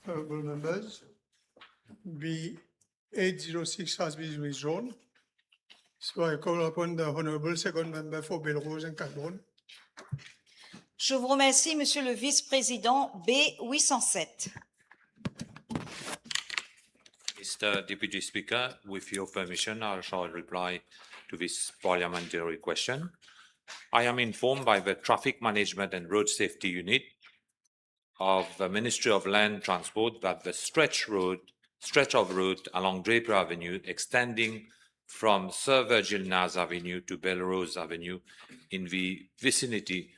Honorable members, B806 has been withdrawn. So I call upon the Honorable Second Member for Belle-Rose and Carbone. Je vous remercie, Monsieur le Vice-président. B807. Mr. Deputy Speaker, with your permission, I shall reply to this parliamentary question. I am informed by the Traffic Management and Road Safety Unit of the Ministry of Land Transport that the stretch of road along Draper Avenue extending from Sir Virgil Naz Avenue to Belle-Rose Avenue in the vicinity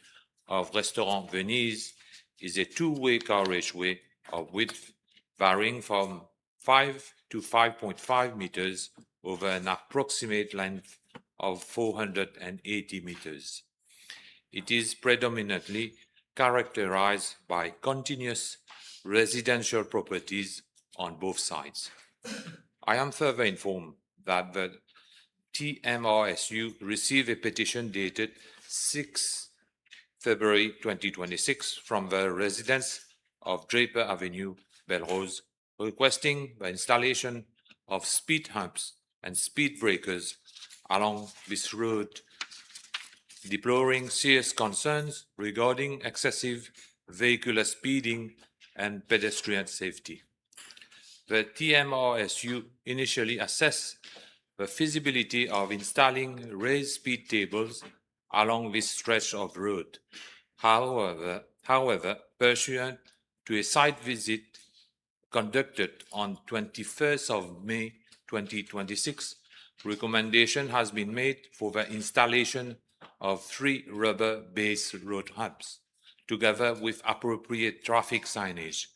of Restaurant Venise is a two-way carriageway of width varying from 5 to 5.5 meters over an approximate length of 480 meters. It is predominantly characterized by continuous residential properties on both sides. I am further informed that the TMRSU received a petition dated 6 February 2026 from the residents of Draper Avenue, Belle-Rose, requesting the installation of speed humps and speed breakers along this road, deploring serious concerns regarding excessive vehicular speeding and pedestrian safety. The TMRSU initially assessed the feasibility of installing raised speed tables along this stretch of road. However, pursuant to a site visit conducted on 21st of May 2026, recommendation has been made for the installation of 3 rubber-based road humps, together with appropriate traffic signage,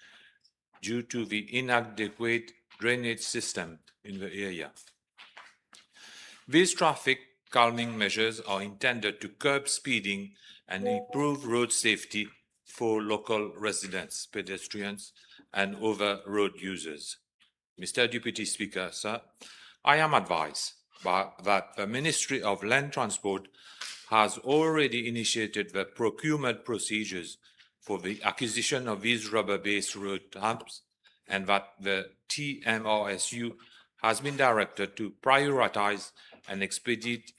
due to the inadequate drainage system in the area. These traffic calming measures are intended to curb speeding and improve road safety for local residents, pedestrians, and other road users. Mr. Deputy Speaker, sir, I am advised that the Ministry of Land Transport has already initiated the procurement procedures for the acquisition of these rubber-based road humps, and that the TMRSU has been directed to prioritize and expedite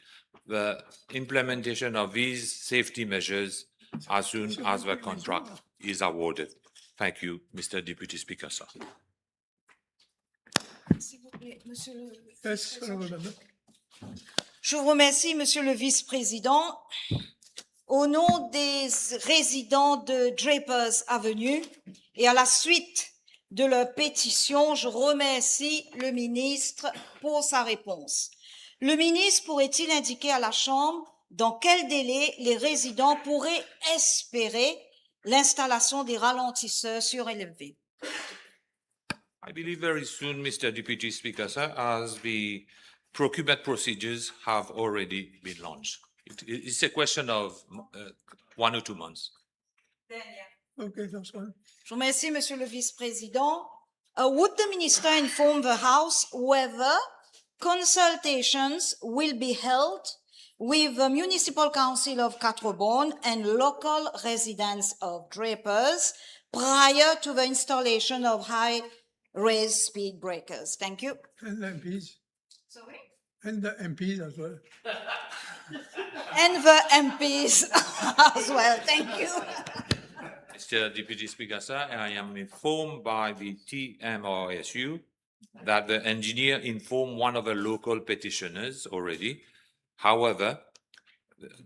the implementation of these safety measures as soon as the contract is awarded. Thank you, Mr. Deputy Speaker, sir. Yes, Honorable Member. Je vous remercie, Monsieur le Vice-président. Au nom des résidents de Drapers Avenue et à la suite de leur pétition, je remercie le ministre pour sa réponse. Le ministre pourrait-il indiquer à la Chambre dans quel délai les résidents pourraient espérer l'installation des ralentisseurs surélevés? I believe very soon, Mr. Deputy Speaker, sir, as the procurement procedures have already been launched. It's a question of 1 or 2 months. Okay, that's fine. Je vous remercie, Monsieur le Vice-président. Would the Minister inform the House whether consultations will be held with the Municipal Council of Quatre-Bornes and local residents of Drapers prior to the installation of high-raised speed breakers? Thank you. And the MPs. Sorry? And the MPs as well. And the MPs as well. Thank you. Mr. Deputy Speaker, sir, I am informed by the TMRSU that the engineer informed one of the local petitioners already. However,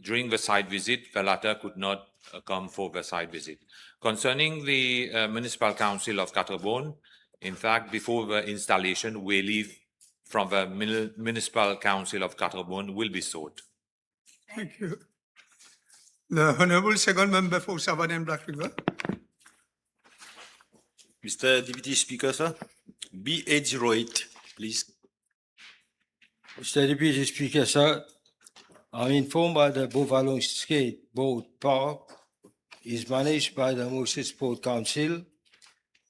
during the site visit, the latter could not come for the site visit. Concerning the Municipal Council of Quatre-Bornes, in fact, before the installation, we leave from the Municipal Council of Quatre-Bornes will be sought. Thank you. The Honorable Second Member for Savannah and Black River. Mr. Deputy Speaker, sir, B808, please. Mr. Deputy Speaker, sir, I'm informed by the Beauvalon Skateboard Park is managed by the Mauritius Sport Council.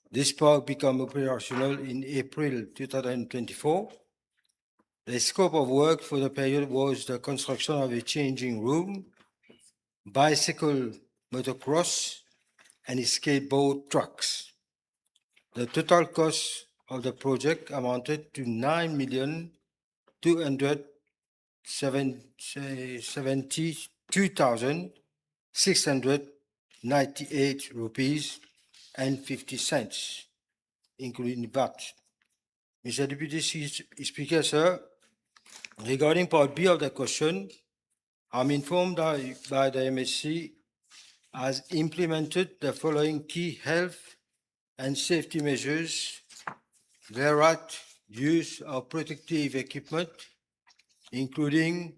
This park became operational in April 2024. The scope of work for the period was the construction of a changing room, bicycle motocross, and skateboard tracks. The total cost of the project amounted to 9,272,698 rupees and 50 cents, including VAT. Mr. Deputy Speaker, sir, regarding part B of the question, I'm informed by the MSC has implemented the following key health and safety measures: the right use of protective equipment, including,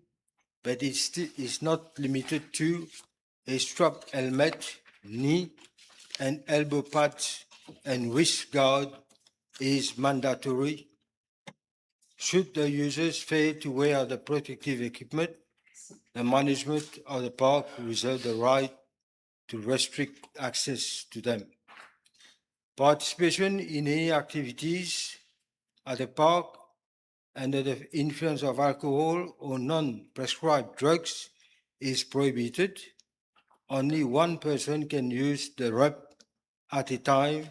but it's not limited to, a strap helmet, knee and elbow pads and wrist guard is mandatory. Should the users fail to wear the protective equipment, the management of the park reserves the right to restrict access to them. Participation in any activities at the park under the influence of alcohol or non-prescribed drugs is prohibited. Only one person can use the ramp at a time,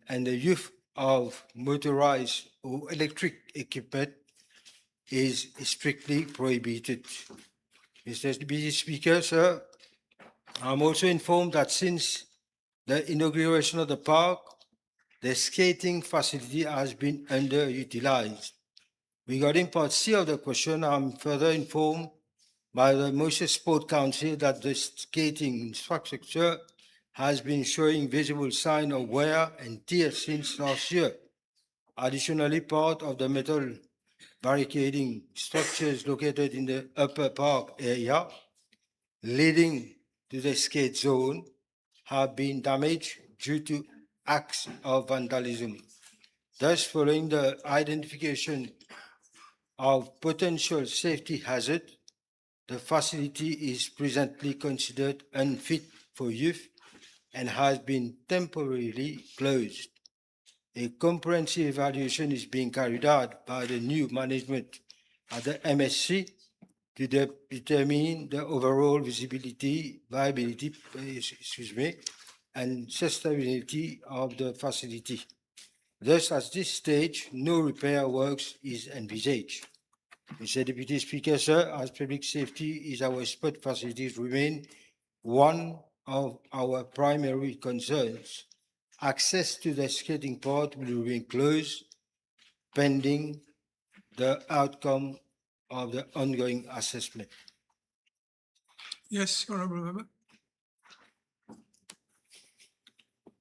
and the use of motorized or electric equipment is strictly prohibited. Mr. Deputy Speaker, sir, I'm also informed that since the inauguration of the park, the skating facility has been underutilized. Regarding part C of the question, I'm further informed by the Mauritius Sport Council that the skating infrastructure has been showing visible signs of wear and tear since last year. Additionally, part of the metal barricading structures located in the upper park area leading to the skate zone have been damaged due to acts of vandalism. Thus, following the identification of potential safety hazard, the facility is presently considered unfit for use and has been temporarily closed. A comprehensive evaluation is being carried out by the new management at the MSC to determine the overall viability, and sustainability of the facility. Thus, at this stage, no repair works is envisaged. Mr. Deputy Speaker, sir, as public safety is our sport facilities remain one of our primary concerns. Access to the skating park will remain closed pending the outcome of the ongoing assessment. Yes, Honorable Member.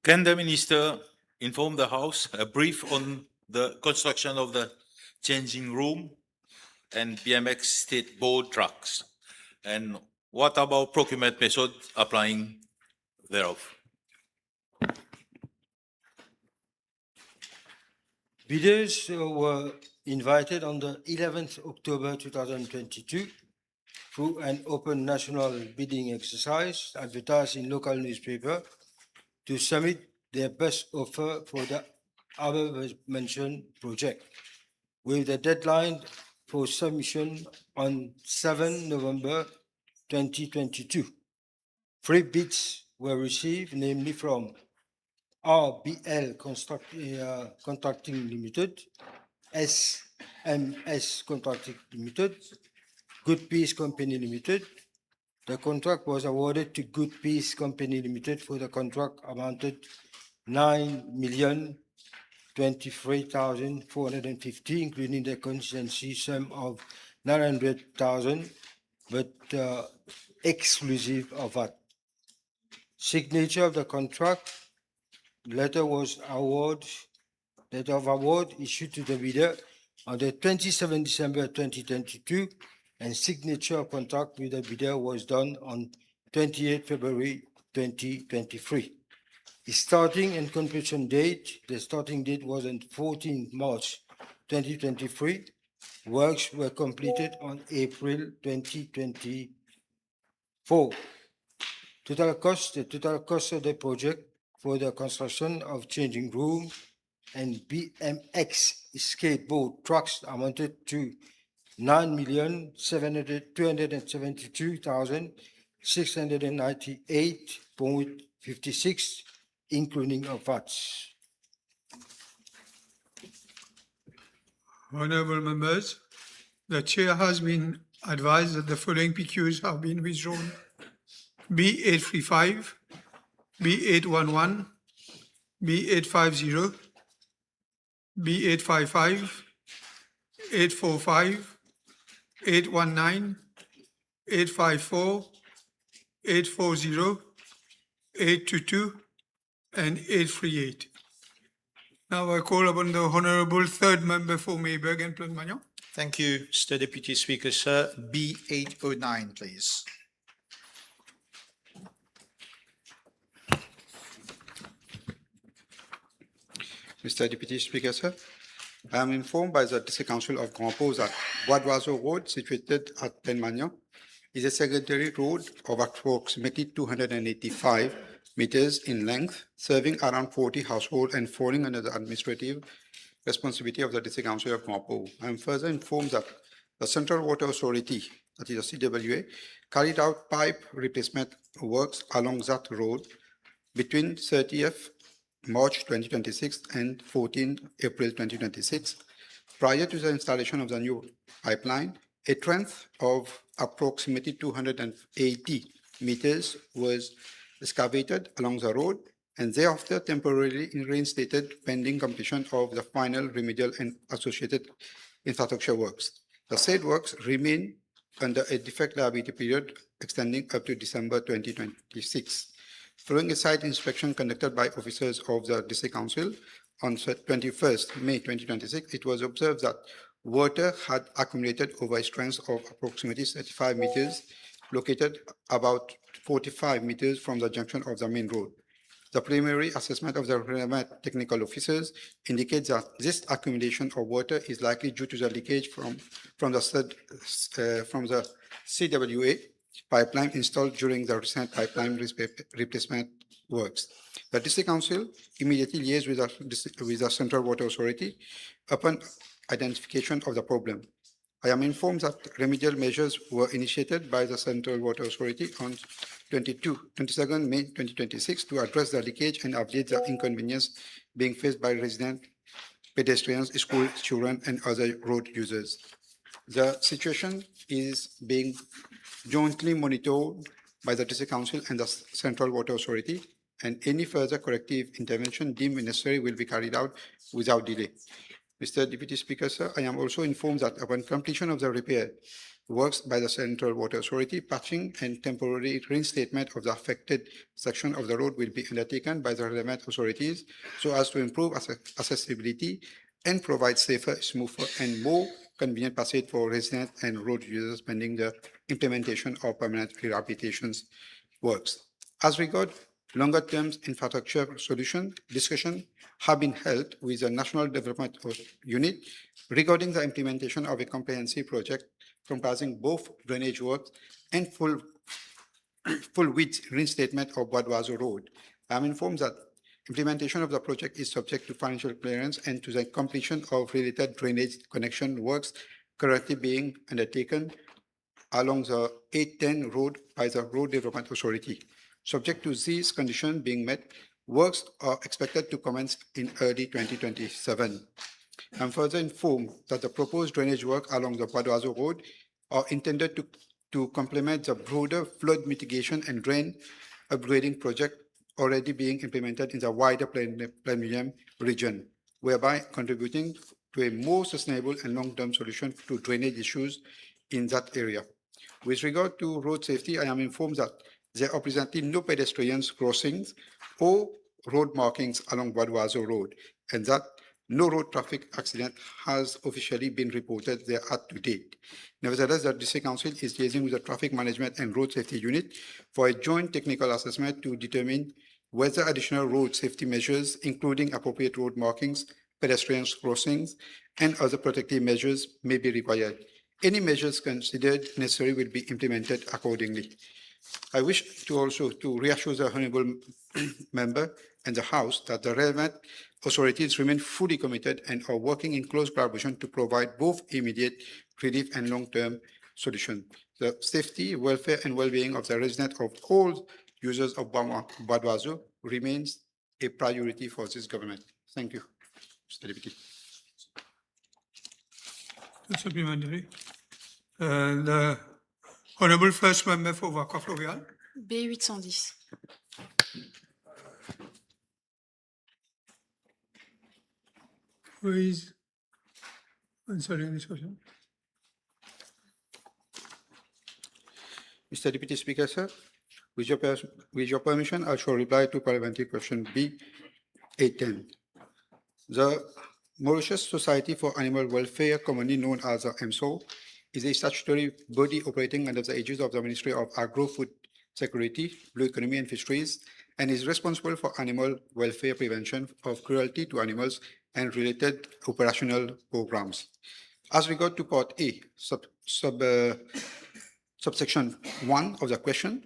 Can the Minister inform the House a brief on the construction of the changing room and BMX skateboard tracks? And what about procurement method applying thereof? Bidders were invited on the 11th October 2022 through an open national bidding exercise advertised in local newspaper to submit their best offer for the above-mentioned project, with the deadline for submission on 7 November 2022. 3 bids were received, namely from RBL Contracting Limited, SMS Contracting Limited, Good Peace Company Limited. The contract was awarded to Good Peace Company Limited for the contract amounted 9,023,450, including the contingency sum of 900,000, but exclusive of that. Signature of the contract, letter of award issued to the bidder on the 27 December 2022, and signature of contract with the bidder was done on 28 February 2023. The starting and completion date, the starting date was on 14 March 2023, Works were completed on April 2024. The total cost of the project for the construction of changing room and BMX skateboard tracks amounted to 9,272,698.56, including of VATs. Honorable members, the chair has been advised that the following PQs have been withdrawn: B835, B811, B850, B855, 845, 819, 854, 840, 822, and 838. Now I call upon the Honorable Third Member for Mayberg and Plumagnon. Thank you, Mr. Deputy Speaker, sir. B809, please. Mr. Deputy Speaker, sir, I am informed by the District Council of Grand Pose that Bois d'Oiseau Road, situated at Penmagnan, is a secondary road of approximately 285 meters in length, serving around 40 households and falling under the administrative responsibility of the District Council of Grand Pose. I am further informed that the Central Water Authority, that is the CWA, carried out pipe replacement works along that road between 30th March 2026 and 14 April 2026. Prior to the installation of the new pipeline, a trench of approximately 280 meters was excavated along the road and thereafter temporarily reinstated pending completion of the final remedial and associated infrastructure works. The said works remain under a defect liability period extending up to December 2026. Following a site inspection conducted by officers of the District Council on 21st May 2026, it was observed that water had accumulated over a stretch of approximately 35 meters, located about 45 meters from the junction of the main road. The preliminary assessment of the relevant technical officers indicates that this accumulation of water is likely due to the leakage from the CWA pipeline installed during the recent pipeline replacement works. The District Council immediately liaised with the Central Water Authority upon identification of the problem. I am informed that remedial measures were initiated by the Central Water Authority on 22nd May 2026 to address the leakage and alleviate the inconvenience being faced by residents, pedestrians, school children, and other road users. The situation is being jointly monitored by the District Council and the Central Water Authority, and any further corrective intervention deemed necessary will be carried out without delay. Mr. Deputy Speaker, sir, I am also informed that upon completion of the repair works by the Central Water Authority, patching and temporary reinstatement of the affected section of the road will be undertaken by the relevant authorities so as to improve accessibility and provide safer, smoother, and more convenient passage for residents and road users pending the implementation of permanent rehabilitation works. As regards longer-term infrastructure solution, discussion have been held with the National Development Unit regarding the implementation of a comprehensive project comprising both drainage works and full-width reinstatement of Bois d'Oiseau Road. I am informed that implementation of the project is subject to financial clearance and to the completion of related drainage connection works currently being undertaken along the 810 road by the Road Development Authority. Subject to these conditions being met, works are expected to commence in early 2027. I am further informed that the proposed drainage work along the Bois d'Oiseau Road are intended to complement the broader flood mitigation and drain upgrading project already being implemented in the wider Plumagnon region, whereby contributing to a more sustainable and long-term solution to drainage issues in that area. With regard to road safety, I am informed that there are presently no pedestrian crossings or road markings along Bois d'Oiseau Road, and that no road traffic accident has officially been reported there to date. Nevertheless, the District Council is liaising with the Traffic Management and Road Safety Unit for a joint technical assessment to determine whether additional road safety measures, including appropriate road markings, pedestrian crossings, and other protective measures may be required. Any measures considered necessary will be implemented accordingly. I wish to also reassure the Honourable Member and the House that the relevant authorities remain fully committed and are working in close collaboration to provide both immediate relief and long-term solution. The safety, welfare, and well-being of the residents of all users of Bois d'Oiseau remains a priority for this government. Thank you, Mr. Deputy. Supplementary. The Honourable First Member for Waka-Floreal. B810. Who is answering this question? Mr. Deputy Speaker, sir, with your permission, I shall reply to parliamentary question B810. The Mauritius Society for Animal Welfare, commonly known as the MSO, is a statutory body operating under the aegis of the Ministry of Agro-Food Security, Blue Economy and Fisheries, and is responsible for animal welfare prevention of cruelty to animals and related operational programs. As regard to Part A, subsection 1 of the question,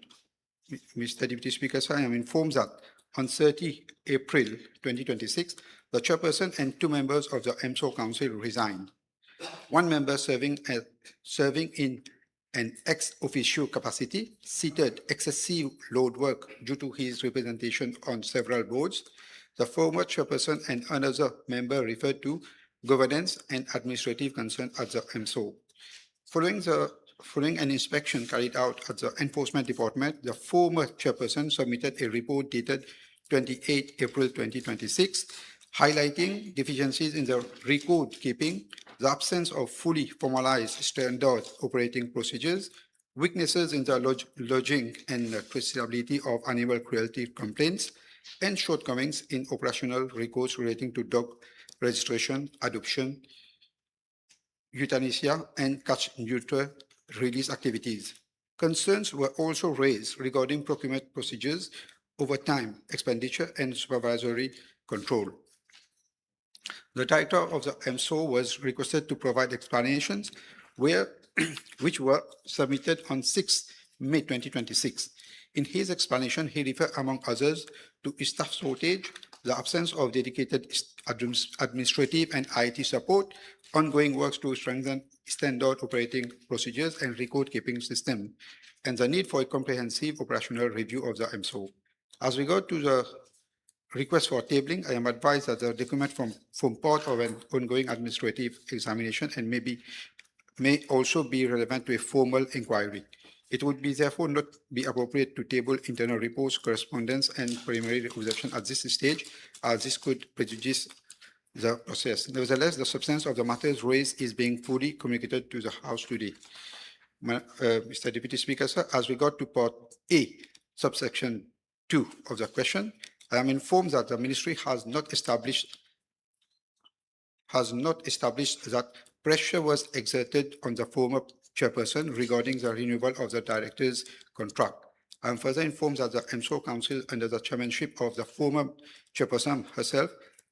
Mr. Deputy Speaker, sir, I am informed that on 30 April 2026, the chairperson and 2 members of the MSO Council resigned. 1 member serving in an ex officio capacity cited excessive load work due to his representation on several boards. The former chairperson and another member referred to governance and administrative concerns at the MSO. Following an inspection carried out at the Enforcement Department, the former chairperson submitted a report dated 28 April 2026, highlighting deficiencies in the record keeping, the absence of fully formalized standard operating procedures, weaknesses in the lodging and traceability of animal cruelty complaints, and shortcomings in operational records relating to dog registration, adoption, euthanasia, and catch-neuter release activities. Concerns were also raised regarding procurement procedures, overtime expenditure, and supervisory control. The director of the MSO was requested to provide explanations which were submitted on 6 May 2026. In his explanation, he referred, among others, to staff shortage, the absence of dedicated administrative and IT support, ongoing works to strengthen standard operating procedures and record-keeping system, and the need for a comprehensive operational review of the MSO. As regard to the request for tabling, I am advised that the document form part of an ongoing administrative examination and may also be relevant to a formal inquiry. It would be therefore not be appropriate to table internal reports, correspondence, and preliminary requisition at this stage, as this could prejudice the process. Nevertheless, the substance of the matters raised is being fully communicated to the House today. Mr. Deputy Speaker, sir, as regard to Part A, subsection 2 of the question, I am informed that the Ministry has not established that pressure was exerted on the former chairperson regarding the renewal of the director's contract. I am further informed that the MSO Council, under the chairmanship of the former chairperson herself,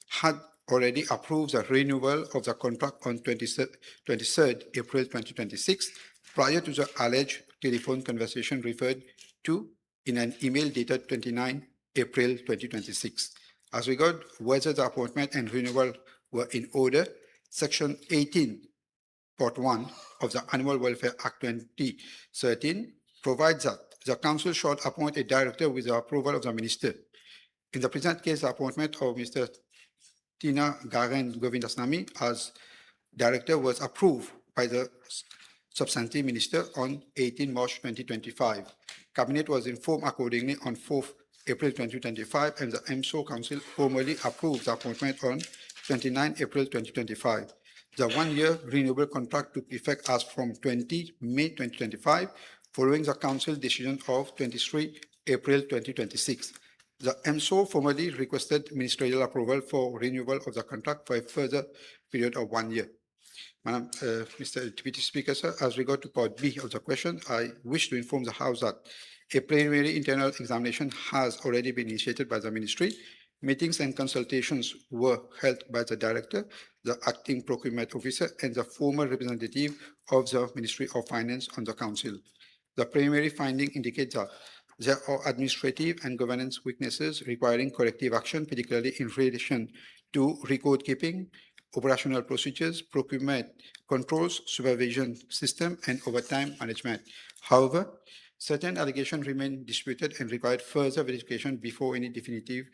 had already approved the renewal of the contract on 23rd April 2026, prior to the alleged telephone conversation referred to in an email dated 29 April 2026. As regard whether the appointment and renewal were in order, Section 18, Part 1 of the Animal Welfare Act 2013 provides that the Council shall appoint a director with the approval of the Minister. In the present case, the appointment of Mr. Tina Garen Govindasamy as director was approved by the substantive minister on 18 March 2025. Cabinet was informed accordingly on 4th April 2025, and the MSO Council formally approved the appointment on 29 April 2025. The one-year renewable contract took effect as from 20 May 2025, following the Council decision of 23 April 2026. The MSO formally requested ministerial approval for renewal of the contract for a further period of 1 year. Madam, Mr. Deputy Speaker, sir, as regard to Part B of the question, I wish to inform the House that a preliminary internal examination has already been initiated by the Ministry. Meetings and consultations were held by the director, the acting procurement officer, and the former representative of the Ministry of Finance on the council. The primary finding indicates that there are administrative and governance weaknesses requiring corrective action, particularly in relation to record keeping, operational procedures, procurement controls, supervision system, and overtime management. However, certain allegations remain disputed and require further verification before any definitive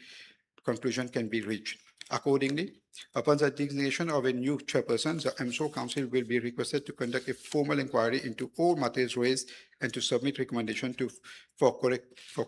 conclusion can be reached. Accordingly, upon the designation of a new chairperson, the EMSO Council will be requested to conduct a formal inquiry into all matters raised and to submit recommendation for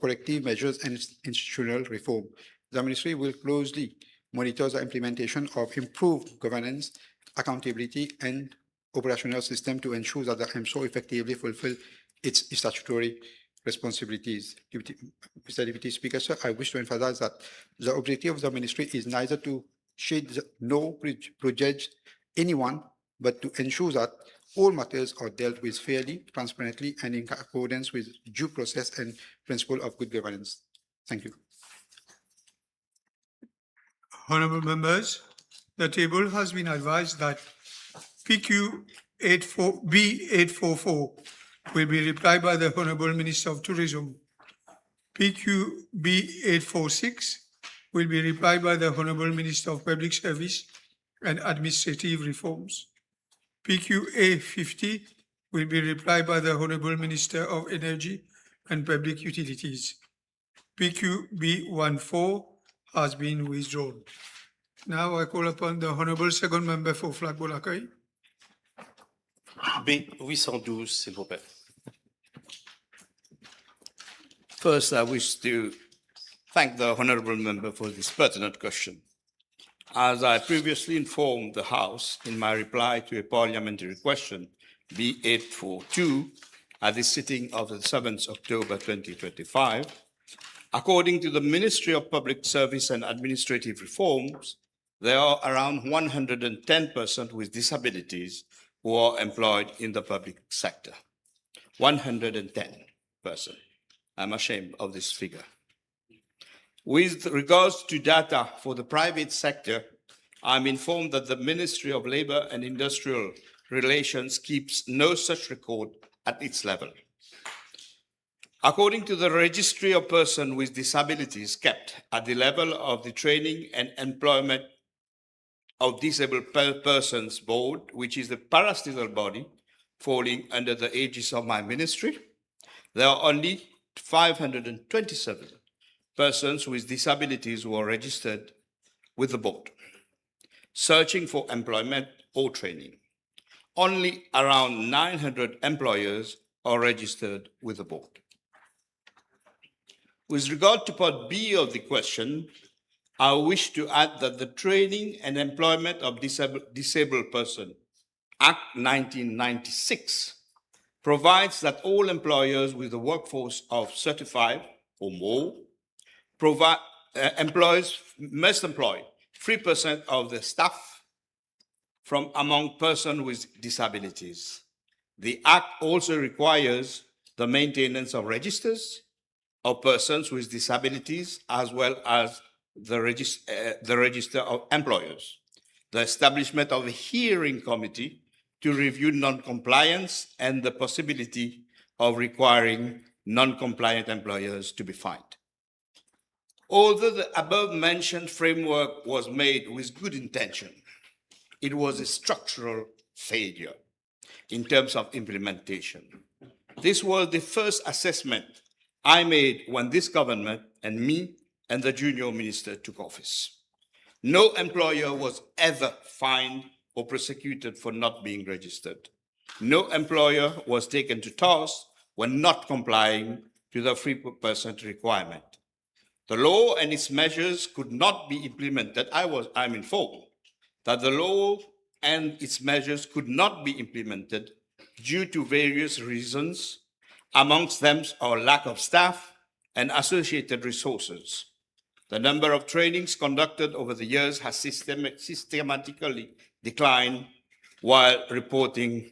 corrective measures and institutional reform. The Ministry will closely monitor the implementation of improved governance, accountability, and operational system to ensure that the EMSO effectively fulfill its statutory responsibilities. Mr. Deputy Speaker, sir, I wish to emphasize that the objective of the Ministry is neither to shade nor prejudge anyone, but to ensure that all matters are dealt with fairly, transparently, and in accordance with due process and principle of good governance. Thank you. Honorable members, the table has been advised that PQ B844 will be replied by the Honorable Minister of Tourism. PQ B846 will be replied by the Honorable Minister of Public Service and Administrative Reforms. PQ A50 will be replied by the Honorable Minister of Energy and Public Utilities. PQ B14 has been withdrawn. Now I call upon the Honorable Second Member for Flag-Bolacoy. B812, s'il vous plaît. First, I wish to thank the Honourable Member for this pertinent question. As I previously informed the House in my reply to a parliamentary question, B842, at the sitting of the 7th October 2025, according to the Ministry of Public Service and Administrative Reforms, there are around 110 persons with disabilities who are employed in the public sector. 110 persons. I'm ashamed of this figure. With regards to data for the private sector, I'm informed that the Ministry of Labour and Industrial Relations keeps no such record at its level. According to the Registry of Persons with Disabilities kept at the level of the Training and Employment of Disabled Persons Board, which is the parastatal body falling under the aegis of my ministry, there are only 527 persons with disabilities who are registered with the board, searching for employment or training. Only around 900 employers are registered with the board. With regard to part B of the question, I wish to add that the Training and Employment of Disabled Persons Act 1996 provides that all employers with a workforce of 35 or more must employ 3% of the staff from among persons with disabilities. The Act also requires the maintenance of registers of persons with disabilities as well as the register of employers, the establishment of a hearing committee to review non-compliance and the possibility of requiring non-compliant employers to be fined. Although the above-mentioned framework was made with good intention, it was a structural failure in terms of implementation. This was the first assessment I made when this government and me and the junior minister took office. No employer was ever fined or prosecuted for not being registered. No employer was taken to task when not complying to the 3% requirement. The law and its measures could not be implemented. I'm informed that the law and its measures could not be implemented due to various reasons, amongst them our lack of staff and associated resources. The number of trainings conducted over the years has systematically declined, while reporting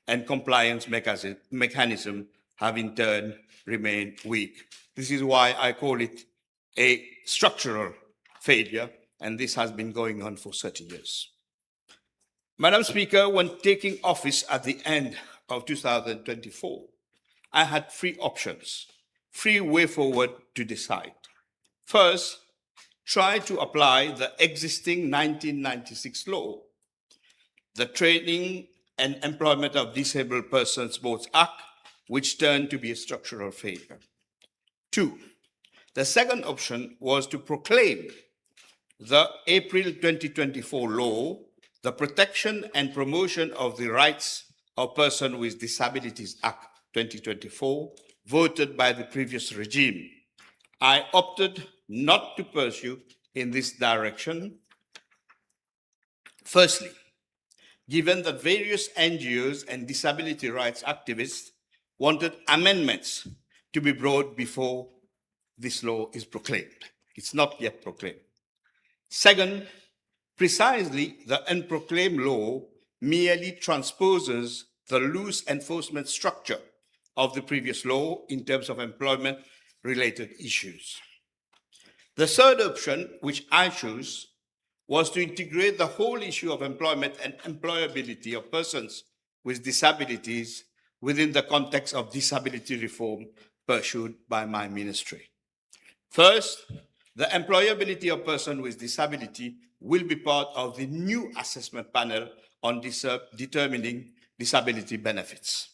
and compliance mechanism have in turn remained weak. This is why I call it a structural failure, and this has been going on for 30 years. Madam Speaker, when taking office at the end of 2024, I had three options, three way forward to decide. First, try to apply the existing 1996 law, the Training and Employment of Disabled Persons Boards Act, which turned to be a structural failure. Two, the second option was to proclaim the April 2024 law, the Protection and Promotion of the Rights of Persons with Disabilities Act 2024, voted by the previous regime. I opted not to pursue in this direction. Firstly, given that various NGOs and disability rights activists wanted amendments to be brought before this law is proclaimed. It's not yet proclaimed. Second, precisely the unproclaimed law merely transposes the loose enforcement structure of the previous law in terms of employment-related issues. The third option, which I chose, was to integrate the whole issue of employment and employability of persons with disabilities within the context of disability reform pursued by my ministry. First, the employability of persons with disability will be part of the new assessment panel on determining disability benefits.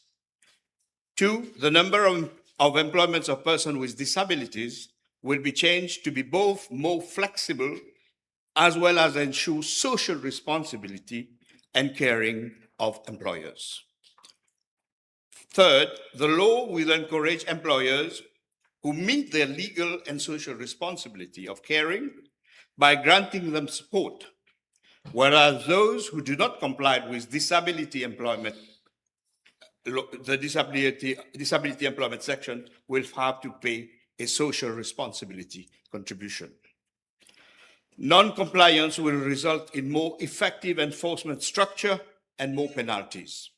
Two, the number of employments of persons with disabilities will be changed to be both more flexible as well as ensure social responsibility and caring of employers. Third, the law will encourage employers who meet their legal and social responsibility of caring by granting them support, whereas those who do not comply with disability employment, the disability employment section will have to pay a social responsibility contribution. Non-compliance will result in more effective enforcement structure and more penalties.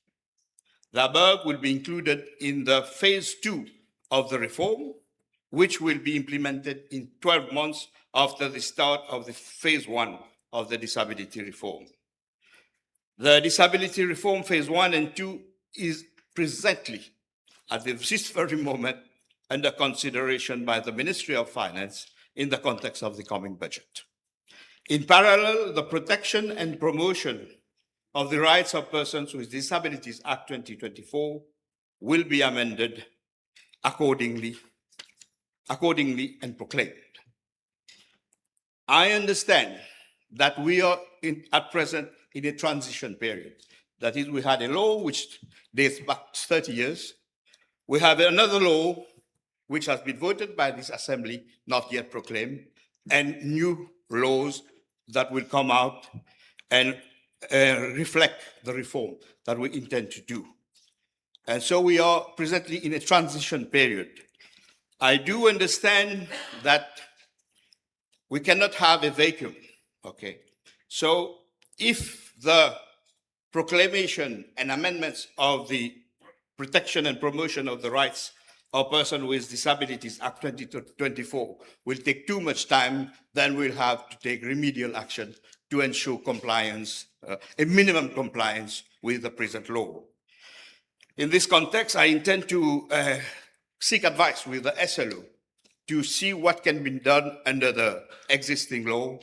The above will be included in the phase 2 of the reform, which will be implemented in 12 months after the start of the phase 1 of the disability reform. The disability reform phase 1 and 2 is presently, at this very moment, under consideration by the Ministry of Finance in the context of the coming budget. In parallel, the Protection and Promotion of the Rights of Persons with Disabilities Act 2024 will be amended accordingly and proclaimed. I understand that we are at present in a transition period. That is, we had a law which dates back 30 years. We have another law which has been voted by this assembly, not yet proclaimed, and new laws that will come out and reflect the reform that we intend to do. And so we are presently in a transition period. I do understand that we cannot have a vacuum, okay? So if the proclamation and amendments of the Protection and Promotion of the Rights of Persons with Disabilities Act 2024 will take too much time, then we'll have to take remedial action to ensure compliance, a minimum compliance with the present law. In this context, I intend to seek advice with the SLO to see what can be done under the existing law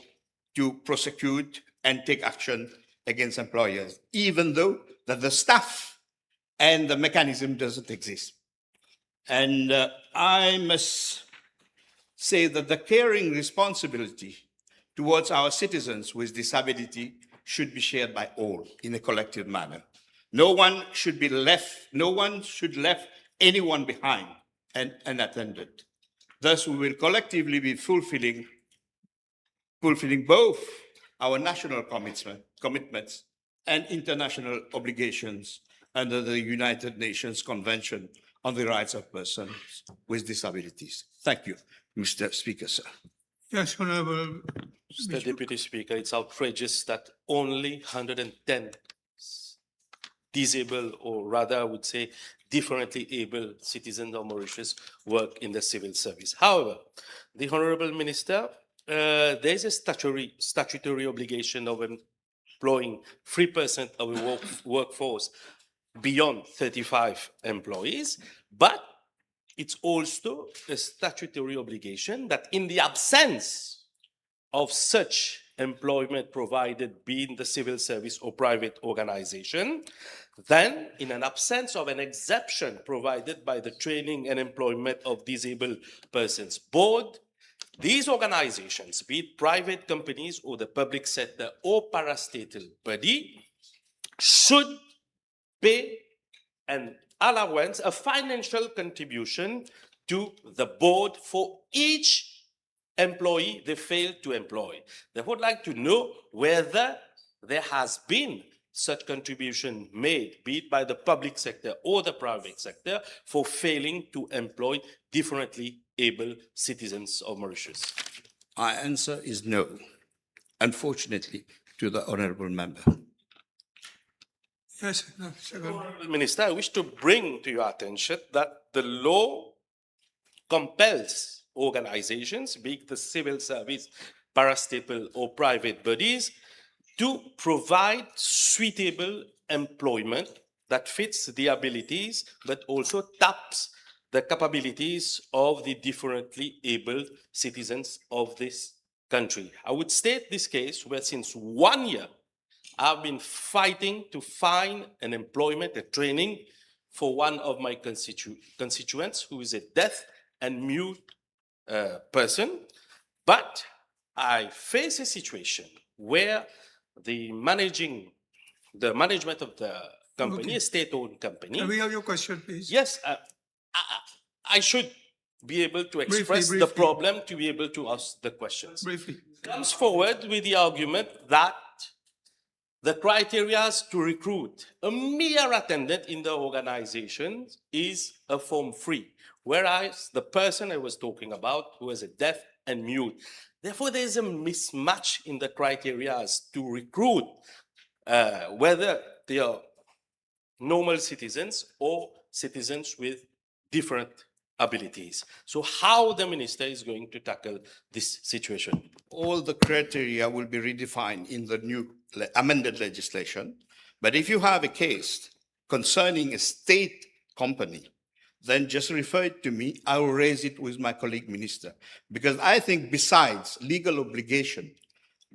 to prosecute and take action against employers, even though that the staff and the mechanism doesn't exist. And I must say that the caring responsibility towards our citizens with disability should be shared by all in a collective manner. No one should left anyone behind and unattended. Thus, we will collectively be fulfilling both our national commitments and international obligations under the United Nations Convention on the Rights of Persons with Disabilities. Thank you, Mr. Speaker, sir. Yes, Honorable. Mr. Deputy Speaker, it's outrageous that only 110 disabled, or rather I would say differently able citizens of Mauritius work in the civil service. However, the Honorable Minister there's a statutory obligation of employing 3% of the workforce beyond 35 employees, but it's also a statutory obligation that in the absence of such employment provided, be in the civil service or private organization, then in an absence of an exception provided by the Training and Employment of Disabled Persons Board, these organizations, be it private companies or the public sector or parastatal body, should pay an allowance, a financial contribution to the board for each employee they fail to employ. They would like to know whether there has been such contribution made, be it by the public sector or the private sector, for failing to employ differently able citizens of Mauritius. Our answer is no, unfortunately, to the honorable member. Yes, no, second. Honorable Minister, I wish to bring to your attention that the law compels organizations, be it the civil service, parastatal or private bodies, to provide suitable employment that fits the abilities, but also taps the capabilities of the differently able citizens of this country. I would state this case where since 1 year, I've been fighting to find an employment, a training for one of my constituents who is a deaf and mute person, but I face a situation where the management of the company, Okay. a state-owned company. Can we have your question, please? Yes, I should be able to express the briefly. problem to be able to ask the questions. Briefly. Comes forward with the argument that the criteria to recruit a mere attendant in the organization is a form 3, whereas the person I was talking about who is a deaf and mute. Therefore, there is a mismatch in the criteria to recruit, whether they are normal citizens or citizens with different abilities. So how the minister is going to tackle this situation? All the criteria will be redefined in the new amended legislation. But if you have a case concerning a state company, then just refer it to me. I will raise it with my colleague minister. Because I think besides legal obligation,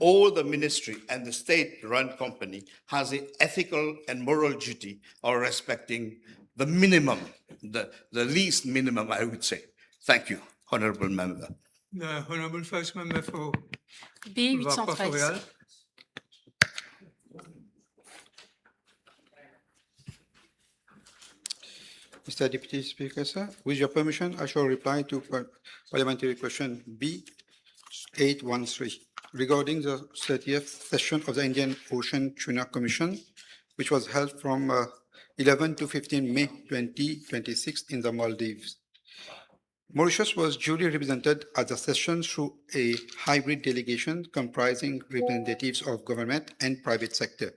all the ministry and the state-run company has an ethical and moral duty of respecting the minimum, the least minimum, I would say. Thank you, honorable member. The Honorable First Member for B813. Royal. Mr. Deputy Speaker, sir, with your permission, I shall reply to parliamentary question B813 regarding the 30th session of the Indian Ocean Tuna Commission, which was held from 11 to 15 May 2026 in the Maldives. Mauritius was duly represented at the session through a hybrid delegation comprising representatives of government and private sector.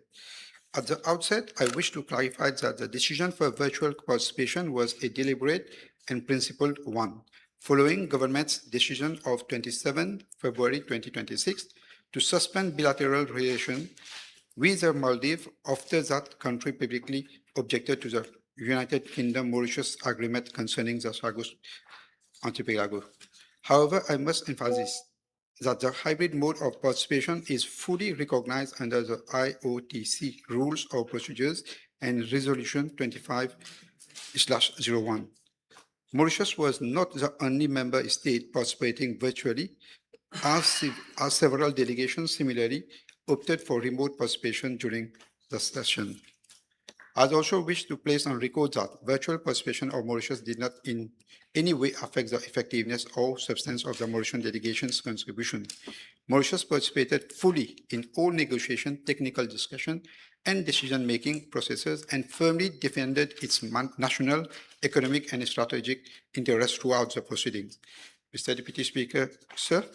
At the outset, I wish to clarify that the decision for virtual participation was a deliberate and principled one, following government's decision of 27 February 2026 to suspend bilateral relations with the Maldives after that country publicly objected to the United Kingdom Mauritius agreement concerning the Sargos archipelago. However, I must emphasize that the hybrid mode of participation is fully recognized under the IOTC rules of procedures and resolution 25/01. Mauritius was not the only member state participating virtually, as several delegations similarly opted for remote participation during the session. I also wish to place on record that virtual participation of Mauritius did not in any way affect the effectiveness or substance of the Mauritian delegation's contribution. Mauritius participated fully in all negotiation, technical discussion, and decision-making processes and firmly defended its national, economic, and strategic interests throughout the proceedings. Mr. Deputy Speaker, sir,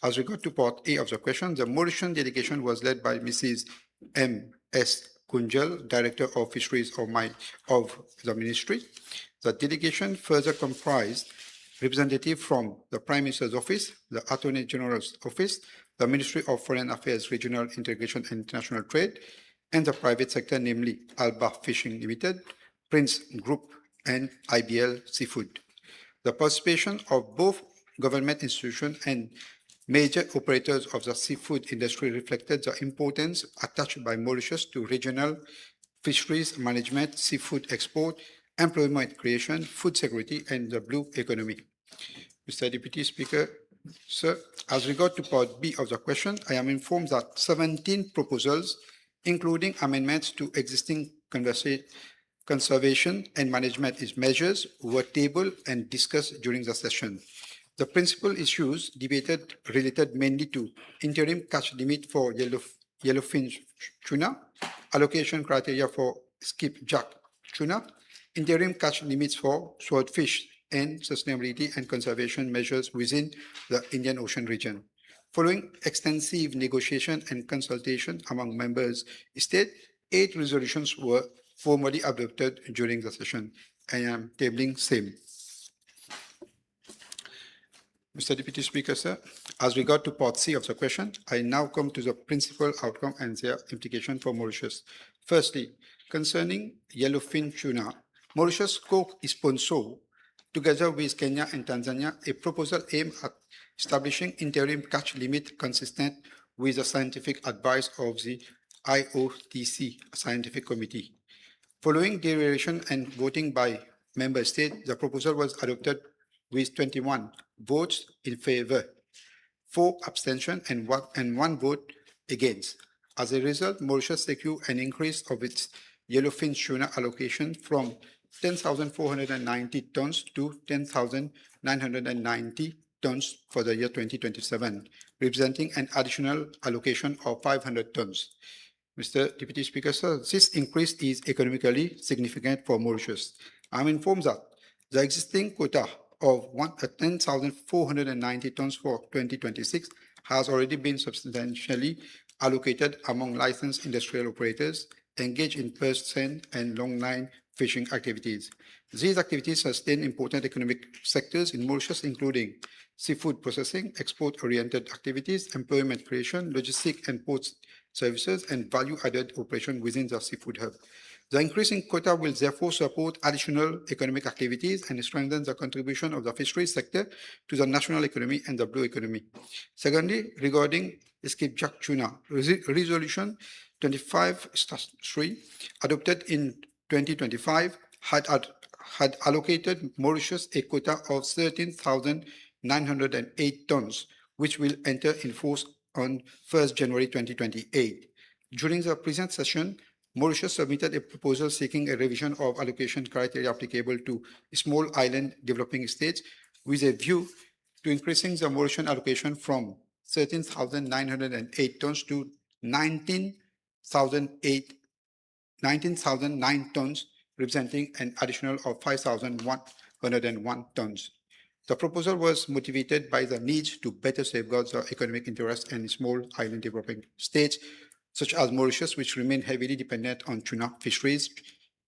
as regard to Part A of the question, the Mauritian delegation was led by Mrs. M.S. Kunjal, Director of Fisheries of the Ministry. The delegation further comprised representative from the Prime Minister's Office, the Attorney General's Office, the Ministry of Foreign Affairs, Regional Integration and International Trade, and the private sector, namely Alba Fishing Limited, Prince Group, and IBL Seafood. The participation of both government institutions and major operators of the seafood industry reflected the importance attached by Mauritius to regional fisheries management, seafood export, employment creation, food security, and the blue economy. Mr. Deputy Speaker, sir, as regard to Part B of the question, I am informed that 17 proposals, including amendments to existing conservation and management measures, were tabled and discussed during the session. The principal issues debated related mainly to interim catch limit for yellowfin tuna, allocation criteria for skipjack tuna, interim catch limits for swordfish, and sustainability and conservation measures within the Indian Ocean region. Following extensive negotiation and consultation among members state, 8 resolutions were formally adopted during the session. I am tabling same. Mr. Deputy Speaker, sir, as regard to Part C of the question, I now come to the principal outcome and their implication for Mauritius. Firstly, concerning yellowfin tuna, Mauritius co-sponsor, together with Kenya and Tanzania, a proposal aimed at establishing interim catch limit consistent with the scientific advice of the IOTC Scientific Committee. Following deliberation and voting by member states, the proposal was adopted with 21 votes in favor, 4 abstention, and one vote against. As a result, Mauritius secured an increase of its yellowfin tuna allocation from 10,490 tons to 10,990 tons for the year 2027, representing an additional allocation of 500 tons. Mr. Deputy Speaker, sir, this increase is economically significant for Mauritius. I'm informed that the existing quota of 10,490 tons for 2026 has already been substantially allocated among licensed industrial operators engaged in purse seine and long-line fishing activities. These activities sustain important economic sectors in Mauritius, including seafood processing, export-oriented activities, employment creation, logistics and ports services, and value-added operation within the seafood hub. The increasing quota will therefore support additional economic activities and strengthen the contribution of the fisheries sector to the national economy and the blue economy. Secondly, regarding skipjack tuna, Resolution 25/3, adopted in 2025, had allocated Mauritius a quota of 13,908 tons, which will enter in force on 1st January 2028. During the present session, Mauritius submitted a proposal seeking a revision of allocation criteria applicable to small island developing states with a view to increasing the Mauritian allocation from 13,908 tons to 19,009 tons, representing an additional of 5,101 tons. The proposal was motivated by the need to better safeguard the economic interests in small island developing states, such as Mauritius, which remain heavily dependent on tuna fisheries,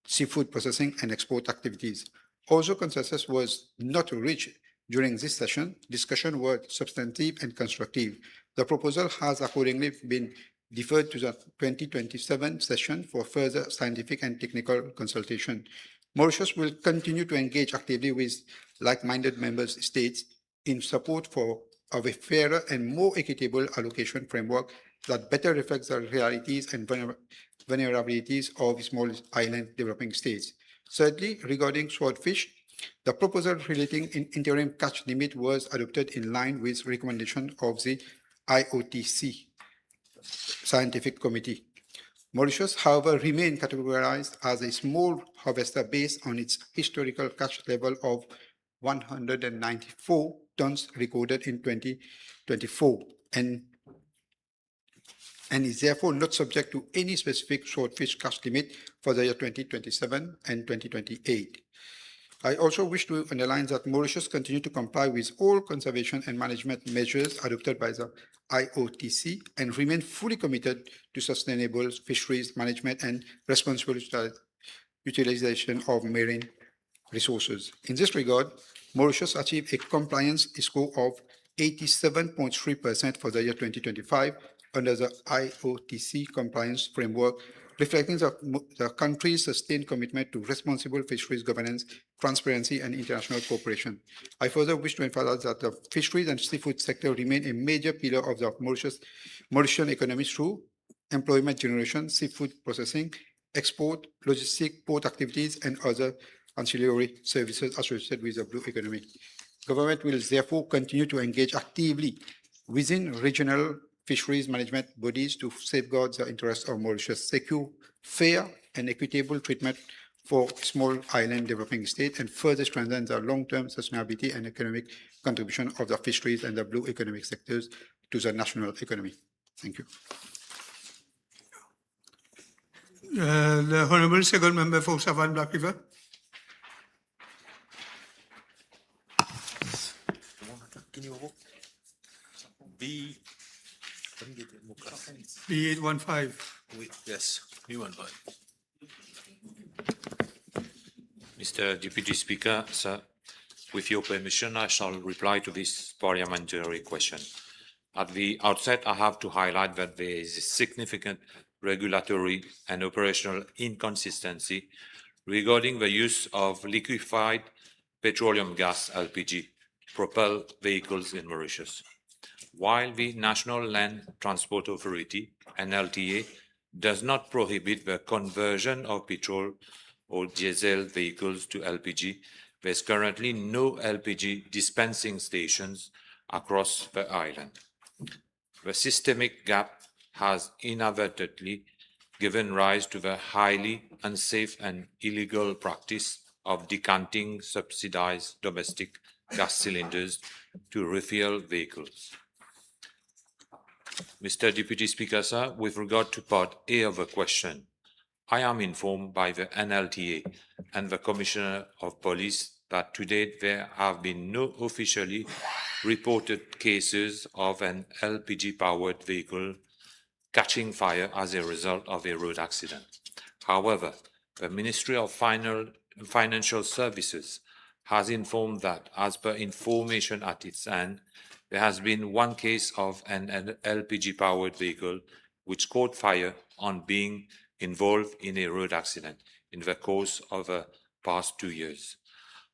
seafood processing, and export activities. Although consensus was not reached during this session, discussion was substantive and constructive. The proposal has accordingly been deferred to the 2027 session for further scientific and technical consultation. Mauritius will continue to engage actively with like-minded member states in support of a fairer and more equitable allocation framework that better reflects the realities and vulnerabilities of small island developing states. Thirdly, regarding swordfish, the proposal relating an interim catch limit was adopted in line with recommendation of the IOTC Scientific Committee. Mauritius, however, remained categorized as a small harvester based on its historical catch level of 194 tons recorded in 2024 and is therefore not subject to any specific swordfish catch limit for the year 2027 and 2028. I also wish to underline that Mauritius continues to comply with all conservation and management measures adopted by the IOTC and remain fully committed to sustainable fisheries management and responsible utilization of marine resources. In this regard, Mauritius achieved a compliance score of 87.3% for the year 2025 under the IOTC compliance framework, reflecting the country's sustained commitment to responsible fisheries governance, transparency, and international cooperation. I further wish to emphasize that the fisheries and seafood sector remain a major pillar of the Mauritian economy through employment generation, seafood processing, export, logistics, port activities, and other ancillary services associated with the blue economy. Government will therefore continue to engage actively within regional fisheries management bodies to safeguard the interests of Mauritius, secure fair and equitable treatment for small island developing states, and further strengthen the long-term sustainability and economic contribution of the fisheries and the blue economic sectors to the national economy. Thank you. The Honourable Second Member for Savannah Black River. B815. Yes, B15. Mr. Deputy Speaker, sir, with your permission, I shall reply to this parliamentary question. At the outset, I have to highlight that there is a significant regulatory and operational inconsistency regarding the use of liquefied petroleum gas LPG propelled vehicles in Mauritius. While the National Land Transport Authority, NLTA, does not prohibit the conversion of petrol or diesel vehicles to LPG, there is currently no LPG dispensing stations across the island. The systemic gap has inadvertently given rise to the highly unsafe and illegal practice of decanting subsidized domestic gas cylinders to refuel vehicles. Mr. Deputy Speaker, sir, with regard to Part A of the question, I am informed by the NLTA and the Commissioner of Police that to date there have been no officially reported cases of an LPG-powered vehicle catching fire as a result of a road accident. However, the Ministry of Financial Services has informed that, as per information at its hand, there has been one case of an LPG-powered vehicle which caught fire on being involved in a road accident in the course of the past 2 years.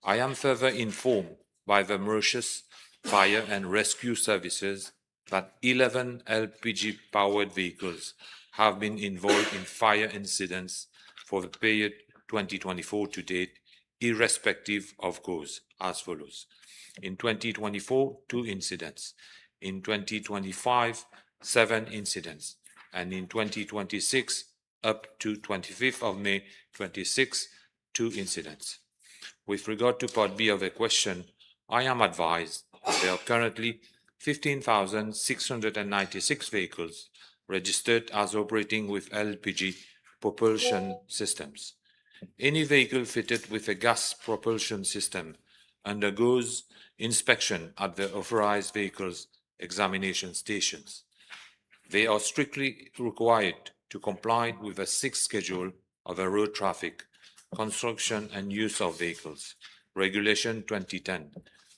I am further informed by the Mauritius Fire and Rescue Services that 11 LPG-powered vehicles have been involved in fire incidents for the period 2024 to date, irrespective of cause, as follows. In 2024, 2 incidents. In 2025, 7 incidents. And in 2026, up to 25th of May 26, 2 incidents. With regard to Part B of the question, I am advised that there are currently 15,696 vehicles registered as operating with LPG propulsion systems. Any vehicle fitted with a gas propulsion system undergoes inspection at the authorized vehicles examination stations. They are strictly required to comply with the 6th schedule of the Road Traffic, Construction and Use of Vehicles, Regulation 2010,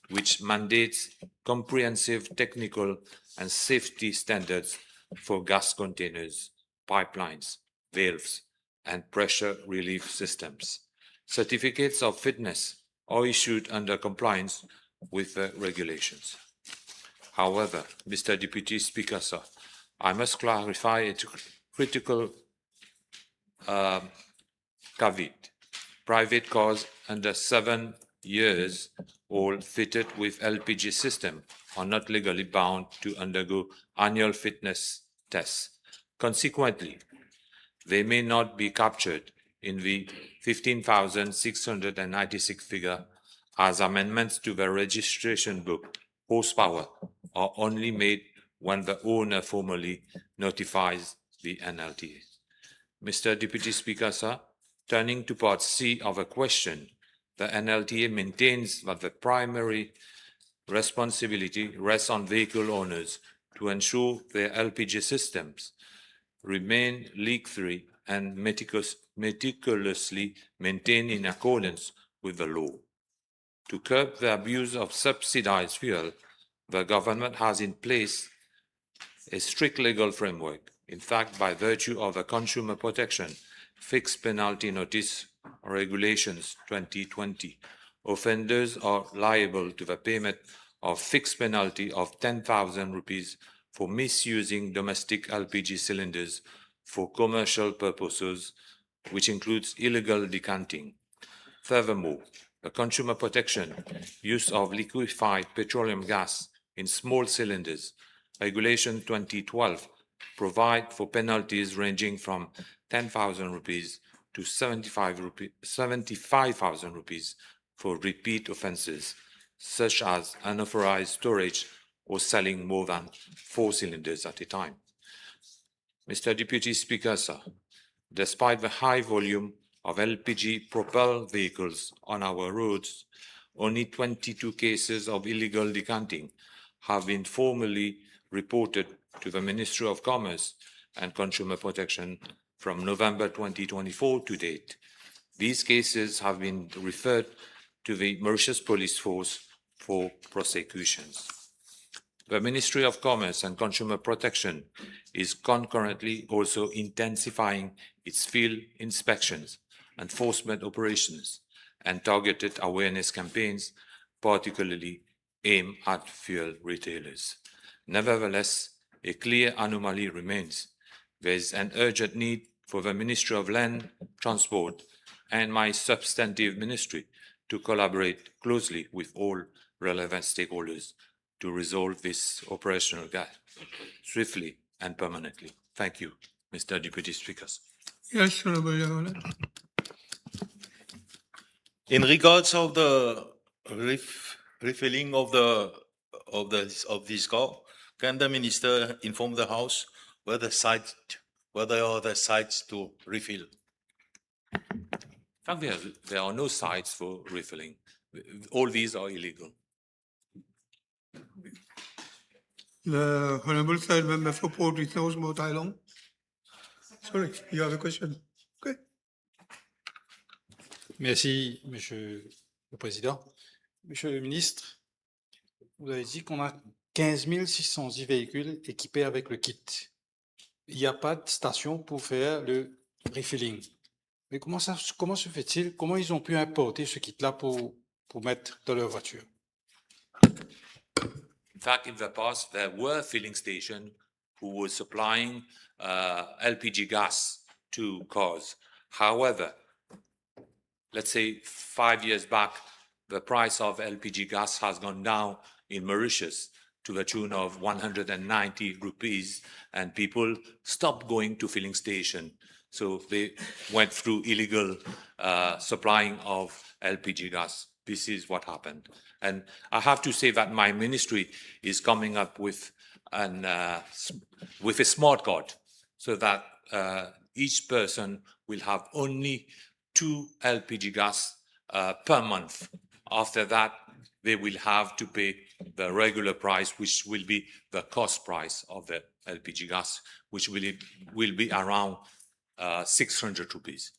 which mandates comprehensive technical and safety standards for gas containers, pipelines, valves, and pressure relief systems. Certificates of fitness are issued under compliance with the regulations. However, Mr. Deputy Speaker, sir, I must clarify a critical caveat. Private cars under 7 years old fitted with LPG system are not legally bound to undergo annual fitness tests. Consequently, they may not be captured in the 15,696 figure as amendments to the registration book. Horsepower are only made when the owner formally notifies the NLTA. Mr. Deputy Speaker, sir, turning to Part C of a question, the NLTA maintains that the primary responsibility rests on vehicle owners to ensure their LPG systems remain leak-free and meticulously maintained in accordance with the law. To curb the abuse of subsidized fuel, the government has in place a strict legal framework. In fact, by virtue of the Consumer Protection Fixed Penalty Notice Regulations 2020, offenders are liable to the payment of fixed penalty of 10,000 rupees for misusing domestic LPG cylinders for commercial purposes, which includes illegal decanting. Furthermore, the Consumer Protection Use of Liquefied Petroleum Gas in Small Cylinders, Regulation 2012, provide for penalties ranging from 10,000 rupees to 75,000 rupees for repeat offences, such as unauthorized storage or selling more than 4 cylinders at a time. Mr. Deputy Speaker, sir, despite the high volume of LPG-propelled vehicles on our roads, only 22 cases of illegal decanting have been formally reported to the Ministry of Commerce and Consumer Protection from November 2024 to date. These cases have been referred to the Mauritius Police Force for prosecutions. The Ministry of Commerce and Consumer Protection is concurrently also intensifying its field inspections, enforcement operations, and targeted awareness campaigns, particularly aimed at fuel retailers. Nevertheless, a clear anomaly remains. There is an urgent need for the Ministry of Land, Transport, and my substantive ministry to collaborate closely with all relevant stakeholders to resolve this operational gap swiftly and permanently. Thank you, Mr. Deputy Speaker. Yes, Honorable Governor. In regards of the refilling of this car, can the minister inform the House where there are the sites to refill? In fact, there are no sites for refilling. All these are illegal. The Honorable Third Member for Port Resource, Mount Island. Sorry, you have a question? Okay. Merci, Monsieur le Président. Monsieur le Ministre, vous avez dit qu'on a 15 610 véhicules équipés avec le kit. Il n'y a pas de station pour faire le refilling. Mais comment se fait-il? Comment ils ont pu importer ce kit-là pour mettre dans leur voiture? In fact, in the past, there were filling stations who were supplying LPG gas to cars. However, let's say 5 years back, the price of LPG gas has gone down in Mauritius to the tune of 190 rupees, and people stopped going to filling station. So they went through illegal supplying of LPG gas. This is what happened. And I have to say that my ministry is coming up with a smart card so that each person will have only 2 LPG gas per month. After that, they will have to pay the regular price, which will be the cost price of the LPG gas, which will be around 600 rupees.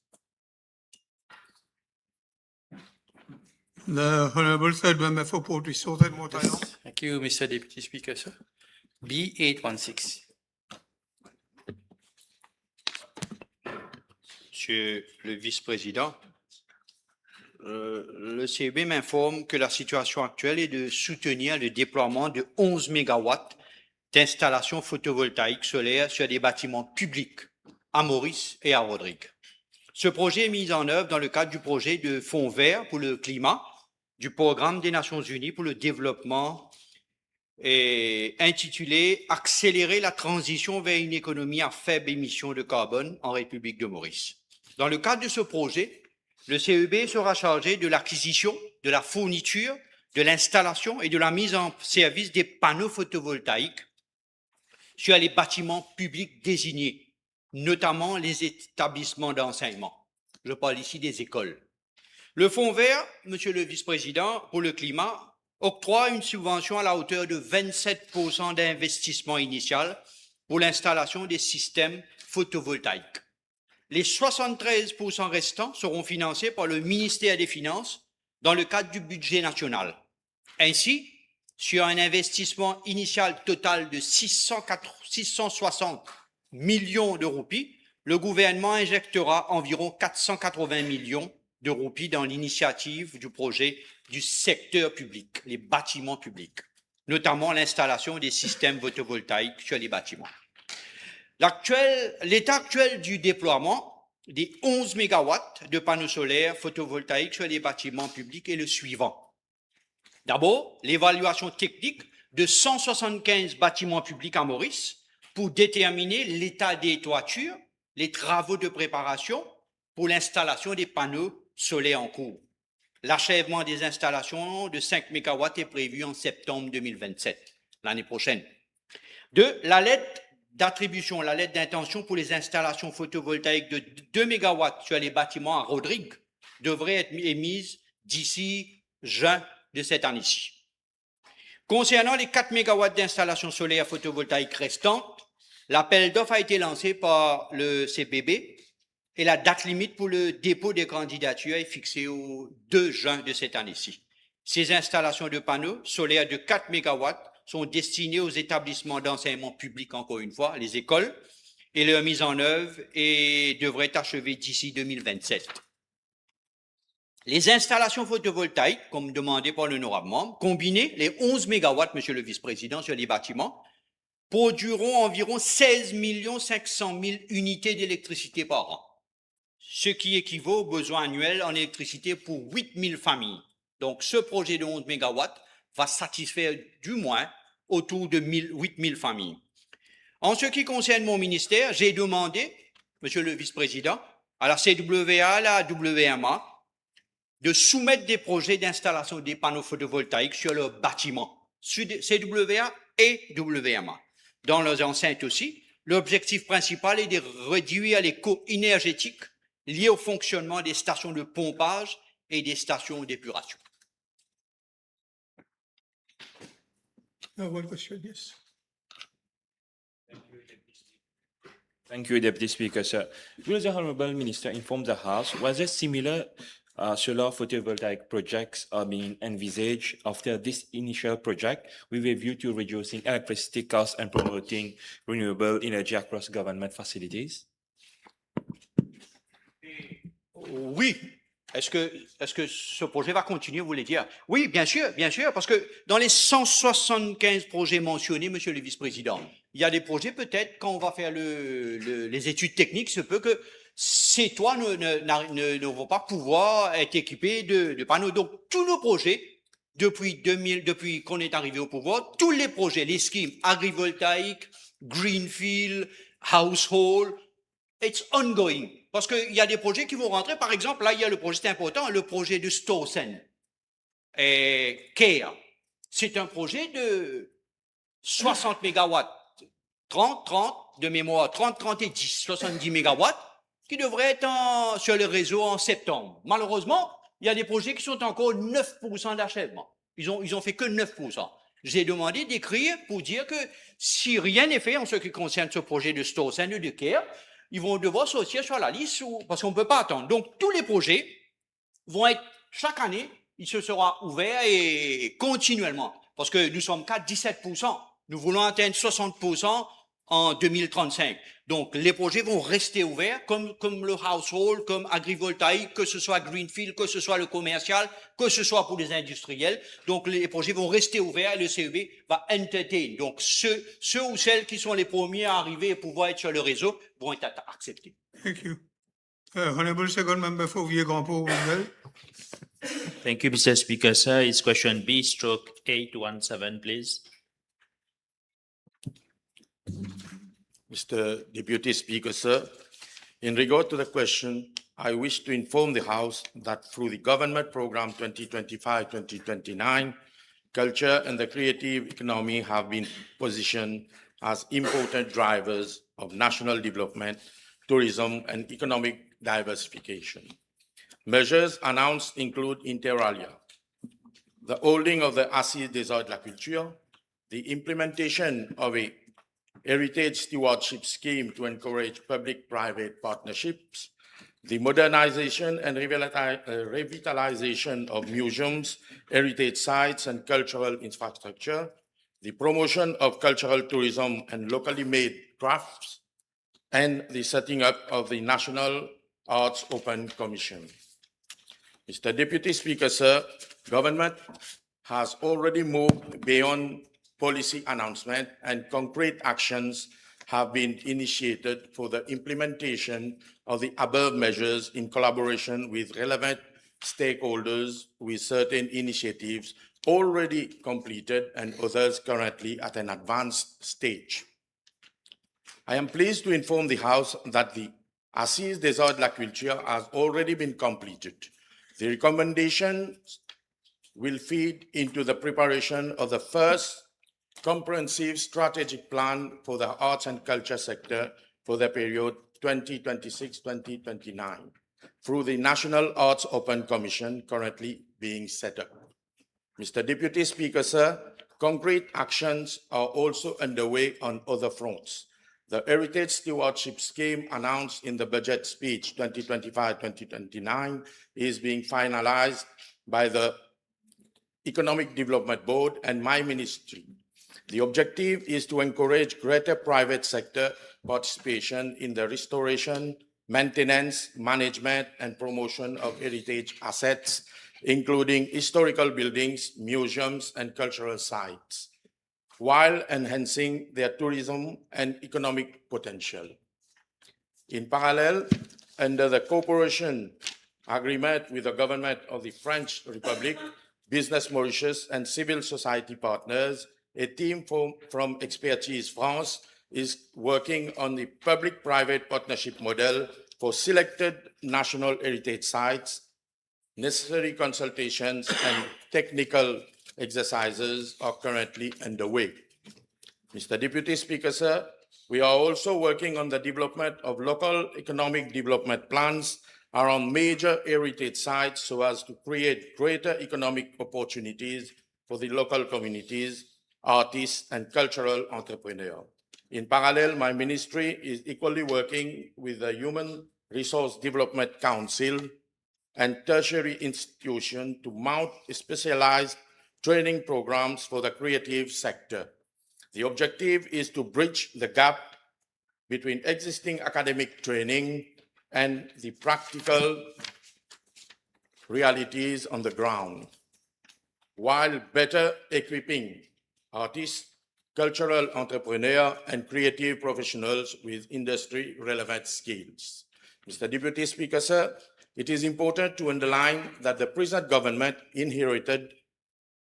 The Honorable Third Member for Port Resource and Mount Island. Thank you, Mr. Deputy Speaker, sir. B816. Monsieur le vice-président, le CEB m'informe que la situation actuelle est de soutenir le déploiement de 11 mégawatts d'installations photovoltaïques solaires sur des bâtiments publics à Maurice et à Rodrigue. Ce projet est mis en œuvre dans le cadre du projet de Fonds vert pour le climat du Programme des Nations Unies pour le développement et intitulé « Accélérer la transition vers une économie à faible émission de carbone en République de Maurice ». Dans le cadre de ce projet, le CEB sera chargé de l'acquisition, de la fourniture, de l'installation et de la mise en service des panneaux photovoltaïques sur les bâtiments publics désignés, notamment les établissements d'enseignement. Je parle ici des écoles. Le Fonds vert, Monsieur le Vice-président, pour le climat, octroie une subvention à la hauteur de 27% d'investissement initial pour l'installation des systèmes photovoltaïques. Les 73% restants seront financés par le ministère des Finances dans le cadre du budget national. Ainsi, sur un investissement initial total de 660 millions de roupies, le gouvernement injectera environ 480 millions de roupies dans l'initiative du projet du secteur public, les bâtiments publics, notamment l'installation des systèmes photovoltaïques sur les bâtiments. L'état actuel du déploiement des 11 mégawatts de panneaux solaires photovoltaïques sur les bâtiments publics est le suivant. D'abord, l'évaluation technique de 175 bâtiments publics à Maurice pour déterminer l'état des toitures, les travaux de préparation pour l'installation des panneaux solaires en cours. L'achèvement des installations de 5 mégawatts est prévu en septembre 2027, l'année prochaine. Deux, la lettre d'attribution, la lettre d'intention pour les installations photovoltaïques de 2 mégawatts sur les bâtiments à Rodrigue devrait être émise d'ici juin de cette année-ci. Concernant les 4 mégawatts d'installations solaires photovoltaïques restantes, l'appel d'offres a été lancé par le CPB et la date limite pour le dépôt des candidatures est fixée au 2 juin de cette année-ci. Ces installations de panneaux solaires de 4 mégawatts sont destinées aux établissements d'enseignement public, encore une fois, les écoles, et leur mise en œuvre devrait être achevée d'ici 2027. Les installations photovoltaïques, comme demandé par l'honorable membre, combinées, les 11 mégawatts, monsieur le vice-président, sur les bâtiments, produiront environ 16 500 000 unités d'électricité par an, ce qui équivaut aux besoins annuels en électricité pour 8 000 familles. Donc, ce projet de 11 mégawatts va satisfaire du moins autour de 8 000 familles. En ce qui concerne mon ministère, j'ai demandé, monsieur le vice-président, à la CWA, à la WMA, de soumettre des projets d'installation des panneaux photovoltaïques sur leurs bâtiments, CWA et WMA. Dans leurs enceintes aussi, l'objectif principal est de réduire les coûts énergétiques liés au fonctionnement des stations de pompage et des stations d'épuration. One question, yes. Thank you, Deputy Speaker, sir. Will the Honourable Minister inform the House whether similar solar photovoltaic projects are being envisaged after this initial project with a view to reducing electricity costs and promoting renewable energy across government facilities? Oui. Est-ce que ce projet va continuer, vous voulez dire? Oui, bien sûr, parce que dans les 175 projets mentionnés, monsieur le vice-président, il y a des projets peut-être, quand on va faire les études techniques, il se peut que ces toits ne vont pas pouvoir être équipés de panneaux. Donc, tous nos projets, depuis qu'on est arrivé au pouvoir, tous les projets, les schemes agrivoltaïques, greenfield, household, it's ongoing. Parce qu'il y a des projets qui vont rentrer. Par exemple, là, il y a le projet, c'est important, le projet de Storsen et Care. C'est un projet de 60 mégawatts, 30 de mémoire, 30 et 10, 70 mégawatts, qui devrait être sur le réseau en septembre. Malheureusement, il y a des projets qui sont encore 9% d'achèvement. Ils ont fait que 9%. J'ai demandé d'écrire pour dire que si rien n'est fait en ce qui concerne ce projet de Storsen ou de Care, ils vont devoir sortir sur la liste parce qu'on ne peut pas attendre. Donc, tous les projets vont être, chaque année, il se sera ouvert et continuellement. Parce que nous sommes qu'à 17%. Nous voulons atteindre 60% en 2035. Donc, les projets vont rester ouverts, comme le household, comme agrivoltaïque, que ce soit greenfield, que ce soit le commercial, que ce soit pour les industriels. Donc, les projets vont rester ouverts et le CEB va entertain. Donc, ceux ou celles qui sont les premiers à arriver et pouvoir être sur le réseau vont être acceptés. Thank you. Honorable Second Member for Vieux-Grand-Port, Thank you, Mr. Speaker, sir. It's question B/817, please. Mr. Deputy Speaker, sir, in regard to the question, I wish to inform the House that through the Government Programme 2025-2029, culture and the creative economy have been positioned as important drivers of national development, tourism, and economic diversification. Measures announced include inter alia, the holding of the Assise des Arts de la Culture, the implementation of a heritage stewardship scheme to encourage public-private partnerships, the modernization and revitalization of museums, heritage sites, and cultural infrastructure, the promotion of cultural tourism and locally made crafts, and the setting up of the National Arts Open Commission. Mr. Deputy Speaker, sir, government has already moved beyond policy announcement, and concrete actions have been initiated for the implementation of the above measures in collaboration with relevant stakeholders, with certain initiatives already completed and others currently at an advanced stage. I am pleased to inform the House that the Assises des Arts de la Culture has already been completed. The recommendations will feed into the preparation of the first comprehensive strategic plan for the arts and culture sector for the period 2026-2029 through the National Arts Open Commission currently being set up. Mr. Deputy Speaker, sir, concrete actions are also underway on other fronts. The Heritage Stewardship Scheme announced in the budget speech 2025-2029 is being finalized by the Economic Development Board and my ministry. The objective is to encourage greater private sector participation in the restoration, maintenance, management, and promotion of heritage assets, including historical buildings, museums, and cultural sites, while enhancing their tourism and economic potential. In parallel, under the cooperation agreement with the government of the French Republic, Business Mauritius, and civil society partners, a team from Expertise France is working on the public-private partnership model for selected national heritage sites. Necessary consultations and technical exercises are currently underway. Mr. Deputy Speaker, sir, we are also working on the development of local economic development plans around major heritage sites so as to create greater economic opportunities for the local communities, artists, and cultural entrepreneurs. In parallel, my ministry is equally working with the Human Resource Development Council and tertiary institutions to mount specialized training programs for the creative sector. The objective is to bridge the gap between existing academic training and the practical realities on the ground, while better equipping artists, cultural entrepreneurs, and creative professionals with industry-relevant skills. Mr. Deputy Speaker, sir, it is important to underline that the present government inherited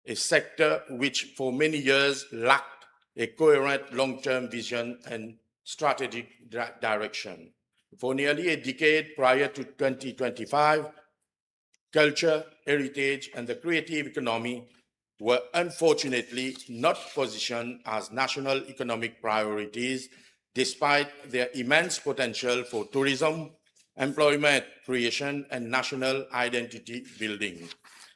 a sector which for many years lacked a coherent long-term vision and strategic direction. For nearly a decade prior to 2025, culture, heritage, and the creative economy were unfortunately not positioned as national economic priorities, despite their immense potential for tourism, employment creation, and national identity building.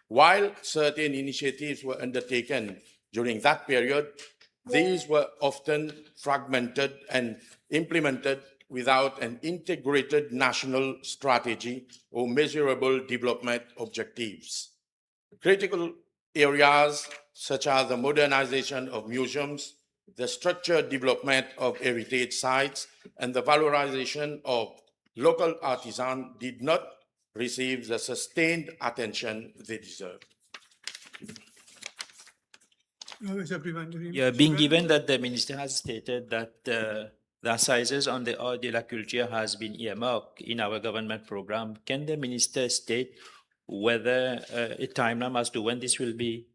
While certain initiatives were undertaken during that period, these were often fragmented and implemented without an integrated national strategy or measurable development objectives. Critical areas such as the modernization of museums, the structured development of heritage sites, and the valorization of local artisans did not receive the sustained attention they deserve. Yeah, being given that the minister has stated that the assizes on the Art de la Culture has been earmarked in our government program, can the minister state whether a timeline as to when this will be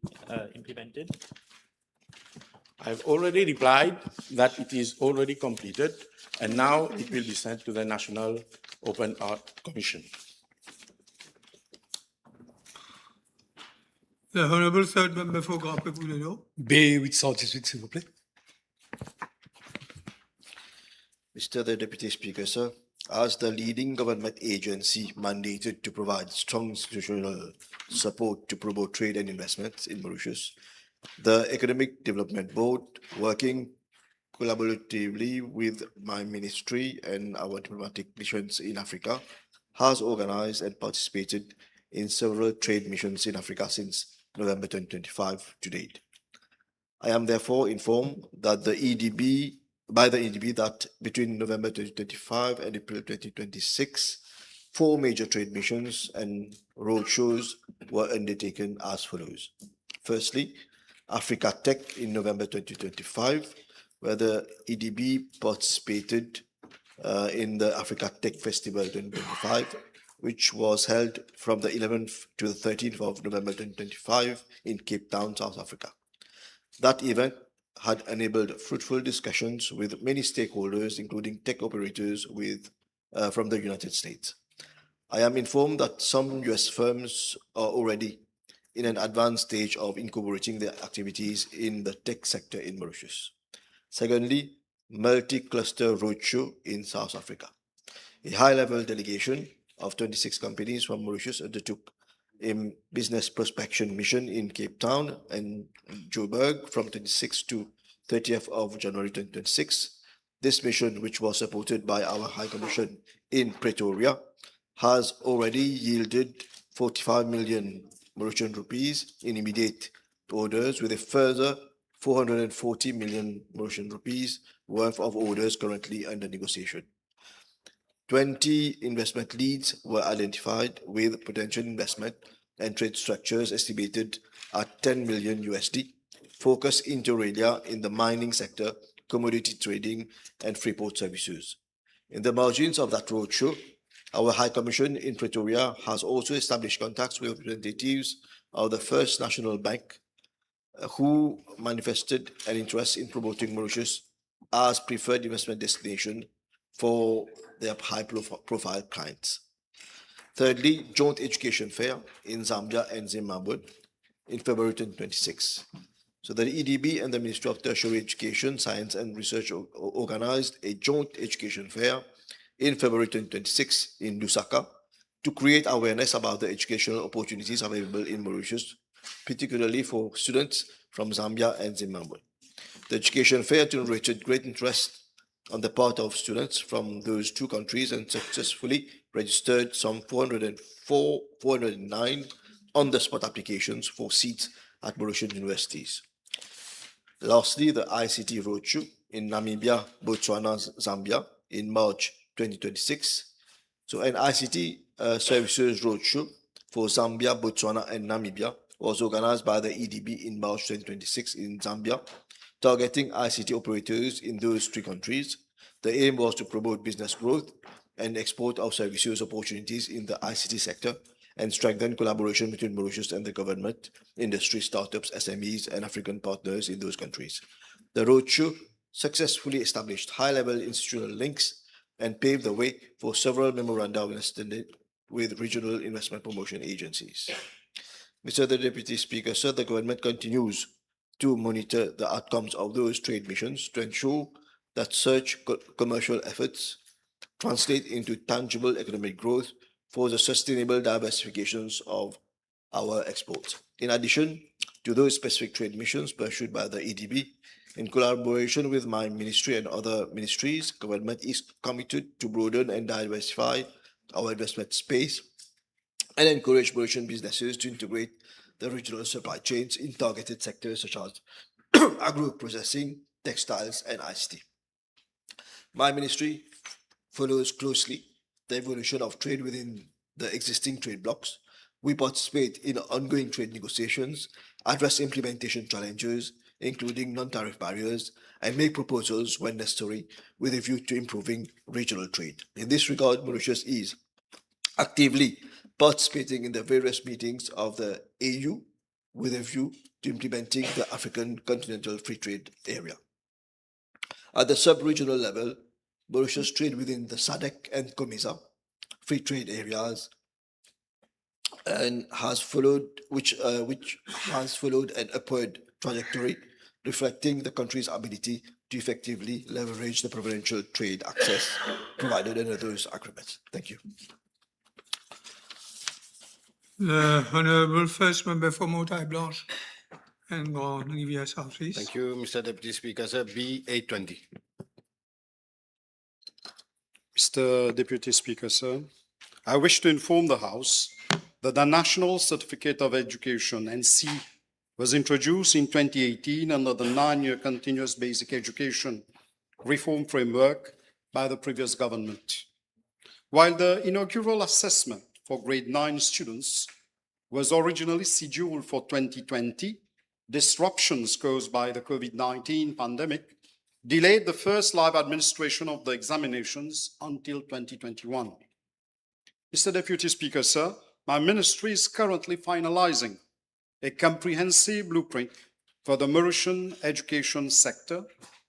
implemented? I've already replied that it is already completed, and now it will be sent to the National Open Art Commission. The Honourable Third Member for Grand-Peuple-de-Dau. B818, s'il vous plaît. Mr. the Deputy Speaker, sir, as the leading government agency mandated to provide strong institutional support to promote trade and investments in Mauritius, the Economic Development Board, working collaboratively with my ministry and our diplomatic missions in Africa, has organized and participated in several trade missions in Africa since November 2025 to date. I am therefore informed that by the EDB that between November 2025 and April 2026, 4 major trade missions and roadshows were undertaken as follows. Firstly, Africa Tech in November 2025, where the EDB participated in the Africa Tech Festival 2025, which was held from the 11th to the 13th of November 2025 in Cape Town, South Africa. That event had enabled fruitful discussions with many stakeholders, including tech operators from the United States. I am informed that some US firms are already in an advanced stage of incorporating their activities in the tech sector in Mauritius. Secondly, multi-cluster roadshow in South Africa. A high-level delegation of 26 companies from Mauritius undertook a business prospection mission in Cape Town and Joburg from 26th to 30th of January 2026. This mission, which was supported by our High Commission in Pretoria, has already yielded 45 million Mauritian rupees in immediate orders, with a further 440 million Mauritian rupees worth of orders currently under negotiation. 20 investment leads were identified with potential investment and trade structures estimated at 10 million USD, focused inter alia in the mining sector, commodity trading, and free-port services. In the margins of that roadshow, our High Commission in Pretoria has also established contacts with representatives of the First National Bank, who manifested an interest in promoting Mauritius as preferred investment destination for their high-profile clients. Thirdly, joint education fair in Zambia and Zimbabwe in February 2026. So the EDB and the Ministry of Tertiary Education, Science and Research organized a joint education fair in February 2026 in Lusaka to create awareness about the educational opportunities available in Mauritius, particularly for students from Zambia and Zimbabwe. The education fair generated great interest on the part of students from those two countries and successfully registered some 409 on-the-spot applications for seats at Mauritian universities. Lastly, the ICT Roadshow in Namibia, Botswana, Zambia in March 2026. So an ICT Services Roadshow for Zambia, Botswana, and Namibia was organized by the EDB in March 2026 in Zambia, targeting ICT operators in those 3 countries. The aim was to promote business growth and export our services opportunities in the ICT sector and strengthen collaboration between Mauritius and the government, industry, startups, SMEs, and African partners in those countries. The roadshow successfully established high-level institutional links and paved the way for several memoranda of understanding with regional investment promotion agencies. Mr. the Deputy Speaker, sir, the government continues to monitor the outcomes of those trade missions to ensure that such commercial efforts translate into tangible economic growth for the sustainable diversifications of our exports. In addition to those specific trade missions pursued by the EDB, in collaboration with my ministry and other ministries, government is committed to broaden and diversify our investment space and encourage Mauritian businesses to integrate the regional supply chains in targeted sectors such as agro-processing, textiles, and ICT. My ministry follows closely the evolution of trade within the existing trade blocs. We participate in ongoing trade negotiations, address implementation challenges, including non-tariff barriers, and make proposals when necessary with a view to improving regional trade. In this regard, Mauritius is actively participating in the various meetings of the AU with a view to implementing the African Continental Free Trade Area. At the sub-regional level, Mauritius trade within the SADC and COMESA free trade areas and has followed which has followed an upward trajectory, reflecting the country's ability to effectively leverage the preferential trade access provided under those agreements. Thank you. The Honourable First Member for Montagne Blanche and Grand Rivière South, please. Thank you, Mr. Deputy Speaker, sir. B820. Mr. Deputy Speaker, sir, I wish to inform the House that the National Certificate of Education, NC, was introduced in 2018 under the 9-year Continuous Basic Education Reform Framework by the previous government. While the inaugural assessment for grade 9 students was originally scheduled for 2020, disruptions caused by the COVID-19 pandemic delayed the first live administration of the examinations until 2021. Mr. Deputy Speaker, sir, my ministry is currently finalizing a comprehensive blueprint for the Mauritian education sector,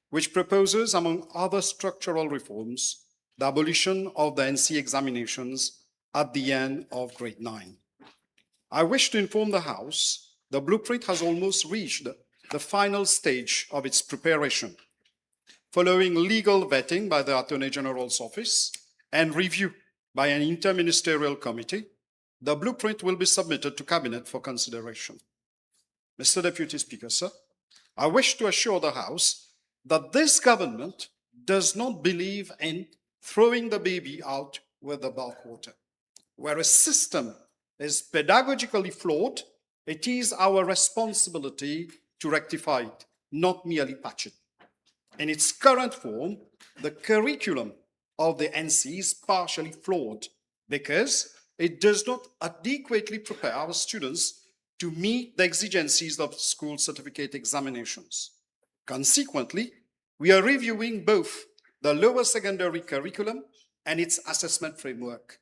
which proposes, among other structural reforms, the abolition of the NC examinations at the end of grade 9. I wish to inform the House the blueprint has almost reached the final stage of its preparation. Following legal vetting by the Attorney General's office and review by an interministerial committee, the blueprint will be submitted to Cabinet for consideration. Mr. Deputy Speaker, sir, I wish to assure the House that this government does not believe in throwing the baby out with the bathwater. Where a system is pedagogically flawed, it is our responsibility to rectify it, not merely patch it. In its current form, the curriculum of the NC is partially flawed because it does not adequately prepare our students to meet the exigencies of school certificate examinations. Consequently, we are reviewing both the lower secondary curriculum and its assessment framework.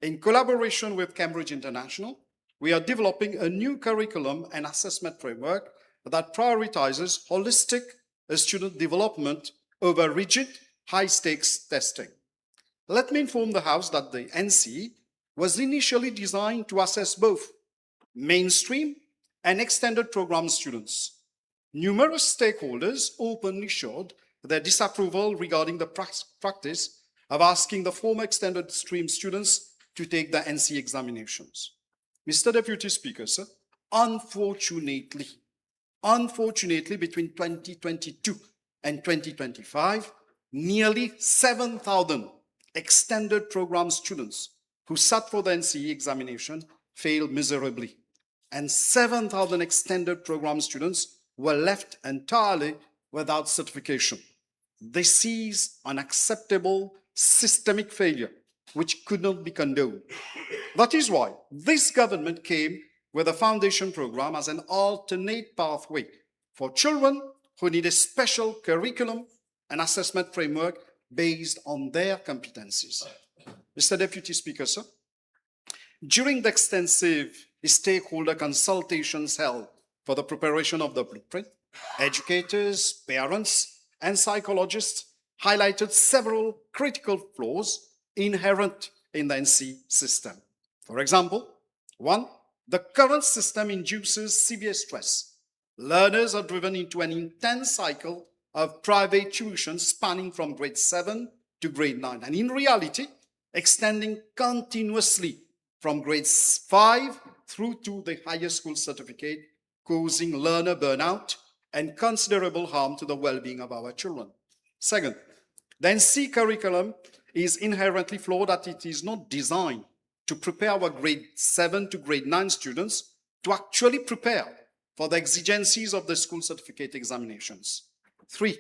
In collaboration with Cambridge International, we are developing a new curriculum and assessment framework that prioritizes holistic student development over rigid, high-stakes testing. Let me inform the House that the NC was initially designed to assess both mainstream and extended program students. Numerous stakeholders openly showed their disapproval regarding the practice of asking the former extended stream students to take the NC examinations. Mr. Deputy Speaker, sir, unfortunately, between 2022 and 2025, nearly 7,000 extended program students who sat for the NCE examination failed miserably, and 7,000 extended program students were left entirely without certification. This is unacceptable systemic failure which could not be condoned. That is why this government came with a foundation program as an alternate pathway for children who need a special curriculum and assessment framework based on their competencies. Mr. Deputy Speaker, sir, during the extensive stakeholder consultations held for the preparation of the blueprint, educators, parents, and psychologists highlighted several critical flaws inherent in the NC system. For example, 1, the current system induces severe stress. Learners are driven into an intense cycle of private tuition spanning from grade 7 to grade 9, and in reality, extending continuously from grade 5 through to the higher school certificate, causing learner burnout and considerable harm to the well-being of our children. Second, the NC curriculum is inherently flawed that it is not designed to prepare our grade 7 to grade 9 students to actually prepare for the exigencies of the school certificate examinations. 3,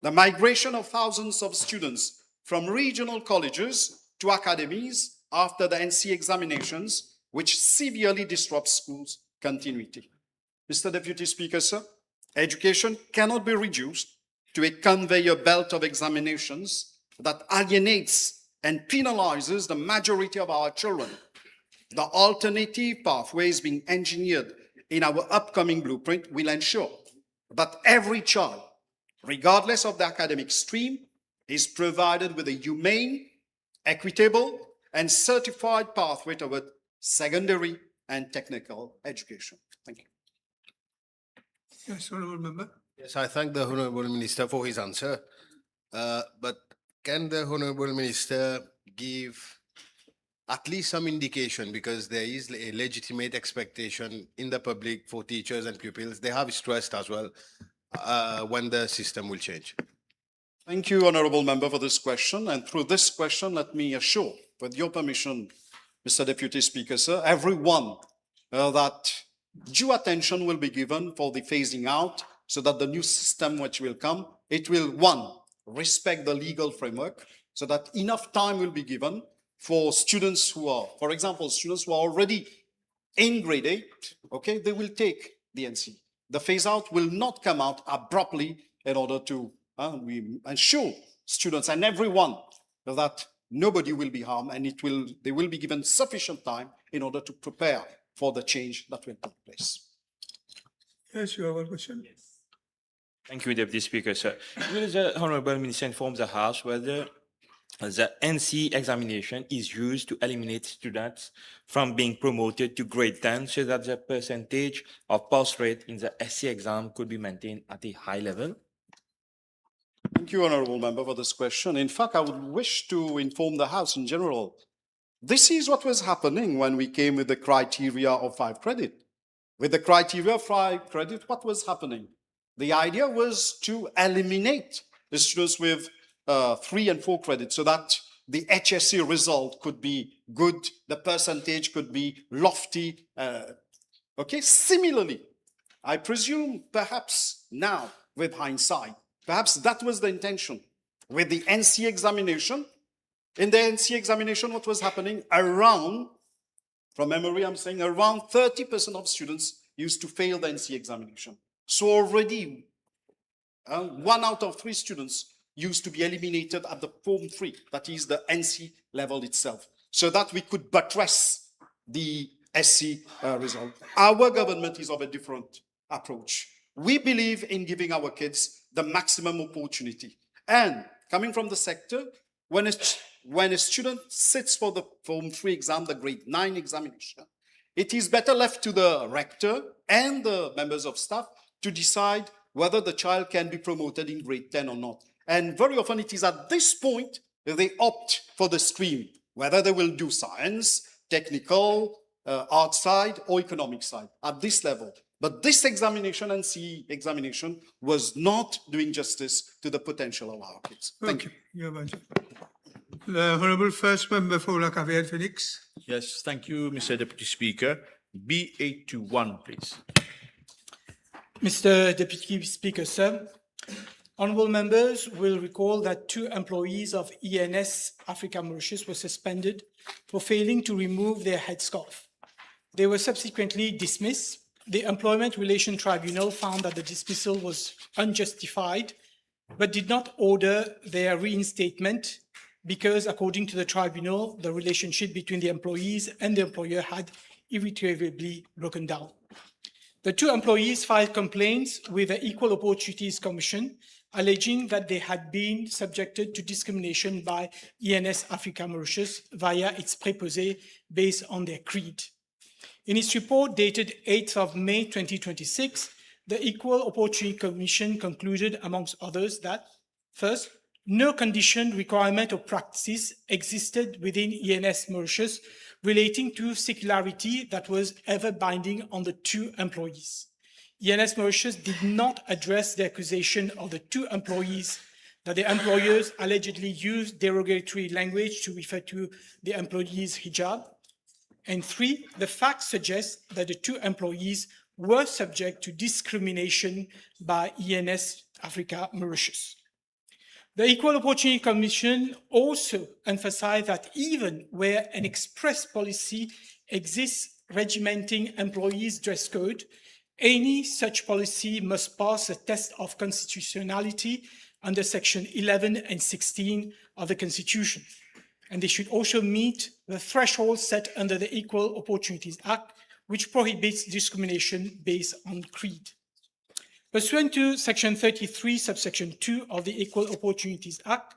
the migration of thousands of students from regional colleges to academies after the NC examinations, which severely disrupts schools' continuity. Mr. Deputy Speaker, sir, education cannot be reduced to a conveyor belt of examinations that alienates and penalizes the majority of our children. The alternative pathways being engineered in our upcoming blueprint will ensure that every child, regardless of the academic stream, is provided with a humane, equitable, and certified pathway toward secondary and technical education. Thank you. Yes, Honourable Member. Yes, I thank the Honourable Minister for his answer. But can the Honourable Minister give at least some indication, because there is a legitimate expectation in the public for teachers and pupils, they have stressed as well, when the system will change? Thank you, Honourable Member, for this question. And through this question, let me assure, with your permission, Mr. Deputy Speaker, sir, everyone, that due attention will be given for the phasing out so that the new system which will come, it will, one, respect the legal framework so that enough time will be given for students who are, for example, students who are already in grade 8, okay, they will take the NC. The phase out will not come out abruptly in order to we ensure students and everyone that nobody will be harmed, and they will be given sufficient time in order to prepare for the change that will take place. Yes, you have a question? Thank you, Deputy Speaker, sir. Will the Honorable Minister inform the House whether the NC examination is used to eliminate students from being promoted to grade 10 so that the percentage of pass rate in the SC exam could be maintained at a high level? Thank you, Honourable Member, for this question. In fact, I would wish to inform the House in general. This is what was happening when we came with the criteria of 5 credit. With the criteria of 5 credit, what was happening? The idea was to eliminate the students with 3 and 4 credits so that the HSC result could be good, the percentage could be lofty. Okay, similarly, I presume perhaps now with hindsight, perhaps that was the intention. With the NC examination, in the NC examination, what was happening? Around, from memory, I'm saying around 30% of students used to fail the NC examination. So already 1 out of 3 students used to be eliminated at the Form 3, that is the NC level itself, so that we could buttress the SC result. Our government is of a different approach. We believe in giving our kids the maximum opportunity. And coming from the sector, when a student sits for the Form 3 exam, the grade 9 examination, it is better left to the rector and the members of staff to decide whether the child can be promoted in grade 10 or not. And very often it is at this point that they opt for the stream, whether they will do science, technical, art side, or economic side, at this level. But this examination and CE examination was not doing justice to the potential of our kids. Thank you. The Honourable First Member for La Cavière Phoenix. Yes, thank you, Mr. Deputy Speaker. B821, please. Mr. Deputy Speaker, sir, honourable members will recall that 2 employees of ENS Africa Mauritius were suspended for failing to remove their headscarf. They were subsequently dismissed. The Employment Relation Tribunal found that the dismissal was unjustified, but did not order their reinstatement because, according to the tribunal, the relationship between the employees and the employer had irretrievably broken down. The 2 employees filed complaints with the Equal Opportunities Commission, alleging that they had been subjected to discrimination by ENS Africa Mauritius via its préposé based on their creed. In its report dated 8th of May 2026, the Equal Opportunity Commission concluded, amongst others, that, first, no condition, requirement, or practices existed within ENS Mauritius relating to secularity that was ever binding on the 2 employees. ENS Mauritius did not address the accusation of the 2 employees that the employers allegedly used derogatory language to refer to the employees' hijab. And 3, the facts suggest that the 2 employees were subject to discrimination by ENS Africa Mauritius. The Equal Opportunity Commission also emphasized that even where an express policy exists regimenting employees' dress code, any such policy must pass a test of constitutionality under Section 11 and 16 of the Constitution. And they should also meet the threshold set under the Equal Opportunities Act, which prohibits discrimination based on creed. Pursuant to Section 33, subsection 2 of the Equal Opportunities Act,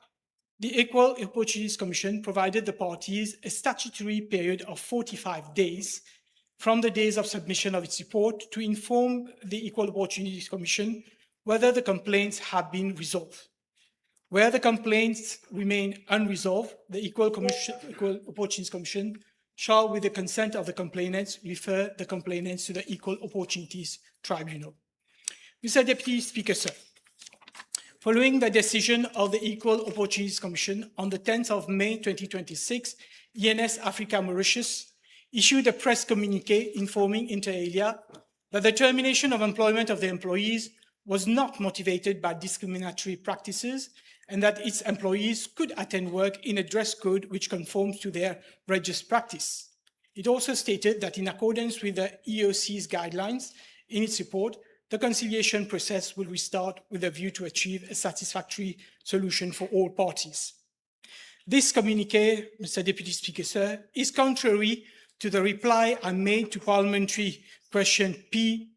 the Equal Opportunities Commission provided the parties a statutory period of 45 days from the days of submission of its report to inform the Equal Opportunities Commission whether the complaints have been resolved. Where the complaints remain unresolved, the Equal Opportunities Commission shall, with the consent of the complainants, refer the complainants to the Equal Opportunities Tribunal. Mr. Deputy Speaker, sir, following the decision of the Equal Opportunities Commission on the 10th of May 2026 ENS Africa Mauritius issued a press communiqué informing inter alia that the termination of employment of the employees was not motivated by discriminatory practices and that its employees could attend work in a dress code which conforms to their religious practice. It also stated that in accordance with the EOC's guidelines in its report, the conciliation process will restart with a view to achieve a satisfactory solution for all parties. This communiqué, Mr. Deputy Speaker, sir, is contrary to the reply I made to parliamentary question B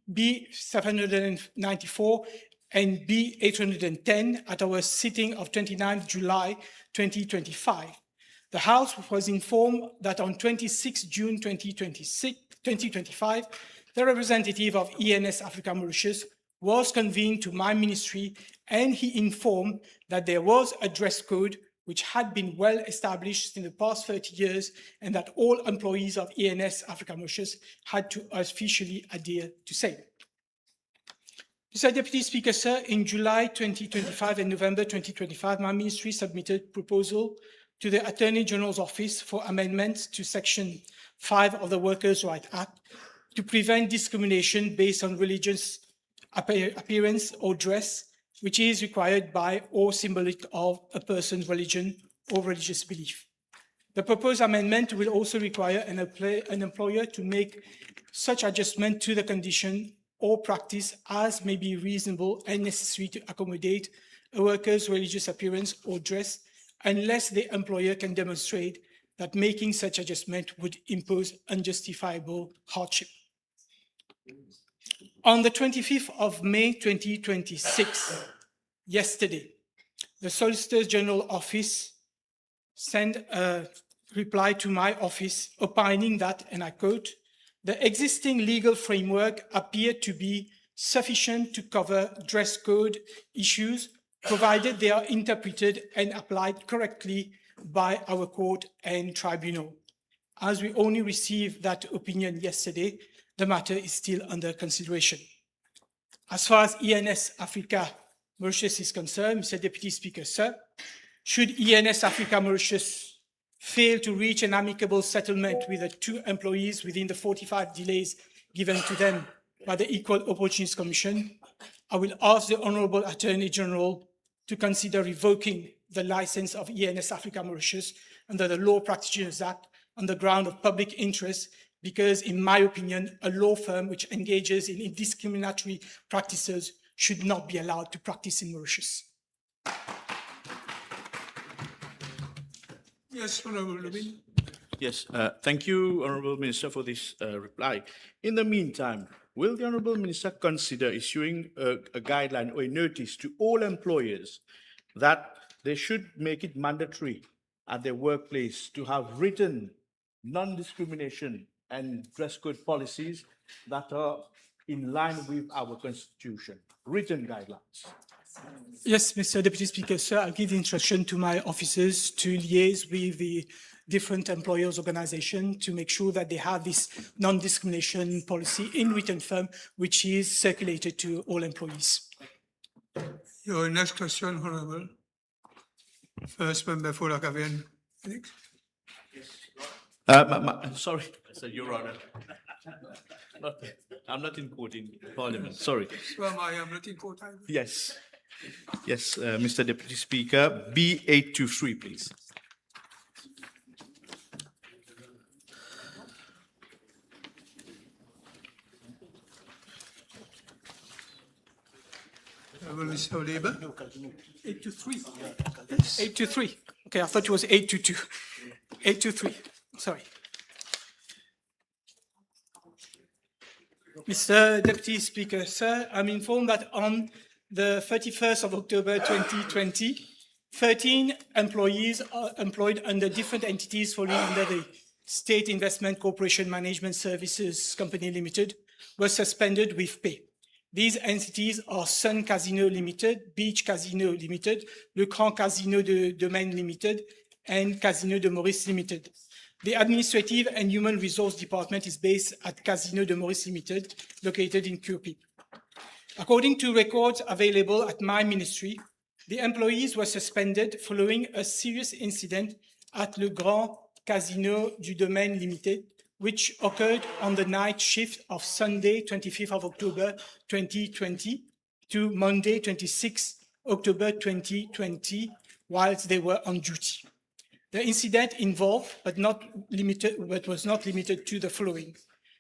794 and B 810 at our sitting of 29 July 2025. The House was informed that on 26 June 2025, the representative of ENS Africa Mauritius was convened to my ministry, and he informed that there was a dress code which had been well established in the past 30 years and that all employees of ENS Africa Mauritius had to officially adhere to same. Mr. Deputy Speaker, sir, in July 2025 and November 2025, my ministry submitted proposal to the Attorney General's Office for amendments to Section 5 of the Workers' Rights Act to prevent discrimination based on religious appearance or dress, which is required by or symbolic of a person's religion or religious belief. The proposed amendment will also require an employer to make such adjustment to the condition or practice as may be reasonable and necessary to accommodate a worker's religious appearance or dress, unless the employer can demonstrate that making such adjustment would impose unjustifiable hardship. On the 25th of May 2026, yesterday, the Solicitor General Office sent a reply to my office opining that, and I quote, the existing legal framework appeared to be sufficient to cover dress code issues, provided they are interpreted and applied correctly by our court and tribunal. As we only received that opinion yesterday, the matter is still under consideration. As far as ENS Africa Mauritius is concerned, Mr. Deputy Speaker, sir, should ENS Africa Mauritius fail to reach an amicable settlement with the two employees within the 45 days given to them by the Equal Opportunities Commission, I will ask the Honourable Attorney General to consider revoking the license of ENS Africa Mauritius under the Law Practitioners Act on the ground of public interest, because in my opinion, a law firm which engages in discriminatory practices should not be allowed to practice in Mauritius. Yes, Honourable Lubin. Yes, thank you, Honourable Minister, for this reply. In the meantime, will the Honourable Minister consider issuing a guideline or a notice to all employers that they should make it mandatory at their workplace to have written non-discrimination and dress code policies that are in line with our Constitution, written guidelines? Yes, Mr. Deputy Speaker, sir, I'll give the instruction to my officers to liaise with the different employers' organizations to make sure that they have this non-discrimination policy in written form, which is circulated to all employees. Your next question, Honourable. First member for La Caverne. Sorry, Your Honour. I'm not in court in Parliament, sorry. So am I, I'm not in court either. Yes. Yes, Mr. Deputy Speaker, B823, please. Honourable Minister of Labour. 823. 823. Okay, I thought it was 822. 823. Sorry. Mr. Deputy Speaker, sir, I'm informed that on the 31st of October 2020, 13 employees are employed under different entities falling under the State Investment Corporation Management Services Company Limited were suspended with pay. These entities are Sun Casino Limited, Beach Casino Limited, Le Grand Casino de Domaine Limited, and Casino de Maurice Limited. The Administrative and Human Resource Department is based at Casino de Maurice Limited, located in Curpip. According to records available at my ministry, the employees were suspended following a serious incident at Le Grand Casino du Domaine Limited, which occurred on the night shift of Sunday, 25th of October 2020 to Monday, 26th October 2020, whilst they were on duty. The incident involved, but was not limited to the following: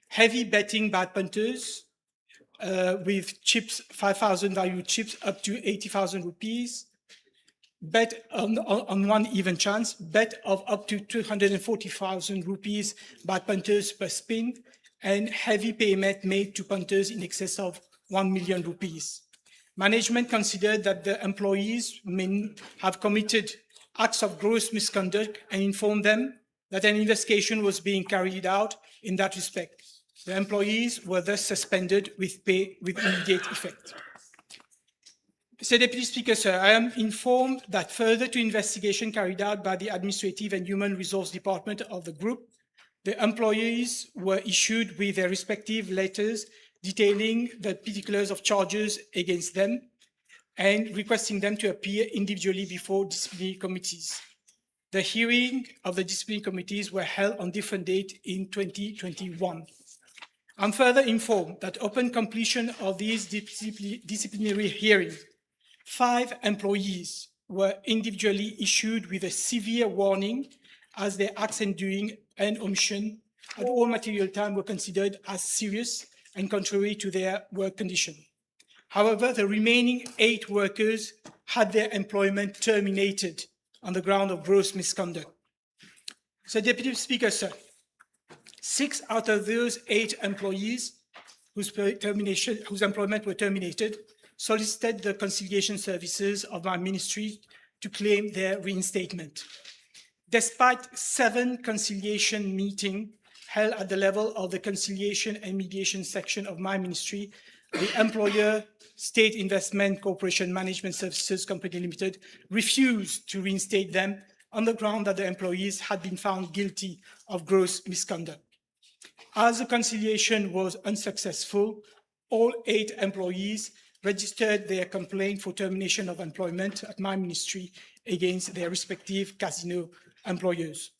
heavy betting by punters with chips, 5,000 value chips up to 80,000 rupees, bet on one even chance, bet of up to 240,000 rupees by punters per spin, and heavy payment made to punters in excess of 1 million rupees. Management considered that the employees may have committed acts of gross misconduct and informed them that an investigation was being carried out in that respect. The employees were thus suspended with pay with immediate effect. Mr. Deputy Speaker, sir, I am informed that further to investigation carried out by the Administrative and Human Resource Department of the group, the employees were issued with their respective letters detailing the particulars of charges against them and requesting them to appear individually before disciplinary committees. The hearing of the disciplinary committees were held on different dates in 2021. I'm further informed that upon completion of these disciplinary hearings, 5 employees were individually issued with a severe warning as their acts and doing and omission at all material time were considered as serious and contrary to their work condition. However, the remaining 8 workers had their employment terminated on the ground of gross misconduct. So, Deputy Speaker, sir, 6 out of those 8 employees whose employment were terminated solicited the conciliation services of my ministry to claim their reinstatement. Despite 7 conciliation meetings held at the level of the conciliation and mediation section of my ministry, the employer, State Investment Corporation Management Services Company Limited, refused to reinstate them on the ground that the employees had been found guilty of gross misconduct. As the conciliation was unsuccessful, all 8 employees registered their complaint for termination of employment at my ministry against their respective casino employers.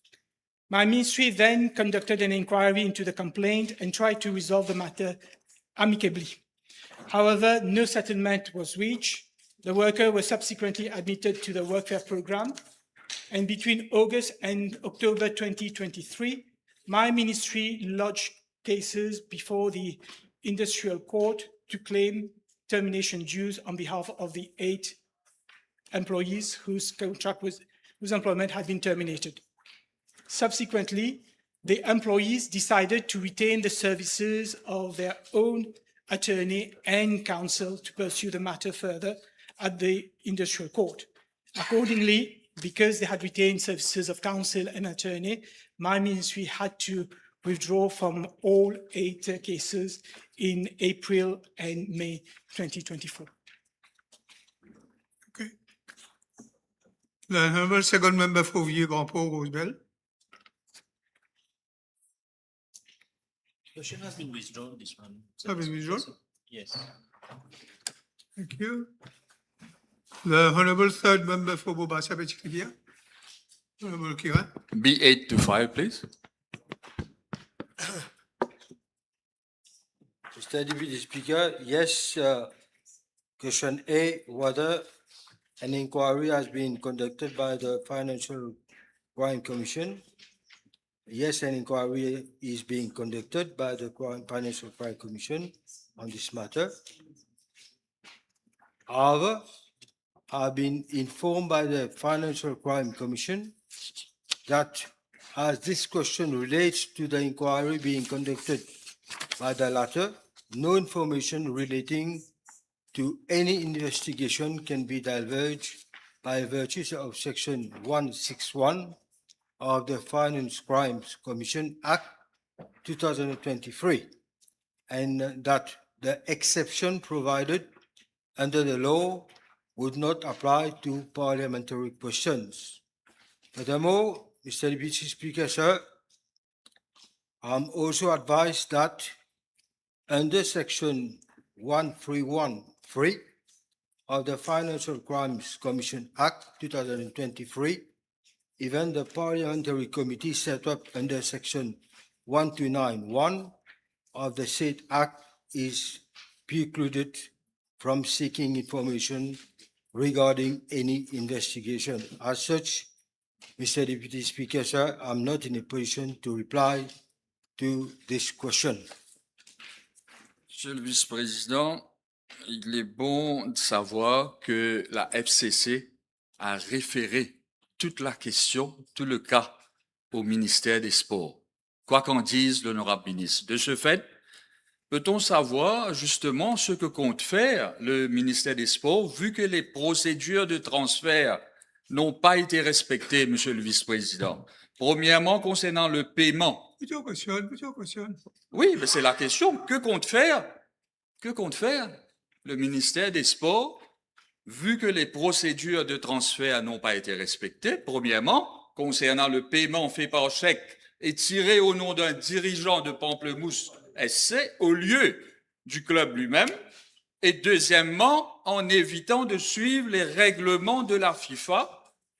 My ministry then conducted an inquiry into the complaint and tried to resolve the matter amicably. However, no settlement was reached. The worker was subsequently admitted to the workfare program, and between August and October 2023, my ministry lodged cases before the industrial court to claim termination dues on behalf of the 8 employees whose employment had been terminated. Subsequently, the employees decided to retain the services of their own attorney and counsel to pursue the matter further at the industrial court. Accordingly, because they had retained services of counsel and attorney, my ministry had to withdraw from all 8 cases in April and May 2024. Okay. The Honourable Second Member for Vieux-Grand-Port, Rosebell. Question has been withdrawn, this one. Has been withdrawn? Yes. Thank you. The Honourable Third Member for Bobassa Bechikidia. Honourable Kiran. B8 to 5, please. Mr. Deputy Speaker, yes, question A, whether an inquiry has been conducted by the Financial Crime Commission. Yes, an inquiry is being conducted by the Financial Crime Commission on this matter. However, I've been informed by the Financial Crime Commission that as this question relates to the inquiry being conducted by the latter, no information relating to any investigation can be divulged by virtue of Section 161 of the Finance Crimes Commission Act 2023, and that the exception provided under the law would not apply to parliamentary questions. Furthermore, Mr. Deputy Speaker, sir, I'm also advised that under Section 1313 of the Financial Crimes Commission Act 2023, even the parliamentary committee set up under section 1291 of the said act is precluded from seeking information regarding any investigation. As such, Mr. Deputy Speaker, sir, I'm not in a position to reply to this question. Monsieur le vice-président, il est bon de savoir que la FCC a référé toute la question, tout le cas au ministère des Sports, quoi qu'en dise l'honorable ministre. De ce fait, peut-on savoir justement ce que compte faire le ministère des Sports, vu que les procédures de transfert n'ont pas été respectées, monsieur le vice-président? Premièrement, concernant le paiement. Oui, mais c'est la question. Que compte faire le ministère des Sports, vu que les procédures de transfert n'ont pas été respectées? Premièrement, concernant le paiement fait par chèque et tiré au nom d'un dirigeant de Pamplemousse SC au lieu du club lui-même. Et deuxièmement, en évitant de suivre les règlements de la FIFA,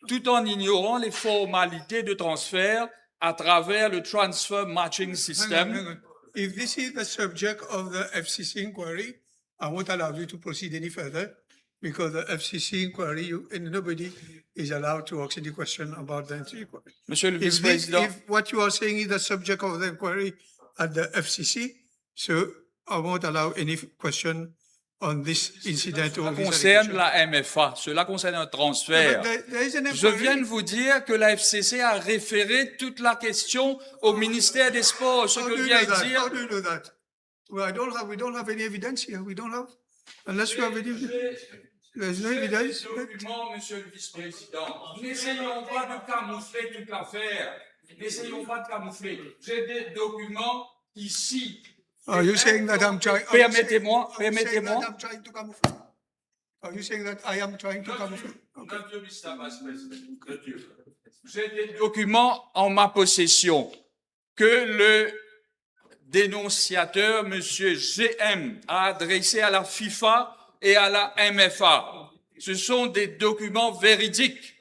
tout en ignorant les formalités de transfert à travers le transfer matching system. Hang on. If this is the subject of the FCC inquiry, I won't allow you to proceed any further because the FCC inquiry, and nobody is allowed to ask any question about the inquiry. Monsieur le vice-président. If what you are saying is the subject of the inquiry at the FCC, so I won't allow any question on this incident. Cela concerne la MFA, cela concerne un transfert. Je viens de vous dire que la FCC a référé toute la question au ministère des Sports, ce que je viens de dire. How do you know that? Well, we don't have any evidence here. We don't have, unless you have any, there's no evidence. Documents, monsieur le vice-président. N'essayons pas de camoufler toute l'affaire. N'essayons pas de camoufler. J'ai des documents ici. Are you saying that I'm trying? Permettez-moi. Are you saying that I am trying to camouflage? J'ai des documents en ma possession que le dénonciateur, monsieur GM, a adressés à la FIFA et à la MFA. Ce sont des documents véridiques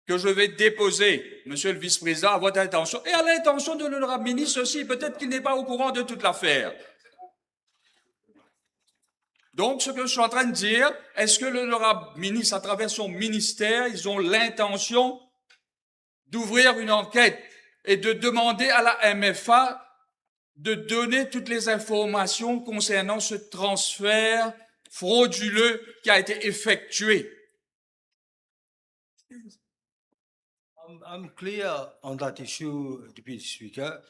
que je vais déposer, monsieur le vice-président, à votre attention et à l'intention de l'honorable ministre aussi. Peut-être qu'il n'est pas au courant de toute l'affaire. Donc, ce que je suis en train de dire, est-ce que l'honorable ministre, à travers son ministère, ils ont l'intention d'ouvrir une enquête et de demander à la MFA de donner toutes les informations concernant ce transfert frauduleux qui a été effectué? I'm clear on that issue, Deputy Speaker.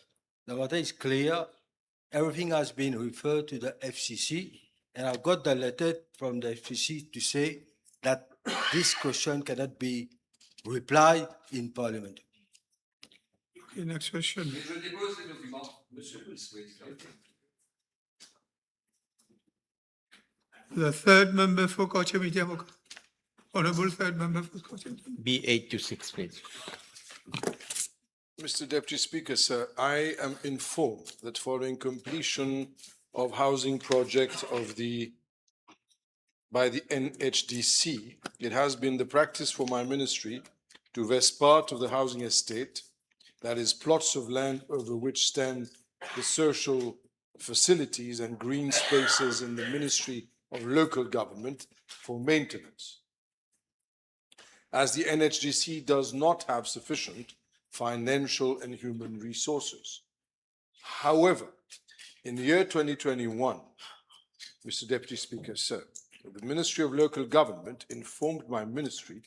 The matter is clear. Everything has been referred to the FCC, and I've got the letter from the FCC to say that this question cannot be replied in Parliament. Okay, next question. Je dépose les documents, monsieur le vice-président. The third member for Kochemiti, Honorable third member for Kochemiti. B826, please. Mr. Deputy Speaker, sir, I am informed that following completion of housing project by the NHDC, it has been the practice for my ministry to vest part of the housing estate, that is plots of land over which stand the social facilities and green spaces in the Ministry of Local Government for maintenance. As the NHDC does not have sufficient financial and human resources. However, in the year 2021, Mr. Deputy Speaker, sir, the Ministry of Local Government informed my ministry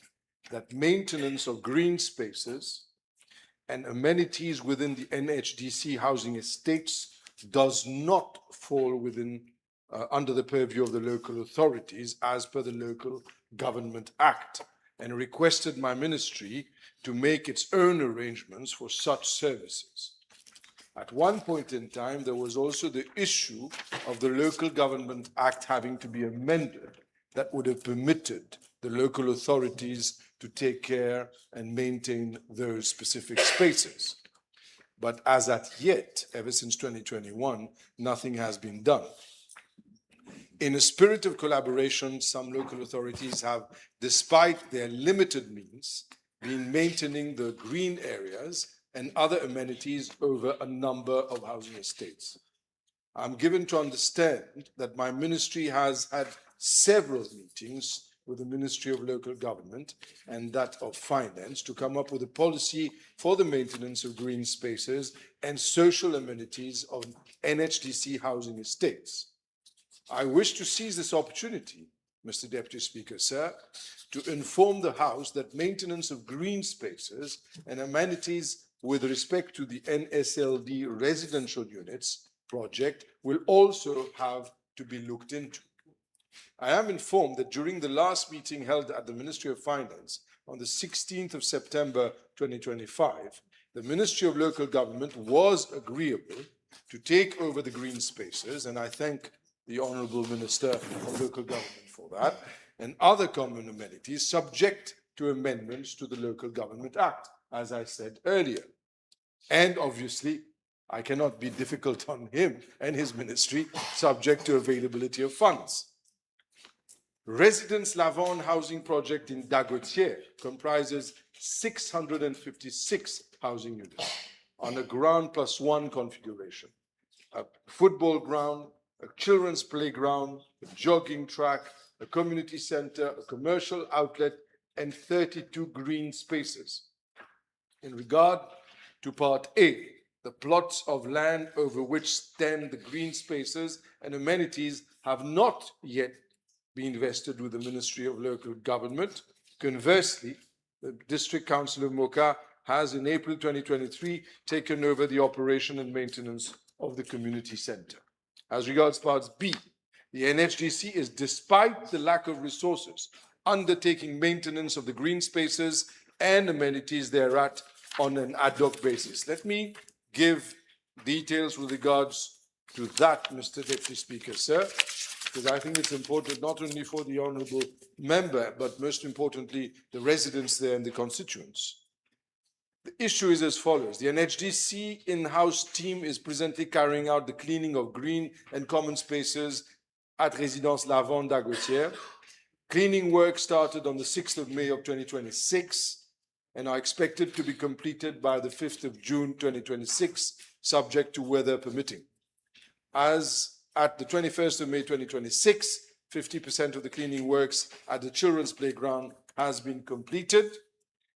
that maintenance of green spaces and amenities within the NHDC housing estates does not fall within under the purview of the local authorities as per the Local Government Act, and requested my ministry to make its own arrangements for such services. At one point in time, there was also the issue of the Local Government Act having to be amended that would have permitted the local authorities to take care and maintain those specific spaces. But as at yet, ever since 2021, nothing has been done. In a spirit of collaboration, some local authorities have, despite their limited means, been maintaining the green areas and other amenities over a number of housing estates. I'm given to understand that my ministry has had several meetings with the Ministry of Local Government and that of Finance to come up with a policy for the maintenance of green spaces and social amenities of NHDC housing estates. I wish to seize this opportunity, Mr. Deputy Speaker, sir, to inform the House that maintenance of green spaces and amenities with respect to the NSLD residential units project will also have to be looked into. I am informed that during the last meeting held at the Ministry of Finance on the 16th of September 2025, the Ministry of Local Government was agreeable to take over the green spaces, and I thank the Honourable Minister of Local Government for that, and other common amenities subject to amendments to the Local Government Act, as I said earlier. And obviously, I cannot be difficult on him and his ministry, subject to availability of funds. Residence Lavande housing project in Dagotier comprises 656 housing units on a ground plus one configuration, a football ground, a children's playground, a jogging track, a community center, a commercial outlet, and 32 green spaces. In regard to Part A, the plots of land over which stand the green spaces and amenities have not yet been vested with the Ministry of Local Government. Conversely, the District Council of Mocha has in April 2023 taken over the operation and maintenance of the community center. As regards Parts B, the NHDC is, despite the lack of resources, undertaking maintenance of the green spaces and amenities thereat on an ad hoc basis. Let me give details with regards to that, Mr. Deputy Speaker, sir, because I think it's important not only for the honourable member, but most importantly, the residents there and the constituents. The issue is as follows. The NHDC in-house team is presently carrying out the cleaning of green and common spaces at Résidence Lavande d'Agotière. Cleaning work started on the 6th of May of 2026 and are expected to be completed by the 5th of June 2026, subject to weather permitting. As at the 21st of May 2026, 50% of the cleaning works at the children's playground has been completed.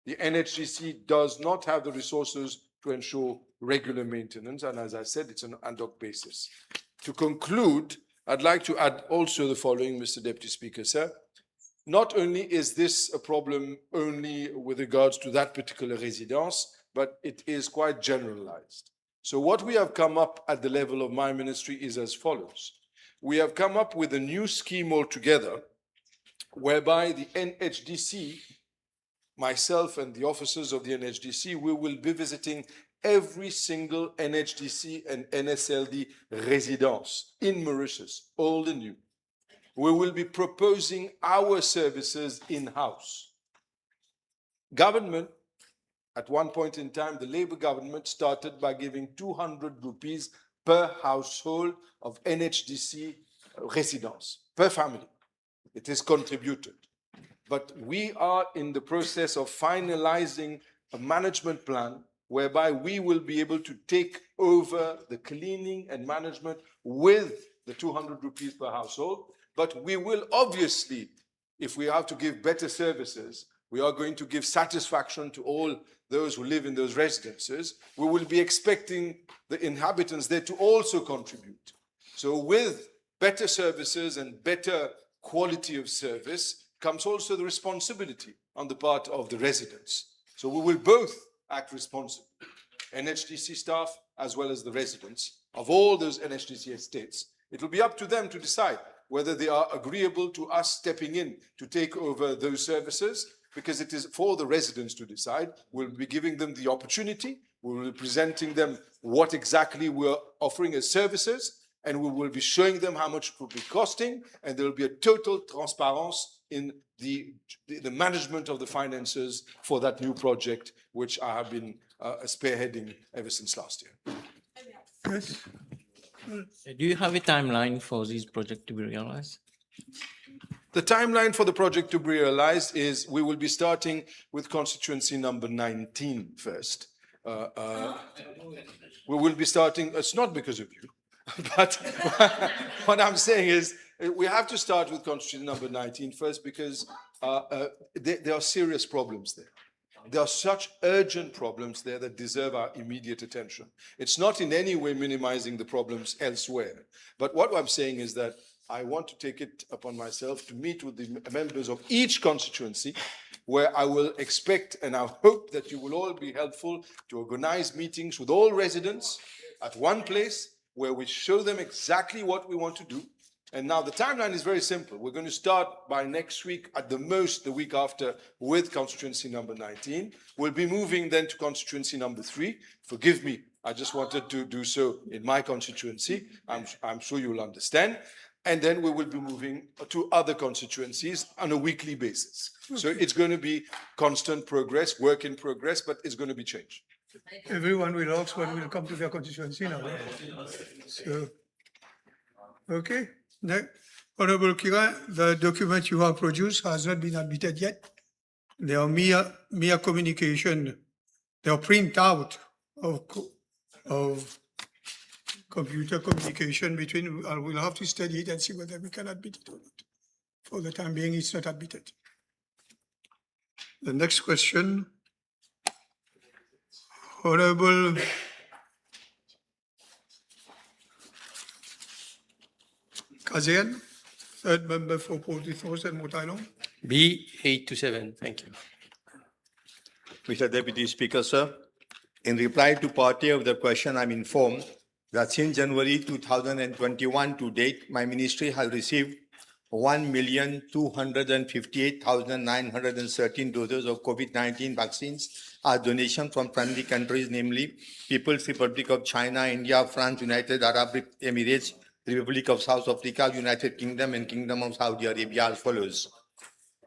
The NHDC does not have the resources to ensure regular maintenance, and as I said, it's on an ad hoc basis. To conclude, I'd like to add also the following, Mr. Deputy Speaker, sir. Not only is this a problem only with regards to that particular residence, but it is quite generalized. So what we have come up at the level of my ministry is as follows. We have come up with a new scheme altogether, whereby the NHDC, myself and the officers of the NHDC, we will be visiting every single NHDC and NSLD residence in Mauritius, old and new. We will be proposing our services in-house. Government, at one point in time, the Labour government started by giving 200 rupees per household of NHDC residence, per family. It is contributed. But we are in the process of finalizing a management plan whereby we will be able to take over the cleaning and management with the 200 rupees per household. But we will obviously, if we have to give better services, we are going to give satisfaction to all those who live in those residences. We will be expecting the inhabitants there to also contribute. So with better services and better quality of service comes also the responsibility on the part of the residents. So we will both act responsibly, NHDC staff as well as the residents of all those NHDC estates. It will be up to them to decide whether they are agreeable to us stepping in to take over those services, because it is for the residents to decide. We'll be giving them the opportunity, we will be presenting them what exactly we're offering as services, and we will be showing them how much it will be costing, and there will be a total transparency in the management of the finances for that new project, which I have been spearheading ever since last year. Yes. Do you have a timeline for this project to be realized? The timeline for the project to be realized is we will be starting with constituency number 19 first. We will be starting, it's not because of you, but what I'm saying is we have to start with constituency number 19 first because there are serious problems there. There are such urgent problems there that deserve our immediate attention. It's not in any way minimizing the problems elsewhere. But what I'm saying is that I want to take it upon myself to meet with the members of each constituency, where I will expect and I hope that you will all be helpful to organize meetings with all residents at one place where we show them exactly what we want to do. And now the timeline is very simple. We're going to start by next week, at the most the week after, with constituency number 19. We'll be moving then to constituency number 3. Forgive me, I just wanted to do so in my constituency. I'm sure you'll understand. And then we will be moving to other constituencies on a weekly basis. So it's going to be constant progress, work in progress, but it's going to be changed. Everyone will also will come to their constituency now. So, okay. Honorable Kira, the document you have produced has not been admitted yet. They are mere communication. They are printout of computer communication between. We'll have to study it and see whether we can admit it or not. For the time being, it's not admitted. The next question, Honorable Kazian, third member for Port Ethos and Motailon. B827, thank you. Mr. Deputy Speaker, sir, in reply to part A of the question, I'm informed that since January 2021 to date, my ministry has received 1,258,913 doses of COVID-19 vaccines as donation from friendly countries, namely People's Republic of China, India, France, United Arab Emirates, Republic of South Africa, United Kingdom, and Kingdom of Saudi Arabia as follows.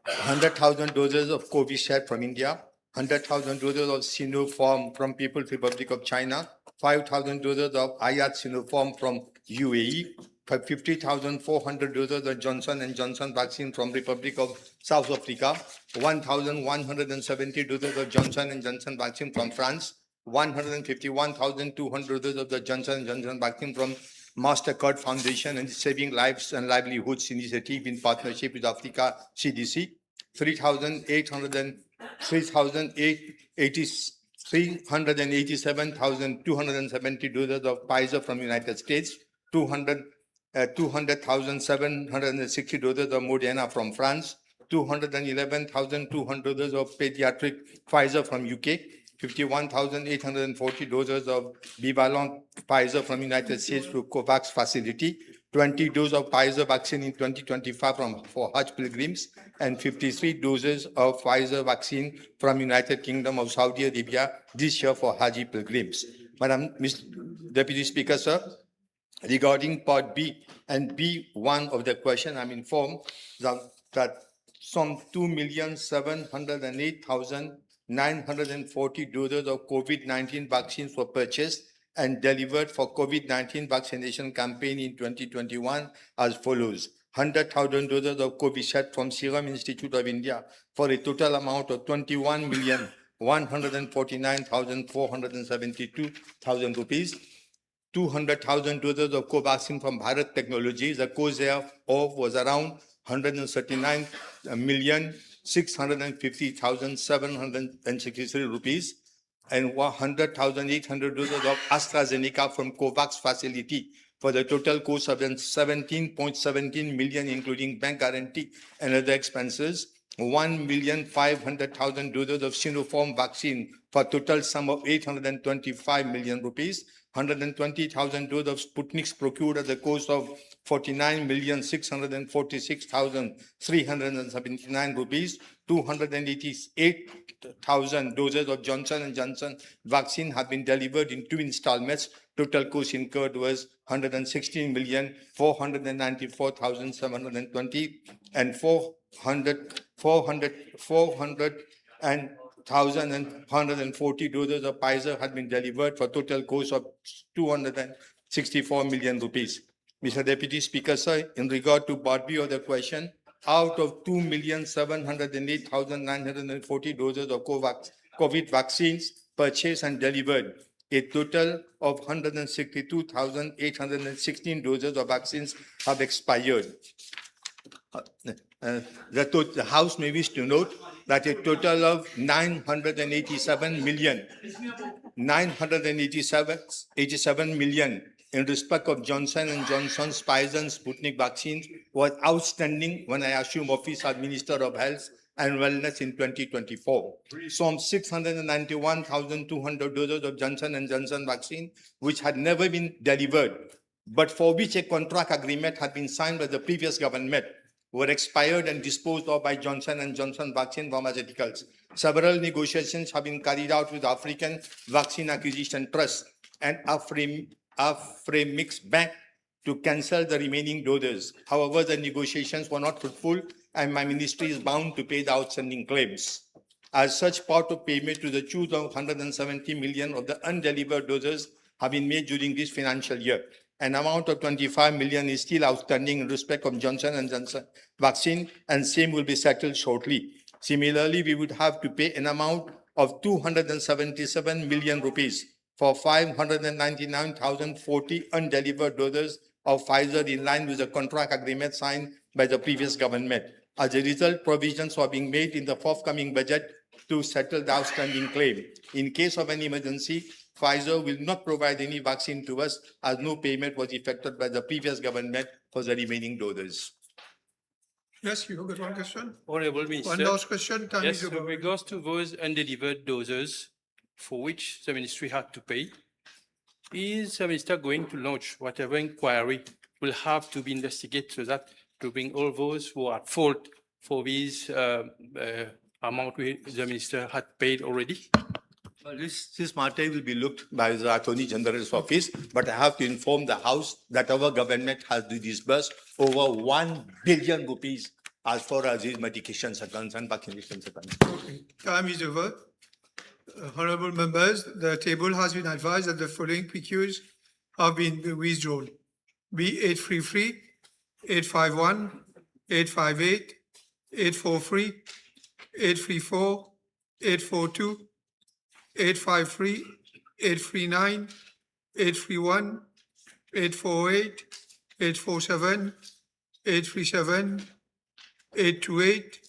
100,000 doses of Covishield from India, 100,000 doses of Sinopharm from People's Republic of China, 5,000 doses of Ayat Sinopharm from UAE, 50,400 doses of Johnson & Johnson vaccine from Republic of South Africa, 1,170 doses of Johnson & Johnson vaccine from France, 151,200 doses of the Johnson & Johnson vaccine from MasterCard Foundation and Saving Lives and Livelihoods Initiative in partnership with Africa CDC, 387,270 doses of Pfizer from United States, 200,760 doses of Moderna from France, 211,200 doses of pediatric Pfizer from UK, 51,840 doses of bivalent Pfizer from United States through COVAX facility, 20 doses of Pfizer vaccine in 2025 for Hajj pilgrims, and 53 doses of Pfizer vaccine from United Kingdom of Saudi Arabia this year for Hajj pilgrims. Madam Deputy Speaker, sir, regarding Part B and B1 of the question, I'm informed that some 2,708,940 doses of COVID-19 vaccines were purchased and delivered for COVID-19 vaccination campaign in 2021 as follows. 100,000 doses of Covishield from Serum Institute of India for a total amount of 21,149,472 rupees. 200,000 doses of Covaxin from Bharat Technologies. The cost thereof was around 139,650,763 rupees, and 100,800 doses of AstraZeneca from COVAX facility for the total cost of 17.17 million, including bank guarantee and other expenses. 1,500,000 doses of Sinopharm vaccine for total sum of 825 million rupees. 120,000 doses of Sputniks procured at the cost of 49,646,379 rupees. 288,000 doses of Johnson & Johnson vaccine have been delivered in 2 installments. Total cost incurred was 116,494,720, and 400,140 doses of Pfizer had been delivered for total cost of 264 million rupees. Mr. Deputy Speaker, sir, in regard to Part B of the question, out of 2,708,940 doses of COVID vaccines purchased and delivered. A total of 162,816 doses of vaccines have expired. The House may wish to note that a total of 987 million in respect of Johnson & Johnson's Pfizer and Sputnik vaccines was outstanding when I assumed office as Minister of Health and Wellness in 2024. Some 691,200 doses of Johnson & Johnson vaccine, which had never been delivered, but for which a contract agreement had been signed by the previous government, were expired and disposed of by Johnson & Johnson Vaccine Pharmaceuticals. Several negotiations have been carried out with African Vaccine Acquisition Trust and Afremix Bank to cancel the remaining doses. However, the negotiations were not fruitful and my ministry is bound to pay the outstanding claims. As such, part of payment to the tune of 170 million of the undelivered doses have been made during this financial year. An amount of 25 million is still outstanding in respect of Johnson & Johnson vaccine, and same will be settled shortly. Similarly, we would have to pay an amount of 277 million rupees for 599,040 undelivered doses of Pfizer in line with the contract agreement signed by the previous government. As a result, provisions are being made in the forthcoming budget to settle the outstanding claim. In case of an emergency, Pfizer will not provide any vaccine to us as no payment was effected by the previous government for the remaining doses. Yes, you got one question? Honorable Minister. One last question. Time Yes, is with over. regards to those undelivered doses for which the ministry had to pay, is the minister going to launch whatever inquiry will have to be investigated so that to bring all those who are at fault for these amount the minister had paid already? Well, this matter will be looked by the Attorney General's office, but I have to inform the House that our government has disbursed over 1 billion rupees as far as these medications are concerned, vaccinations are concerned. Time is over. Honorable members, the table has been advised that the following PQs have been withdrawn. B833, 851, 858, 843, 834, 842, 853, 839, 831, 848, 847, 837, 828,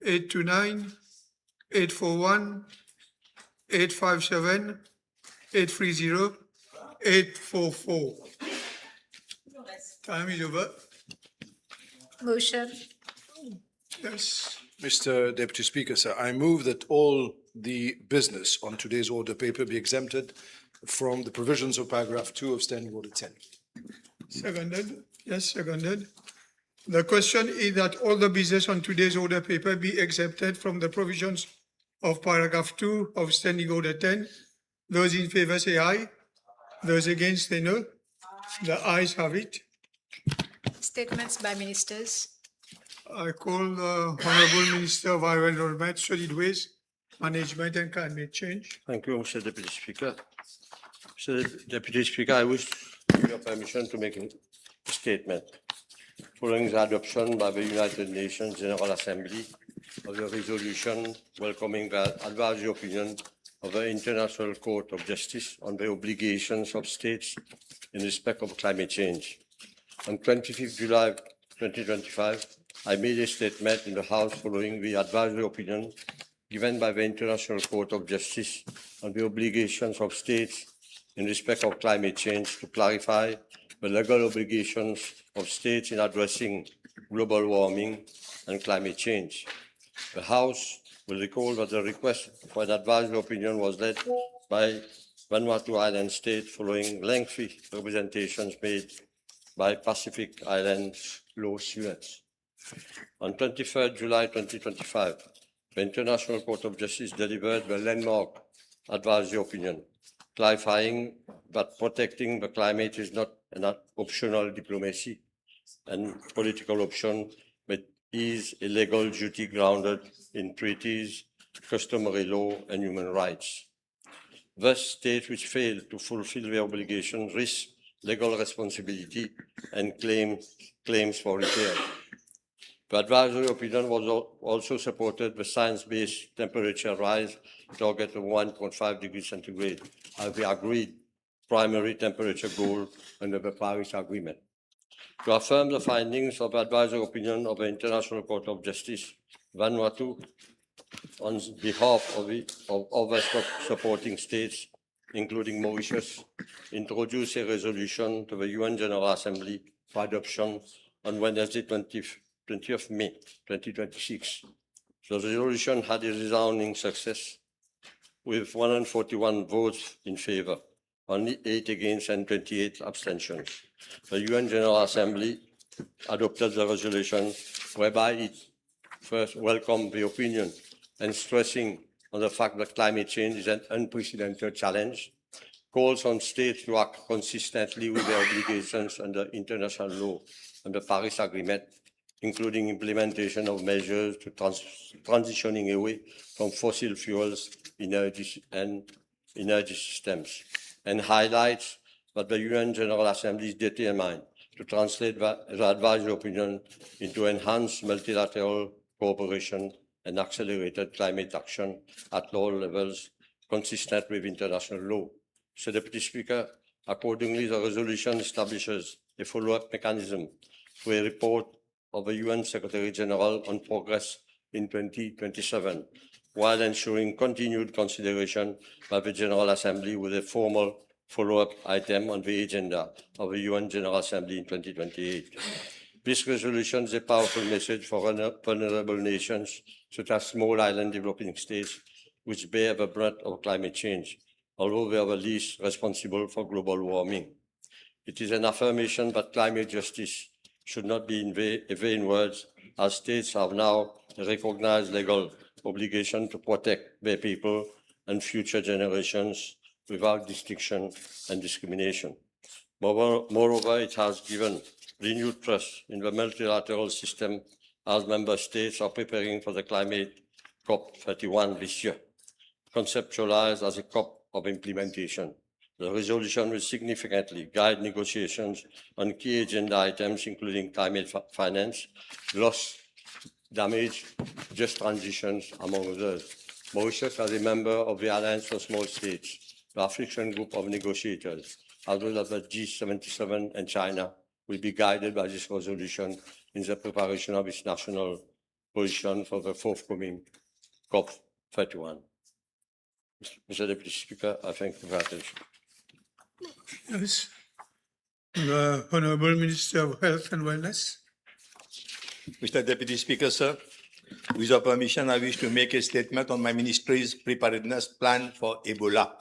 829, 841, 857, 830, 844. Time is over. Motion. Yes. Mr. Deputy Speaker, sir, I move that all the business on today's order paper be exempted from the provisions of paragraph 2 of Standing Order 10. Seconded. Yes, seconded. The question is that all the business on today's order paper be exempted from the provisions of paragraph 2 of Standing Order 10. Those in favor say aye. Those against say no. The ayes have it. Statements by ministers. I call the Honorable Minister of Environment, Solid Waste, Management and Climate Change. Thank you, Mr. Deputy Speaker. Mr. Deputy Speaker, I wish your permission to make a statement. Following the adoption by the United Nations General Assembly of the resolution welcoming the advisory opinion of the International Court of Justice on the obligations of states in respect of climate change. On 25th July 2025, I made a statement in the House following the advisory opinion given by the International Court of Justice on the obligations of states in respect of climate change to clarify the legal obligations of states in addressing global warming and climate change. The House will recall that the request for an advisory opinion was led by Vanuatu Island State following lengthy representations made by Pacific Islands Law Suivez. On 23rd July 2025, the International Court of Justice delivered the landmark advisory opinion, clarifying that protecting the climate is not an optional diplomacy and political option, but is a legal duty grounded in treaties, customary law, and human rights. Thus, states which fail to fulfill their obligations risk legal responsibility and claims for repair. The advisory opinion was also supported the science-based temperature rise target of 1.5 degrees centigrade as the agreed primary temperature goal under the Paris Agreement. To affirm the findings of the advisory opinion of the International Court of Justice, Vanuatu, on behalf of other supporting states, including Mauritius, introduced a resolution to the UN General Assembly for adoption on Wednesday, 20th May 2026. The resolution had a resounding success with 141 votes in favor, only 8 against and 28 abstentions. The UN General Assembly adopted the resolution whereby it first welcomed the opinion and stressing on the fact that climate change is an unprecedented challenge, calls on states to act consistently with their obligations under international law and the Paris Agreement, including implementation of measures to transitioning away from fossil fuels and energy systems, and highlights that the UN General Assembly is determined to translate the advisory opinion into enhanced multilateral cooperation and accelerated climate action at all levels consistent with international law. So, Deputy Speaker, accordingly, the resolution establishes a follow-up mechanism for a report of the UN Secretary General on progress in 2027, while ensuring continued consideration by the General Assembly with a formal follow-up item on the agenda of the UN General Assembly in 2028. This resolution is a powerful message for vulnerable nations, such as small island developing states, which bear the brunt of climate change, although they are the least responsible for global warming. It is an affirmation that climate justice should not be in vain words, as states have now a recognized legal obligation to protect their people and future generations without distinction and discrimination. Moreover, it has given renewed trust in the multilateral system as member states are preparing for the climate COP31 this year, conceptualized as a COP of implementation. The resolution will significantly guide negotiations on key agenda items, including climate finance, loss, damage, just transitions, among others. Mauritius, as a member of the Alliance for Small States, the African group of negotiators, as well as the G77 and China, will be guided by this resolution in the preparation of its national position for the forthcoming COP31. Mr. Deputy Speaker, I thank you for your attention. Yes. The Honorable Minister of Health and Wellness. Mr. Deputy Speaker, sir, with your permission, I wish to make a statement on my ministry's preparedness plan for Ebola.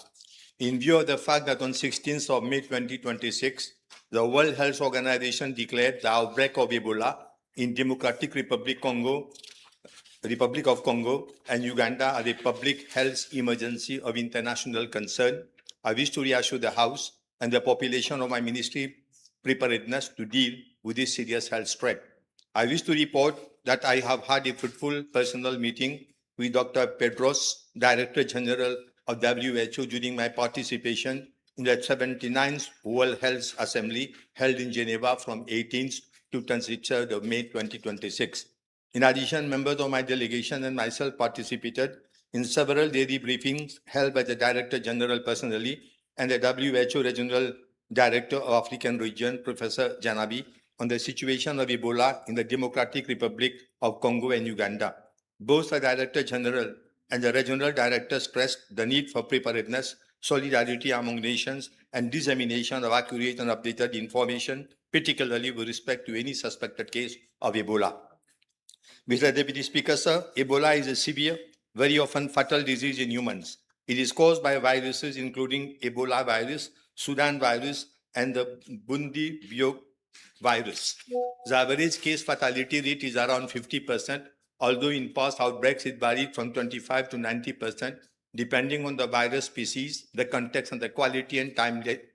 In view of the fact that on 16th of May 2026, the World Health Organization declared the outbreak of Ebola in Democratic Republic of Congo and Uganda as a public health emergency of international concern, I wish to reassure the House and the population of my ministry preparedness to deal with this serious health threat. I wish to report that I have had a fruitful personal meeting with Dr. Pedros, Director General of WHO, during my participation in the 79th World Health Assembly held in Geneva from 18th to 23rd of May 2026. In addition, members of my delegation and myself participated in several daily briefings held by the Director General personally and the WHO Regional Director of African Region, Professor Janabi, on the situation of Ebola in the Democratic Republic of Congo and Uganda. Both the Director General and the Regional Director stressed the need for preparedness, solidarity among nations, and dissemination of accurate and updated information, particularly with respect to any suspected case of Ebola. Mr. Deputy Speaker, sir, Ebola is a severe, very often fatal disease in humans. It is caused by viruses including Ebola virus, Sudan virus, and the Bundibugyo virus. The average case fatality rate is around 50%, although in past outbreaks it varied from 25 to 90%, depending on the virus species, the context, and the quality and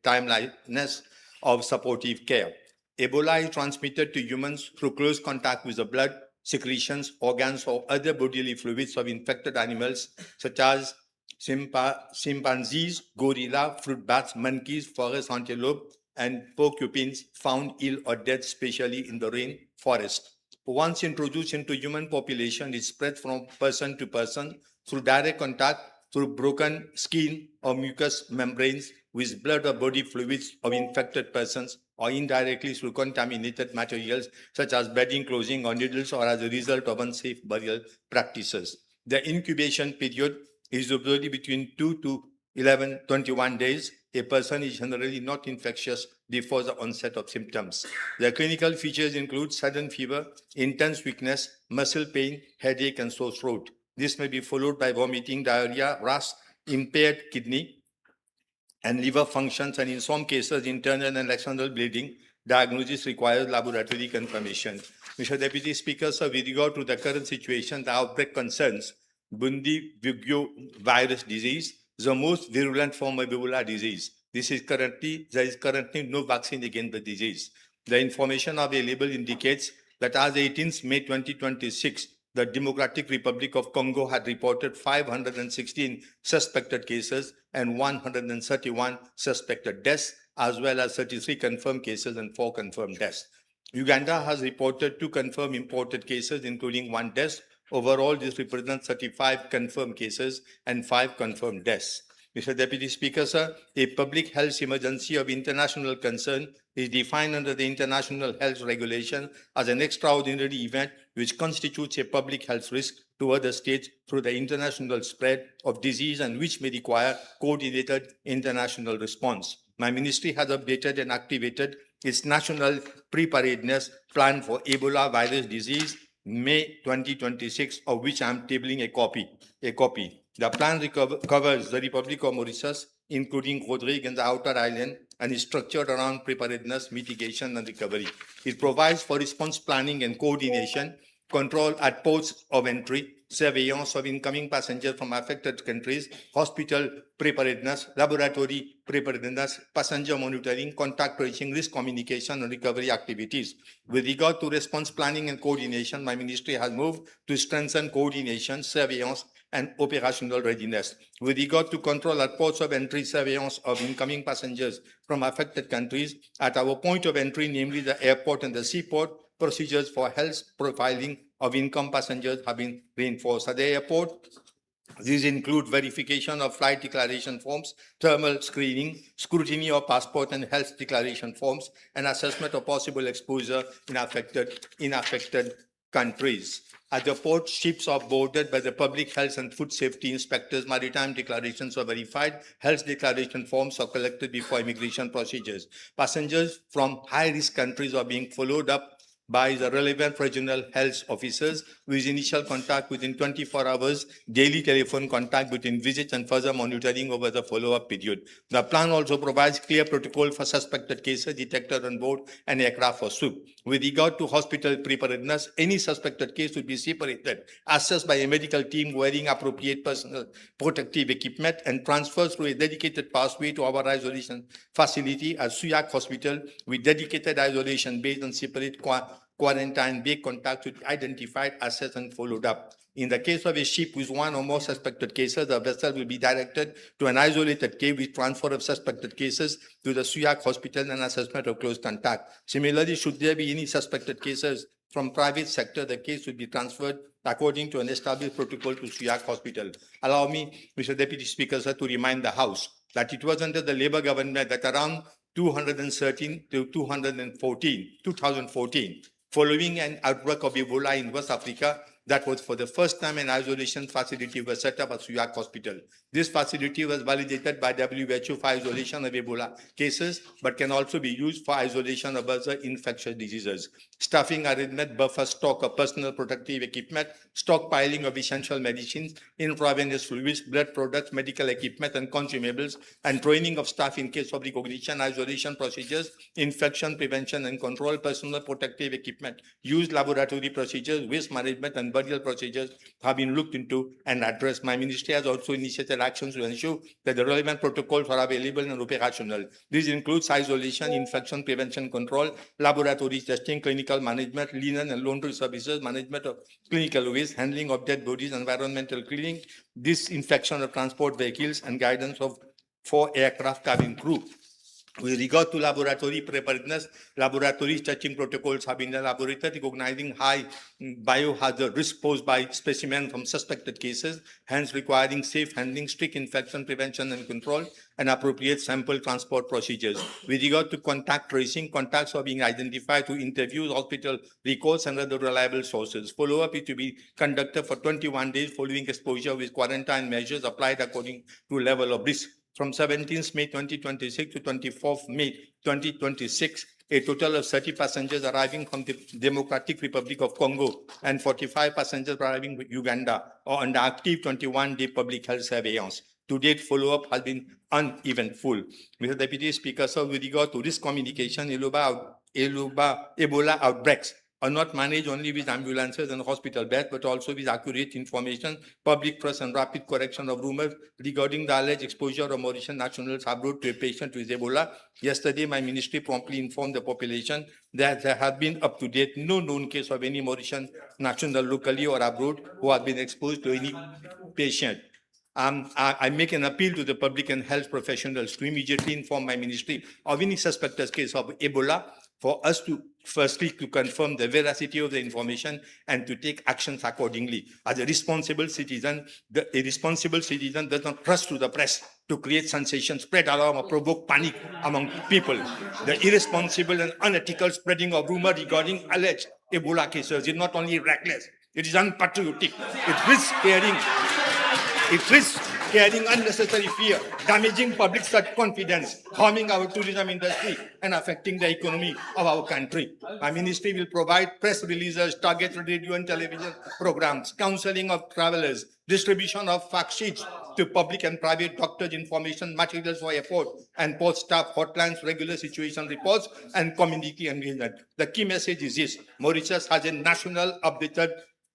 timeliness of supportive care. Ebola is transmitted to humans through close contact with the blood, secretions, organs, or other bodily fluids of infected animals, such as chimpanzees, gorilla, fruit bats, monkeys, forest antelope, and porcupines found ill or dead, especially in the rainforest. once introduced into human population, is spread from person to person through direct contact, through broken skin or mucous membranes, with blood or body fluids of infected persons, or indirectly through contaminated materials such as bedding, clothing, or needles, or as a result of unsafe burial practices. The incubation period is usually between 2 to 21 days. A person is generally not infectious before the onset of symptoms. The clinical features include sudden fever, intense weakness, muscle pain, headache, and sore throat. This may be followed by vomiting, diarrhea, rash, impaired kidney and liver functions, and in some cases, internal and external bleeding. Diagnosis requires laboratory confirmation. Mr. Deputy Speaker, sir, with regard to the current situation, the outbreak concerns Bundibugyo virus disease, the most virulent form of Ebola disease. There is currently no vaccine against the disease. The information available indicates that as 18th May 2026, the Democratic Republic of Congo had reported 516 suspected cases and 131 suspected deaths, as well as 33 confirmed cases and 4 confirmed deaths. Uganda has reported 2 confirmed imported cases, including 1 death. Overall, this represents 35 confirmed cases and 5 confirmed deaths. Mr. Deputy Speaker, sir, a public health emergency of international concern is defined under the International Health Regulation as an extraordinary event which constitutes a public health risk to other states through the international spread of disease and which may require coordinated international response. My ministry has updated and activated its national preparedness plan for Ebola virus disease, May 2026, of which I am tabling a copy. The plan covers the Republic of Mauritius, including Rodrigue and the outer island, and is structured around preparedness, mitigation, and recovery. It provides for response planning and coordination, control at ports of entry, surveillance of incoming passengers from affected countries, hospital preparedness, laboratory preparedness, passenger monitoring, contact tracing, risk communication, and recovery activities. With regard to response planning and coordination, my ministry has moved to strengthen coordination, surveillance, and operational readiness. With regard to control at ports of entry, surveillance of incoming passengers from affected countries, at our point of entry, namely the airport and the seaport, procedures for health profiling of income passengers have been reinforced. At the airport, these include verification of flight declaration forms, thermal screening, scrutiny of passport and health declaration forms, and assessment of possible exposure in affected countries. At the port, ships are boarded by the public health and food safety inspectors. Maritime declarations are verified. Health declaration forms are collected before immigration procedures. Passengers from high-risk countries are being followed up by the relevant regional health officers with initial contact within 24 hours, daily telephone contact between visits, and further monitoring over the follow-up period. The plan also provides clear protocol for suspected cases detected on board an aircraft or ship. With regard to hospital preparedness, any suspected case would be separated, assessed by a medical team wearing appropriate personal protective equipment, and transferred through a dedicated pathway to our isolation facility at Suyak Hospital with dedicated isolation based on separate quarantine bay contacts to be identified, assessed, and followed up. In the case of a ship with 1 or more suspected cases, the vessel will be directed to an isolated cave with transfer of suspected cases to the Suyak Hospital and assessment of close contact. Similarly, should there be any suspected cases from private sector, the case will be transferred according to an established protocol to Suyak Hospital. Allow me, Mr. Deputy Speaker, sir, to remind the House that it was under the Labour government that around 2013 to 2014, following an outbreak of Ebola in West Africa, that was for the first time an isolation facility was set up at Suyak Hospital. This facility was validated by WHO for isolation of Ebola cases, but can also be used for isolation of other infectious diseases. Staffing arrangement, buffer stock of personal protective equipment, stockpiling of essential medicines, intravenous fluids, blood products, medical equipment, and consumables, and training of staff in case of recognition, isolation procedures, infection prevention and control, personal protective equipment, use laboratory procedures, waste management, and burial procedures have been looked into and addressed. My ministry has also initiated actions to ensure that the relevant protocols are available and operational. This includes isolation, infection prevention control, laboratory testing, clinical management, linen and laundry services, management of clinical waste, handling of dead bodies, environmental cleaning, disinfection of transport vehicles, and guidance of 4 aircraft cabin crew. With regard to laboratory preparedness, laboratory testing protocols have been elaborated, recognizing high biohazard risk posed by specimens from suspected cases, hence requiring safe handling, strict infection prevention and control, and appropriate sample transport procedures. With regard to contact tracing, contacts are being identified through interviews, hospital records, and other reliable sources. Follow-up is to be conducted for 21 days following exposure with quarantine measures applied according to level of risk. From 17th May 2026 to 24th May 2026, a total of 30 passengers arriving from the Democratic Republic of Congo and 45 passengers arriving from Uganda are under active 21-day public health surveillance. To date, follow-up has been uneventful. Mr. Deputy Speaker, sir, with regard to risk communication, Ebola outbreaks are not managed only with ambulances and hospital beds, but also with accurate information, public trust, and rapid correction of rumors regarding the alleged exposure of Mauritian nationals abroad to a patient with Ebola. Yesterday, my ministry promptly informed the population that there have been up to date no known case of any Mauritian national locally or abroad who has been exposed to any patient. I make an appeal to the public and health professionals to immediately inform my ministry of any suspected case of Ebola, for us to firstly to confirm the veracity of the information and to take actions accordingly. As a responsible citizen, a responsible citizen does not trust to the press to create sensation, spread alarm, or provoke panic among people. The irresponsible and unethical spreading of rumor regarding alleged Ebola cases is not only reckless, it is unpatriotic. It risks creating unnecessary fear, damaging public confidence, harming our tourism industry, and affecting the economy of our country. My ministry will provide press releases, targeted radio and television programs, counseling of travelers, distribution of fact sheets to public and private doctors, information materials for airport and port staff, hotlines, regular situation reports, and community engagement. The key message is this: Mauritius has a national updated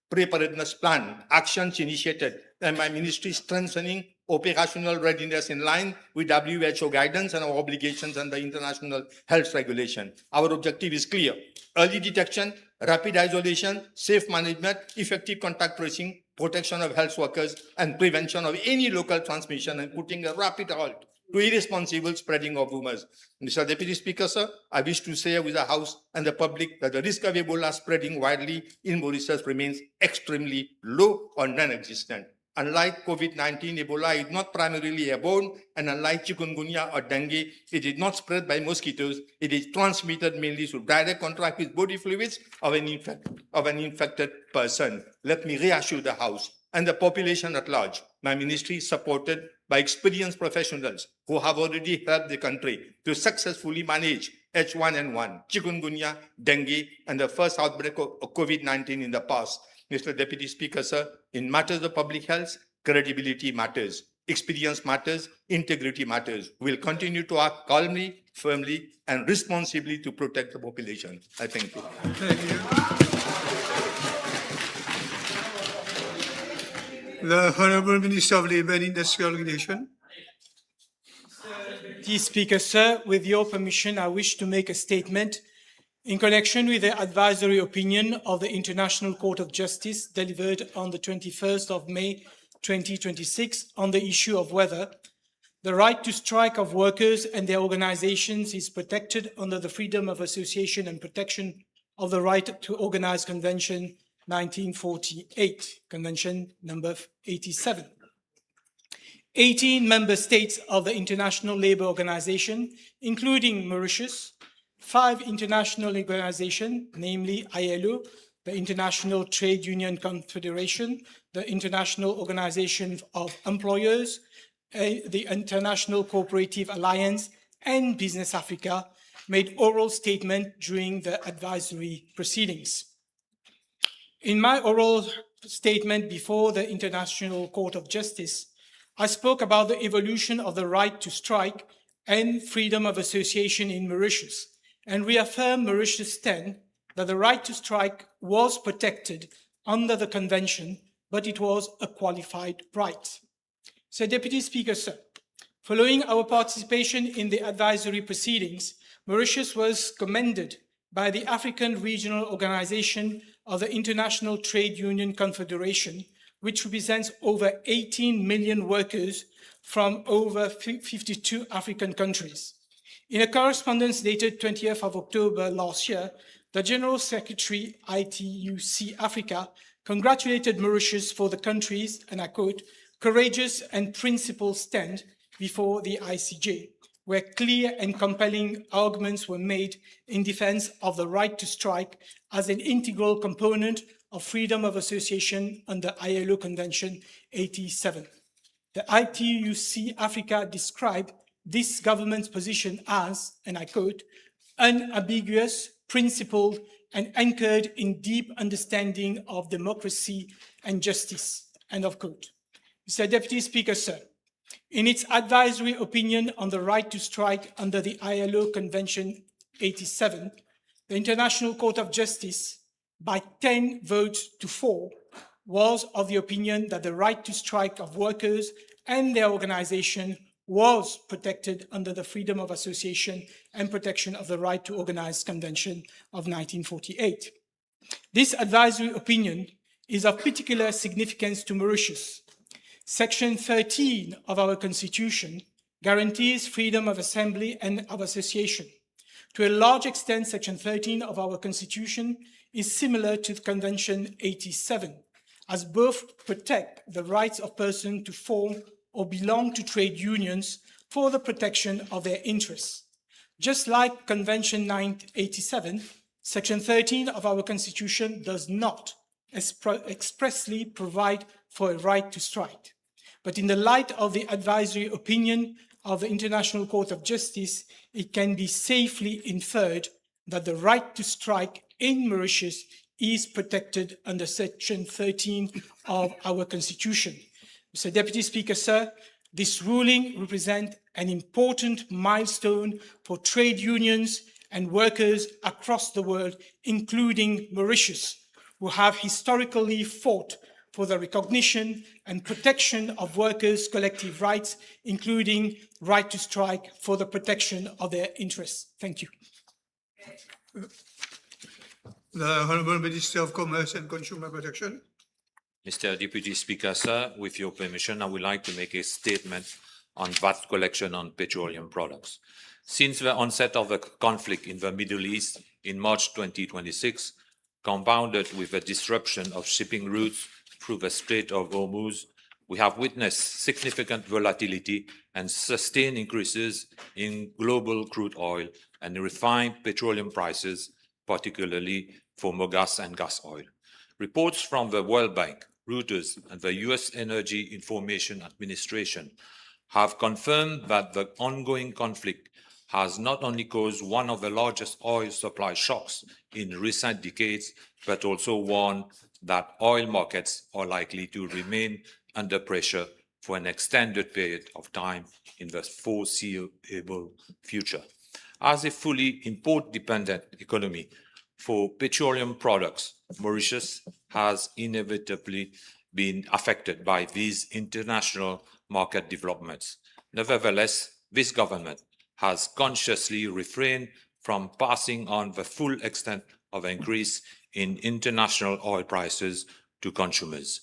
preparedness plan, actions initiated, and my ministry strengthening operational readiness in line with WHO guidance and our obligations under international health regulation. Our objective is clear: early detection, rapid isolation, safe management, effective contact tracing, protection of health workers, and prevention of any local transmission, and putting a rapid halt to irresponsible spreading of rumors. Mr. Deputy Speaker, sir, I wish to say with the House and the public that the risk of Ebola spreading widely in Mauritius remains extremely low or non-existent. Unlike COVID-19, Ebola is not primarily airborne, and unlike chikungunya or dengue, it is not spread by mosquitoes. It is transmitted mainly through direct contact with body fluids of an infected person. Let me reassure the House and the population at large. My ministry is supported by experienced professionals who have already helped the country to successfully manage H1N1, chikungunya, dengue, and the first outbreak of COVID-19 in the past. Mr. Deputy Speaker, sir, in matters of public health, credibility matters, experience matters, integrity matters. We'll continue to act calmly, firmly, and responsibly to protect the population. I thank you. Thank you. The Honorable Minister of Labour and Industrial Relations. Deputy Speaker, sir, with your permission, I wish to make a statement in connection with the advisory opinion of the International Court of Justice delivered on the 21st of May 2026 on the issue of whether the right to strike of workers and their organizations is protected under the Freedom of Association and Protection of the Right to Organize Convention 1948, Convention number 87. 18 member states of the International Labour Organization, including Mauritius, 5 international organizations, namely ILO, the International Trade Union Confederation, the International Organization of Employers, the International Cooperative Alliance, and Business Africa, made oral statement during the advisory proceedings. In my oral statement before the International Court of Justice, I spoke about the evolution of the right to strike and freedom of association in Mauritius, and reaffirmed Mauritius' stand that the right to strike was protected under the convention, but it was a qualified right. So, Deputy Speaker, sir, following our participation in the advisory proceedings, Mauritius was commended by the African Regional Organization of the International Trade Union Confederation, which represents over 18 million workers from over 52 African countries. In a correspondence dated 20th of October last year, the General Secretary, ITUC Africa, congratulated Mauritius for the country's, and I quote, courageous and principled stand before the ICJ, where clear and compelling arguments were made in defense of the right to strike as an integral component of freedom of association under ILO Convention 87. The ITUC Africa described this government's position as, and I quote, unambiguous, principled, and anchored in deep understanding of democracy and justice, end of quote. Mr. Deputy Speaker, sir, in its advisory opinion on the right to strike under the ILO Convention 87, the International Court of Justice, by 10 votes to 4, was of the opinion that the right to strike of workers and their organization was protected under the Freedom of Association and Protection of the Right to Organize Convention of 1948. This advisory opinion is of particular significance to Mauritius. Section 13 of our Constitution guarantees freedom of assembly and of association. To a large extent, Section 13 of our Constitution is similar to Convention 87, as both protect the rights of persons to form or belong to trade unions for the protection of their interests. Just like Convention 987, Section 13 of our Constitution does not expressly provide for a right to strike. But in the light of the advisory opinion of the International Court of Justice, it can be safely inferred that the right to strike in Mauritius is protected under Section 13 of our Constitution. Mr. Deputy Speaker, sir, this ruling represents an important milestone for trade unions and workers across the world, including Mauritius, who have historically fought for the recognition and protection of workers' collective rights, including right to strike for the protection of their interests. Thank you. The Honourable Minister of Commerce and Consumer Protection. Mr. Deputy Speaker, sir, with your permission, I would like to make a statement on VAT collection on petroleum products. Since the onset of the conflict in the Middle East in March 2026, compounded with the disruption of shipping routes through the Strait of Hormuz, we have witnessed significant volatility and sustained increases in global crude oil and refined petroleum prices, particularly for mogas and gas oil. Reports from the World Bank, Reuters, and the U.S. Energy Information Administration have confirmed that the ongoing conflict has not only caused one of the largest oil supply shocks in recent decades, but also warned that oil markets are likely to remain under pressure for an extended period of time in the foreseeable future. As a fully import-dependent economy for petroleum products, Mauritius has inevitably been affected by these international market developments. Nevertheless, this government has consciously refrained from passing on the full extent of increase in international oil prices to consumers.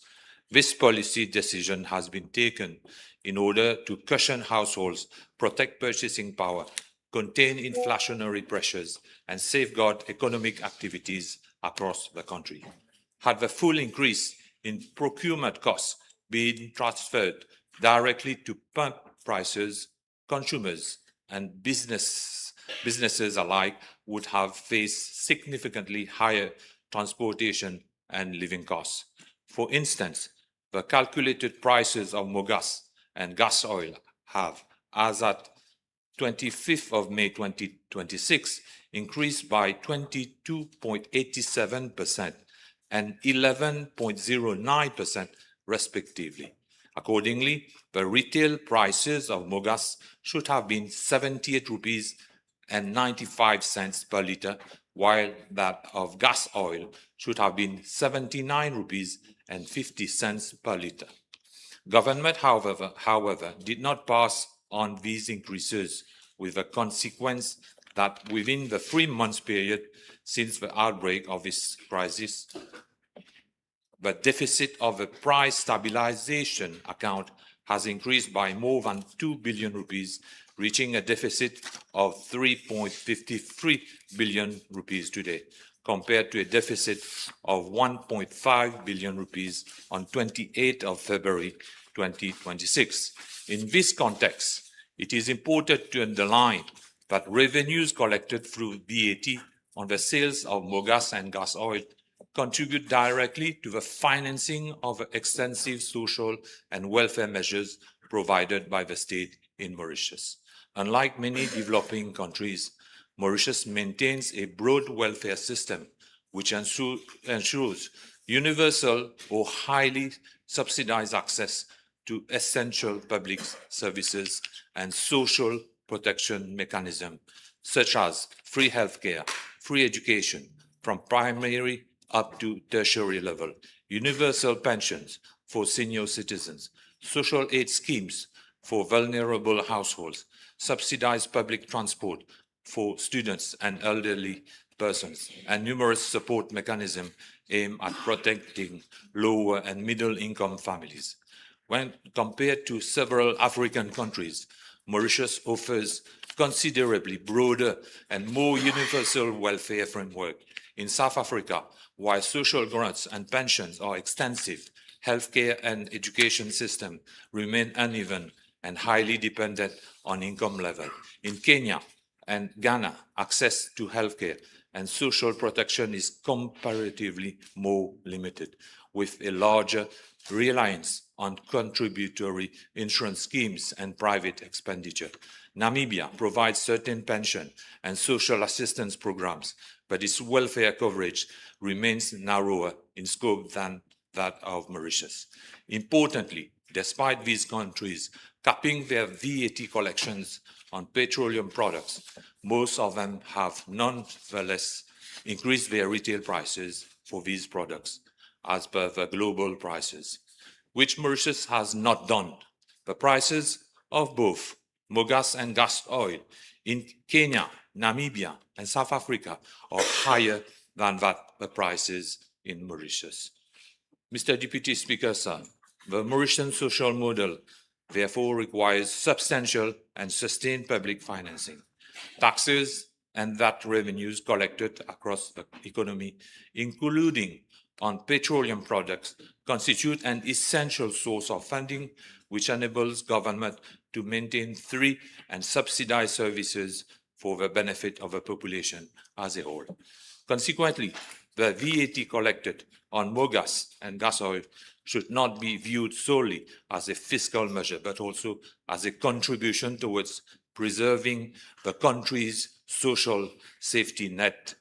This policy decision has been taken in order to cushion households, protect purchasing power, contain inflationary pressures, and safeguard economic activities across the country. Had the full increase in procurement costs been transferred directly to pump prices, consumers and businesses alike would have faced significantly higher transportation and living costs. For instance, the calculated prices of mogas and gas oil have, as at 25th of May 2026, increased by 22.87% and 11.09% respectively. Accordingly, the retail prices of mogas should have been 78 rupees and 95 cents per litre, while that of gas oil should have been 79 rupees and 50 cents per litre. Government, however, did not pass on these increases, with the consequence that within the 3-month period since the outbreak of this crisis, the deficit of the price stabilization account has increased by more than 2 billion rupees reaching a deficit of 3.53 billion rupees today, compared to a deficit of 1.5 billion rupees on 28th of February 2026. In this context, it is important to underline that revenues collected through VAT on the sales of mogas and gas oil contribute directly to the financing of extensive social and welfare measures provided by the state in Mauritius. Unlike many developing countries, Mauritius maintains a broad welfare system which ensures universal or highly subsidized access to essential public services and social protection mechanisms such as free healthcare, free education from primary up to tertiary level, universal pensions for senior citizens, social aid schemes for vulnerable households, subsidized public transport for students and elderly persons, and numerous support mechanisms aimed at protecting lower and middle-income families. When compared to several African countries, Mauritius offers considerably broader and more universal welfare framework. In South Africa, while social grants and pensions are extensive, healthcare and education system remain uneven and highly dependent on income level. In Kenya and Ghana, access to healthcare and social protection is comparatively more limited, with a larger reliance on contributory insurance schemes and private expenditure. Namibia provides certain pension and social assistance programs, but its welfare coverage remains narrower in scope than that of Mauritius. Importantly, despite these countries capping their VAT collections on petroleum products, most of them have nonetheless increased their retail prices for these products as per the global prices, which Mauritius has not done. The prices of both mogas and gas oil in Kenya, Namibia, and South Africa are higher than the prices in Mauritius. Mr. Deputy Speaker, sir, the Mauritian social model therefore requires substantial and sustained public financing. Taxes and VAT revenues collected across the economy, including on petroleum products, constitute an essential source of funding which enables government to maintain free and subsidized services for the benefit of the population as a whole. Consequently, the VAT collected on mogas and gas oil should not be viewed solely as a fiscal measure, but also as a contribution towards preserving the country's social safety net,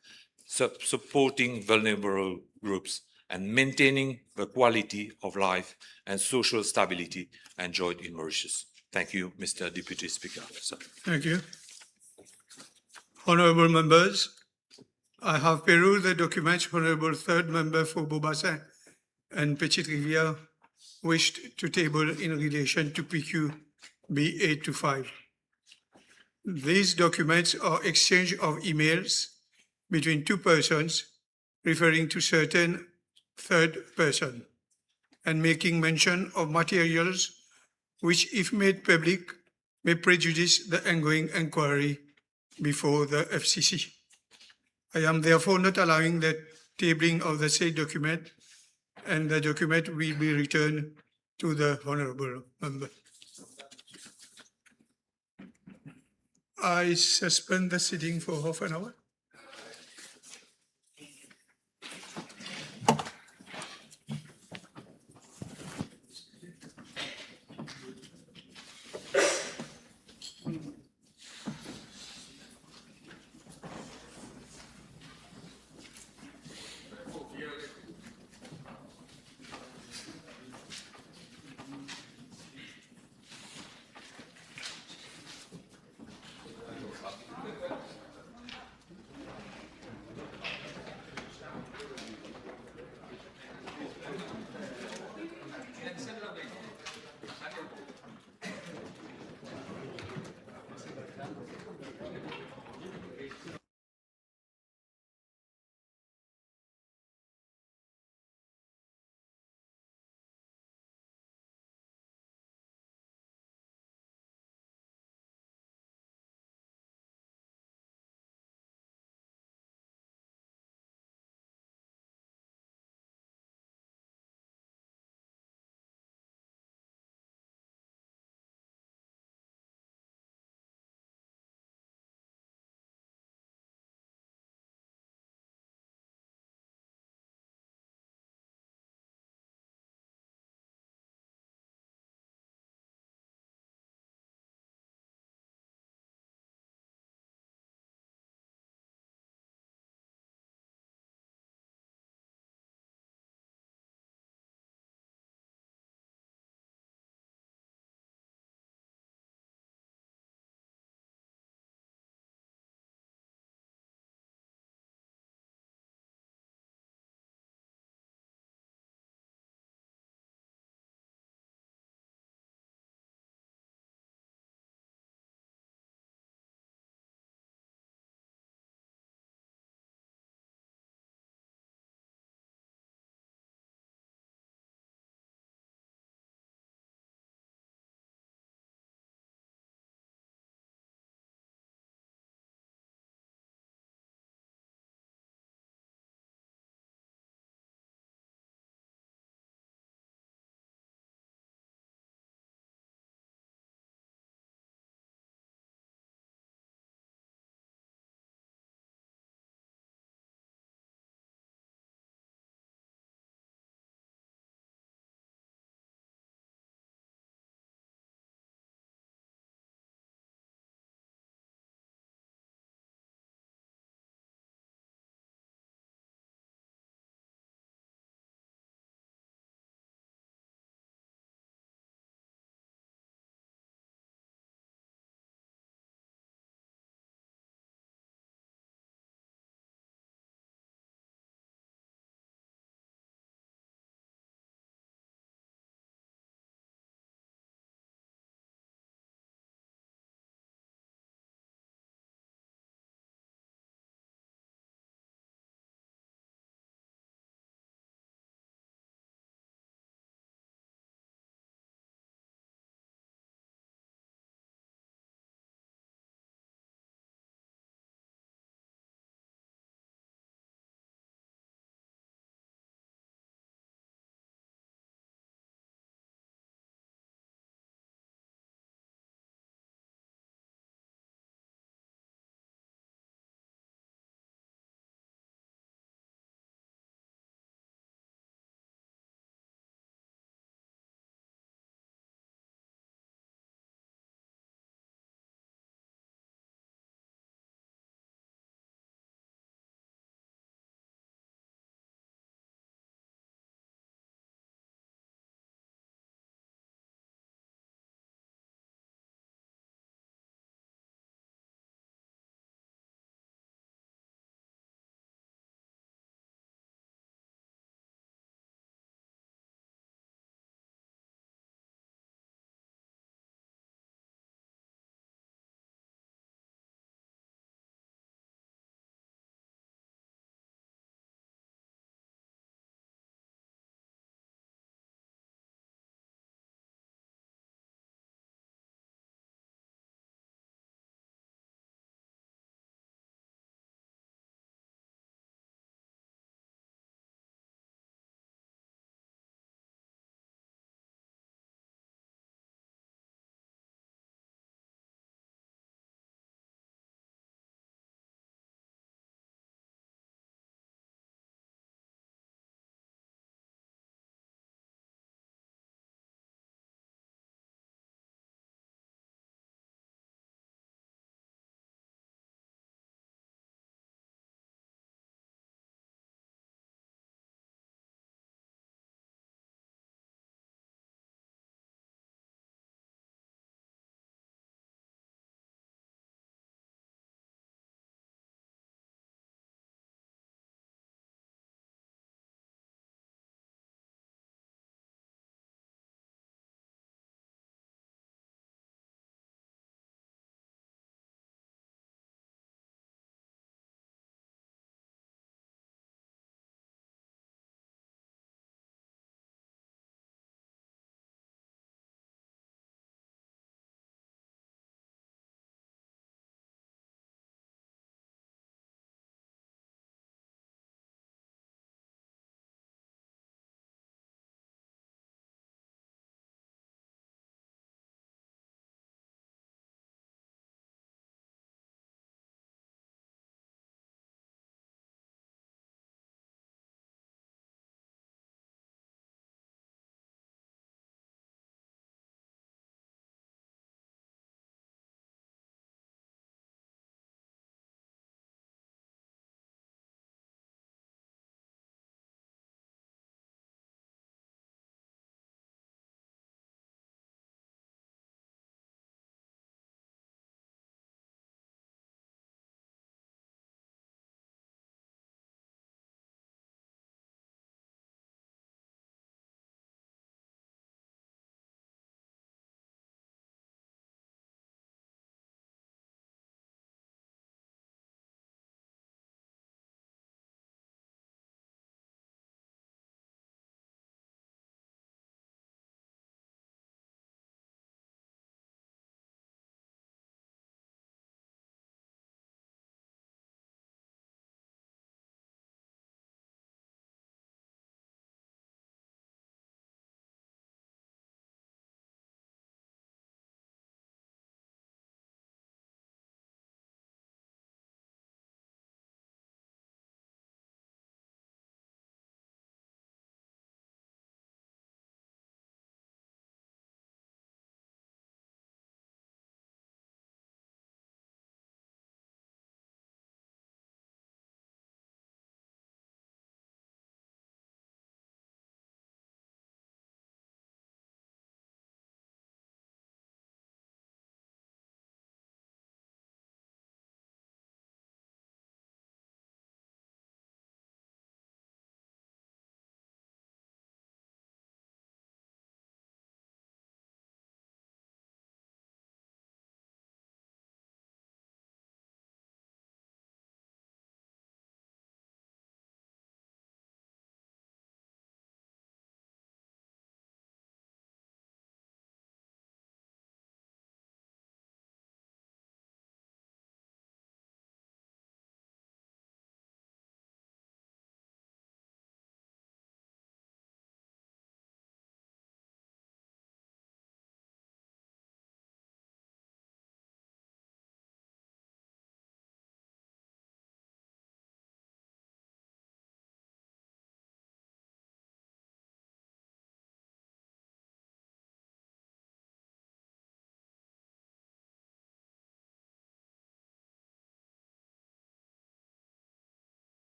supporting vulnerable groups, and maintaining the quality of life and social stability enjoyed in Mauritius. Thank you, Mr. Deputy Speaker. Sir. Thank you. Honorable members, I have perused the documents Honorable Third Member for Beaubassin and Petite Rivière wished to table in relation to PQ B825. These documents are exchange of emails between two persons referring to certain third person and making mention of materials which, if made public, may prejudice the ongoing inquiry before the FCC. I am therefore not allowing the tabling of the said document, and the document will be returned to the honorable member. I suspend the sitting for half an hour.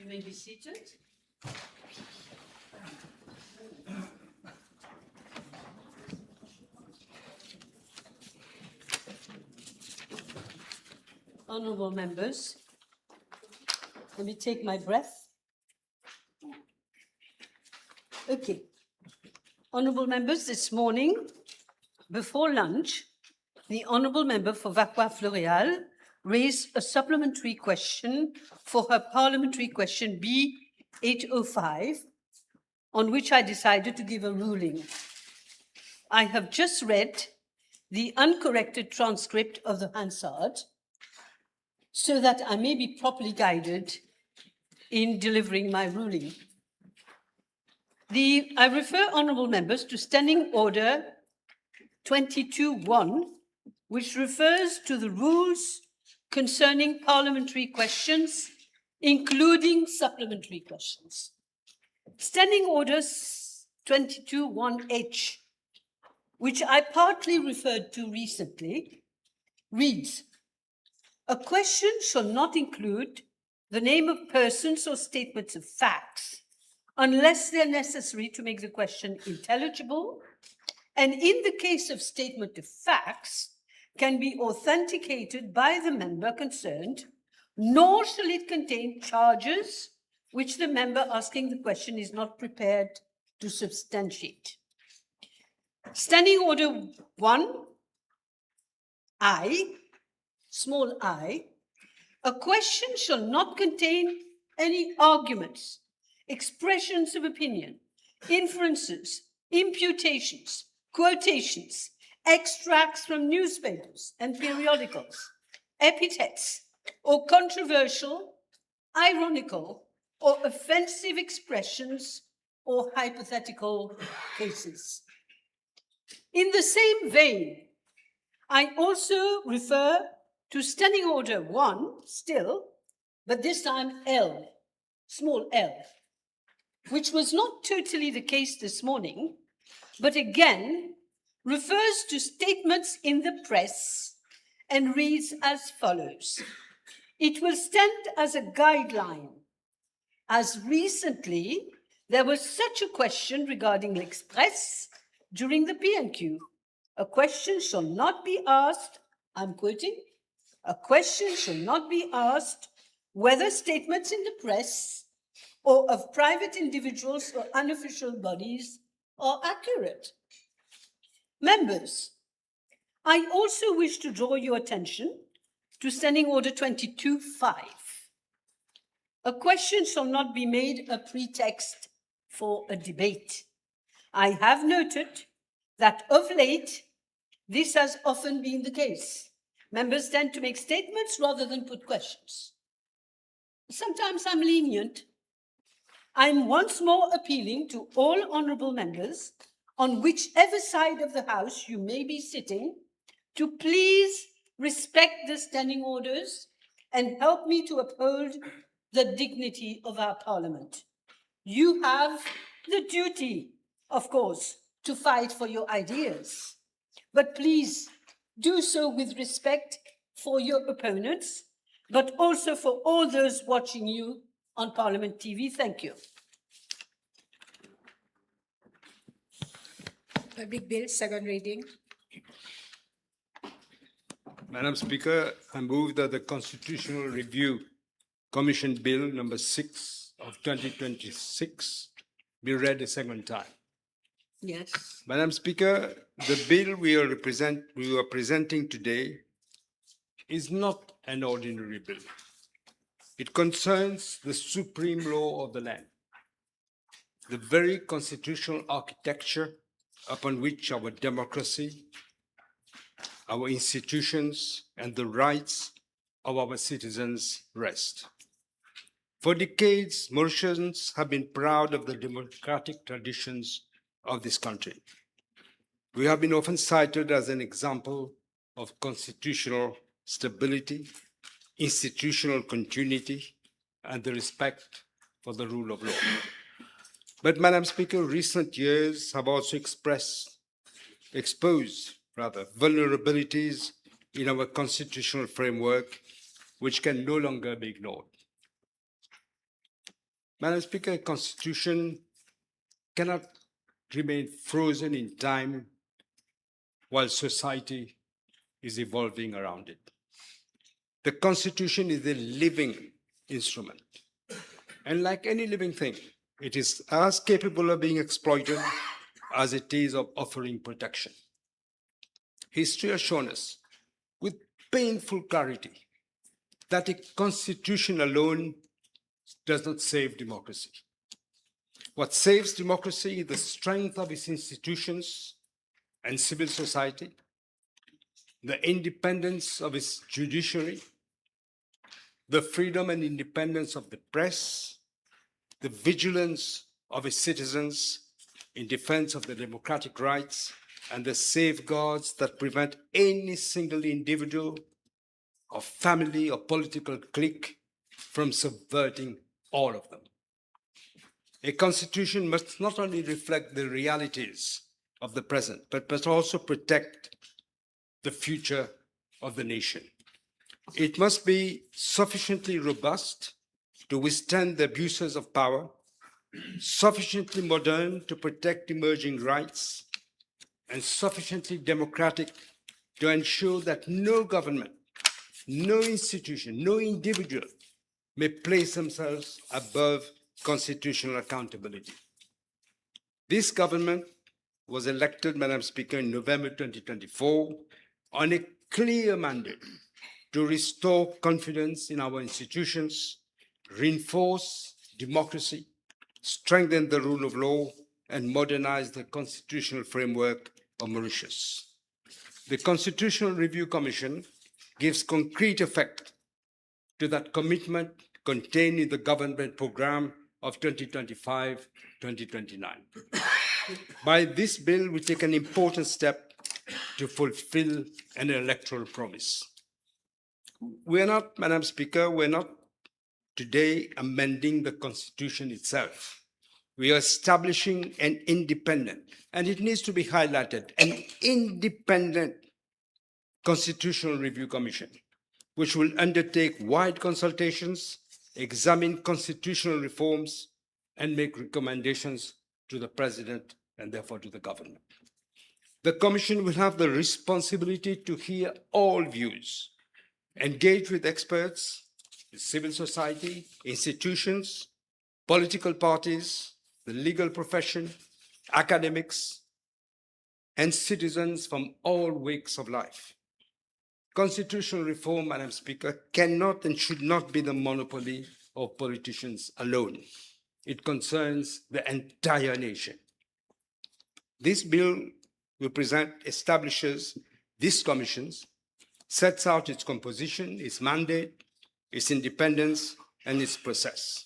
You may be seated. Honorable members, let me take my breath. Okay. Honorable members, this morning, before lunch, the Honorable Member for Vaqua-Floréal raised a supplementary question for her parliamentary question B805, on which I decided to give a ruling. I have just read the uncorrected transcript of the Hansard so that I may be properly guided in delivering my ruling. I refer honorable members to Standing Order 22.1, which refers to the rules concerning parliamentary questions, including supplementary questions. Standing Orders 22.1H, which I partly referred to recently, reads, a question shall not include the name of persons or statements of facts unless they're necessary to make the question intelligible, and in the case of statement of facts, can be authenticated by the member concerned, nor shall it contain charges which the member asking the question is not prepared to substantiate. Standing Order 1I, small I, a question shall not contain any arguments, expressions of opinion, inferences, imputations, quotations, extracts from newspapers and periodicals, epithets, or controversial, ironical, or offensive expressions or hypothetical cases. In the same vein, I also refer to Standing Order 1 still, but this time L, small l, which was not totally the case this morning, but again refers to statements in the press and reads as follows. It will stand as a guideline, as recently there was such a question regarding l'Express during the PNQ. A question shall not be asked, I'm quoting, a question shall not be asked whether statements in the press or of private individuals or unofficial bodies are accurate. Members, I also wish to draw your attention to Standing Order 22.5. A question shall not be made a pretext for a debate. I have noted that of late, this has often been the case. Members tend to make statements rather than put questions. Sometimes I'm lenient. I'm once more appealing to all honorable members on whichever side of the House you may be sitting to please respect the standing orders and help me to uphold the dignity of our Parliament. You have the duty, of course, to fight for your ideas, but please do so with respect for your opponents, but also for all those watching you on Parliament TV. Thank you. Public Bill, second reading. Madam Speaker, I move that the Constitutional Review Commission Bill number 6 of 2026 be read a second time. Yes. Madam Speaker, the bill we are presenting today is not an ordinary bill. It concerns the supreme law of the land. the very constitutional architecture upon which our democracy, our institutions, and the rights of our citizens rest. For decades, Mauritians have been proud of the democratic traditions of this country. We have been often cited as an example of constitutional stability, institutional continuity, and the respect for the rule of law. But, Madam Speaker, recent years have also exposed vulnerabilities in our constitutional framework, which can no longer be ignored. Madam Speaker, a constitution cannot remain frozen in time while society is evolving around it. The Constitution is a living instrument. And like any living thing, it is as capable of being exploited as it is of offering protection. History has shown us with painful clarity that a constitution alone does not save democracy. What saves democracy is the strength of its institutions and civil society, the independence of its judiciary, the freedom and independence of the press, the vigilance of its citizens in defense of the democratic rights, and the safeguards that prevent any single individual or family or political clique from subverting all of them. A constitution must not only reflect the realities of the present, but must also protect the future of the nation. It must be sufficiently robust to withstand the abuses of power, sufficiently modern to protect emerging rights, and sufficiently democratic to ensure that no government, no institution, no individual may place themselves above constitutional accountability. This government was elected, Madam Speaker, in November 2024 on a clear mandate to restore confidence in our institutions, reinforce democracy, strengthen the rule of law, and modernize the constitutional framework of Mauritius. The Constitutional Review Commission gives concrete effect to that commitment contained in the government program of 2025-2029. By this bill, we take an important step to fulfill an electoral promise. We're not, Madam Speaker, we're not today amending the Constitution itself. We are establishing an independent, and it needs to be highlighted, an independent Constitutional Review Commission, which will undertake wide consultations, examine constitutional reforms, and make recommendations to the President and therefore to the government. The Commission will have the responsibility to hear all views, engage with experts, civil society, institutions, political parties, the legal profession, academics, and citizens from all walks of life. Constitutional reform, Madam Speaker, cannot and should not be the monopoly of politicians alone. It concerns the entire nation. This bill we present establishes these commissions, sets out its composition, its mandate, its independence, and its process.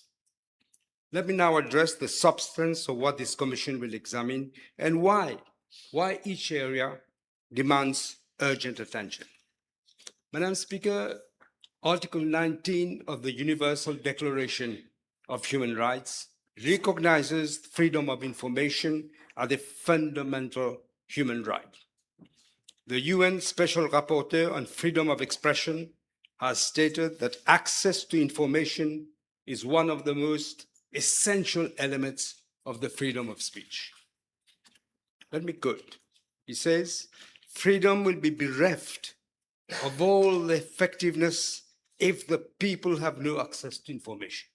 Let me now address the substance of what this commission will examine and why each area demands urgent attention. Madam Speaker, Article 19 of the Universal Declaration of Human Rights recognizes freedom of information as a fundamental human right. The UN Special Rapporteur on Freedom of Expression has stated that access to information is one of the most essential elements of the freedom of speech. Let me quote. He says, "Freedom will be bereft of all effectiveness if the people have no access to information."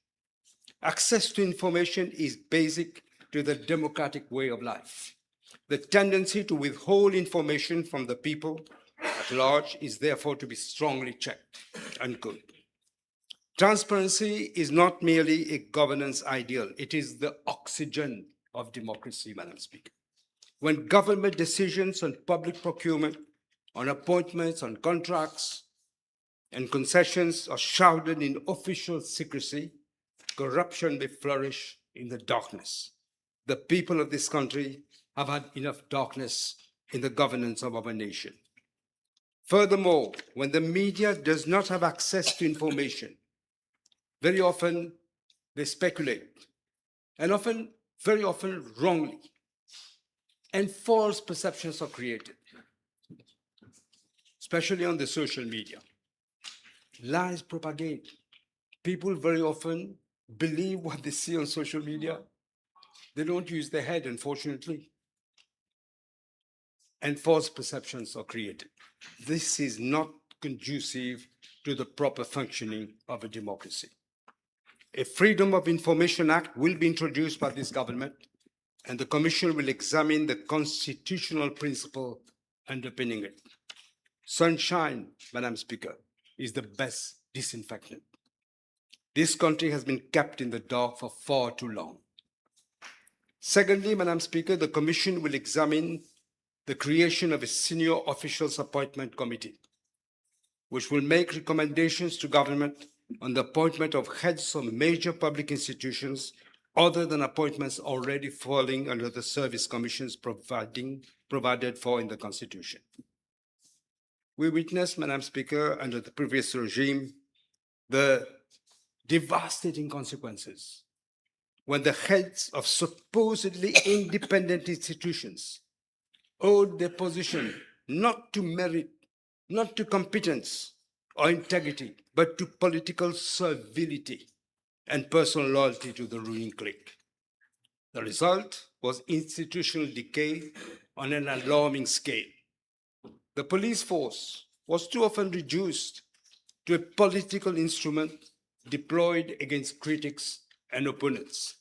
Access to information is basic to the democratic way of life. The tendency to withhold information from the people at large is therefore to be strongly checked, unquote. Transparency is not merely a governance ideal, it is the oxygen of democracy, Madam Speaker. When government decisions on public procurement, on appointments, on contracts, and concessions are shrouded in official secrecy, corruption may flourish in the darkness. The people of this country have had enough darkness in the governance of our nation. Furthermore, when the media does not have access to information, very often they speculate, and very often wrongly, and false perceptions are created, especially on the social media. Lies propagate. People very often believe what they see on social media. They don't use their head, unfortunately. And false perceptions are created. This is not conducive to the proper functioning of a democracy. A Freedom of Information Act will be introduced by this government, and the Commission will examine the constitutional principle underpinning it. Sunshine, Madam Speaker, is the best disinfectant. This country has been kept in the dark for far too long. Secondly, Madam Speaker, the Commission will examine the creation of a senior officials appointment committee, which will make recommendations to government on the appointment of heads of major public institutions other than appointments already falling under the service commissions provided for in the Constitution. We witnessed, Madam Speaker, under the previous regime, the devastating consequences when the heads of supposedly independent institutions owed their position not to merit, not to competence or integrity, but to political servility and personal loyalty to the ruling clique. The result was institutional decay on an alarming scale. The police force was too often reduced to a political instrument deployed against critics and opponents.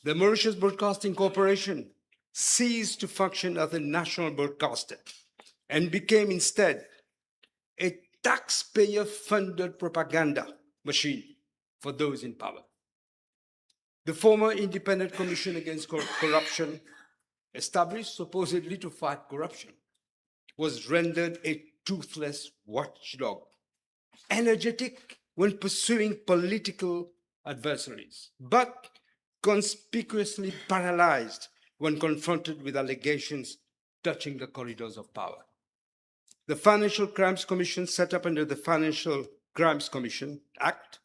The Mauritius Broadcasting Corporation ceased to function as a national broadcaster and became instead a taxpayer-funded propaganda machine for those in power. The former Independent Commission Against Corruption, established supposedly to fight corruption, was rendered a toothless watchdog, energetic when pursuing political adversaries, but conspicuously paralyzed when confronted with allegations touching the corridors of power. The Financial Crimes Commission, set up under the Financial Crimes Commission Act,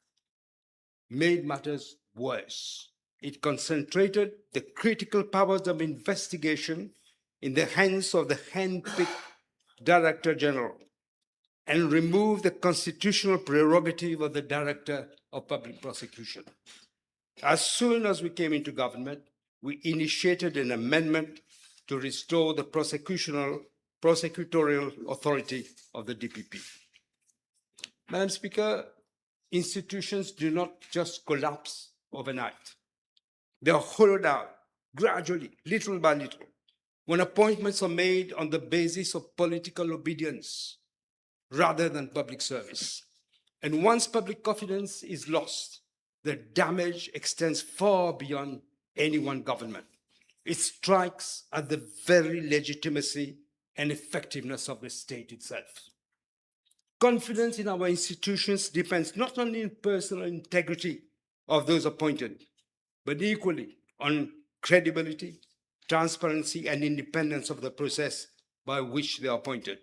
made matters worse. It concentrated the critical powers of investigation in the hands of the handpicked Director General and removed the constitutional prerogative of the Director of Public Prosecution. As soon as we came into government, we initiated an amendment to restore the prosecutorial authority of the DPP. Madam Speaker, institutions do not just collapse overnight. They are hollowed out gradually, little by little, when appointments are made on the basis of political obedience rather than public service. And once public confidence is lost, the damage extends far beyond any one government. It strikes at the very legitimacy and effectiveness of the state itself. Confidence in our institutions depends not only on personal integrity of those appointed, but equally on credibility, transparency, and independence of the process by which they are appointed.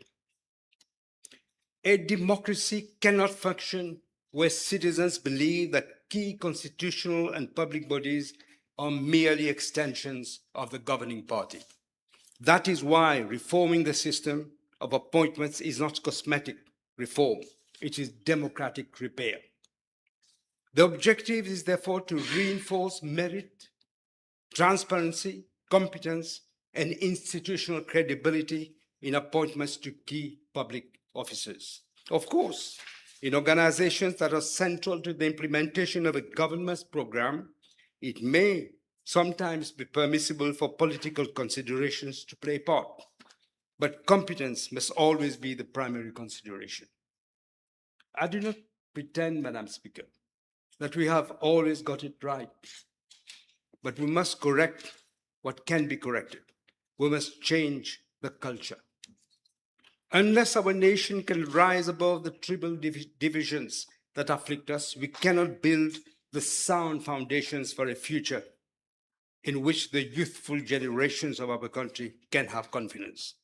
A democracy cannot function where citizens believe that key constitutional and public bodies are merely extensions of the governing party. That is why reforming the system of appointments is not cosmetic reform, it is democratic repair. The objective is therefore to reinforce merit, transparency, competence, and institutional credibility in appointments to key public officers. Of course, in organizations that are central to the implementation of a government's program, it may sometimes be permissible for political considerations to play a part, but competence must always be the primary consideration. I do not pretend, Madam Speaker, that we have always got it right, but we must correct what can be corrected. We must change the culture. Unless our nation can rise above the tribal divisions that afflict us, we cannot build the sound foundations for a future in which the youthful generations of our country can have confidence.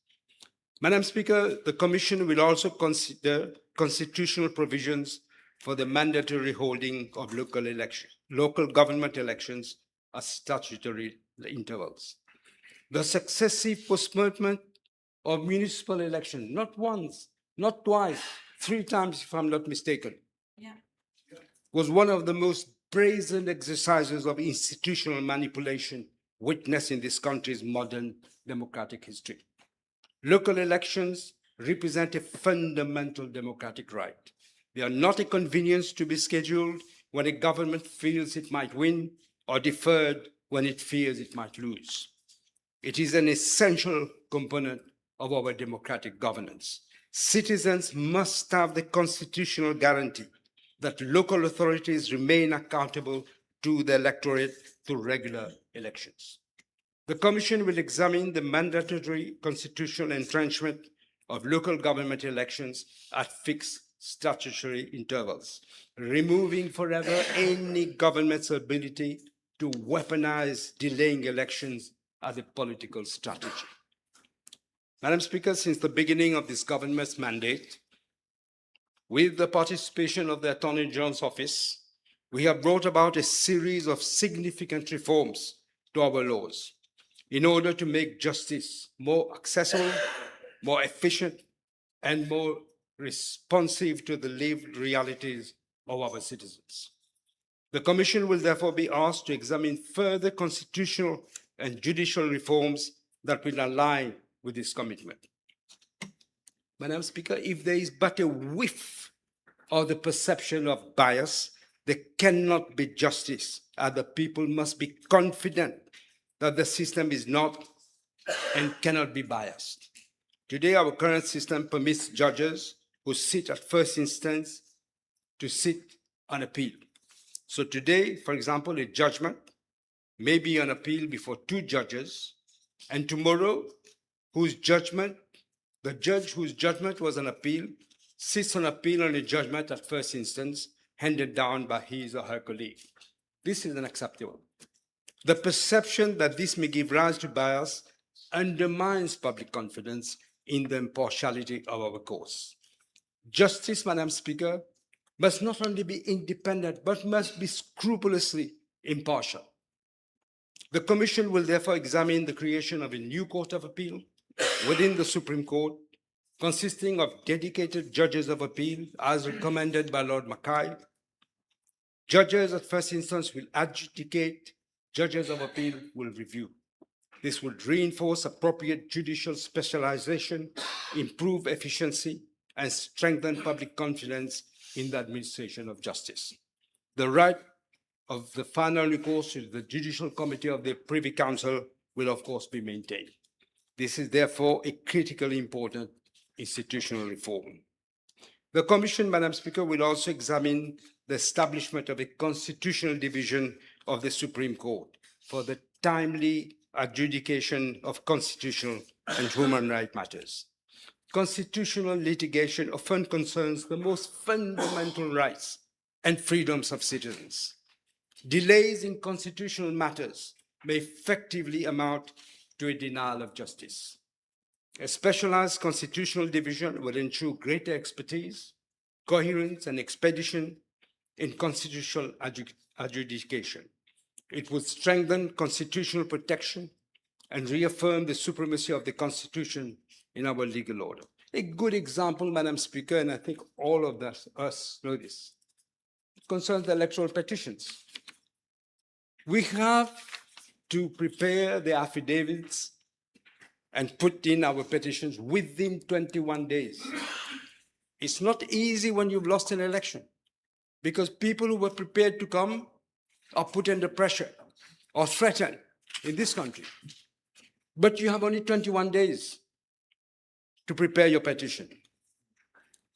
Madam Speaker, the Commission will also consider constitutional provisions for the mandatory holding of local government elections at statutory intervals. The successive postponement of municipal elections, not once, not twice, 3 times if I'm not mistaken, was one of the most brazen exercises of institutional manipulation witnessed in this country's modern democratic history. Local elections represent a fundamental democratic right. They are not a convenience to be scheduled when a government feels it might win or deferred when it fears it might lose. It is an essential component of our democratic governance. Citizens must have the constitutional guarantee that local authorities remain accountable to the electorate through regular elections. The Commission will examine the mandatory constitutional entrenchment of local government elections at fixed statutory intervals, removing forever any government's ability to weaponize delaying elections as a political strategy. Madam Speaker, since the beginning of this government's mandate, with the participation of the Attorney General's Office, we have brought about a series of significant reforms to our laws in order to make justice more accessible, more efficient, and more responsive to the lived realities of our citizens. The Commission will therefore be asked to examine further constitutional and judicial reforms that will align with this commitment. Madam Speaker, if there is but a whiff of the perception of bias, there cannot be justice, and the people must be confident that the system is not and cannot be biased. Today, our current system permits judges who sit at first instance to sit on appeal. So today, for example, a judgment may be on appeal before 2 judges, and tomorrow, the judge whose judgment was on appeal sits on appeal on a judgment at first instance handed down by his or her colleague. This is unacceptable. The perception that this may give rise to bias undermines public confidence in the impartiality of our courts. Justice, Madam Speaker, must not only be independent, but must be scrupulously impartial. The Commission will therefore examine the creation of a new Court of Appeal within the Supreme Court, consisting of dedicated judges of appeal, as recommended by Lord Mackay. Judges at first instance will adjudicate, judges of appeal will review. This would reinforce appropriate judicial specialization, improve efficiency, and strengthen public confidence in the administration of justice. The right of the final recourse to the Judicial Committee of the Privy Council will, of course, be maintained. This is therefore a critically important institutional reform. The Commission, Madam Speaker, will also examine the establishment of a constitutional division of the Supreme Court for the timely adjudication of constitutional and human rights matters. Constitutional litigation often concerns the most fundamental rights and freedoms of citizens. Delays in constitutional matters may effectively amount to a denial of justice. A specialized constitutional division will ensure greater expertise, coherence, and expedition in constitutional adjudication. It would strengthen constitutional protection and reaffirm the supremacy of the Constitution in our legal order. A good example, Madam Speaker, and I think all of us know this, concerns the electoral petitions. We have to prepare the affidavits and put in our petitions within 21 days. It's not easy when you've lost an election, because people who were prepared to come are put under pressure or threatened in this country. But you have only 21 days to prepare your petition.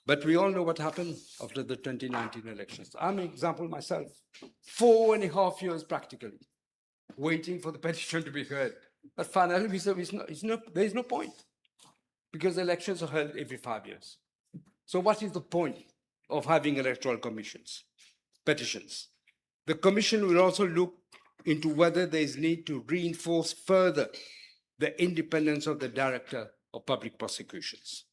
But we all know what happened after the 2019 elections. I'm an example myself. 4.5 years practically, waiting for the petition to be heard. But finally, we said there is no point because elections are held every 5 years. So what is the point of having electoral petitions? The commission will also look into whether there is need to reinforce further the independence of the Director of Public Prosecutions.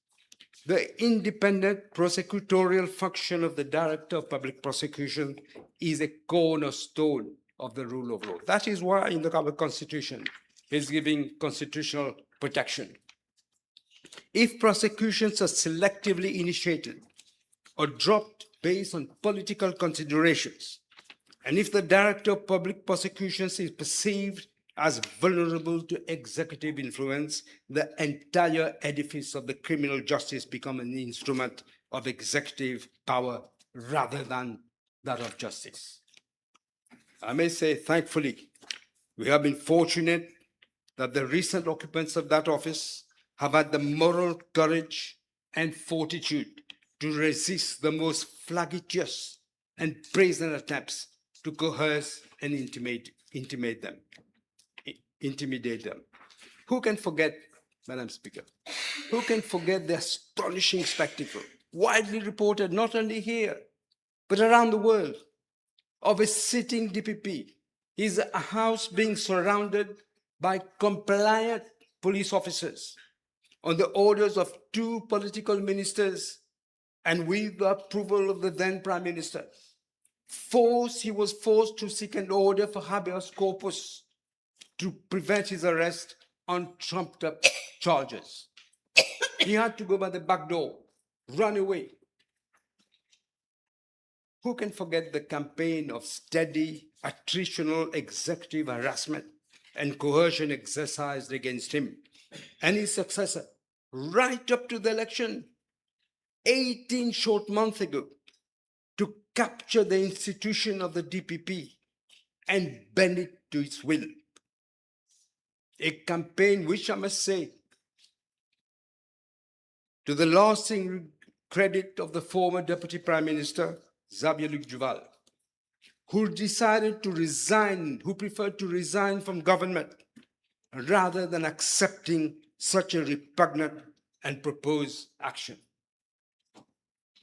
The independent prosecutorial function of the Director of Public Prosecution is a cornerstone of the rule of law. That is why in our Constitution is giving constitutional protection. If prosecutions are selectively initiated or dropped based on political considerations, and if the Director of Public Prosecutions is perceived as vulnerable to executive influence, the entire edifice of the criminal justice becomes an instrument of executive power rather than that of justice. I may say, thankfully, we have been fortunate that the recent occupants of that office have had the moral courage and fortitude to resist the most flagitious and brazen attempts to coerce and intimidate them. Who can forget, Madam Speaker, who can forget the astonishing spectacle, widely reported not only here, but around the world, of a sitting DPP, his house being surrounded by compliant police officers on the orders of 2 political ministers and with the approval of the then Prime Minister. He was forced to seek an order for habeas corpus to prevent his arrest on trumped-up charges. He had to go by the back door, run away. Who can forget the campaign of steady, attritional executive harassment and coercion exercised against him and his successor right up to the election 18 short months ago to capture the institution of the DPP and bend it to its will? A campaign which, I must say, to the lasting credit of the former Deputy Prime Minister, Xavier-Luc Duval, who decided to resign, who preferred to resign from government rather than accepting such a repugnant and proposed action.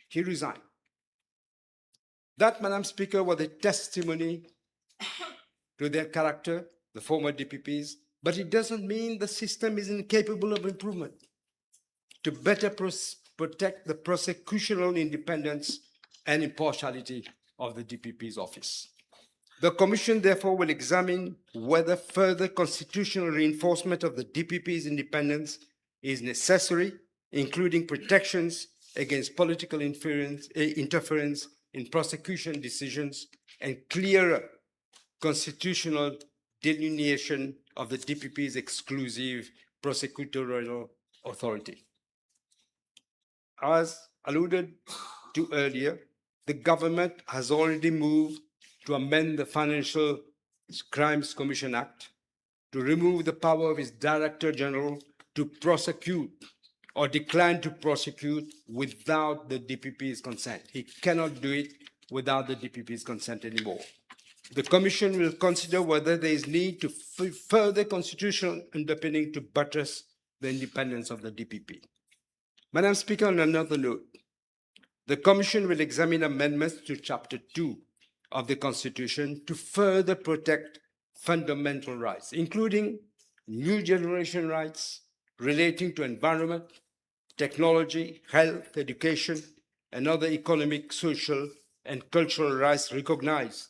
He resigned. That, Madam Speaker, was a testimony to their character, the former DPPs, but it doesn't mean the system is incapable of improvement. To better protect the prosecutorial independence and impartiality of the DPP's office. The Commission, therefore, will examine whether further constitutional reinforcement of the DPP's independence is necessary, including protections against political interference in prosecution decisions and clearer constitutional delineation of the DPP's exclusive prosecutorial authority. As alluded to earlier, the government has already moved to amend the Financial Crimes Commission Act to remove the power of its Director General to prosecute or decline to prosecute without the DPP's consent. He cannot do it without the DPP's consent anymore. The Commission will consider whether there is need to further constitutional underpinning to buttress the independence of the DPP. Madam Speaker, on another note, the Commission will examine amendments to Chapter 2 of the Constitution to further protect fundamental rights, including new generation rights relating to environment, technology, health, education, and other economic, social, and cultural rights recognized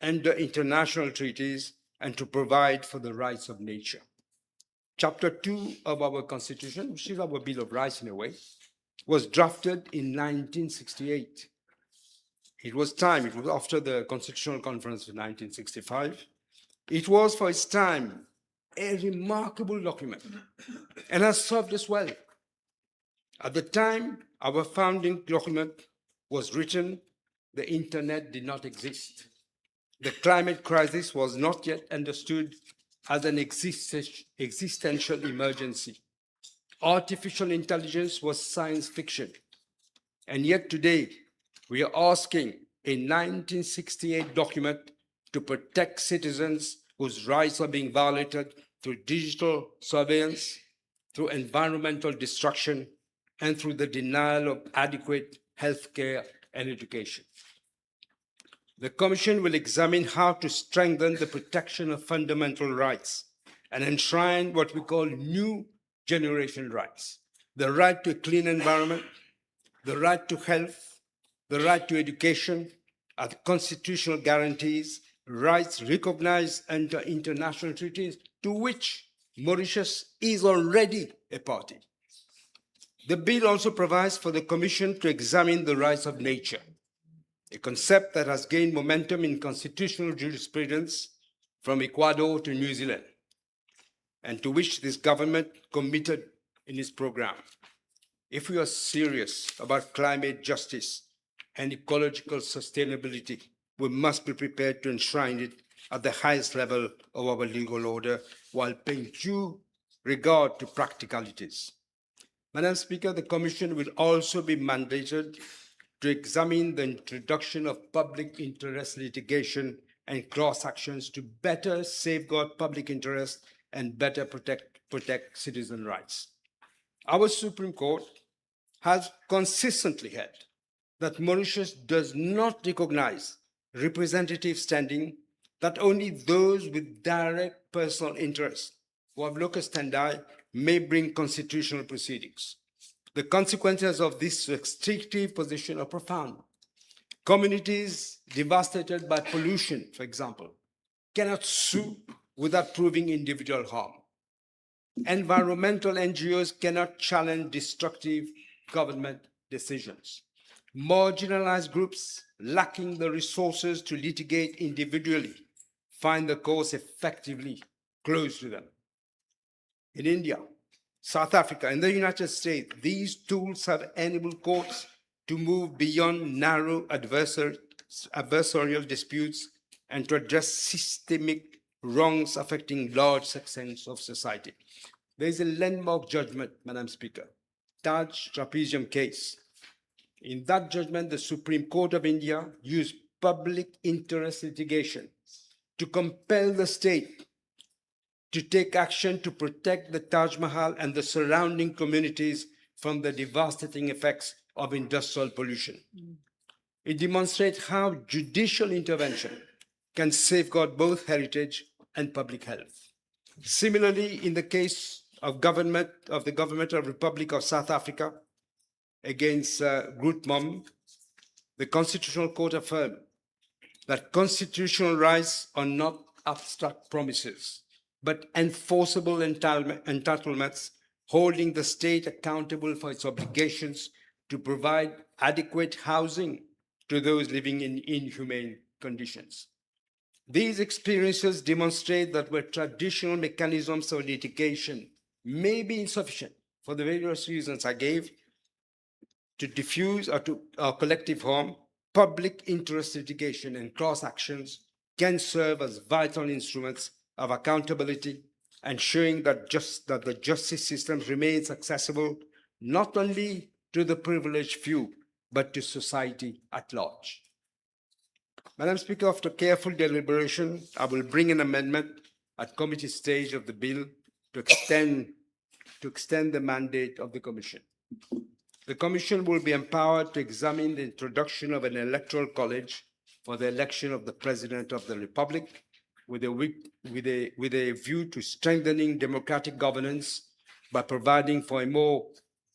under international treaties, and to provide for the rights of nature. Chapter 2 of our Constitution, which is our Bill of Rights in a way, was drafted in 1968. It was time, it was after the Constitutional Conference of 1965. It was, for its time, a remarkable document and has served us well. At the time our founding document was written, the internet did not exist. The climate crisis was not yet understood as an existential emergency. Artificial intelligence was science fiction. And yet today, we are asking a 1968 document to protect citizens whose rights are being violated through digital surveillance, through environmental destruction, and through the denial of adequate health care and education. The Commission will examine how to strengthen the protection of fundamental rights and enshrine what we call new generation rights: the right to a clean environment, the right to health, the right to education are constitutional guarantees, rights recognized under international treaties to which Mauritius is already a party. The bill also provides for the Commission to examine the rights of nature, a concept that has gained momentum in constitutional jurisprudence from Ecuador to New Zealand, and to which this government committed in its program. If we are serious about climate justice and ecological sustainability, we must be prepared to enshrine it at the highest level of our legal order while paying due regard to practicalities. Madam Speaker, the Commission will also be mandated to examine the introduction of public interest litigation and cross actions to better safeguard public interest and better protect citizen rights. Our Supreme Court has consistently held that Mauritius does not recognize representative standing, that only those with direct personal interest who have locus standi may bring constitutional proceedings. The consequences of this restrictive position are profound. Communities devastated by pollution, for example, cannot sue without proving individual harm. Environmental NGOs cannot challenge destructive government decisions. Marginalized groups lacking the resources to litigate individually find the courts effectively closed to them. In India, South Africa, and the United States, these tools have enabled courts to move beyond narrow adversarial disputes and to address systemic wrongs affecting large sections of society. There is a landmark judgment, Madam Speaker, Taj Trapezium case. In that judgment, the Supreme Court of India used public interest litigation to compel the state to take action to protect the Taj Mahal and the surrounding communities from the devastating effects of industrial pollution. It demonstrates how judicial intervention can safeguard both heritage and public health. Similarly, in the case of the Government of the Republic of South Africa against Groot Mom, the Constitutional Court affirmed that constitutional rights are not abstract promises, but enforceable entitlements holding the state accountable for its obligations to provide adequate housing to those living in inhumane conditions. These experiences demonstrate that where traditional mechanisms of litigation may be insufficient for the various reasons I gave to diffuse or to collective harm, public interest litigation and cross actions can serve as vital instruments of accountability, ensuring that the justice system remains accessible not only to the privileged few, but to society at large. Madam Speaker, after careful deliberation, I will bring an amendment at committee stage of the bill to extend the mandate of the Commission. The Commission will be empowered to examine the introduction of an electoral college for the election of the President of the Republic with a view to strengthening democratic governance by providing for a more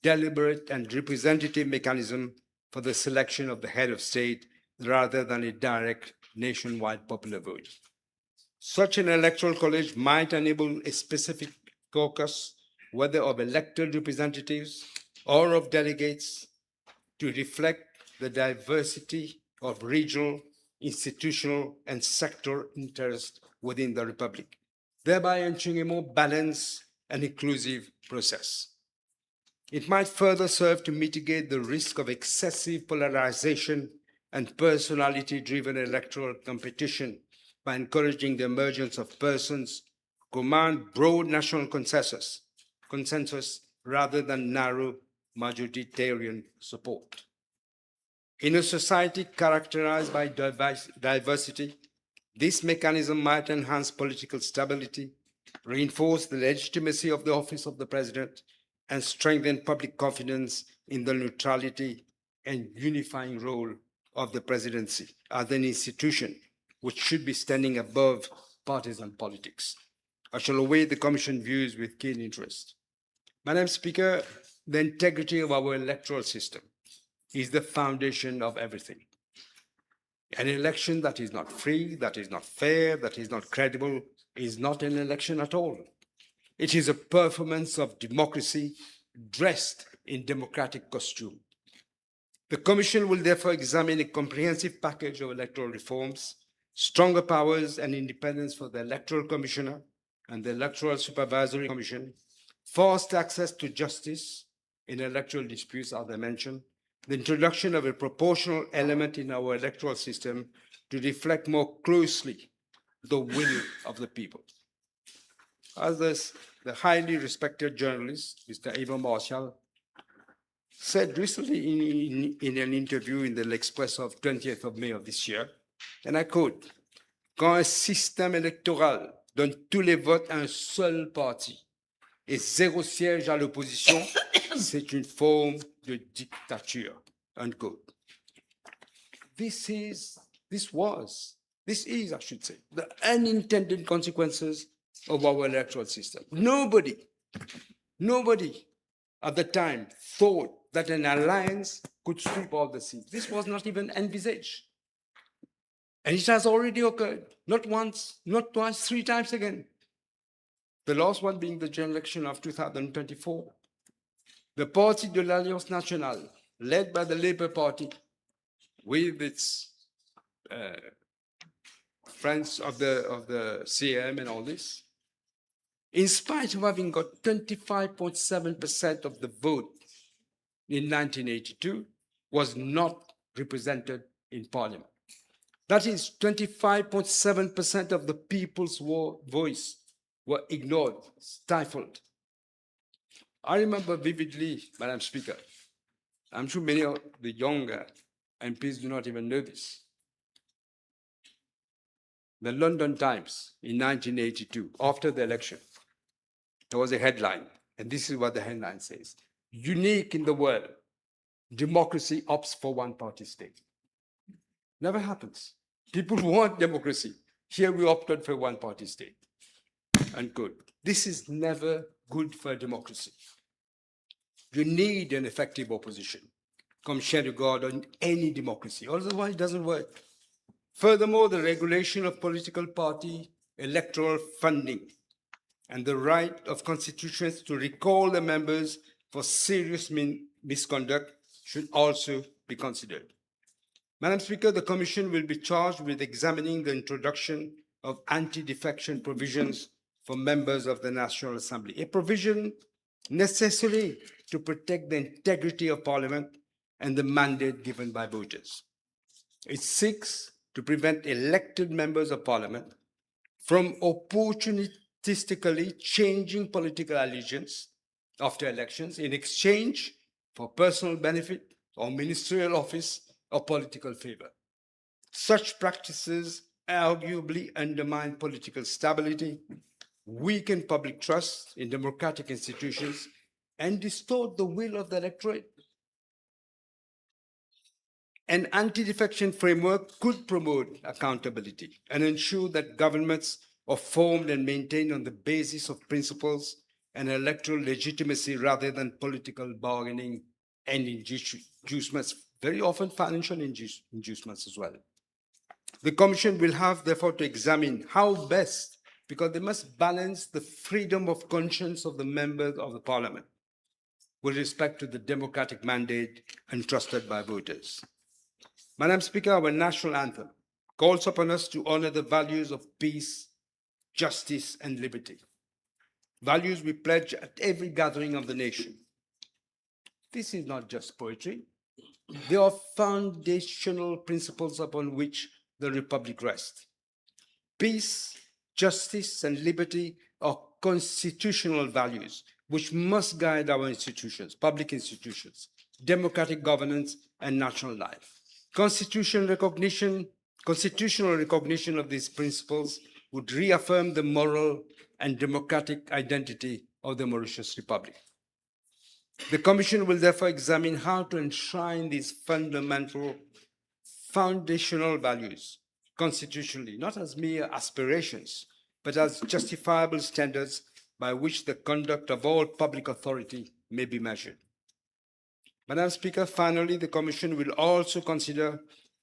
deliberate and representative mechanism for the selection of the head of state rather than a direct nationwide popular vote. Such an electoral college might enable a specific caucus, whether of elected representatives or of delegates, to reflect the diversity of regional, institutional, and sector interests within the Republic, thereby ensuring a more balanced and inclusive process. It might further serve to mitigate the risk of excessive polarization and personality-driven electoral competition by encouraging the emergence of persons who command broad national consensus rather than narrow majoritarian support. In a society characterized by diversity, this mechanism might enhance political stability reinforce the legitimacy of the office of the President, and strengthen public confidence in the neutrality and unifying role of the Presidency as an institution which should be standing above partisan politics. I shall await the Commission views with keen interest. Madam Speaker, the integrity of our electoral system is the foundation of everything. An election that is not free, that is not fair, that is not credible, is not an election at all. It is a performance of democracy dressed in democratic costume. The Commission will therefore examine a comprehensive package of electoral reforms, stronger powers and independence for the Electoral Commissioner and the Electoral Supervisory Commission, fast access to justice in electoral disputes, as I mentioned, the introduction of a proportional element in our electoral system to reflect more closely the will of the people. As the highly respected journalist, Mr. Ile-Maurice, said recently in an interview in the L'Express of 20th of May of this year, and I quote, "Quand un système électoral donne tous les votes à un seul parti et 0 siège à l'opposition, c'est une forme de dictature." Unquote. This is, I should say, the unintended consequences of our electoral system. Nobody at the time thought that an alliance could sweep all the seats. This was not even envisaged. And it has already occurred, not once, not twice, 3 times again. The last one being the general election of 2024. The Parti de l'Alliance Nationale, led by the Labour Party, with its friends of the CM and all this, in spite of having got 25.7% of the vote in 1982, was not represented in Parliament. That is, 25.7% of the people's voice were ignored, stifled. I remember vividly, Madam Speaker, I'm sure many of the younger MPs do not even know this. The London Times in 1982, after the election, there was a headline, and this is what the headline says: "Unique in the world, democracy opts for one-party state." Never happens. People want democracy. Here we opted for one-party state. Unquote. This is never good for democracy. You need an effective opposition, comme chien de garde on any democracy, otherwise it doesn't work. Furthermore, the regulation of political party electoral funding and the right of constituents to recall the members for serious misconduct should also be considered. Madam Speaker, the Commission will be charged with examining the introduction of anti-defection provisions for members of the National Assembly, a provision necessary to protect the integrity of Parliament and the mandate given by voters. It seeks to prevent elected members of Parliament from opportunistically changing political allegiance after elections in exchange for personal benefit or ministerial office or political favor. Such practices arguably undermine political stability, weaken public trust in democratic institutions, and distort the will of the electorate. An anti-defection framework could promote accountability and ensure that governments are formed and maintained on the basis of principles and electoral legitimacy rather than political bargaining and inducements, very often financial inducements as well. The Commission will have, therefore, to examine how best, because they must balance the freedom of conscience of the members of the Parliament with respect to the democratic mandate entrusted by voters. Madam Speaker, our national anthem calls upon us to honor the values of peace, justice, and liberty. Values we pledge at every gathering of the nation. This is not just poetry. They are foundational principles upon which the Republic rests. Peace, justice, and liberty are constitutional values which must guide our institutions, public institutions, democratic governance, and national life. Constitutional recognition of these principles would reaffirm the moral and democratic identity of the Mauritius Republic. The Commission will therefore examine how to enshrine these fundamental, foundational values constitutionally, not as mere aspirations, but as justifiable standards by which the conduct of all public authority may be measured. Madam Speaker, finally, the Commission will also consider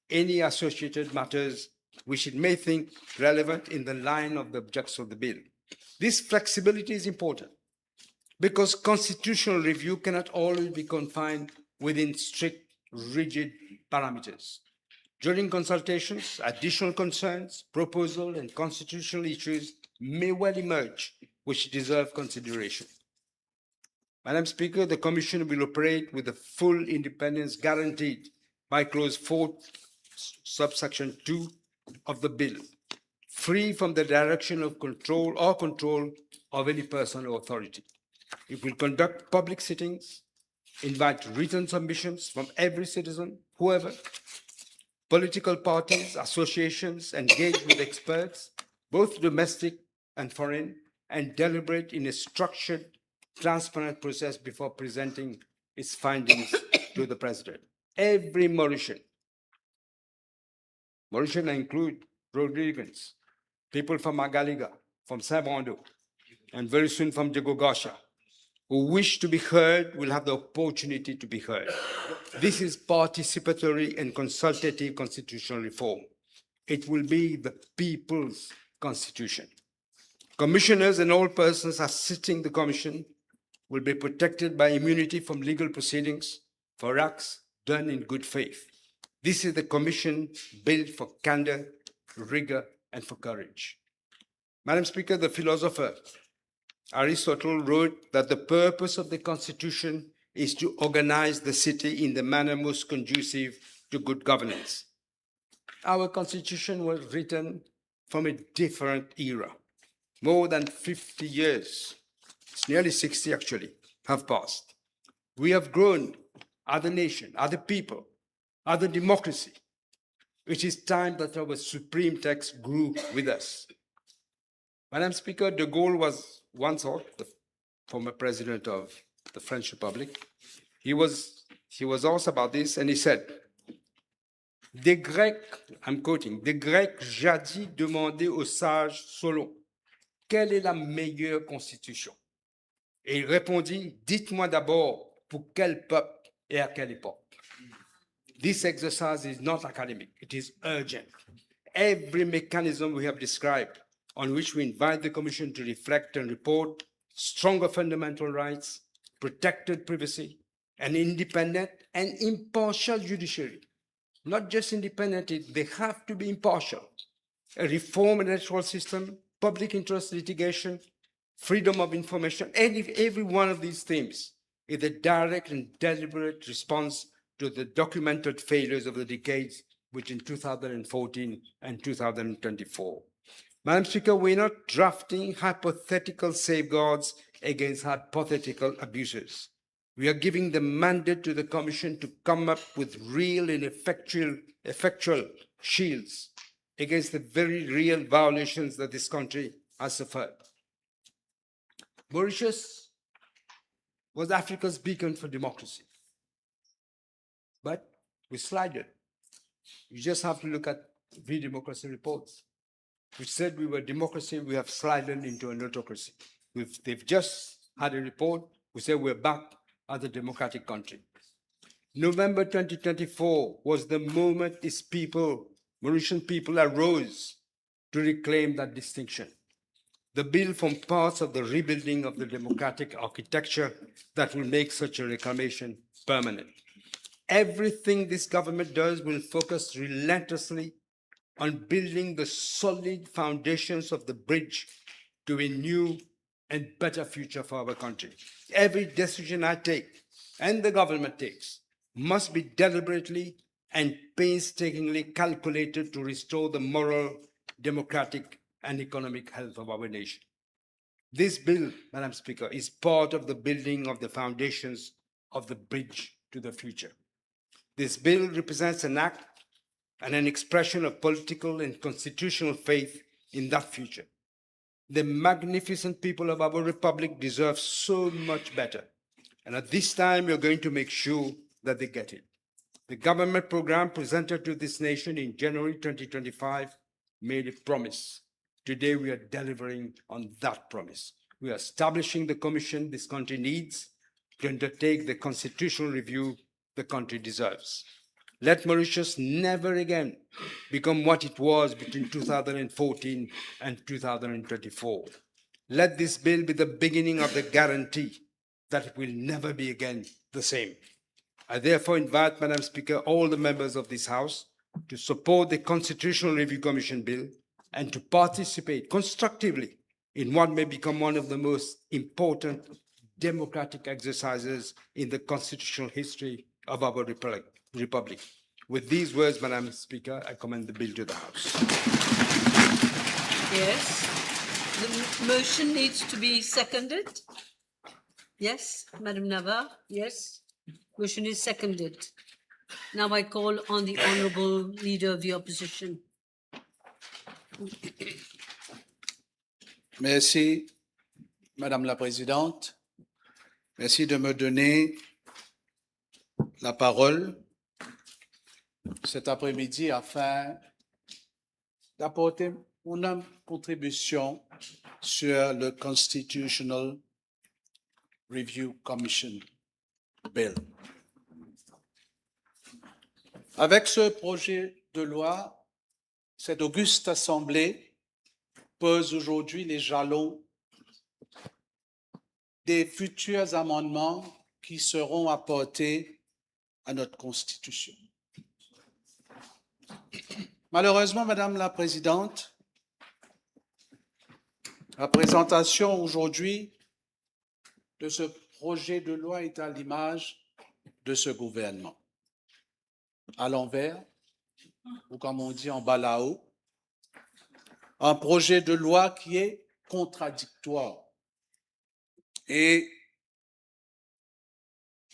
any associated matters which it may think relevant in the line of the objects of the bill. This flexibility is important because constitutional review cannot always be confined within strict, rigid parameters. During consultations, additional concerns, proposals, and constitutional issues may well emerge which deserve consideration. Madam Speaker, the Commission will operate with the full independence guaranteed by Clause 4, subsection 2 of the bill, free from the direction of control of any person or authority. It will conduct public sittings, invite written submissions from every citizen, whoever, political parties, associations, engage with experts, both domestic and foreign, and deliberate in a structured, transparent process before presenting its findings to the President. Every Mauritian include Rodriguez, people from Magaliga, from Saint-Brando, and very soon from Djegogosha, who wish to be heard will have the opportunity to be heard. This is participatory and consultative constitutional reform. It will be the people's constitution. Commissioners and all persons assisting the Commission will be protected by immunity from legal proceedings for acts done in good faith. This is the Commission built for candor, rigor, and for courage. Madam Speaker, the philosopher Aristotle wrote that the purpose of the Constitution is to organize the city in the manner most conducive to good governance. Our Constitution was written from a different era. More than 50 years, it's nearly 60 actually, have passed. We have grown, other nation, other people, other democracy. It is time that our supreme text grew with us. Madam Speaker, de Gaulle was once the former president of the French Republic. He was asked about this and he said, des Grecs, I'm quoting, des Grecs jadis demandaient aux sages Solon, quelle est la meilleure constitution? Et il répondit, dites-moi d'abord pour quel peuple et à quelle époque. This exercise is not academic, it is urgent. Every mechanism we have described on which we invite the Commission to reflect and report stronger fundamental rights, protected privacy, an independent and impartial judiciary. Not just independent, they have to be impartial. A reformed electoral system, public interest litigation, freedom of information, every one of these themes is a direct and deliberate response to the documented failures of the decades between 2014 and 2024. Madam Speaker, we're not drafting hypothetical safeguards against hypothetical abuses. We are giving the mandate to the Commission to come up with real and effectual shields against the very real violations that this country has suffered. Mauritius was Africa's beacon for democracy. But we slided. You just have to look at the democracy reports. We said we were democracy, we have slided into an autocracy. They've just had a report, we said we're back as a democratic country. November 2024 was the moment these people, Mauritian people, arose to reclaim that distinction. The bill forms parts of the rebuilding of the democratic architecture that will make such a reclamation permanent. Everything this government does will focus relentlessly on building the solid foundations of the bridge to a new and better future for our country. Every decision I take and the government takes must be deliberately and painstakingly calculated to restore the moral, democratic, and economic health of our nation. This bill, Madam Speaker, is part of the building of the foundations of the bridge to the future. This bill represents an act and an expression of political and constitutional faith in that future. The magnificent people of our republic deserve so much better. And at this time, we're going to make sure that they get it. The government program presented to this nation in January 2025 made a promise. Today, we are delivering on that promise. We are establishing the commission this country needs to undertake the constitutional review the country deserves. Let Mauritius never again become what it was between 2014 and 2024. Let this bill be the beginning of the guarantee that it will never be again the same. I therefore invite, Madam Speaker, all the members of this House to support the Constitutional Review Commission bill and to participate constructively in what may become one of the most important democratic exercises in the constitutional history of our republic. With these words, Madam Speaker, I commend the bill to the House. Yes. The motion needs to be seconded. Yes, Madam Navar. Yes. Motion is seconded. Now I call on the Honourable Leader of the Opposition. Merci, Madame la Présidente. Merci de me donner la parole cet après-midi afin d'apporter mon contribution sur le Constitutional Review Commission Bill. Avec ce projet de loi, cette auguste assemblée pose aujourd'hui les jalons des futurs amendements qui seront apportés à notre Constitution. Malheureusement, Madame la Présidente, la présentation aujourd'hui de ce projet de loi est à l'image de ce gouvernement. À l'envers, ou comme on dit en balao, un projet de loi qui est contradictoire. Et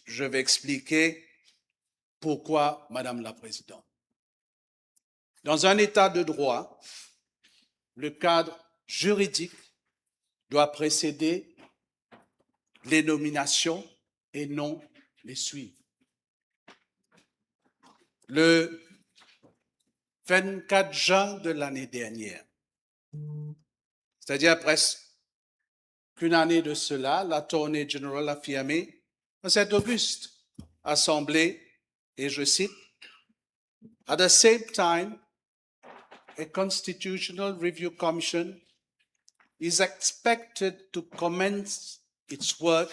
je vais expliquer pourquoi, Madame la Présidente. Dans un état de droit, le cadre juridique doit précéder les nominations et non les suivre. Le 24 juin de l'année dernière, c'est-à-dire presque qu'une année de cela, l'Attorney General a affirmé à cette auguste assemblée, et je cite, « At the same time, a Constitutional Review Commission is expected to commence its work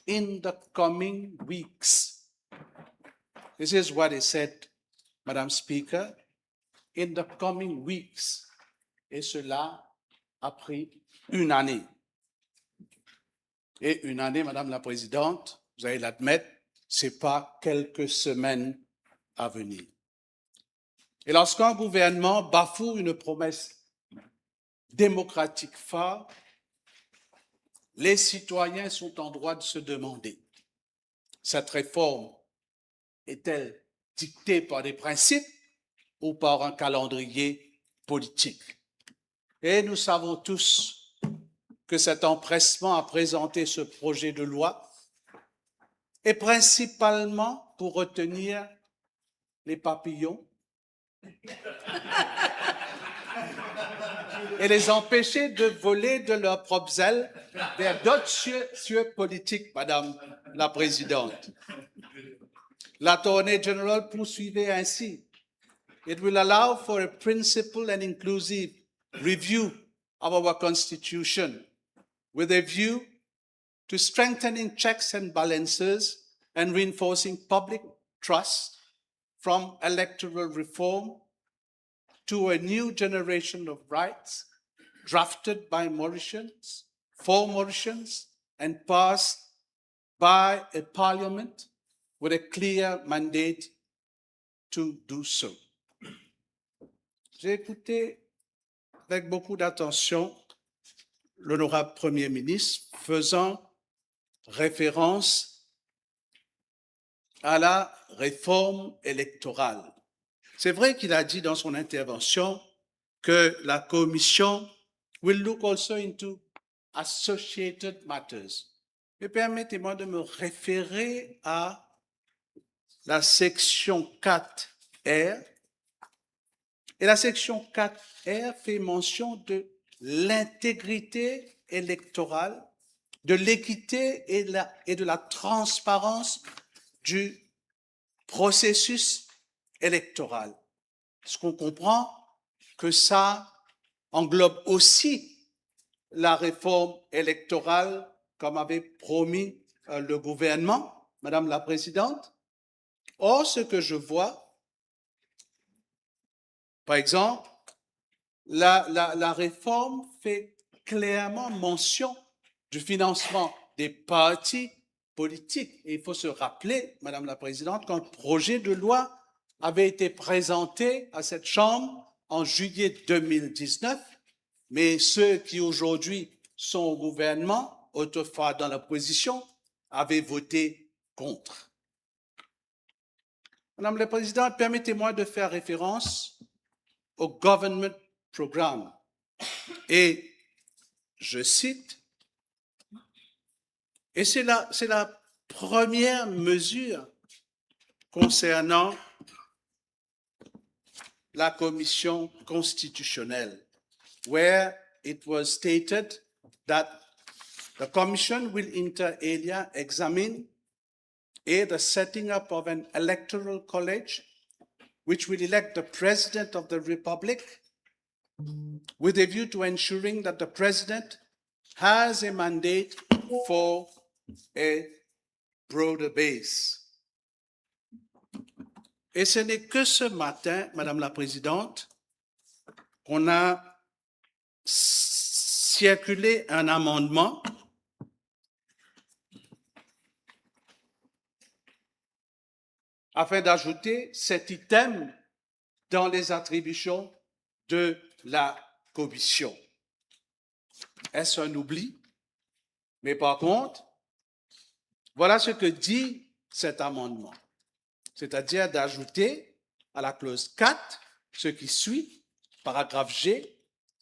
in the coming weeks. » This is what he said, Madam Speaker, in the coming weeks. Et cela a pris une année. Et une année, Madame la Présidente, vous allez l'admettre, ce n'est pas quelques semaines à venir. Et lorsqu'un gouvernement bafoue une promesse démocratique phare, les citoyens sont en droit de se demander, cette réforme est-elle dictée par des principes ou par un calendrier politique? Et nous savons tous que cet empressement à présenter ce projet de loi est principalement pour retenir les papillons et les empêcher de voler de leurs propres ailes vers d'autres cieux politiques, Madame la Présidente. L'Attorney General poursuivait ainsi. It will allow for a principled and inclusive review of our Constitution with a view to strengthening checks and balances and reinforcing public trust from electoral reform to a new generation of rights drafted by Mauritians, for Mauritians, and passed by a parliament with a clear mandate to do so. J'ai écouté avec beaucoup d'attention l'honorable Premier ministre faisant référence à la réforme électorale. C'est vrai qu'il a dit dans son intervention que la Commission will look also into associated matters. Mais permettez-moi de me référer à la section 4R. Et la section 4R fait mention de l'intégrité électorale, de l'équité et de la transparence du processus électoral. Est-ce qu'on comprend que ça englobe aussi la réforme électorale comme avait promis le gouvernement, Madame la Présidente? Or, ce que je vois, par exemple, la réforme fait clairement mention du financement des partis politiques. Et il faut se rappeler, Madame la Présidente, qu'un projet de loi avait été présenté à cette Chambre en juillet 2019, mais ceux qui aujourd'hui sont au gouvernement, autrefois dans l'opposition, avaient voté contre. Madame la Présidente, permettez-moi de faire référence au Government Programme. Et je cite, et c'est la première mesure concernant la commission constitutionnelle, where it was stated that the commission will inter alia examine the setting up of an electoral college which will elect the President of the Republic with a view to ensuring that the President has a mandate for a broader base. Et ce n'est que ce matin, Madame la Présidente, qu'on a circulé un amendement afin d'ajouter cet item dans les attributions de la Commission. Est-ce un oubli? Mais par contre, voilà ce que dit cet amendement, c'est-à-dire d'ajouter à la clause 4 ce qui suit, paragraphe G,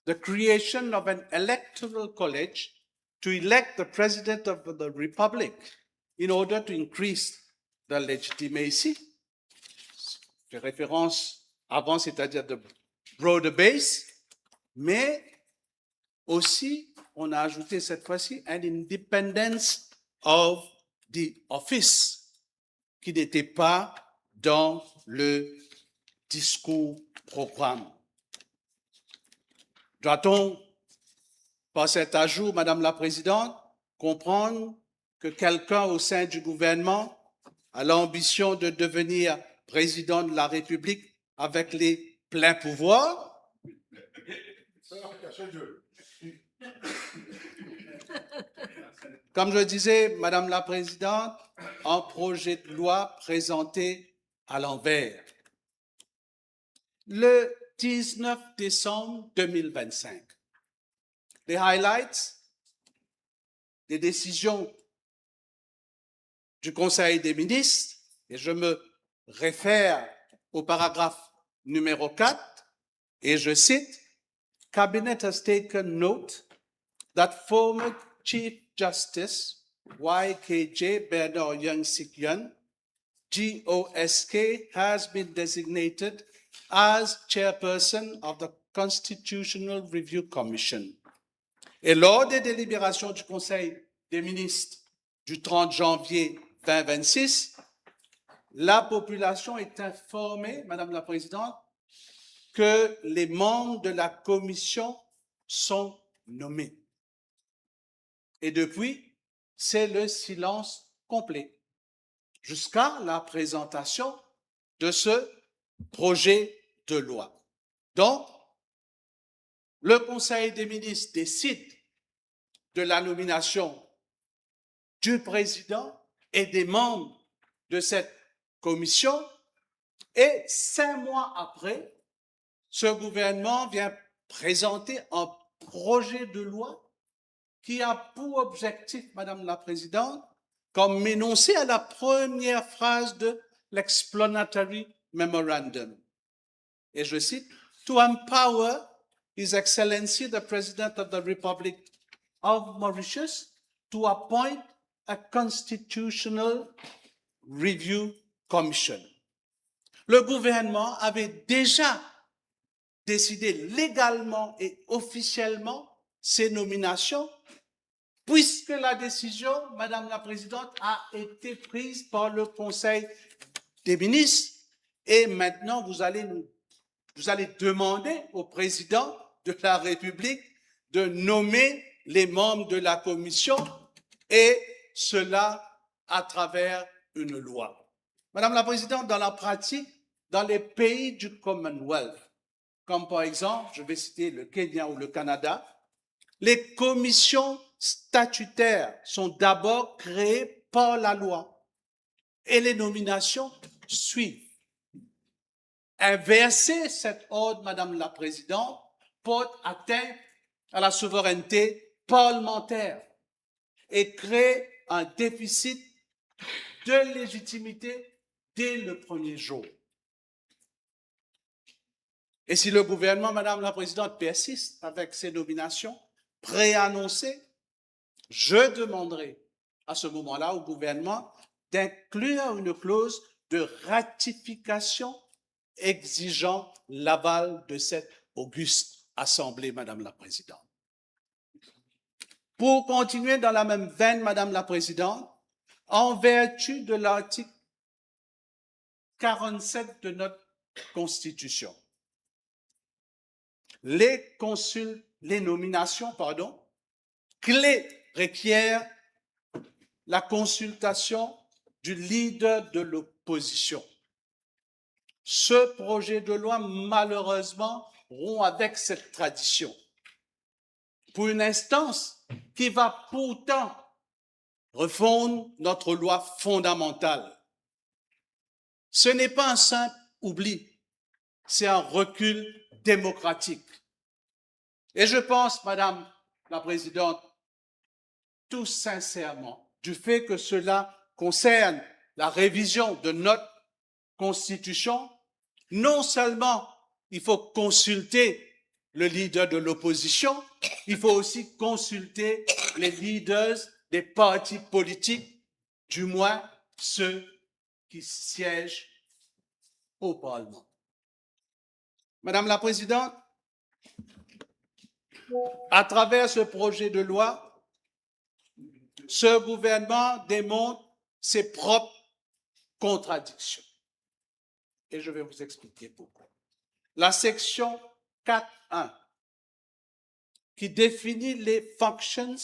the creation of an electoral college to elect the President of the Republic in order to increase the legitimacy. Je fais référence avant, c'est-à-dire de broader base, mais aussi, on a ajouté cette fois-ci an independence of the office, qui n'était pas dans le discours programme. Doit-on, par cet ajout, Madame la Présidente, comprendre que quelqu'un au sein du gouvernement a l'ambition de devenir président de la République avec les pleins pouvoirs? Comme je disais, Madame la Présidente, un projet de loi présenté à l'envers. Le 19 décembre 2025, les highlights des décisions du Conseil des ministres, et je me réfère au paragraphe numéro 4, et je cite, Cabinet has taken note that former Chief Justice YKJ Bernard Young Sikyan, GOSK, has been designated as chairperson of the Constitutional Review Commission. Et lors des délibérations du Conseil des ministres du 30 janvier 2026, la population est informée, Madame la Présidente, que les membres de la commission sont nommés. Et depuis, c'est le silence complet jusqu'à la présentation de ce projet de loi. Donc, le Conseil des ministres décide de la nomination du président et des membres de cette commission et 5 mois après, ce gouvernement vient présenter un projet de loi qui a pour objectif, Madame la Présidente, comme énoncé à la première phrase de l'explanatory memorandum. Et je cite, to empower His Excellency, the President of the Republic of Mauritius, to appoint a Constitutional Review Commission. Le gouvernement avait déjà décidé légalement et officiellement ces nominations, puisque la décision, Madame la Présidente, a été prise par le Conseil des ministres. Et maintenant, vous allez demander au président de la République de nommer les membres de la commission, et cela à travers une loi. Madame la Présidente, dans la pratique, dans les pays du Commonwealth, comme par exemple, je vais citer le Kenya ou le Canada, les commissions statutaires sont d'abord créées par la loi et les nominations suivent. Inverser cet ordre, Madame la Présidente, porte atteinte à la souveraineté parlementaire et crée un déficit de légitimité dès le premier jour. Et si le gouvernement, Madame la Présidente, persiste avec ces nominations préannoncées, je demanderai à ce moment-là au gouvernement d'inclure une clause de ratification exigeant l'aval de cette auguste Assemblée, Madame la Présidente. Pour continuer dans la même veine, Madame la Présidente, en vertu de l'article 47 de notre Constitution, les nominations clés requièrent la consultation du leader de l'opposition. Ce projet de loi, malheureusement, rompt avec cette tradition. Pour une instance qui va pourtant refondre notre loi fondamentale. Ce n'est pas un simple oubli, c'est un recul démocratique. Et je pense, Madame la Présidente, tout sincèrement, du fait que cela concerne la révision de notre Constitution, non seulement il faut consulter le leader de l'opposition, il faut aussi consulter les leaders des partis politiques, du moins ceux qui siègent au Parlement. Madame la Présidente, à travers ce projet de loi, ce gouvernement démontre ses propres contradictions. Et je vais vous expliquer pourquoi. La section 4.1, qui définit les functions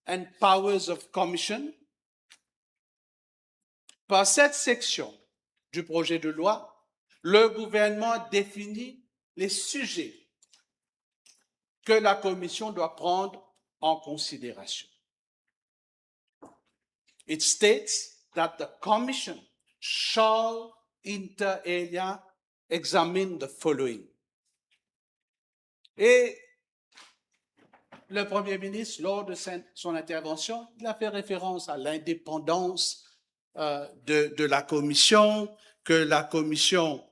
and powers of commission. Par cette section du projet de loi, le gouvernement définit les sujets que la Commission doit prendre en considération. It states that the Commission shall inter alia examine the following. Et le Premier ministre, lors de son intervention, il a fait référence à l'indépendance de la Commission, que la Commission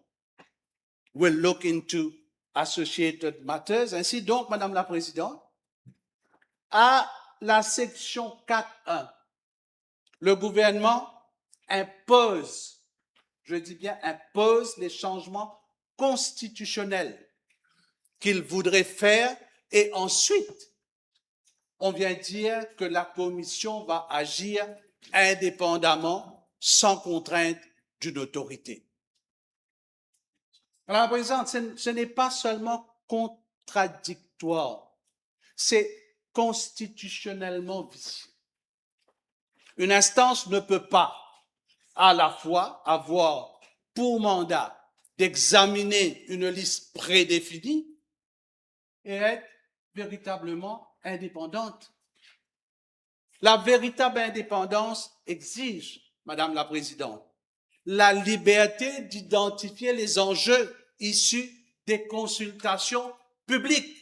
will look into associated matters. Ainsi donc, Madame la Présidente, à la section 4.1, le gouvernement impose, je dis bien impose, les changements constitutionnels qu'il voudrait faire, et ensuite, on vient dire que la Commission va agir indépendamment, sans contrainte d'une autorité. Madame la Présidente, ce n'est pas seulement contradictoire, c'est constitutionnellement vicieux. Une instance ne peut pas à la fois avoir pour mandat d'examiner une liste prédéfinie et être véritablement indépendante. La véritable indépendance exige, Madame la Présidente, la liberté d'identifier les enjeux issus des consultations publiques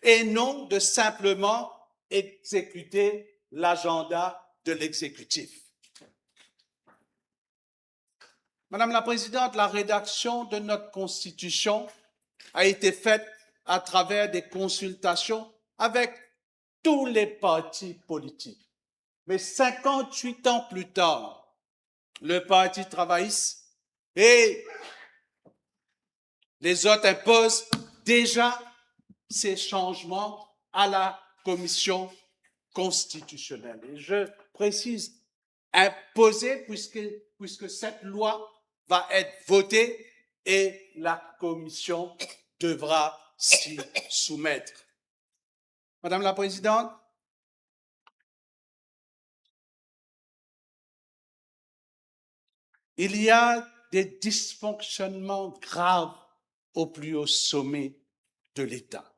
et non de simplement exécuter l'agenda de l'exécutif. Madame la Présidente, la rédaction de notre Constitution a été faite à travers des consultations avec tous les partis politiques. Mais 58 ans plus tard, le Parti travailliste et les autres imposent déjà ces changements à la Commission constitutionnelle. Et je précise, imposer puisque cette loi va être votée et la Commission devra s'y soumettre. Madame la Présidente, il y a des dysfonctionnements graves au plus haut sommet de l'État.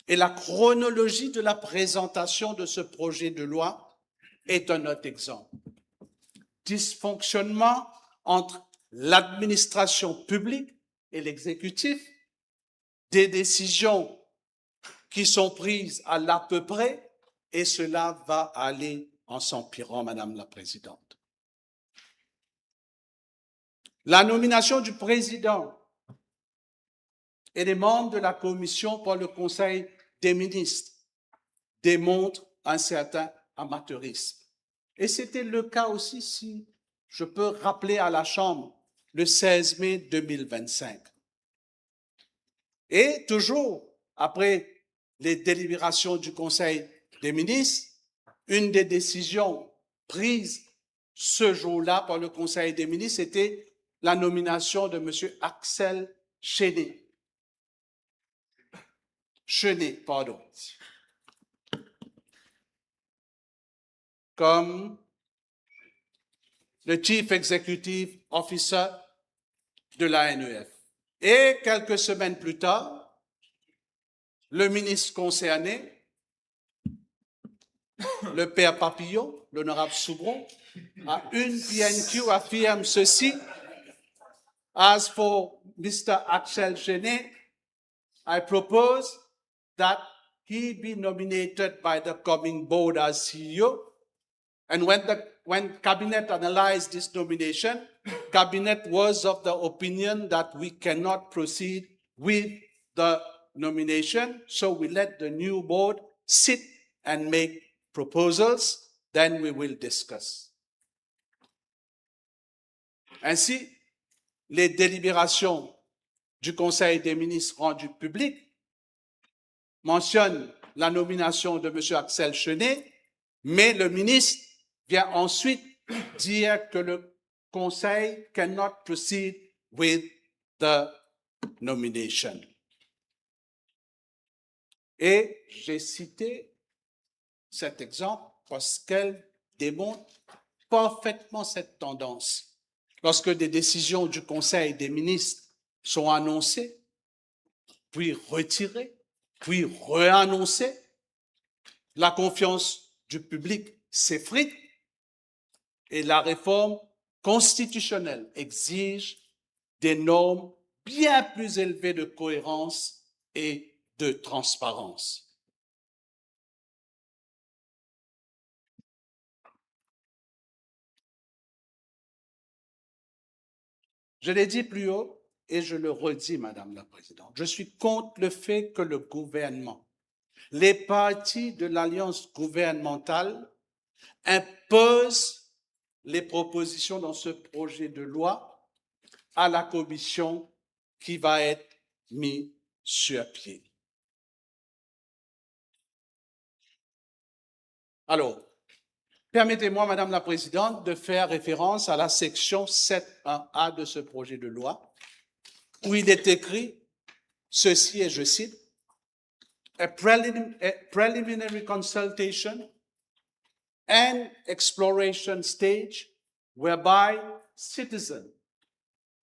Et la chronologie de la présentation de ce projet de loi est un autre exemple. Dysfonctionnement entre l'administration publique et l'exécutif, des décisions qui sont prises à l'à peu près, et cela va aller en s'empirant, Madame la Présidente. La nomination du président et des membres de la Commission par le Conseil des ministres démontre un certain amateurisme. Et c'était le cas aussi, si je peux rappeler à la Chambre, le 16 mai 2025. Et toujours après les délibérations du Conseil des ministres, une des décisions prises ce jour-là par le Conseil des ministres, c'était la nomination de M. Axel Chenet, comme le Chief Executive Officer de l'ANEF. Et quelques semaines plus tard, le ministre concerné, le père Papillon, l'honorable Soubron, à une PNQ affirme ceci: As for Mr. Axel Chenet, I propose that he be nominated by the coming board as CEO. And when Cabinet analyzed this nomination, Cabinet was of the opinion that we cannot proceed with the nomination, so we let the new board sit and make proposals, then we will discuss. Ainsi, les délibérations du Conseil des ministres rendues publiques mentionnent la nomination de M. Axel Chenet, mais le ministre vient ensuite dire que le Conseil cannot proceed with the nomination. Et j'ai cité cet exemple parce qu'elle démontre parfaitement cette tendance. Lorsque des décisions du Conseil des ministres sont annoncées, puis retirées, puis réannoncées, la confiance du public s'effrite et la réforme constitutionnelle exige des normes bien plus élevées de cohérence et de transparence. Je l'ai dit plus haut et je le redis, Madame la Présidente. Je suis contre le fait que le gouvernement, les partis de l'alliance gouvernementale imposent les propositions dans ce projet de loi à la commission qui va être mise sur pied. Alors, permettez-moi, Madame la Présidente, de faire référence à la section 7.1a de ce projet de loi, où il est écrit ceci, et je cite, a preliminary consultation and exploration stage whereby citizens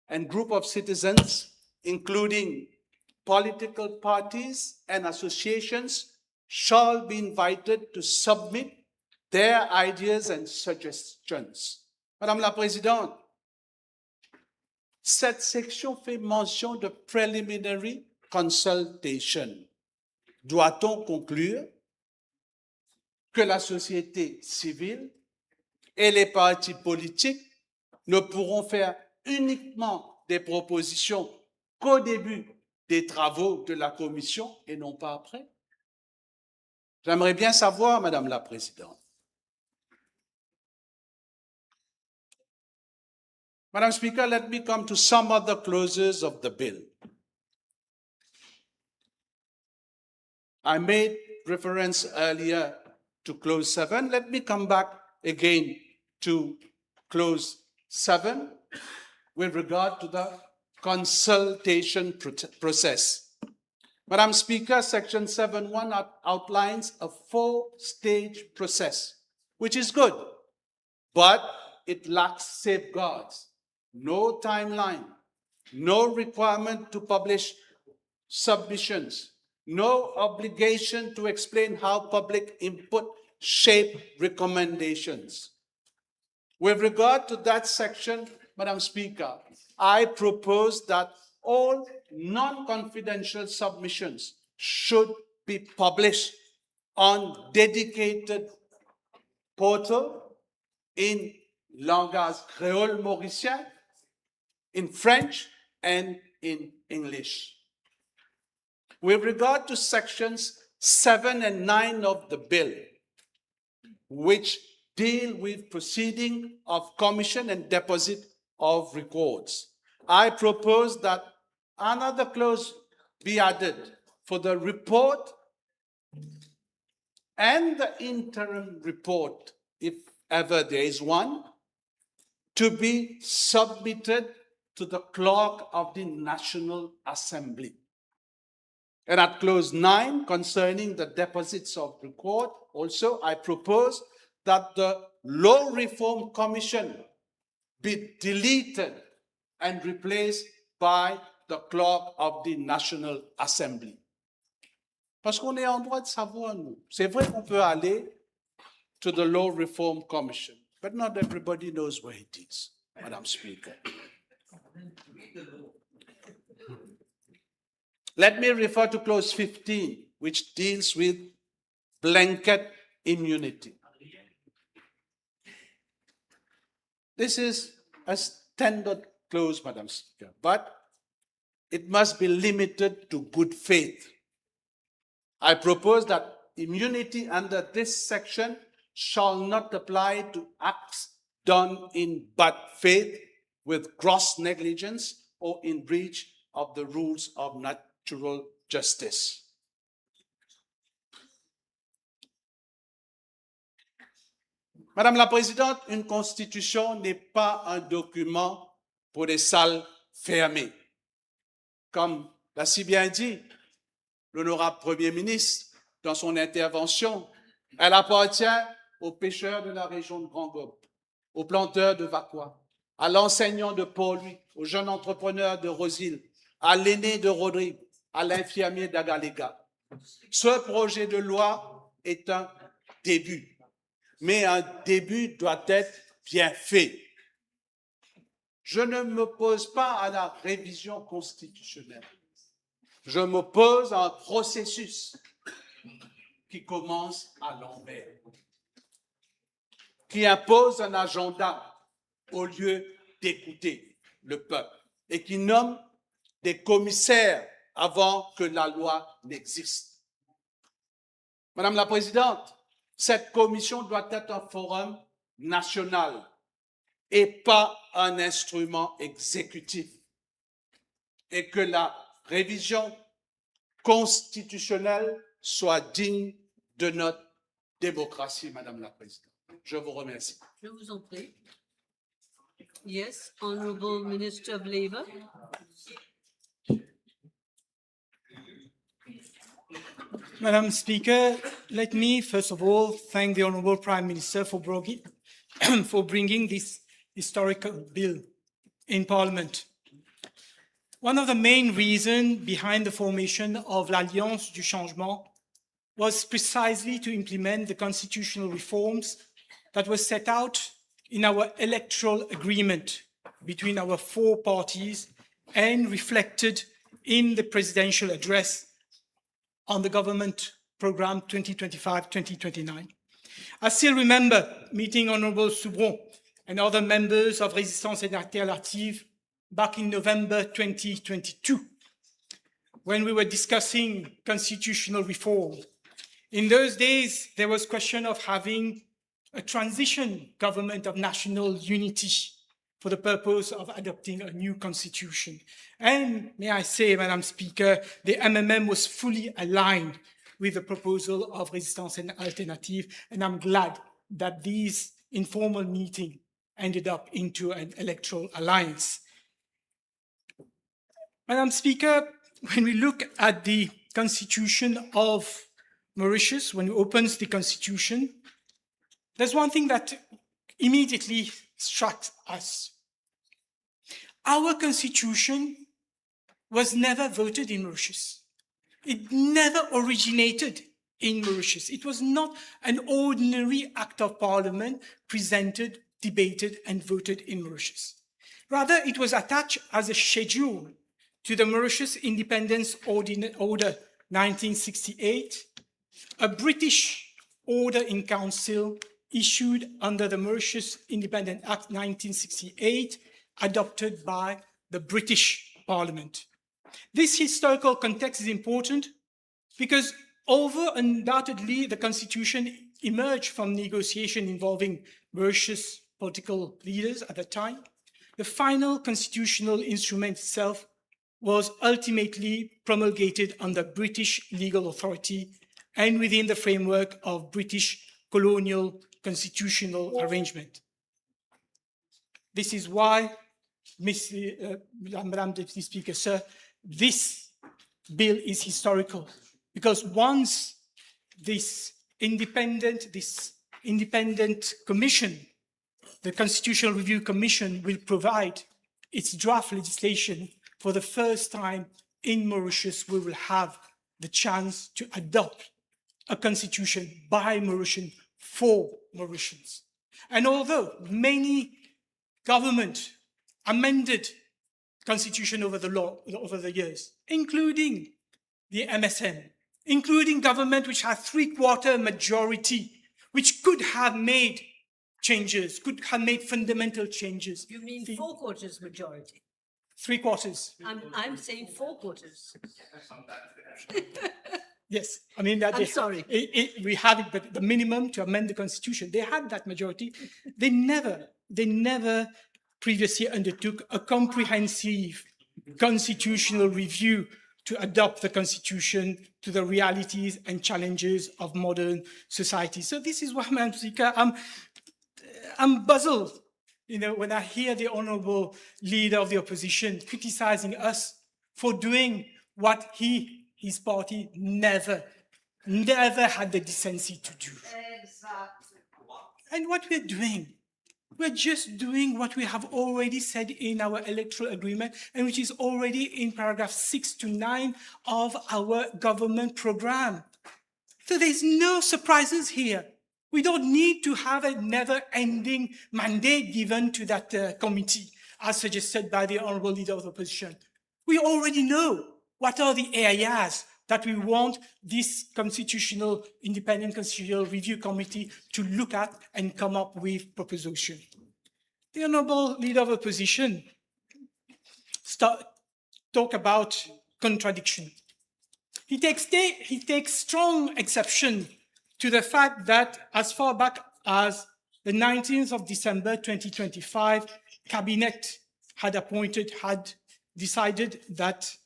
and group of citizens, including political parties and associations, shall be invited to submit their ideas and suggestions. Madame la Présidente, cette section fait mention de preliminary consultation. Doit-on conclure que la société civile et les partis politiques ne pourront faire uniquement des propositions qu'au début des travaux de la commission et non pas après? J'aimerais bien savoir, Madame la Présidente. Madam Speaker, let me come to some other clauses of the bill. I made reference earlier to clause 7. Let me come back again to clause 7 with regard to the consultation process. Madam Speaker, section 7.1 outlines a 4-stage process, which is good, but it lacks safeguards, no timeline, no requirement to publish submissions, no obligation to explain how public input shape recommendations. With regard to that section, Madam Speaker, I propose that all non-confidential submissions should be published on dedicated portal in langage créole mauricien, in French, and in English. With regard to sections 7 and 9 of the bill, which deal with proceeding of commission and deposit of records, I propose that another clause be added for the report and the interim report, if ever there is one, to be submitted to the clerk of the National Assembly. And at clause 9, concerning the deposits of record, also I propose that the Law Reform Commission be deleted and replaced by the clerk of the National Assembly. Parce qu'on est en droit de savoir, nous. C'est vrai qu'on peut aller to the Law Reform Commission, but not everybody knows where it is, Madam Speaker. Let me refer to clause 15, which deals with blanket immunity. This is a standard clause, Madam Speaker, but it must be limited to good faith. I propose that immunity under this section shall not apply to acts done in bad faith, with gross negligence, or in breach of the rules of natural justice. Madame la Présidente, une constitution n'est pas un document pour des salles fermées. Comme l'a si bien dit l'honorable Premier ministre dans son intervention, elle appartient aux pêcheurs de la région de Grand Gobe, aux planteurs de Vacois, à l'enseignant de Port-Louis, aux jeunes entrepreneurs de Rosil, à l'aîné de Rodrigue, à l'infirmier d'Agalega. Ce projet de loi est un début, mais un début doit être bien fait. Je ne m'oppose pas à la révision constitutionnelle. Je m'oppose à un processus qui commence à l'envers, qui impose un agenda au lieu d'écouter le peuple et qui nomme des commissaires avant que la loi n'existe. Madame la Présidente, cette commission doit être un forum national et pas un instrument exécutif, et que la révision constitutionnelle soit digne de notre démocratie, Madame la Présidente. Je vous remercie. Je vous en prie. Yes, Honorable Minister of Labour. Madam Speaker, let me first of all thank the Honourable Prime Minister for bringing this historical bill in Parliament. One of the main reasons behind the formation of l'Alliance du Changement was precisely to implement the constitutional reforms that were set out in our electoral agreement between our four parties and reflected in the presidential address on the government program 2025-2029. I still remember meeting Honorable Soubron and other members of Résistance et Alternative back in November 2022. when we were discussing constitutional reform. In those days, there was question of having a transition government of national unity for the purpose of adopting a new constitution. And may I say, Madam Speaker, the MMM was fully aligned with the proposal of Resistance and Alternative, and I'm glad that these informal meeting ended up into an electoral alliance. Madam Speaker, when we look at the Constitution of Mauritius, when we open the Constitution, there's one thing that immediately struck us. Our Constitution was never voted in Mauritius. It never originated in Mauritius. It was not an ordinary act of parliament presented, debated, and voted in Mauritius. Rather, it was attached as a schedule to the Mauritius Independence Order 1968, a British order in council issued under the Mauritius Independence Act 1968, adopted by the British Parliament. This historical context is important because although undoubtedly the Constitution emerged from negotiation involving Mauritius political leaders at the time, the final constitutional instrument itself was ultimately promulgated under British legal authority and within the framework of British colonial constitutional arrangement. This is why, Madam Deputy Speaker, sir, this bill is historical, because once this independent commission, the Constitutional Review Commission, will provide its draft legislation, for the first time in Mauritius, we will have the chance to adopt a constitution by Mauritians for Mauritians. And although many governments amended constitution over the years, including the MSM, including government which had three-quarter majority, which could have made changes, could have made fundamental changes. You mean four-quarters majority? Three-quarters. I'm saying four-quarters. Yes, I mean that. I'm sorry. We have it, but the minimum to amend the constitution, they had that majority. They never previously undertook a comprehensive constitutional review to adapt the constitution to the realities and challenges of modern society. So this is why, Madam Speaker, I'm puzzled, when I hear the honorable leader of the opposition criticizing us for doing what his party never had the decency to do. Exactly. And what we're doing, we're just doing what we have already said in our electoral agreement, and which is already in paragraph 6 to 9 of our government program. So there's no surprises here. We don't need to have a never-ending mandate given to that committee, as suggested by the honorable leader of the opposition. We already know what are the areas that we want this independent constitutional review committee to look at and come up with proposition. The honorable leader of opposition talk about contradiction. He takes strong exception to the fact that as far back as the 19th of December 2025, Cabinet had decided that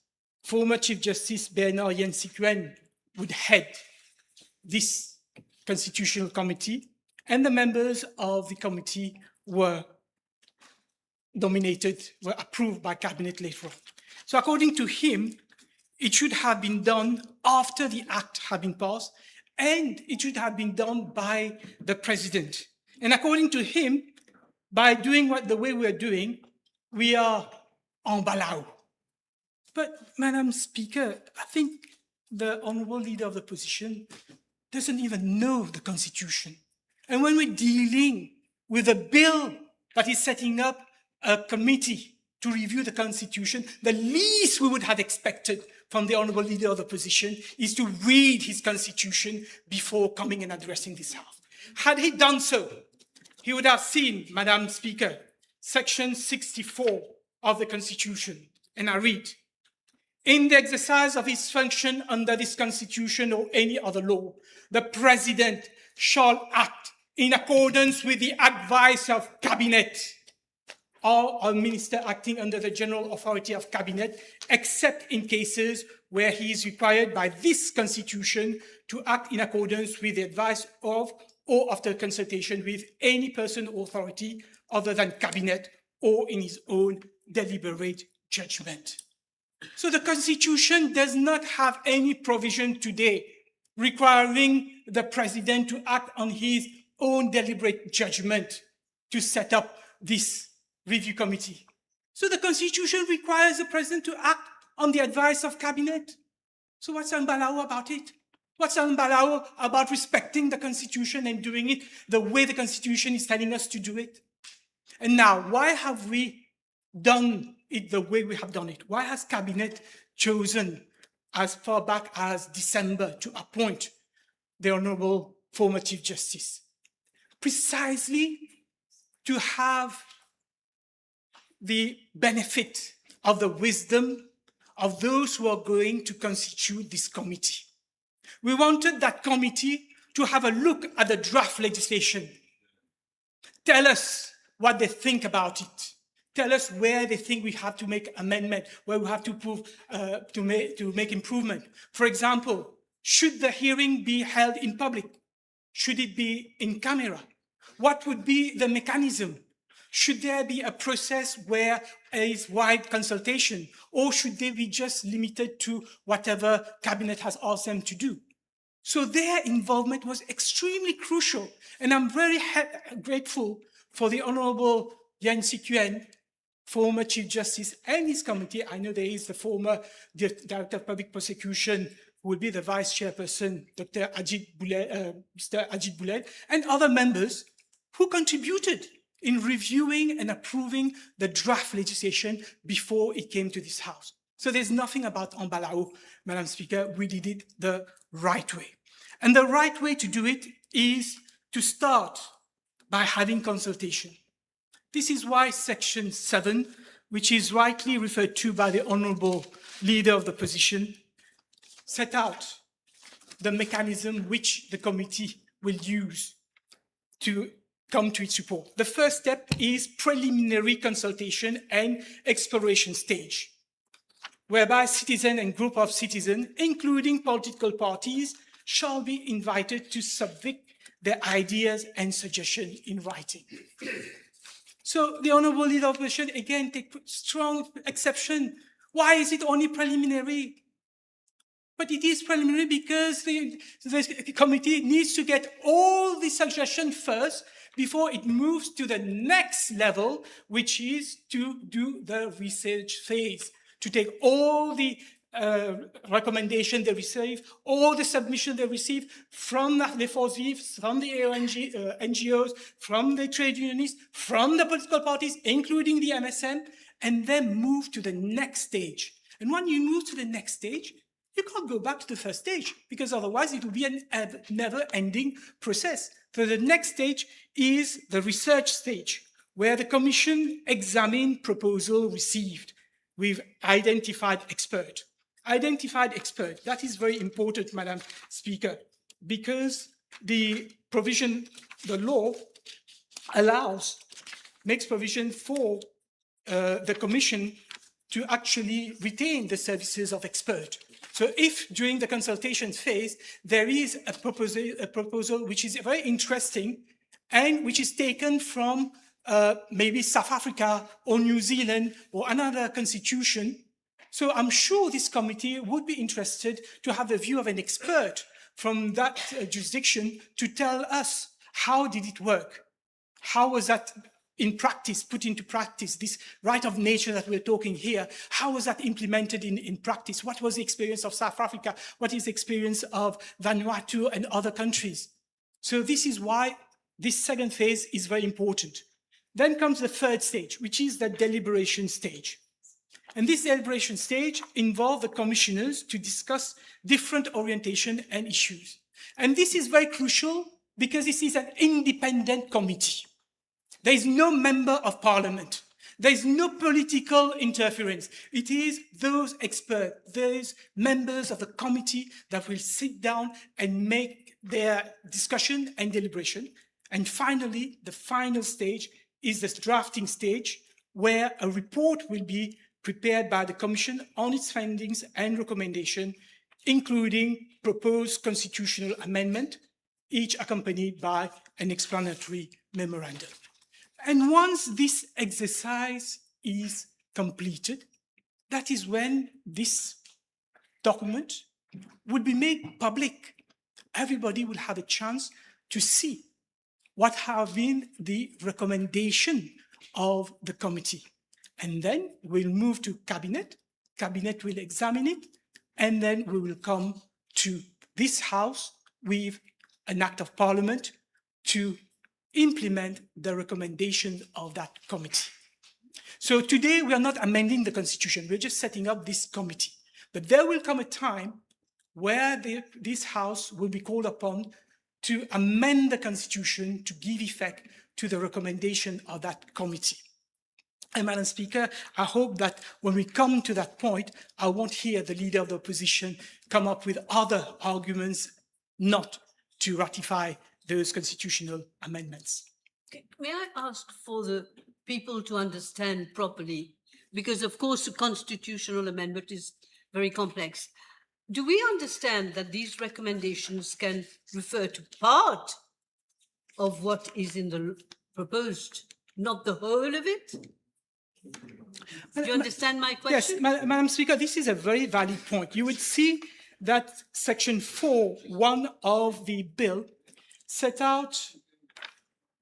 former Chief Justice Bernard Yen-Sikuen would head this constitutional committee, and the members of the committee were approved by Cabinet later on. So according to him, it should have been done after the act had been passed, and it should have been done by the president. And according to him, by doing the way we're doing, we are en balau. But, Madam Speaker, I think the honorable leader of the opposition doesn't even know the Constitution. And when we're dealing with a bill that is setting up a committee to review the Constitution, the least we would have expected from the honorable leader of the opposition is to read his Constitution before coming and addressing this House. Had he done so, he would have seen, Madam Speaker, Section 64 of the Constitution, and I read, In the exercise of his function under this constitution or any other law, the president shall act in accordance with the advice of cabinet or a minister acting under the general authority of cabinet, except in cases where he is required by this constitution to act in accordance with the advice of or after consultation with any person or authority other than cabinet or in his own deliberate judgment. So the Constitution does not have any provision today requiring the president to act on his own deliberate judgment to set up this review committee. So the Constitution requires the president to act on the advice of cabinet. So what's unbalao about it? What's unbalao about respecting the Constitution and doing it the way the Constitution is telling us to do it? And now, why have we done it the way we have done it? Why has cabinet chosen as far back as December to appoint the Honorable former Chief Justice? Precisely to have the benefit of the wisdom of those who are going to constitute this committee. We wanted that committee to have a look at the draft legislation, tell us what they think about it, tell us where they think we have to make amendment, where we have to make improvement. For example, should the hearing be held in public? Should it be in camera? What would be the mechanism? Should there be a process where there is wide consultation, or should they be just limited to whatever cabinet has asked them to do? So their involvement was extremely crucial, and I'm very grateful for the Honorable Yan Si-Kuen, former Chief Justice, and his committee. I know there is the former Director of Public Prosecution, who will be the Vice Chairperson, Mr. Ajit Boulet, and other members who contributed in reviewing and approving the draft legislation before it came to this House. So there's nothing about embalao, Madam Speaker. We did it the right way. And the right way to do it is to start by having consultation. This is why Section 7, which is rightly referred to by the Honourable Leader of the Opposition, set out the mechanism which the committee will use to come to its report. The first step is preliminary consultation and exploration stage, whereby citizens and group of citizens, including political parties, shall be invited to submit their ideas and suggestions in writing. So the Honourable Leader of the Opposition, again, take strong exception. Why is it only preliminary? But it is preliminary because the committee needs to get all the suggestions first before it moves to the next level, which is to do the research phase, to take all the recommendations they receive, all the submissions they receive from the forces vives, from the NGOs, from the trade unionists, from the political parties, including the MSM, and then move to the next stage. And when you move to the next stage, you can't go back to the first stage, because otherwise it will be a never-ending process. So the next stage is the research stage, where the Commission examines proposals received with identified expert. Identified expert, that is very important, Madam Speaker, because the provision, the law makes provision for the Commission to actually retain the services of expert. So if during the consultation phase, there is a proposal which is very interesting and which is taken from maybe South Africa or New Zealand or another constitution, so I'm sure this committee would be interested to have the view of an expert from that jurisdiction to tell us how did it work? How was that in practice, put into practice, this right of nature that we're talking here? How was that implemented in practice? What was the experience of South Africa? What is the experience of Vanuatu and other countries? So this is why this second phase is very important. Then comes the third stage, which is the deliberation stage. And this deliberation stage involves the commissioners to discuss different orientation and issues. And this is very crucial because this is an independent committee. There is no member of parliament. There is no political interference. It is those experts, those members of the committee that will sit down and make their discussion and deliberation. And finally, the final stage is the drafting stage, where a report will be prepared by the Commission on its findings and recommendation, including proposed constitutional amendment, each accompanied by an explanatory memorandum. And once this exercise is completed, that is when this document would be made public. Everybody will have a chance to see what have been the recommendation of the committee. And then we'll move to cabinet. Cabinet will examine it, and then we will come to this House with an act of parliament to implement the recommendation of that committee. So today we are not amending the constitution, we're just setting up this committee. But there will come a time where this House will be called upon to amend the constitution to give effect to the recommendation of that committee. And Madam Speaker, I hope that when we come to that point, I won't hear the leader of the opposition come up with other arguments not to ratify those constitutional amendments. Okay. May I ask for the people to understand properly, because of course the constitutional amendment is very complex. Do we understand that these recommendations can refer to part of what is in the proposed, not the whole of it? Do you understand my question? Yes, Madam Speaker, this is a very valid point. You would see that section 4.1 of the bill set out,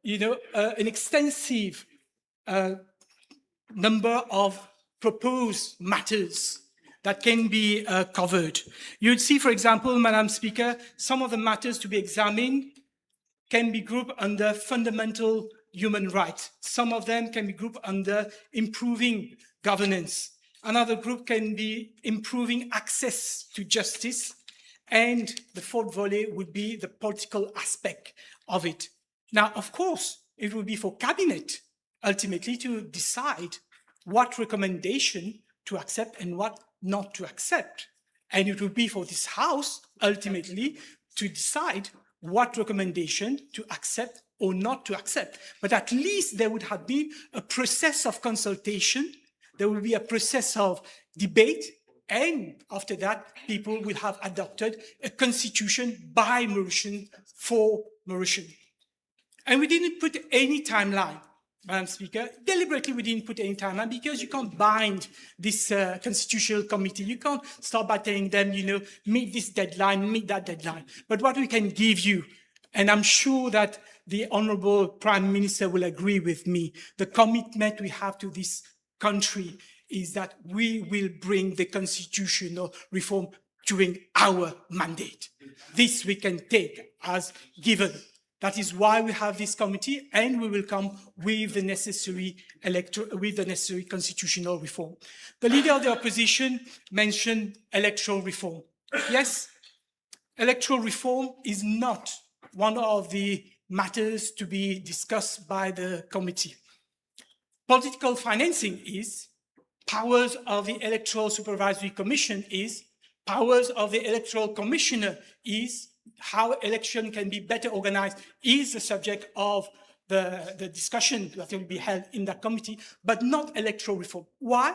an extensive number of proposed matters that can be covered. You'd see, for example, Madam Speaker, some of the matters to be examined can be grouped under fundamental human rights. Some of them can be grouped under improving governance. Another group can be improving access to justice. And the fourth volley would be the political aspect of it. Now, of course, it will be for cabinet ultimately to decide what recommendation to accept and what not to accept. And it will be for this House ultimately to decide what recommendation to accept or not to accept. But at least there would have been a process of consultation, there will be a process of debate, and after that, people will have adopted a constitution by Mauritian for Mauritian. And we didn't put any timeline, Madam Speaker. Deliberately, we didn't put any timeline because you can't bind this constitutional committee. You can't start by telling them, meet this deadline, meet that deadline. But what we can give you, and I'm sure that the Honorable Prime Minister will agree with me, the commitment we have to this country is that we will bring the constitutional reform during our mandate. This we can take as given. That is why we have this committee, and we will come with the necessary constitutional reform. The leader of the opposition mentioned electoral reform. Yes, electoral reform is not one of the matters to be discussed by the committee. Political financing is, powers of the Electoral Supervisory Commission is, powers of the Electoral Commissioner is, how election can be better organized is the subject of the discussion that will be held in that committee, but not electoral reform. Why?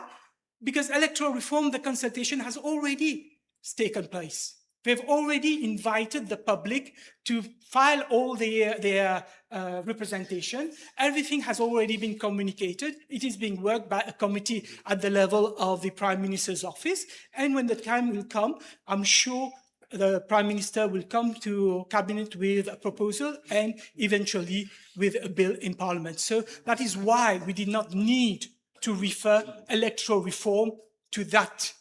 Because electoral reform, the consultation has already taken place. They've already invited the public to file all their representation. Everything has already been communicated. It is being worked by a committee at the level of the Prime Minister's office. And when the time will come, I'm sure the Prime Minister will come to Cabinet with a proposal and eventually with a bill in Parliament. So that is why we did not need to refer electoral reform to that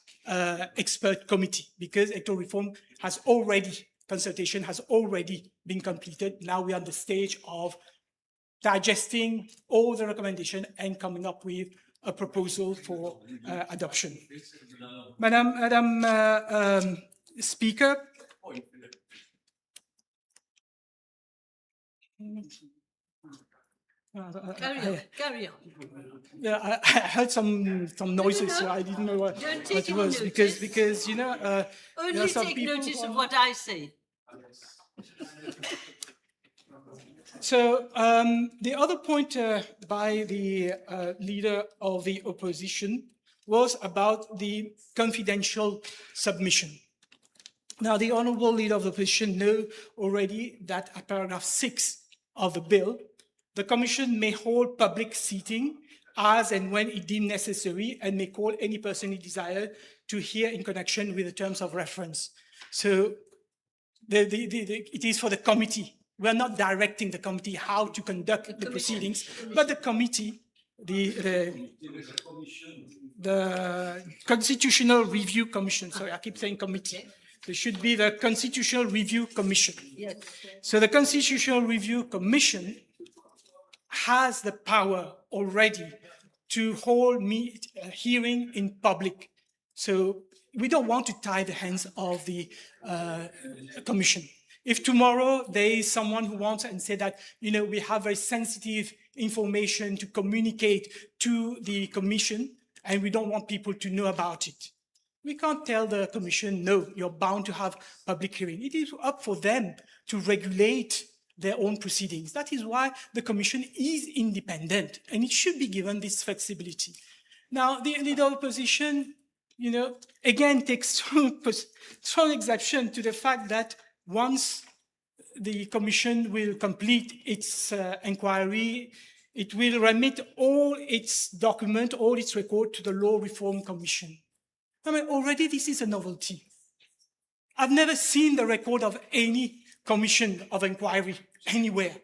expert committee, because electoral reform has already, consultation has already been completed. Now we are on the stage of digesting all the recommendations and coming up with a proposal for adoption. Madam Speaker, Carry on. Yeah, I heard some noises, so I didn't know what, Don't take what it any was notice. because you know there Only are some take people notice who of are- what I say. So the other point by the leader of the opposition was about the confidential submission. Now, the honorable leader of the opposition know already that at paragraph 6 of the bill, the commission may hold public seating as and when it deemed necessary and may call any person it desires to hear in connection with the terms of reference. So it is for the committee. We are not directing the committee how to conduct the proceedings, but the committee, the Constitutional Review Commission. Sorry, I keep saying committee. There should be the Constitutional Review Commission. Yes. So the Constitutional Review Commission has the power already to hold a hearing in public. So we don't want to tie the hands of the commission. If tomorrow there is someone who wants and say that, you know, we have very sensitive information to communicate to the commission and we don't want people to know about it, we can't tell the commission, no, you're bound to have public hearing. It is up for them to regulate their own proceedings. That is why the commission is independent and it should be given this flexibility. Now, the leader of opposition, you know, again takes strong exception to the fact that once the commission will complete its inquiry, it will remit all its documents, all its record to the Law Reform Commission. I mean, already this is a novelty. I've never seen the record of any commission of inquiry anywhere.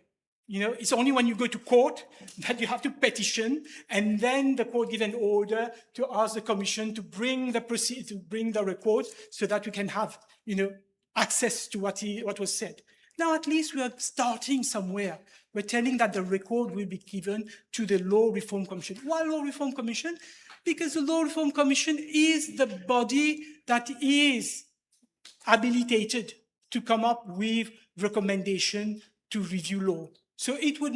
You know, it's only when you go to court that you have to petition, and then the court gives an order to ask the commission to bring the record so that we can have, you know, access to what was said. Now, at least we are starting somewhere. We're telling that the record will be given to the Law Reform Commission. Why Law Reform Commission? Because the Law Reform Commission is the body that is habilitated to come up with recommendation to review law. So it would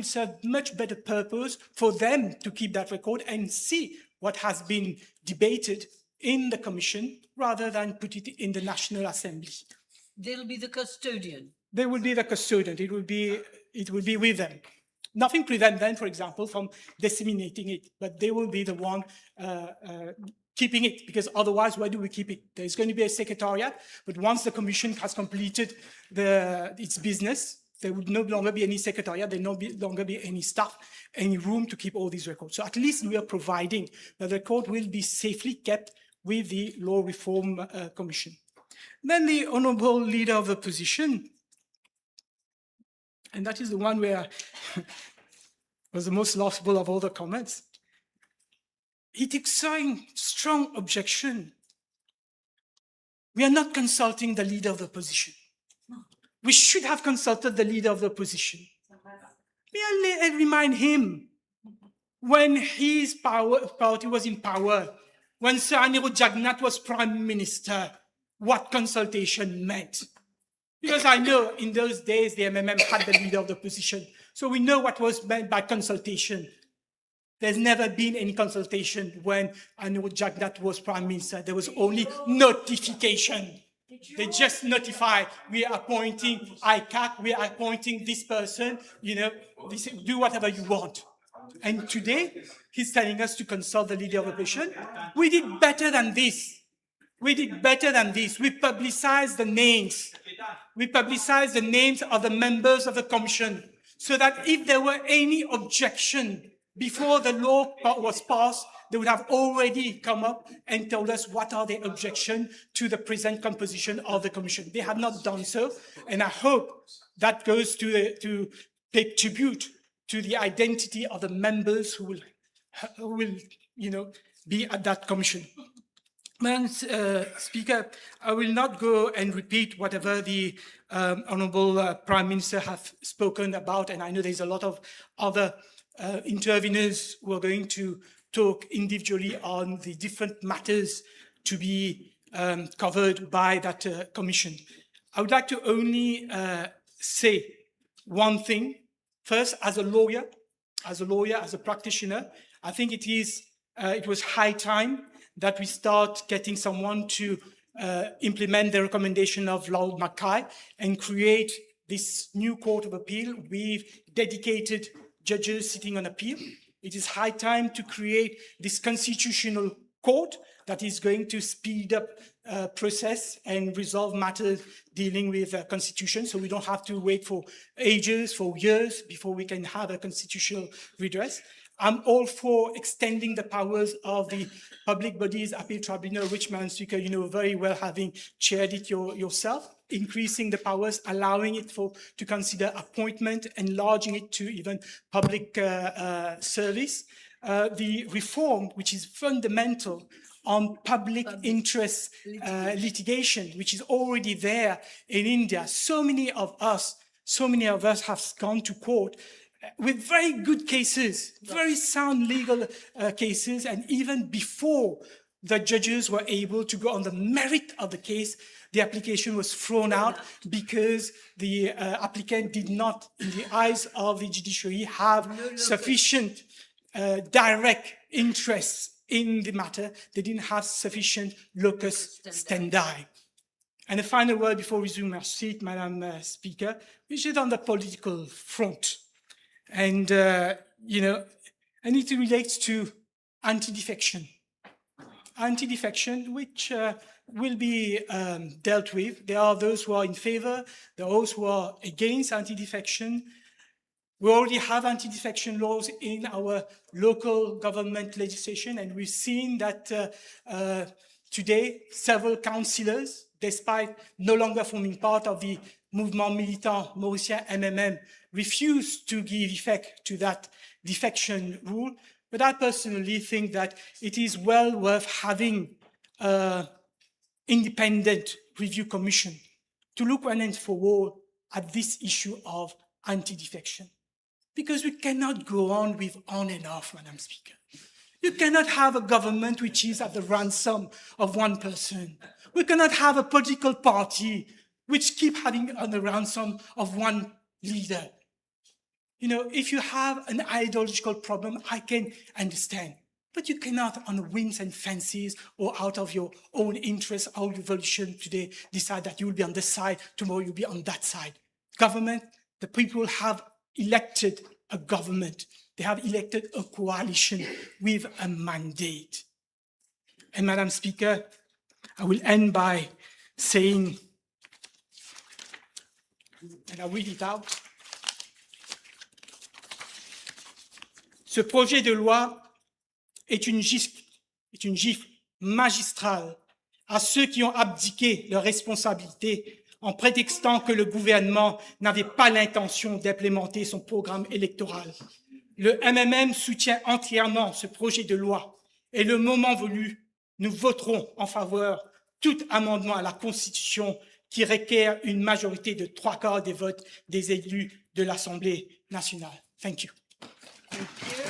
serve much better purpose for them to keep that record and see what has been debated in the commission rather than put it in the National Assembly. They'll be the custodian. They will be the custodian. It will be with them. Nothing prevents them, for example, from disseminating it, but they will be the one keeping it, because otherwise, why do we keep it? There's going to be a secretariat, but once the commission has completed its business, there would no longer be any secretariat, there would no longer be any staff, any room to keep all these records. So at least we are providing that the record will be safely kept with the Law Reform Commission. Then the honorable leader of the opposition, and that is the one where was the most laughable of all the comments. He took strong objection. We are not consulting the leader of the opposition. We should have consulted the leader of the opposition. May I remind him, when his party was in power, when Sir Anirudh Jagannath was Prime Minister, what consultation meant. Because I know in those days the MMM had the leader of the opposition. So we know what was meant by consultation. There's never been any consultation when Anirudh Jagannath was Prime Minister. There was only notification. They just notify, we are appointing ICAC, we are appointing this person, you know, do whatever you want. And today, he's telling us to consult the leader of the opposition. We did better than this. We did better than this. We publicized the names. We publicized the names of the members of the commission so that if there were any objection before the law was passed, they would have already come up and told us what are their objections to the present composition of the commission. They have not done so, and I hope that goes to pay tribute to the identity of the members who will you know, be at that commission. Madam Speaker, I will not go and repeat whatever the Honourable Prime Minister have spoken about, and I know there's a lot of other interveners who are going to talk individually on the different matters to be covered by that commission. I would like to only say one thing. First, as a lawyer, as a lawyer, as a practitioner, I think it was high time that we start getting someone to implement the recommendation of Lord Mackay and create this new Court of Appeal with dedicated judges sitting on appeal. It is high time to create this constitutional court that is going to speed up process and resolve matters dealing with constitution, so we don't have to wait for ages, for years, before we can have a constitutional redress. I'm all for extending the powers of the Public Bodies Appeal Tribunal, which, Madam Speaker, you know very well, having chaired it yourself, increasing the powers, allowing it to consider appointment, enlarging it to even public service. The reform, which is fundamental on public interest litigation, which is already there in India. So many of us have gone to court with very good cases, very sound legal cases, and even before the judges were able to go on the merit of the case, the application was thrown out because the applicant did not, in the eyes of the judiciary, have sufficient direct interests in the matter. They didn't have sufficient locus standi. And a final word before we resume our seat, Madam Speaker, which is on the political front. And, you know, and it relates to anti-defection. Anti-defection, which will be dealt with. There are those who are in favor, there are those who are against anti-defection. We already have anti-defection laws in our local government legislation, and we've seen that today several councillors, despite no longer forming part of the Mouvement Militant Mauritian MMM, refuse to give effect to that defection rule. But I personally think that it is well worth having an independent review commission to look once and for all at this issue of anti-defection. Because we cannot go on with on and off, Madam Speaker. You cannot have a government which is at the ransom of one person. We cannot have a political party which keep having on the ransom of one leader. You know, if you have an ideological problem, I can understand. But you cannot, on whims and fancies or out of your own interest or revolution today, decide that you will be on this side, tomorrow you'll be on that side. Government, the people have elected a government. They have elected a coalition with a mandate. And Madam Speaker, I will end by saying, and I'll read it out. Ce projet de loi est une gifle magistrale à ceux qui ont abdiqué leurs responsabilités en prétextant que le gouvernement n'avait pas l'intention d'implémenter son programme électoral. Le MMM soutient entièrement ce projet de loi et le moment venu, nous voterons en faveur tout amendement à la Constitution qui requiert une majorité de 3/4 des votes des élus de l'Assemblée nationale. Thank you. Thank you.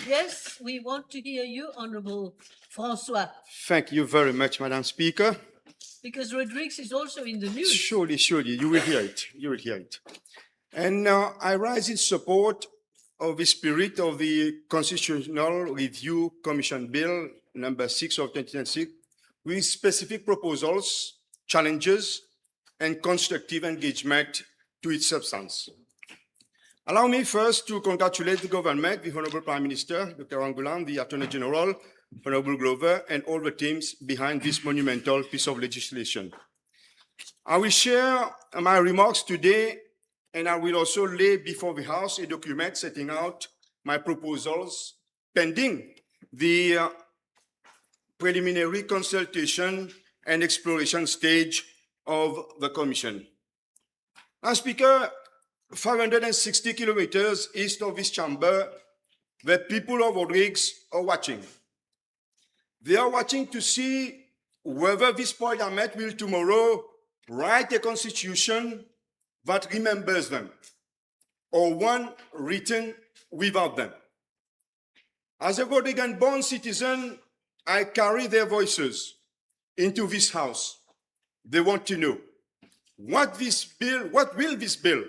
Yes, we want to hear you, Honourable François, Thank you very much, Madam Speaker. because Rodriguez is also in the news. Surely, you will hear it. You will hear it. And I rise in support of the spirit of the Constitutional Review Commission Bill number 6 of 2006 with specific proposals, challenges, and constructive engagement to its substance. Allow me first to congratulate the government, the Honorable Prime Minister, Dr. Angulan, the Attorney General, Honorable Glover, and all the teams behind this monumental piece of legislation. I will share my remarks today, and I will also lay before the House a document setting out my proposals pending the preliminary consultation and exploration stage of the Commission. Now, Speaker, 560 kilometers east of this chamber, the people of Rodriguez are watching. They are watching to see whether this parliament will tomorrow write a constitution that remembers them, or one written without them. As a Rodriguez-born citizen, I carry their voices into this House. They want to know what will this bill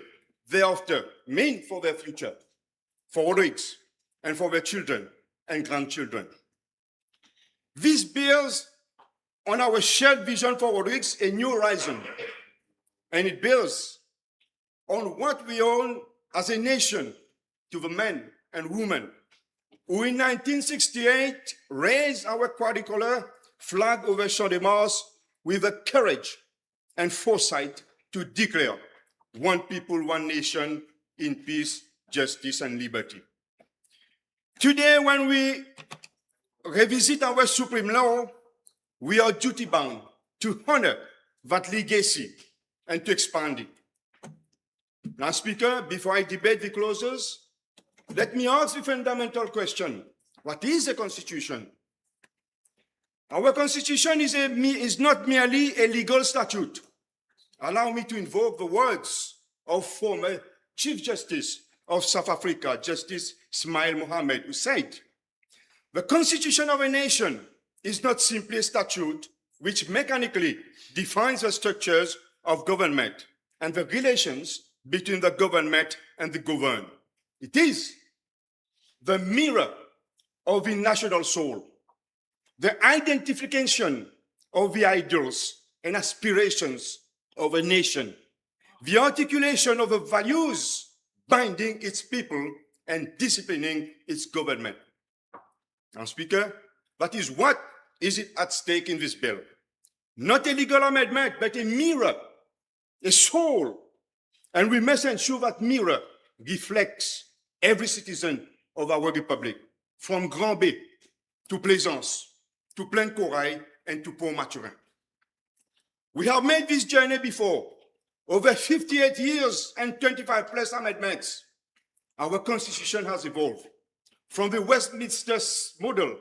thereafter mean for their future, for Rodrigues, and for their children and grandchildren. This builds on our shared vision for Rodrigues, a new horizon, and it builds on what we own as a nation to the men and women who in 1968 raised our quadricolor flag over Champ de Mars with the courage and foresight to declare one people, one nation in peace, justice, and liberty. Today, when we revisit our supreme law, we are duty-bound to honor that legacy and to expand it. Now, Speaker, before I debate the clauses, let me ask the fundamental question. What is a constitution? Our constitution is not merely a legal statute. Allow me to invoke the words of former Chief Justice of South Africa, Justice Ismail Mohammed, who said, "The constitution of a nation is not simply a statute which mechanically defines the structures of government and the relations between the government and the governed. It is the mirror of the national soul, the identification of the ideals and aspirations of a nation, the articulation of the values binding its people and disciplining its government." Now, Speaker, that is what is at stake in this bill. Not a legal amendment, but a mirror, a soul. And we must ensure that mirror reflects every citizen of our republic, from Grand Bay to Plaisance, to Plaine Corail, and to Port-Maturin. We have made this journey before. Over 58 years and 25 plus amendments, our constitution has evolved from the Westminster model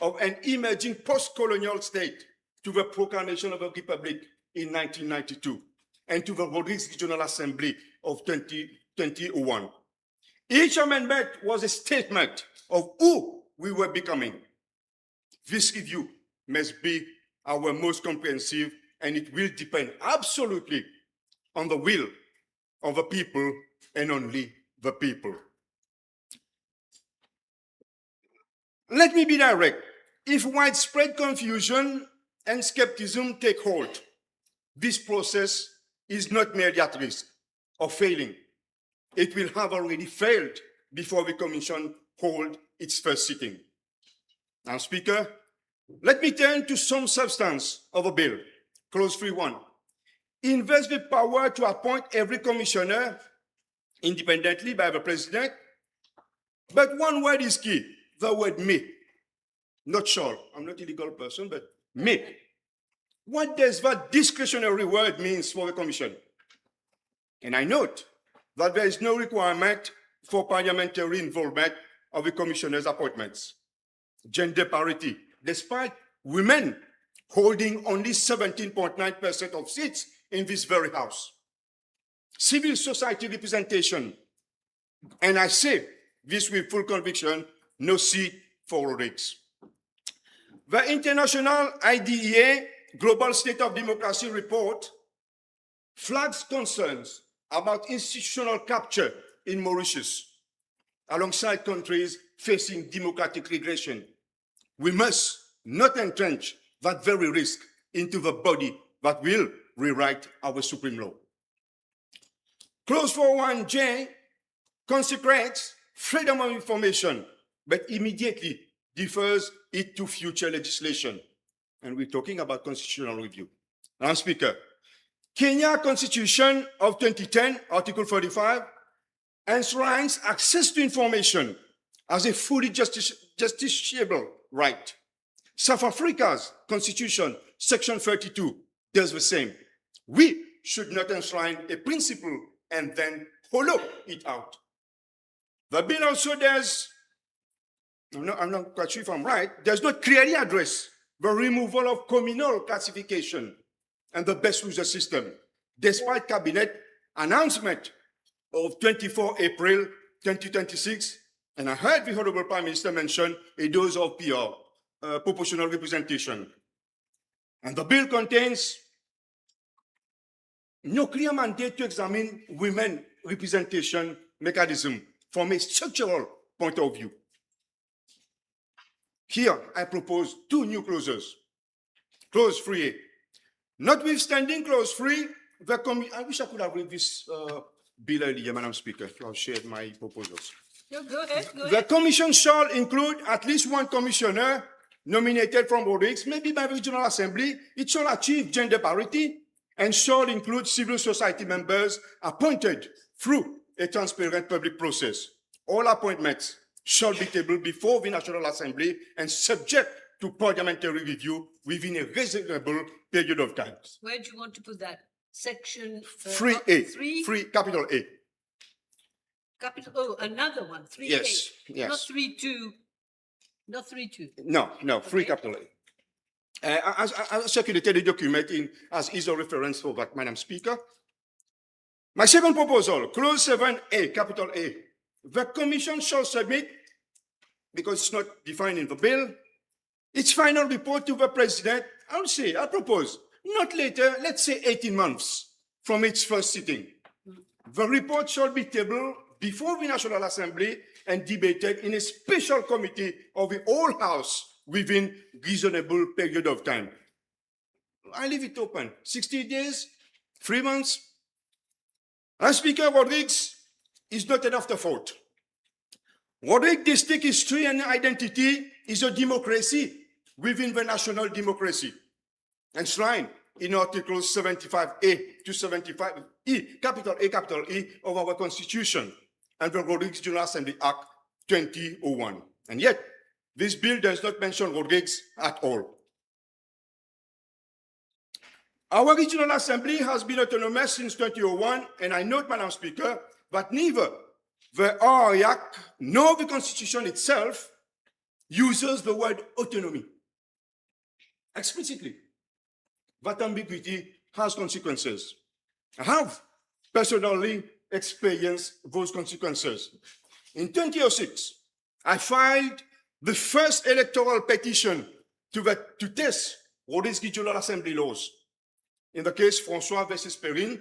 of an emerging post-colonial state to the proclamation of a republic in 1992 and to the Rodrigues Regional Assembly of 2001. Each amendment was a statement of who we were becoming. This review must be our most comprehensive, and it will depend absolutely on the will of the people and only the people. Let me be direct. If widespread confusion and skepticism take hold, this process is not merely at risk of failing. It will have already failed before the Commission hold its first sitting. Now, Speaker, let me turn to some substance of the bill. Clause 3.1. Invest the power to appoint every commissioner independently by the President. But one word is key, the word may. Not sure, I'm not a legal person, but may. What does that discretionary word mean for the Commission? And I note that there is no requirement for parliamentary involvement of the Commissioner's appointments. Gender parity, despite women holding only 17.9% of seats in this very House. Civil society representation, and I say this with full conviction, no seat for Rodrigues. The International IDEA Global State of Democracy report flags concerns about institutional capture in Mauritius, alongside countries facing democratic regression. We must not entrench that very risk into the body that will rewrite our supreme law. Clause 4.1J consecrates freedom of information, but immediately defers it to future legislation. And we're talking about constitutional review. Now, Speaker, Kenya Constitution of 2010, Article 45, enshrines access to information as a fully justiciable right. South Africa's Constitution, Section 32, does the same. We should not enshrine a principle and then hollow it out. The bill also does, I'm not quite sure if I'm right, does not clearly address the removal of communal classification and the best user system, despite Cabinet announcement of 24 April 2026, and I heard the Honorable Prime Minister mention a dose of PR, proportional representation. And the bill contains no clear mandate to examine women representation mechanism from a structural point of view. Here, I propose two new clauses. Clause 3A. Notwithstanding clause 3, I wish I could have read this bill earlier, Madam Speaker, to have shared my proposals. No, go ahead, go The ahead. Commission shall include at least one commissioner nominated from Mauritius, maybe by the Regional Assembly. It shall achieve gender parity and shall include civil society members appointed through a transparent public process. All appointments shall be tabled before the National Assembly and subject to parliamentary review within a reasonable period of time. Where do you want to put that? Section 3A, 3, 3, capital A. capital, oh, another one, 3A. Yes, yes. Not 3.2, not 3.2. No, 3 capital A. I circulated the document as is a reference for that, Madam Speaker. My second proposal, clause 7A, capital A. The Commission shall submit, because it's not defined in the bill, its final report to the President, I'll propose, not later, let's say 18 months from its first sitting. The report shall be tabled before the National Assembly and debated in a special committee of the whole House within reasonable period of time. I leave it open. 60 days, 3 months. As Speaker, Rodrigues is not an afterthought. Rodrigues district history and identity is a democracy within the national democracy, enshrined in Articles 75A to 75E, capital A, capital E, of our Constitution and the Rodrigues General Assembly Act 2001. And yet, this bill does not mention Rodrigues at all. Our Regional Assembly has been autonomous since 2001, and I note, Madam Speaker, that neither the RI Act nor the Constitution itself uses the word autonomy explicitly. That ambiguity has consequences. I have personally experienced those consequences. In 2006, I filed the first electoral petition to test Rodrigues Regional Assembly laws. In the case François versus Perrin,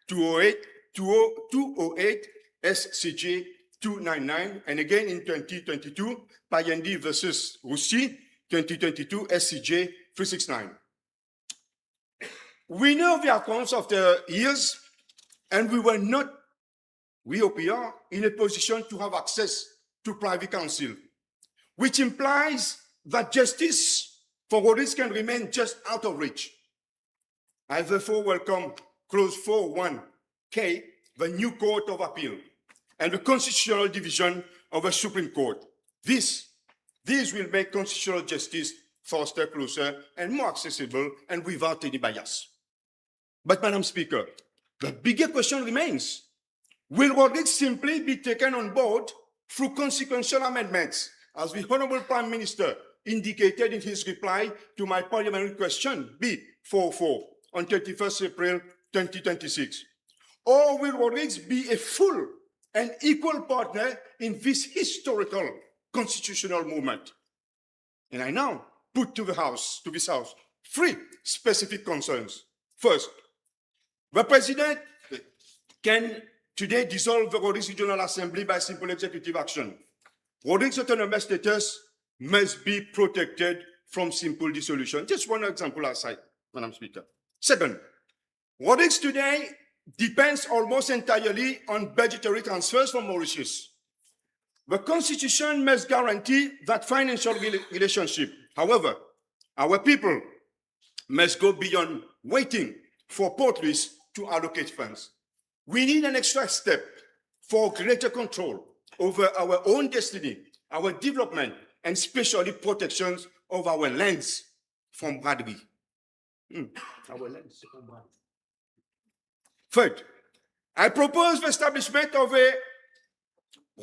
208 SCJ 299, and again in 2022, Payendi versus Roussi, 2022 SCJ 369. We know the accounts of the years, and we were not, we OPR, in a position to have access to private counsel, which implies that justice for Rodrigues can remain just out of reach. I therefore welcome clause 4.1K, the new Court of Appeal, and the Constitutional Division of the Supreme Court. These will make constitutional justice faster, closer, and more accessible, and without any bias. But, Madam Speaker, the bigger question remains, will Rodrigues simply be taken on board through consequential amendments, as the Honorable Prime Minister indicated in his reply to my parliamentary question B44 on 31st April 2026? Or will Rodrigues be a full and equal partner in this historical constitutional movement? And I now put to this House, 3 specific concerns. First, the President can today dissolve the Rodrigues Regional Assembly by simple executive action. Rodrigues autonomous status must be protected from simple dissolution. Just one example aside, Madam Speaker. Second, Rodrigues today depends almost entirely on budgetary transfers from Mauritius. The Constitution must guarantee that financial relationship. However, our people must go beyond waiting for Port Louis to allocate funds. We need an extra step for greater control over our own destiny, our development, and especially protections of our lands from bravery. Our lands from bravery. Third, I propose the establishment of a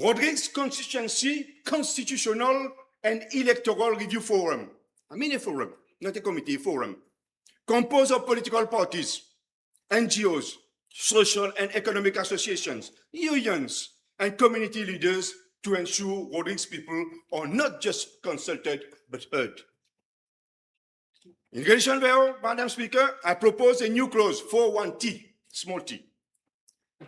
Rodrigues Constituency Constitutional and Electoral Review Forum. I mean a forum, not a committee, a forum, composed of political parties, NGOs, social and economic associations, unions, and community leaders to ensure Rodrigues people are not just consulted, but heard. In relation there, Madam Speaker, I propose a new clause, 4.1T, small t.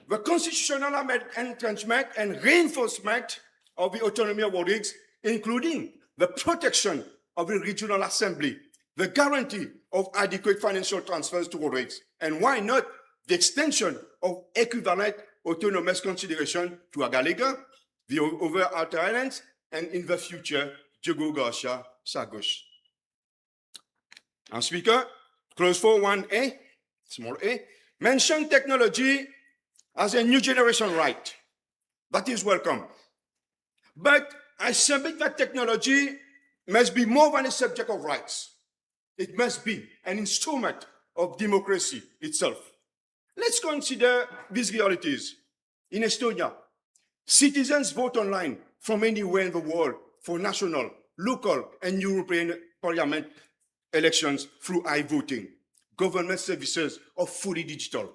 the constitutional entrenchment and reinforcement of the autonomy of Mauritius, including the protection of the regional assembly, the guarantee of adequate financial transfers to Mauritius, and why not the extension of equivalent autonomous consideration to Agaliga, the over outer islands, and in the future, Diogo Garcia, Sagos. And Speaker, clause 4.1a, small a, mention technology as a new generation right. That is welcome. But I submit that technology must be more than a subject of rights. It must be an instrument of democracy itself. Let's consider these realities. In Estonia, citizens vote online from anywhere in the world for national, local, and European Parliament elections through iVoting. Government services are fully digital.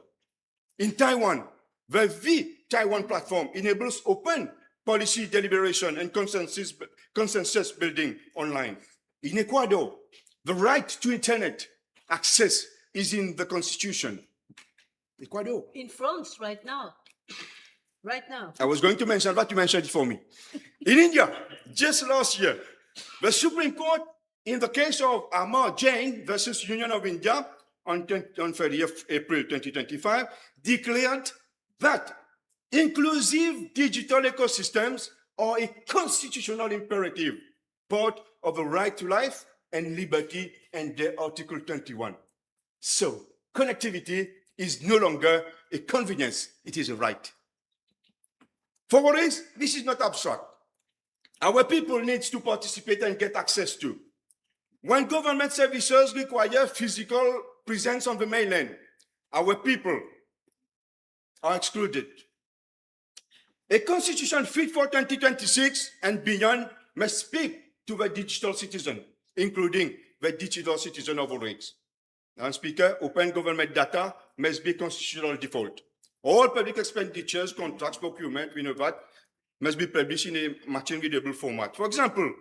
In Taiwan, the Taiwan platform enables open policy deliberation and consensus building online. In Ecuador, the right to internet access is in the constitution. Ecuador. In France right now. Right now. I was going to mention that, you mentioned it for me. In India, just last year, the Supreme Court, in the case of Amar Jain versus Union of India on 30th April 2025, declared that inclusive digital ecosystems are a constitutional imperative, part of the right to life and liberty under Article 21. So, connectivity is no longer a convenience, it is a right. For Maurice, this is not abstract. Our people need to participate and get access to. When government services require physical presence on the mainland, our people are excluded. A constitution fit for 2026 and beyond must speak to the digital citizen, including the digital citizen of Maurice. And Speaker, open government data must be constitutional default. All public expenditures, contracts, procurement, we know that, must be published in a machine-readable format. For example,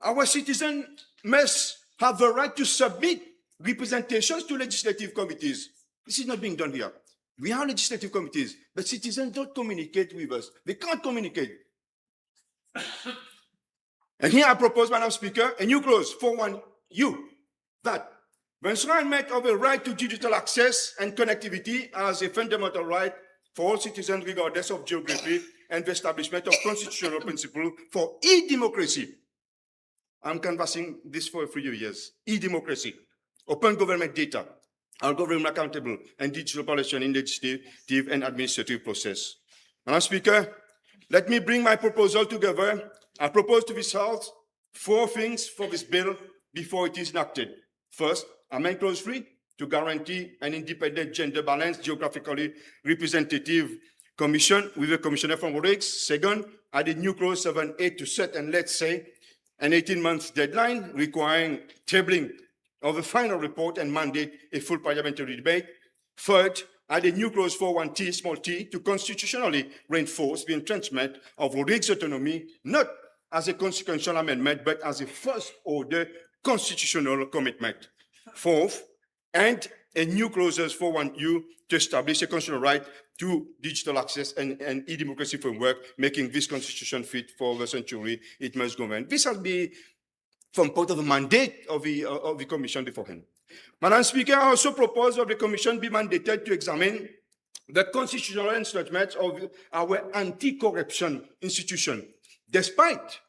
our citizens must have the right to submit representations to legislative committees. This is not being done here. We have legislative committees, but citizens don't communicate with us. They can't communicate. And here I propose, Madam Speaker, a new clause, 4.1u, that the enshrinement of a right to digital access and connectivity as a fundamental right for all citizens regardless of geography and the establishment of constitutional principle for e-democracy. I'm canvassing this for a few years. E-democracy, open government data, our government accountable, and digital participation in legislative and administrative process. Madam Speaker, let me bring my proposal together. I propose to this House 4 things for this bill before it is enacted. First, amend clause 3 to guarantee an independent, gender-balanced, geographically representative commission with a commissioner from Mauritius. Second, add a new clause 7.8 to set and let's say an 18-month deadline requiring tabling of the final report and mandate a full parliamentary debate. Third, add a new clause 4.1t, small t, to constitutionally reinforce the entrenchment of Mauritius autonomy, not as a consequential amendment, but as a first-order constitutional commitment. Fourth, and a new clauses 4.1u to establish a constitutional right to digital access and e-democracy framework, making this constitution fit for the century it must govern. This has been from part of the mandate of the commission beforehand. Madam Speaker, I also propose that the commission be mandated to examine the constitutional instruments of our anti-corruption institution, despite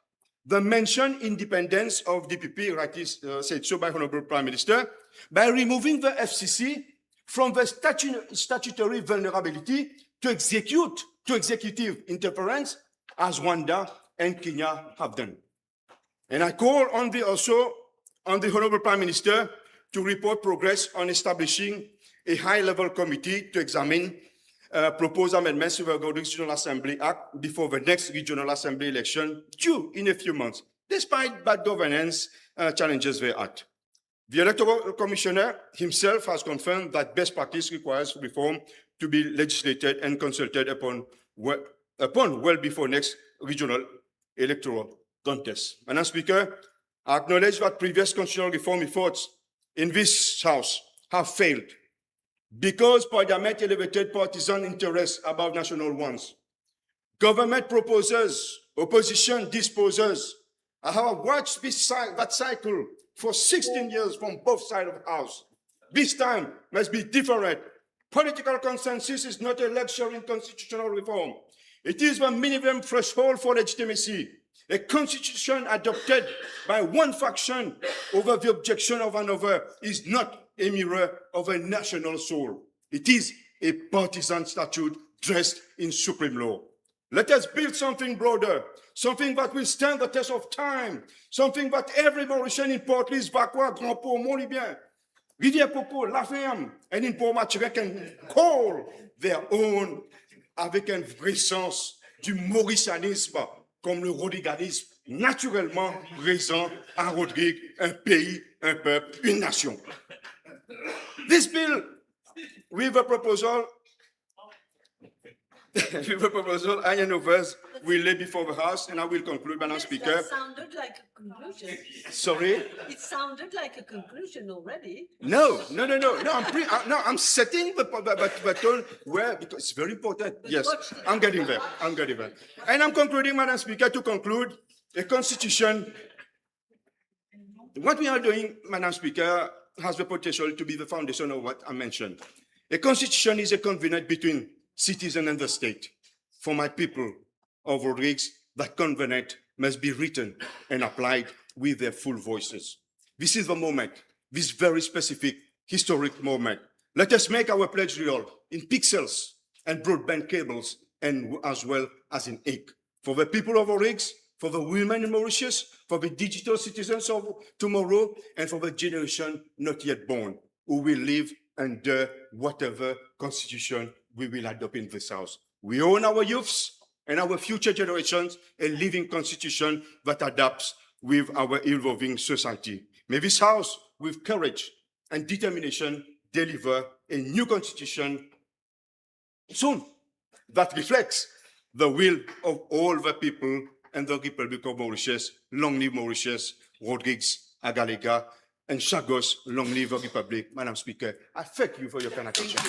the mentioned independence of DPP, rightly said so by Honorable Prime Minister, by removing the FCC from the statutory vulnerability to executive interference, as Rwanda and Kenya have done. And I call on the Honorable Prime Minister to report progress on establishing a high-level committee to examine proposed amendments to the Regional Assembly Act before the next Regional Assembly election due in a few months, despite bad governance challenges thereat. The Electoral Commissioner himself has confirmed that best practice requires reform to be legislated and consulted upon well before next regional electoral contest. Madam Speaker, I acknowledge that previous constitutional reform efforts in this House have failed. because Parliament elevated partisan interests above national ones. Government proposes, opposition disposes. I have watched that cycle for 16 years from both sides of the House. This time must be different. Political consensus is not a luxury in constitutional reform. It is the minimum threshold for legitimacy. A constitution adopted by one faction over the objection of another is not a mirror of a national soul. It is a partisan statute dressed in supreme law. Let us build something broader, something that will stand the test of time, something that every Mauritian in Port-Louis, Vacois, Grand Port, Mont-Libyen, Rivière-Coco, La Ferme, and in Port-Mathurin can call their own avec un vrai sens du mauritianisme, comme le rodriguanisme naturellement présent à Rodrigue, un pays, un peuple, une nation. This bill, with a proposal, I and others will lay before the House, and I will conclude, Madam Speaker. That sounded like a conclusion. Sorry? It sounded like a conclusion already. No, I'm setting the tone where, because it's very important. Yes, I'm getting there. And I'm concluding, Madam Speaker, to conclude, a constitution, what we are doing, Madam Speaker, has the potential to be the foundation of what I mentioned. A constitution is a covenant between citizen and the state. For my people of Rodrigues, that covenant must be written and applied with their full voices. This is the moment, this very specific historic moment. Let us make our pledge real in pixels and broadband cables, and as well as in ink. For the people of Rodrigues, for the women in Mauritius, for the digital citizens of tomorrow, and for the generation not yet born, who will live under whatever constitution we will adopt in this house. We own our youths and our future generations a living constitution that adapts with our evolving society. May this house, with courage and determination, deliver a new constitution soon that reflects the will of all the people and the Republic of Mauritius. Long live Mauritius, Rodrigues, Agalega, and Chagos, long live the Republic. Madam Speaker, I thank you for your kind attention.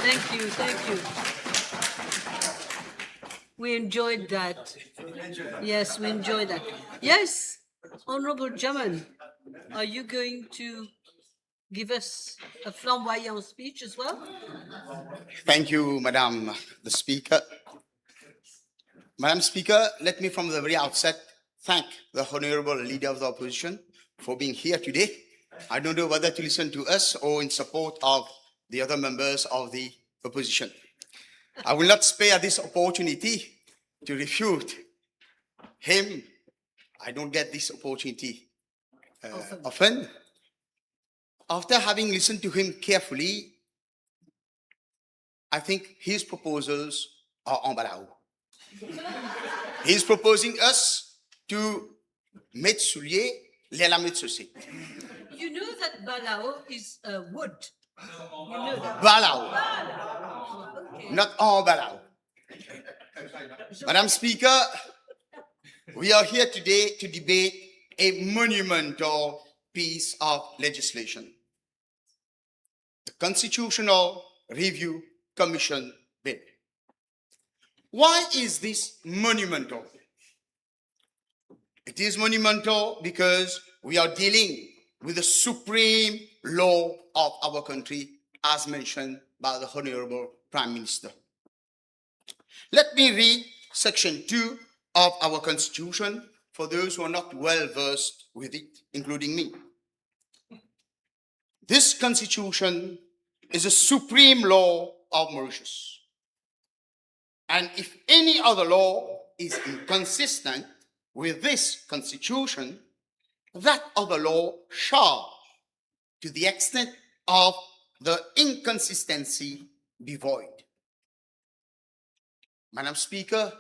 Thank you. We enjoyed that. Yes, we enjoyed that. Yes, Honorable Jaman, are you going to give us a flamboyant speech as well? Thank you, Madam the Speaker. Madam Speaker, let me from the very outset thank the Honorable Leader of the Opposition for being here today. I don't know whether to listen to us or in support of the other members of the opposition. I will not spare this opportunity to refute him. I don't get this opportunity often. After having listened to him carefully, I think his proposals are en balao. He's proposing us to mettre soulier les lames de. You know that balao is wood. You know that. Balao. Okay. Not en balao. Madam Speaker, we are here today to debate a monumental piece of legislation. The Constitutional Review Commission Bill. Why is this monumental? It is monumental because we are dealing with the supreme law of our country, as mentioned by the Honorable Prime Minister. Let me read Section 2 of our Constitution for those who are not well versed with it, including me. This Constitution is a supreme law of Mauritius. And if any other law is inconsistent with this Constitution, that other law shall, to the extent of the inconsistency, be void. Madam Speaker,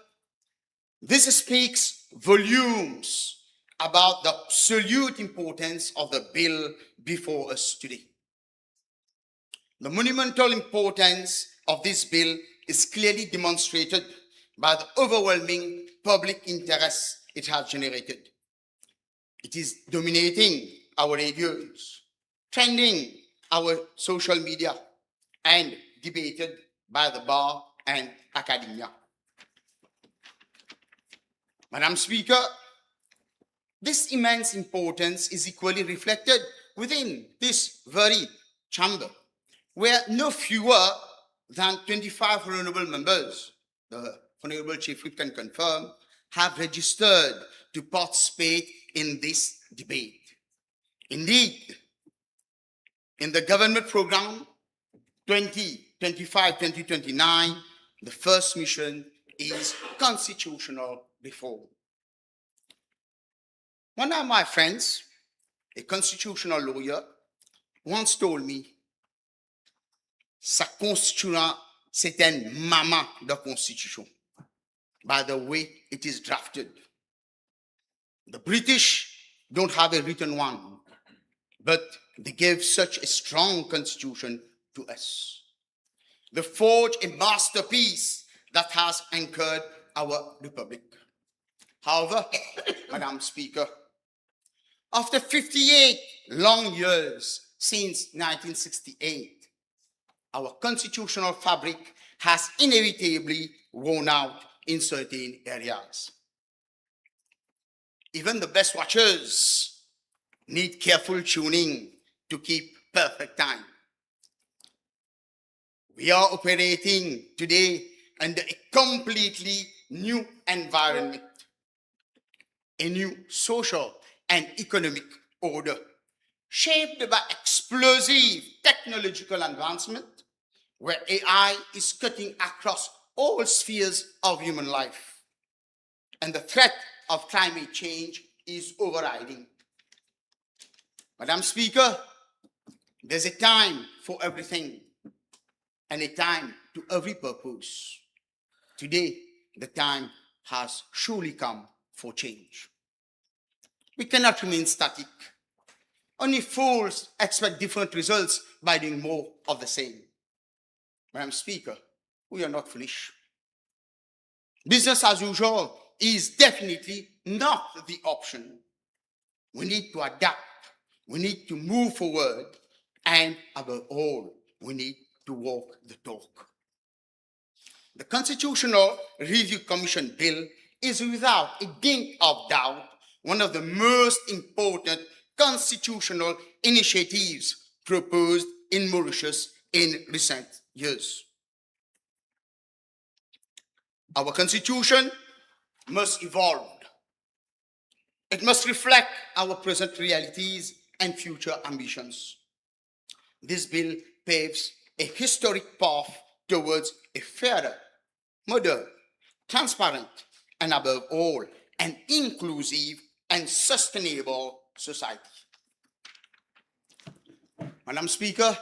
this speaks volumes about the absolute importance of the bill before us today. The monumental importance of this bill is clearly demonstrated by the overwhelming public interest it has generated. It is dominating our radios, trending our social media and debated by the bar and academia. Madam Speaker, this immense importance is equally reflected within this very chamber, where no fewer than 25 honorable members, the Honorable Chief Whip can confirm, have registered to participate in this debate. Indeed, in the government program 2025-2029, the first mission is constitutional reform. One of my friends, a constitutional lawyer, once told me, sa constitution, c'est un maman de constitution, by the way it is drafted. The British don't have a written one, but they gave such a strong constitution to us. They forged a masterpiece that has anchored our republic. However, Madam Speaker, after 58 long years since 1968, our constitutional fabric has inevitably worn out in certain areas. Even the best watchers need careful tuning to keep perfect time. We are operating today under a completely new environment, a new social and economic order, shaped by explosive technological advancement, where AI is cutting across all spheres of human life, and the threat of climate change is overriding. Madam Speaker, there's a time for everything and a time to every purpose. Today, the time has surely come for change. We cannot remain static. Only fools expect different results by doing more of the same. Madam Speaker, we are not foolish. Business as usual is definitely not the option. We need to adapt. We need to move forward. And above all, we need to walk the talk. The Constitutional Review Commission Bill is without a dint of doubt one of the most important constitutional initiatives proposed in Mauritius in recent years. Our constitution must evolve. It must reflect our present realities and future ambitions. This bill paves a historic path towards a fairer, modern, transparent, and above all, an inclusive and sustainable society. Madam Speaker,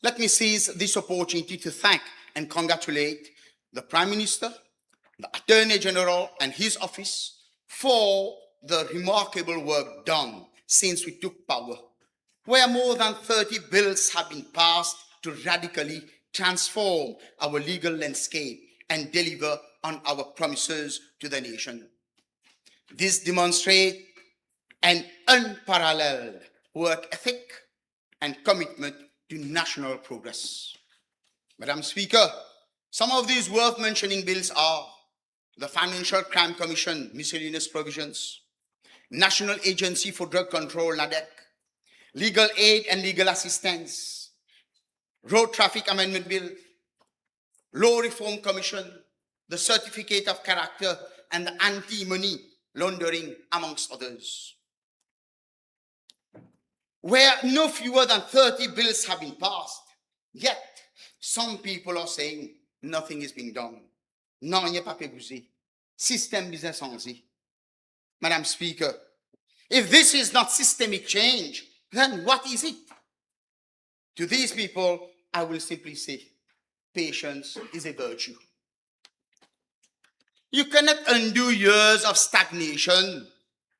let me seize this opportunity to thank and congratulate the Prime Minister, the Attorney General, and his office for the remarkable work done since we took power, where more than 30 bills have been passed to radically transform our legal landscape and deliver on our promises to the nation. This demonstrates an unparalleled work ethic and commitment to national progress. Madam Speaker, some of these worth mentioning bills are the Financial Crime Commission miscellaneous provisions, National Agency for Drug Control, NADEC, Legal Aid and Legal Assistance, Road Traffic Amendment Bill, Law Reform Commission, the Certificate of Character, and the Anti-Money Laundering, amongst others. Where no fewer than 30 bills have been passed, yet some people are saying nothing is being done. Non, n'est pas bougé. System business en zi. Madam Speaker, if this is not systemic change, then what is it? To these people, I will simply say, patience is a virtue. You cannot undo years of stagnation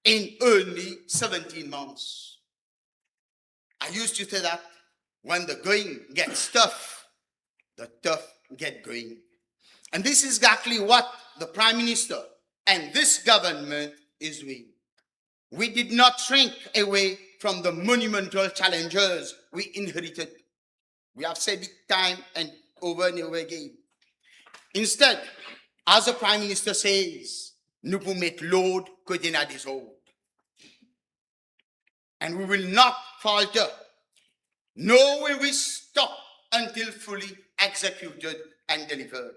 in only 17 months. I used to say that when the going gets tough, the tough get going. And this is exactly what the Prime Minister and this government is doing. We did not shrink away from the monumental challenges we inherited. We have said it time and over again. Instead, as the Prime Minister says, nous pouvons mettre l'autre côté des autres. And we will not falter, nor will we stop until fully executed and delivered.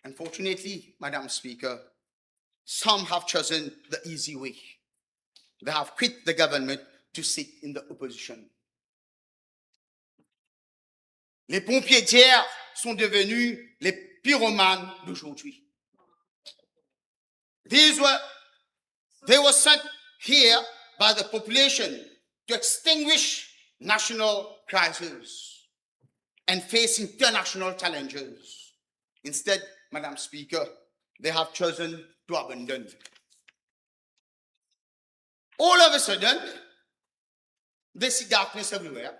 Unfortunately, Madam Speaker, some have chosen the easy way. They have quit the government to sit in the opposition. Les pompiers d'hier sont devenus les pyromanes d'aujourd'hui. They were sent here by the population to extinguish national crises and face international challenges. Instead, Madam Speaker, they have chosen to abandon. All of a sudden, they see darkness everywhere.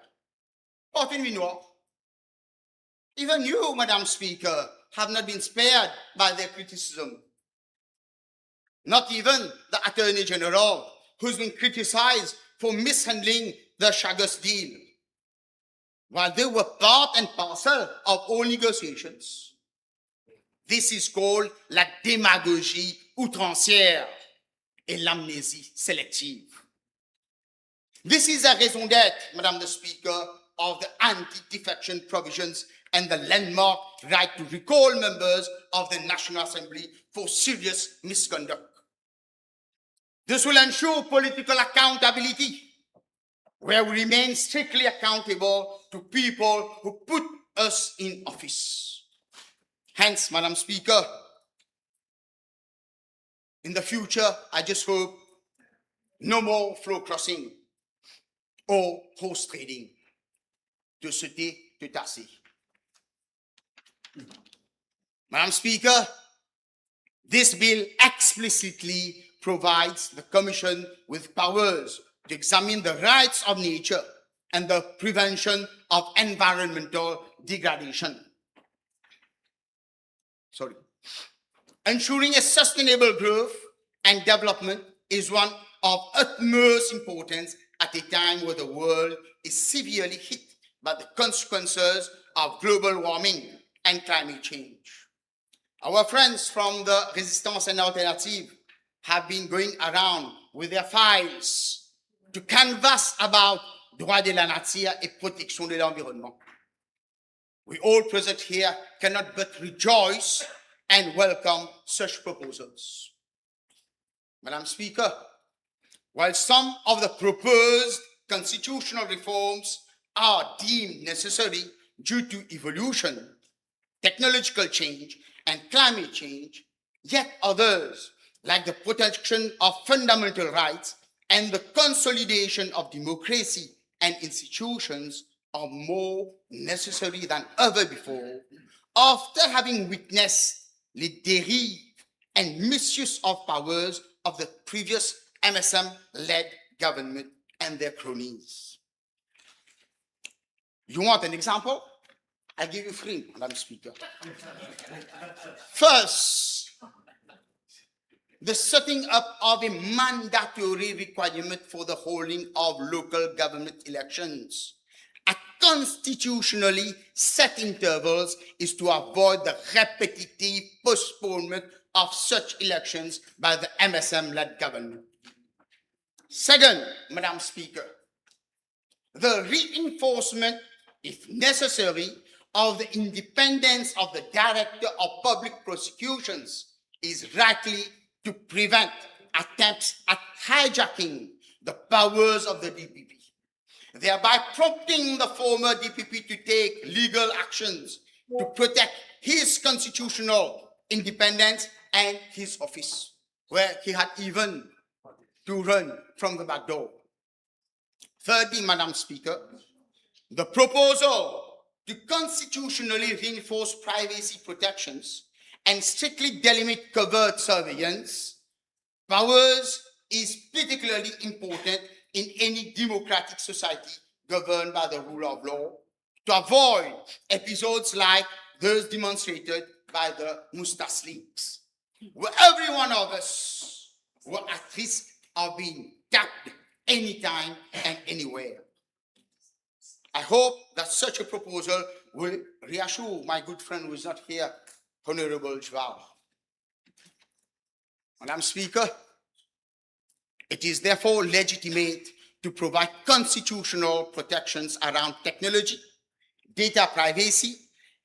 Partout nuit noire. Even you, Madam Speaker, have not been spared by their criticism. Not even the Attorney General, who's been criticized for mishandling the Chagos deal, while they were part and parcel of all negotiations. This is called la démagogie outrancière et l'amnésie sélective. This is the raison d'être, Madam the Speaker, of the anti-defection provisions and the landmark right to recall members of the National Assembly for serious misconduct. This will ensure political accountability, where we remain strictly accountable to people who put us in office. Hence, Madam Speaker, in the future, I just hope no more flow crossing or horse trading. De sauter, de tasser. Madam Speaker, this bill explicitly provides the Commission with powers to examine the rights of nature and the prevention of environmental degradation. Ensuring a sustainable growth and development is one of utmost importance at a time where the world is severely hit by the consequences of global warming and climate change. Our friends from the Resistance and Alternative have been going around with their files to canvass about droit de la nature et protection de l'environnement. We all present here cannot but rejoice and welcome such proposals. Madam Speaker, while some of the proposed constitutional reforms are deemed necessary due to evolution, technological change, and climate change, yet others, like the protection of fundamental rights and the consolidation of democracy and institutions, are more necessary than ever before, after having witnessed the dérive and misuse of powers of the previous MSM-led government and their cronies. You want an example? I'll give you three, Madam Speaker. First, the setting up of a mandatory requirement for the holding of local government elections at constitutionally set intervals is to avoid the repetitive postponement of such elections by the MSM-led government. Second, Madam Speaker, the reinforcement, if necessary, of the independence of the Director of Public Prosecutions is likely to prevent attempts at hijacking the powers of the DPP, thereby prompting the former DPP to take legal actions to protect his constitutional independence and his office, where he had even to run from the back door. Thirdly, Madam Speaker, the proposal to constitutionally reinforce privacy protections and strictly delimit covert surveillance powers is particularly important in any democratic society governed by the rule of law to avoid episodes like those demonstrated by the Moustache Leaks, where every one of us were at risk of being tapped anytime and anywhere. I hope that such a proposal will reassure my good friend who is not here, Honorable Joao. Madam Speaker, it is therefore legitimate to provide constitutional protections around technology, data privacy,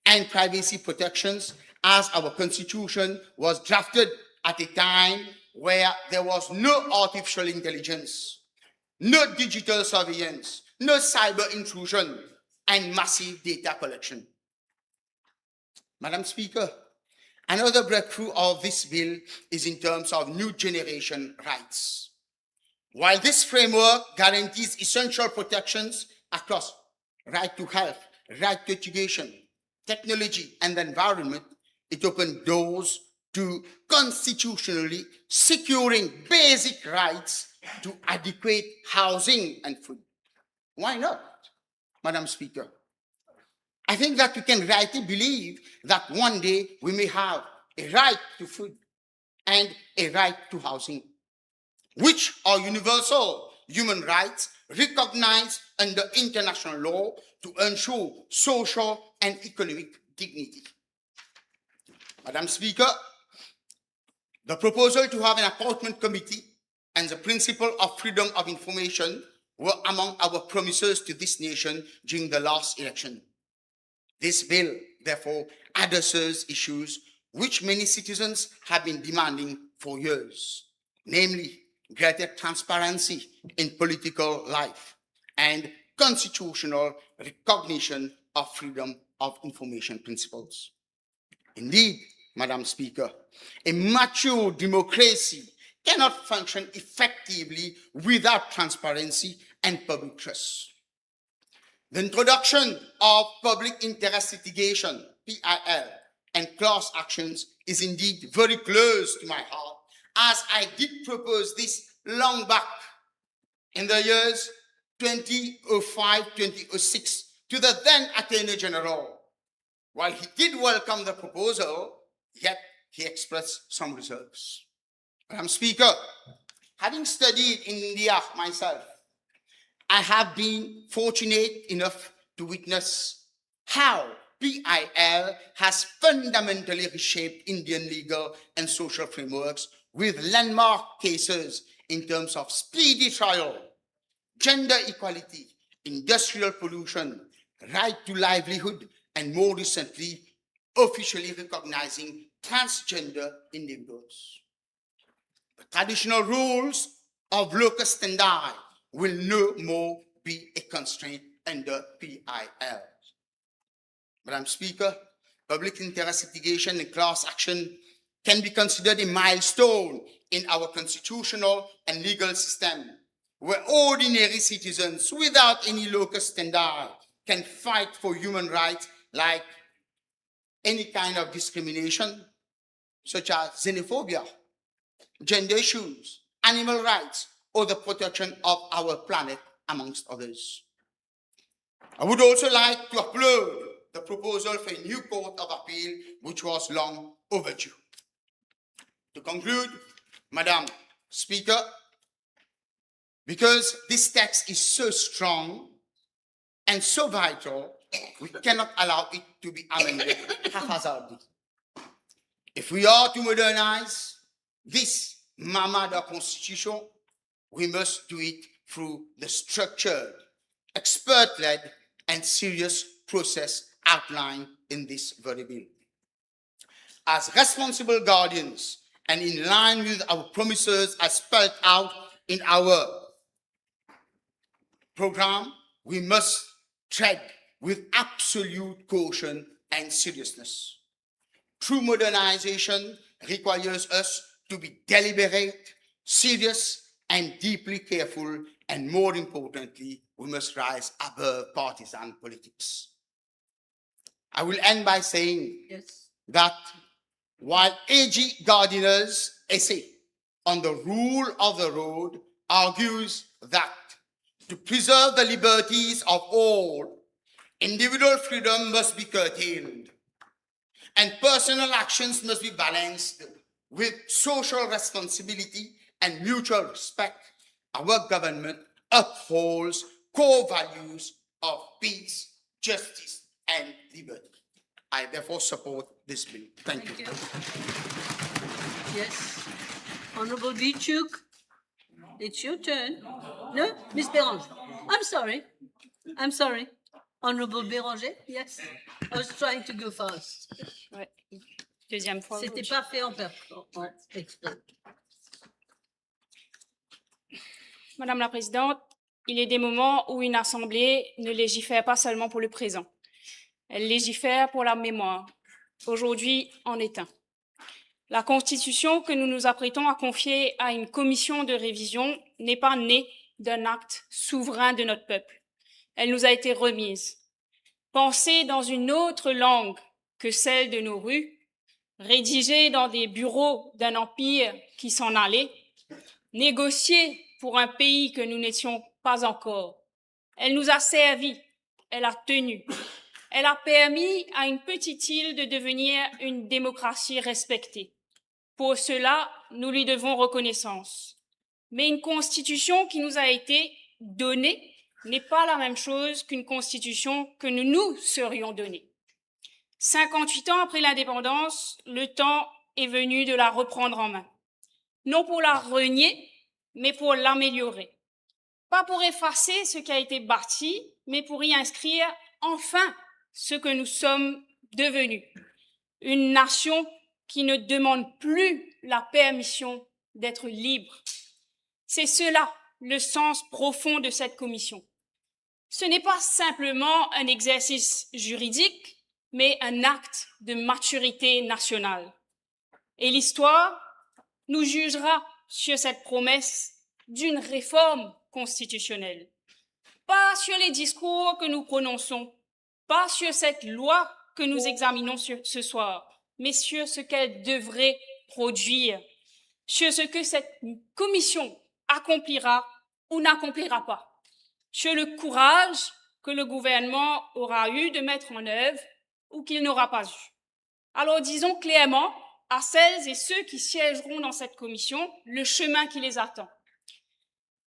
and privacy protections as our constitution was drafted at a time where there was no artificial intelligence, no digital surveillance, no cyber intrusion, and massive data collection. Madam Speaker, another breakthrough of this bill is in terms of new generation rights. While this framework guarantees essential protections across right to health, right to education, technology, and the environment, it opens doors to constitutionally securing basic rights to adequate housing and food. Why not, Madam Speaker? I think that we can rightly believe that one day we may have a right to food and a right to housing, which are universal human rights recognized under international law to ensure social and economic dignity. Madam Speaker, the proposal to have an appointment committee and the principle of freedom of information were among our promises to this nation during the last election. This bill, therefore, addresses issues which many citizens have been demanding for years, namely greater transparency in political life and constitutional recognition of freedom of information principles. Indeed, Madam Speaker, a mature democracy cannot function effectively without transparency and public trust. The introduction of public interest litigation, PIL, and class actions is indeed very close to my heart, as I did propose this long back in the years 2005-2006 to the then Attorney General. While he did welcome the proposal, yet he expressed some reserves. Madam Speaker, having studied in India myself, I have been fortunate enough to witness how PIL has fundamentally reshaped Indian legal and social frameworks with landmark cases in terms of speedy trial, gender equality, industrial pollution, right to livelihood, and more recently, officially recognizing transgender individuals. The traditional rules of locus standi will no more be a constraint under PIL. Madam Speaker, public interest litigation and class action can be considered a milestone in our constitutional and legal system, where ordinary citizens without any locus standi can fight for human rights like any kind of discrimination, such as xenophobia, gender issues, animal rights, or the protection of our planet, amongst others. I would also like to applaud the proposal for a new court of appeal, which was long overdue. To conclude, Madam Speaker, because this text is so strong and so vital, we cannot allow it to be amended haphazardly. If we are to modernize this Mamada Constitution, we must do it through the structured, expert-led, and serious process outlined in this very bill. As responsible guardians and in line with our promises as spelled out in our program, we must tread with absolute caution and seriousness. True modernization requires us to be deliberate, serious, and deeply careful, and more importantly, we must rise above partisan politics. I will end by saying that while A.G. Gardiner's essay on the rule of the road argues that to preserve the liberties of all, individual freedom must be curtailed, and personal actions must be balanced with social responsibility and mutual respect, our government upholds core values of peace, justice, and liberty. I therefore support this bill. Thank you. Yes. Honorable Bichuk, it's your turn. No, Miss Béranger. I'm sorry. Honorable Béranger, yes. I was trying to go fast. Ouais. Deuxième fois. C'était pas fait en exprès. Madame la Présidente, il est des moments où une assemblée ne légifère pas seulement pour le présent. Elle légifère pour la mémoire. Aujourd'hui en est un. La Constitution que nous nous apprêtons à confier à une commission de révision n'est pas née d'un acte souverain de notre peuple. Elle nous a été remise. Pensée dans une autre langue que celle de nos rues, rédigée dans des bureaux d'un empire qui s'en allait, négociée pour un pays que nous n'étions pas encore. Elle nous a servi, elle a tenu. Elle a permis à une petite île de devenir une démocratie respectée. Pour cela, nous lui devons reconnaissance. Mais une constitution qui nous a été donnée n'est pas la même chose qu'une constitution que nous nous serions donnée. 58 ans après l'indépendance, le temps est venu de la reprendre en main. Non pour la renier, mais pour l'améliorer. Pas pour effacer ce qui a été bâti, mais pour y inscrire enfin ce que nous sommes devenus. Une nation qui ne demande plus la permission d'être libre. C'est cela le sens profond de cette commission. Ce n'est pas simplement un exercice juridique, mais un acte de maturité nationale. Et l'histoire nous jugera sur cette promesse d'une réforme constitutionnelle. Pas sur les discours que nous prononçons, pas sur cette loi que nous examinons ce soir, mais sur ce qu'elle devrait produire, sur ce que cette commission accomplira ou n'accomplira pas, sur le courage que le gouvernement aura eu de mettre en œuvre ou qu'il n'aura pas eu. Alors disons clairement à celles et ceux qui siégeront dans cette commission le chemin qui les attend.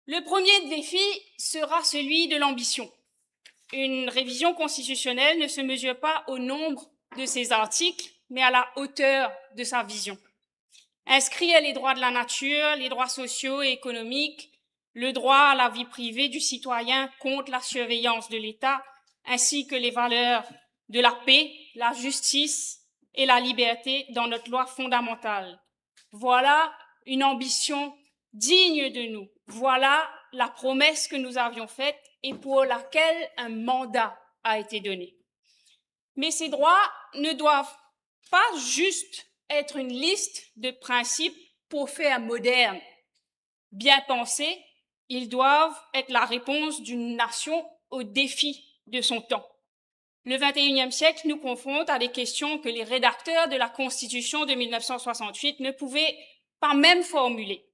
Le premier défi sera celui de l'ambition. Une révision constitutionnelle ne se mesure pas au nombre de ses articles, mais à la hauteur de sa vision. Inscrire les droits de la nature, les droits sociaux et économiques, le droit à la vie privée du citoyen contre la surveillance de l'État, ainsi que les valeurs de la paix, la justice et la liberté dans notre loi fondamentale. Voilà une ambition digne de nous. Voilà la promesse que nous avions faite et pour laquelle un mandat a été donné. Mais ces droits ne doivent pas juste être une liste de principes pour faire moderne. Bien pensés, ils doivent être la réponse d'une nation aux défis de son temps. Le XXIe siècle nous confronte à des questions que les rédacteurs de la Constitution de 1968 ne pouvaient pas même formuler.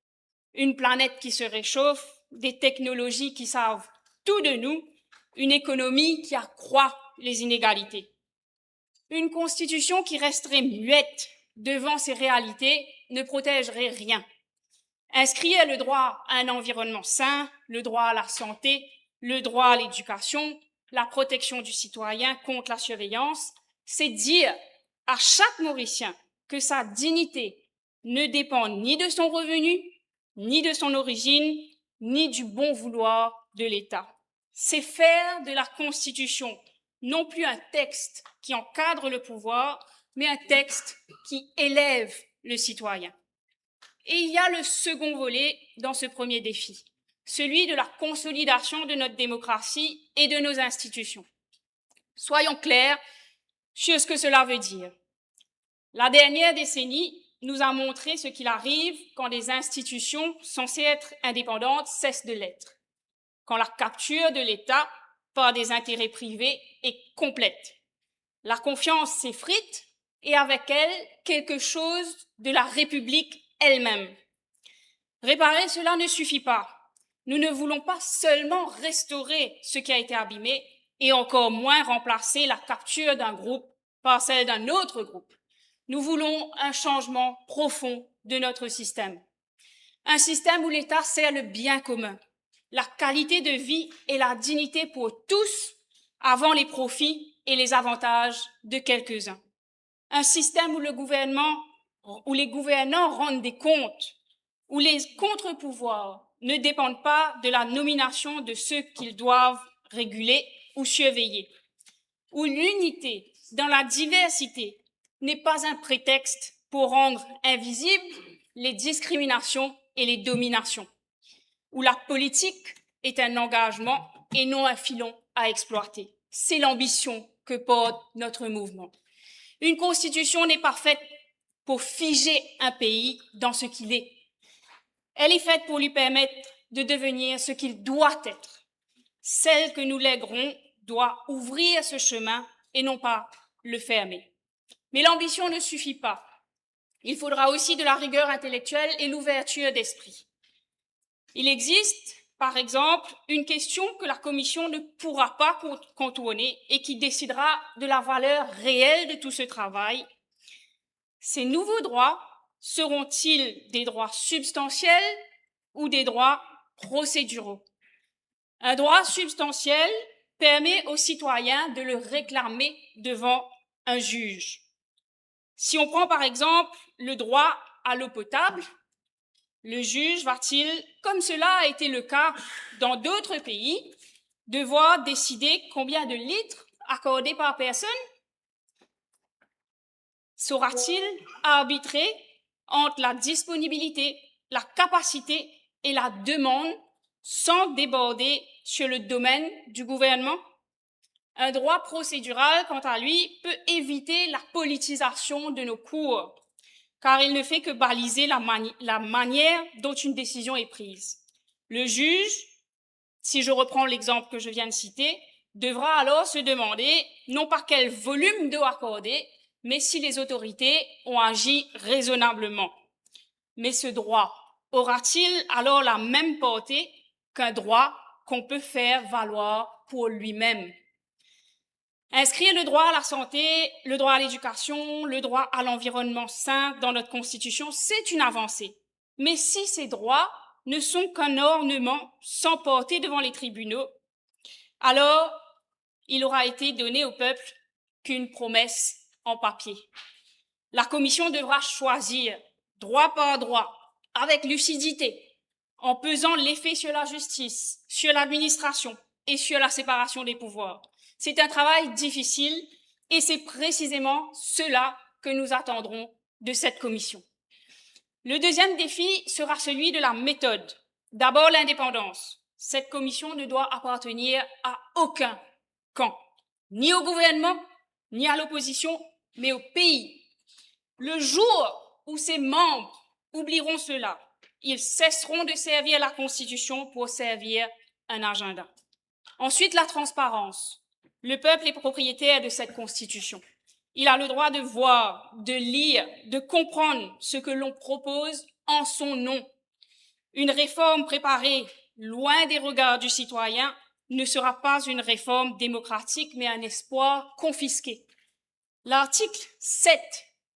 Une planète qui se réchauffe, des technologies qui savent tout de nous, une économie qui accroît les inégalités. Une constitution qui resterait muette devant ces réalités ne protégerait rien. Inscrire le droit à un environnement sain, le droit à la santé, le droit à l'éducation, la protection du citoyen contre la surveillance, c'est dire à chaque Mauricien que sa dignité ne dépend ni de son revenu, ni de son origine, ni du bon vouloir de l'État. C'est faire de la Constitution non plus un texte qui encadre le pouvoir, mais un texte qui élève le citoyen. Et il y a le second volet dans ce premier défi, celui de la consolidation de notre démocratie et de nos institutions. Soyons clairs sur ce que cela veut dire. La dernière décennie nous a montré ce qu'il arrive quand des institutions censées être indépendantes cessent de l'être, quand la capture de l'État par des intérêts privés est complète. La confiance s'effrite et avec elle, quelque chose de la République elle-même. Réparer cela ne suffit pas. Nous ne voulons pas seulement restaurer ce qui a été abîmé et encore moins remplacer la capture d'un groupe par celle d'un autre groupe. Nous voulons un changement profond de notre système. Un système où l'État sert le bien commun, la qualité de vie et la dignité pour tous avant les profits et les avantages de quelques-uns. Un système où les gouvernants rendent des comptes, où les contre-pouvoirs ne dépendent pas de la nomination de ceux qu'ils doivent réguler ou surveiller, où l'unité dans la diversité n'est pas un prétexte pour rendre invisibles les discriminations et les dominations, où la politique est un engagement et non un filon à exploiter. C'est l'ambition que porte notre mouvement. Une constitution n'est pas faite pour figer un pays dans ce qu'il est. Elle est faite pour lui permettre de devenir ce qu'il doit être. Celle que nous lèguerons doit ouvrir ce chemin et non pas le fermer. Mais l'ambition ne suffit pas. Il faudra aussi de la rigueur intellectuelle et l'ouverture d'esprit. Il existe, par exemple, une question que la Commission ne pourra pas contourner et qui décidera de la valeur réelle de tout ce travail. Ces nouveaux droits seront-ils des droits substantiels ou des droits procéduraux? Un droit substantiel permet aux citoyens de le réclamer devant un juge. Si on prend par exemple le droit à l'eau potable, le juge va-t-il, comme cela a été le cas dans d'autres pays, devoir décider combien de litres accordés par personne? Saura-t-il arbitrer entre la disponibilité, la capacité et la demande sans déborder sur le domaine du gouvernement? Un droit procédural, quant à lui, peut éviter la politisation de nos cours, car il ne fait que baliser la manière dont une décision est prise. Le juge, si je reprends l'exemple que je viens de citer, devra alors se demander non pas quel volume d'eau accorder, mais si les autorités ont agi raisonnablement. Mais ce droit aura-t-il alors la même portée qu'un droit qu'on peut faire valoir pour lui-même? Inscrire le droit à la santé, le droit à l'éducation, le droit à l'environnement sain dans notre Constitution, c'est une avancée. Mais si ces droits ne sont qu'un ornement sans portée devant les tribunaux, alors il aura été donné au peuple qu'une promesse en papier. La Commission devra choisir, droit par droit, avec lucidité, en pesant l'effet sur la justice, sur l'administration et sur la séparation des pouvoirs. C'est un travail difficile et c'est précisément cela que nous attendrons de cette commission. Le deuxième défi sera celui de la méthode. D'abord, l'indépendance. Cette commission ne doit appartenir à aucun camp, ni au gouvernement, ni à l'opposition, mais au pays. Le jour où ses membres oublieront cela, ils cesseront de servir la Constitution pour servir un agenda. Ensuite, la transparence. Le peuple est propriétaire de cette Constitution. Il a le droit de voir, de lire, de comprendre ce que l'on propose en son nom. Une réforme préparée loin des regards du citoyen ne sera pas une réforme démocratique, mais un espoir confisqué. L'article 7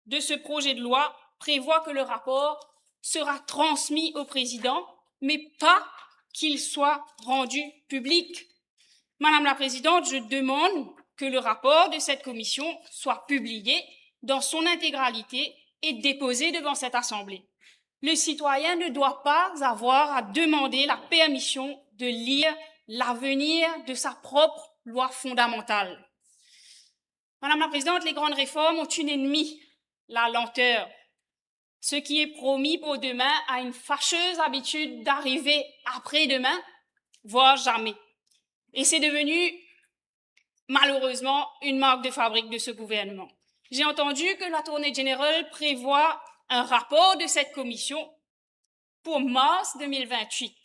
de ce projet de loi prévoit que le rapport sera transmis au président, mais pas qu'il soit rendu public. Madame la Présidente, je demande que le rapport de cette commission soit publié dans son intégralité et déposé devant cette Assemblée. Le citoyen ne doit pas avoir à demander la permission de lire l'avenir de sa propre loi fondamentale. Madame la Présidente, les grandes réformes ont une ennemie, la lenteur. Ce qui est promis pour demain a une fâcheuse habitude d'arriver après-demain, voire jamais. Et c'est devenu, malheureusement, une marque de fabrique de ce gouvernement. J'ai entendu que l'Attorney General prévoit un rapport de cette commission pour mars 2028.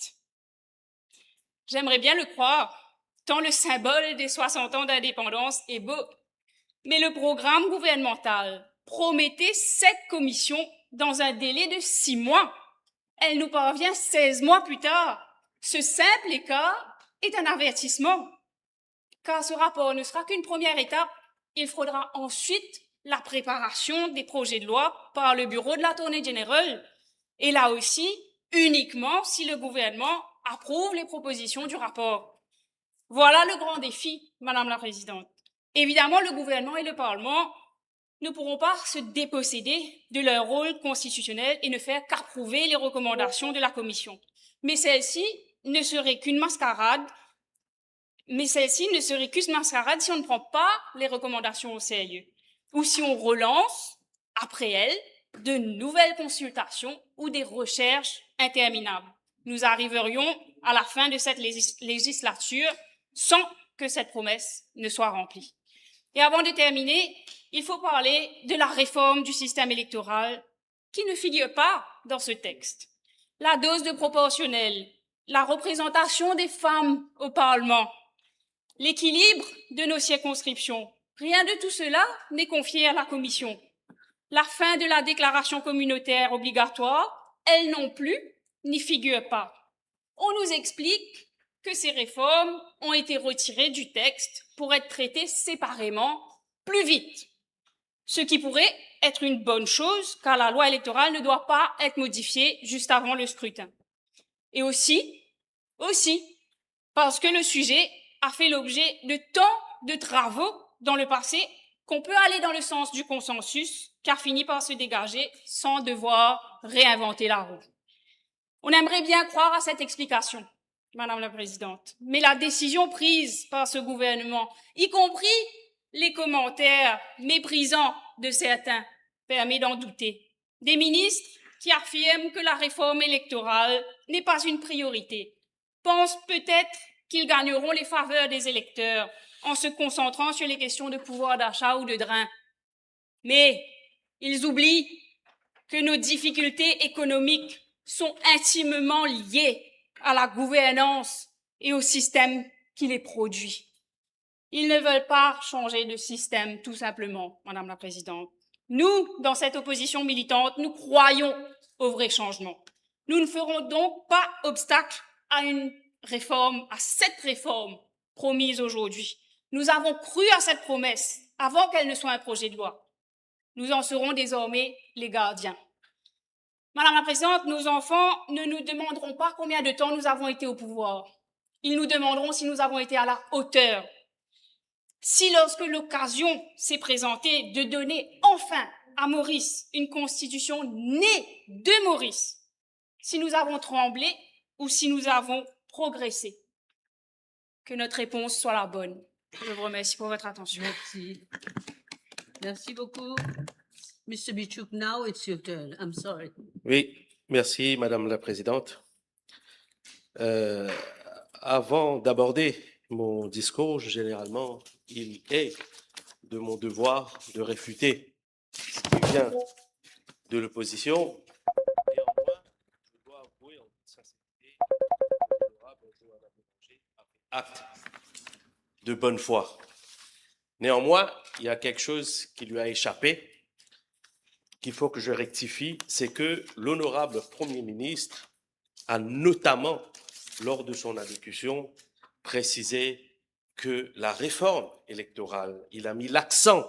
J'aimerais bien le croire, tant le symbole des 60 ans d'indépendance est beau. Mais le programme gouvernemental promettait cette commission dans un délai de 6 mois. Elle nous parvient 16 mois plus tard. Ce simple écart est un avertissement, car ce rapport ne sera qu'une première étape. Il faudra ensuite la préparation des projets de loi par le bureau de l'Attorney General, et là aussi uniquement si le gouvernement approuve les propositions du rapport. Voilà le grand défi, Madame la Présidente. Évidemment, le gouvernement et le Parlement ne pourront pas se déposséder de leur rôle constitutionnel et ne faire qu'approuver les recommandations de la Commission. Mais celle-ci ne serait qu'une mascarade. Mais celle-ci ne serait qu'une mascarade si on ne prend pas les recommandations au sérieux, ou si on relance, après elle, de nouvelles consultations ou des recherches interminables. Nous arriverions à la fin de cette législature sans que cette promesse ne soit remplie. Et avant de terminer, il faut parler de la réforme du système électoral qui ne figure pas dans ce texte. La dose de proportionnel, la représentation des femmes au Parlement, l'équilibre de nos circonscriptions, rien de tout cela n'est confié à la Commission. La fin de la déclaration communautaire obligatoire, elle non plus, n'y figure pas. On nous explique que ces réformes ont été retirées du texte pour être traitées séparément plus vite, ce qui pourrait être une bonne chose car la loi électorale ne doit pas être modifiée juste avant le scrutin. Et aussi, parce que le sujet a fait l'objet de tant de travaux dans le passé qu'on peut aller dans le sens du consensus car finit par se dégager sans devoir réinventer la roue. On aimerait bien croire à cette explication, Madame la Présidente, mais la décision prise par ce gouvernement, y compris les commentaires méprisants de certains, permet d'en douter. Des ministres qui affirment que la réforme électorale n'est pas une priorité, pensent peut-être qu'ils gagneront les faveurs des électeurs en se concentrant sur les questions de pouvoir d'achat ou de drain. Mais ils oublient que nos difficultés économiques sont intimement liées à la gouvernance et au système qui les produit. Ils ne veulent pas changer de système, tout simplement, Madame la Présidente. Nous, dans cette opposition militante, nous croyons au vrai changement. Nous ne ferons donc pas obstacle à cette réforme promise aujourd'hui. Nous avons cru à cette promesse avant qu'elle ne soit un projet de loi. Nous en serons désormais les gardiens. Madame la Présidente, nos enfants ne nous demanderont pas combien de temps nous avons été au pouvoir. Ils nous demanderont si nous avons été à la hauteur. Si lorsque l'occasion s'est présentée de donner enfin à Maurice une constitution née de Maurice, si nous avons tremblé ou si nous avons progressé, que notre réponse soit la bonne. Je vous remercie pour votre attention. Merci. Merci beaucoup. Mr. Bichuk, now it's your turn. I'm sorry. Oui, merci Madame la Présidente. Avant d'aborder mon discours, généralement, il est de mon devoir de réfuter ce qui vient de l'opposition. Néanmoins, je dois avouer en toute sincérité que l'honorable a fait acte de bonne foi. Néanmoins, il y a quelque chose qui lui a échappé, qu'il faut que je rectifie, c'est que l'honorable Premier ministre a notamment, lors de son allocution, précisé que la réforme électorale, il a mis l'accent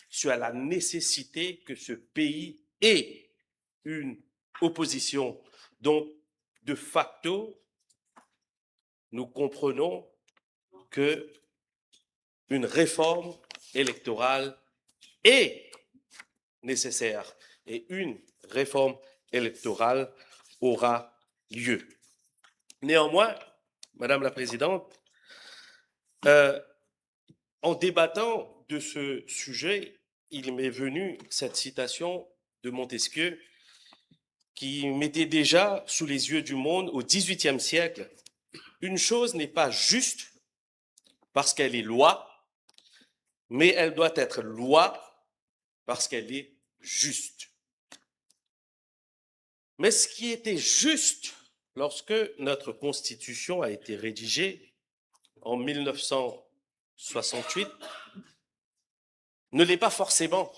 sur la nécessité que ce pays ait une opposition. Donc, de facto, nous comprenons que une réforme électorale est nécessaire et une réforme électorale aura lieu. Néanmoins, Madame la Présidente, en débattant de ce sujet, il m'est venu cette citation de Montesquieu qui mettait déjà sous les yeux du monde au XVIIIe siècle. Une chose n'est pas juste parce qu'elle est loi, mais elle doit être loi parce qu'elle est juste. Mais ce qui était juste lorsque notre Constitution a été rédigée en 1968 ne l'est pas forcément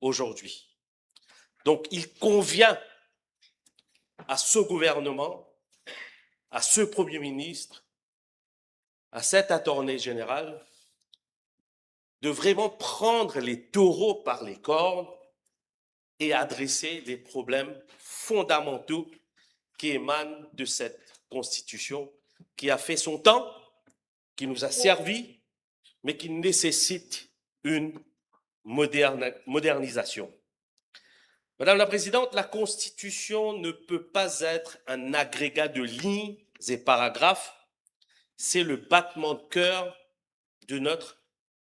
aujourd'hui. Donc, il convient à ce gouvernement, à ce Premier ministre, à cet attorney général, de vraiment prendre les taureaux par les cornes et adresser les problèmes fondamentaux qui émanent de cette Constitution qui a fait son temps qui nous a servi, mais qui nécessite une modernisation. Madame la Présidente, la Constitution ne peut pas être un agrégat de lignes et paragraphes, c'est le battement de cœur de notre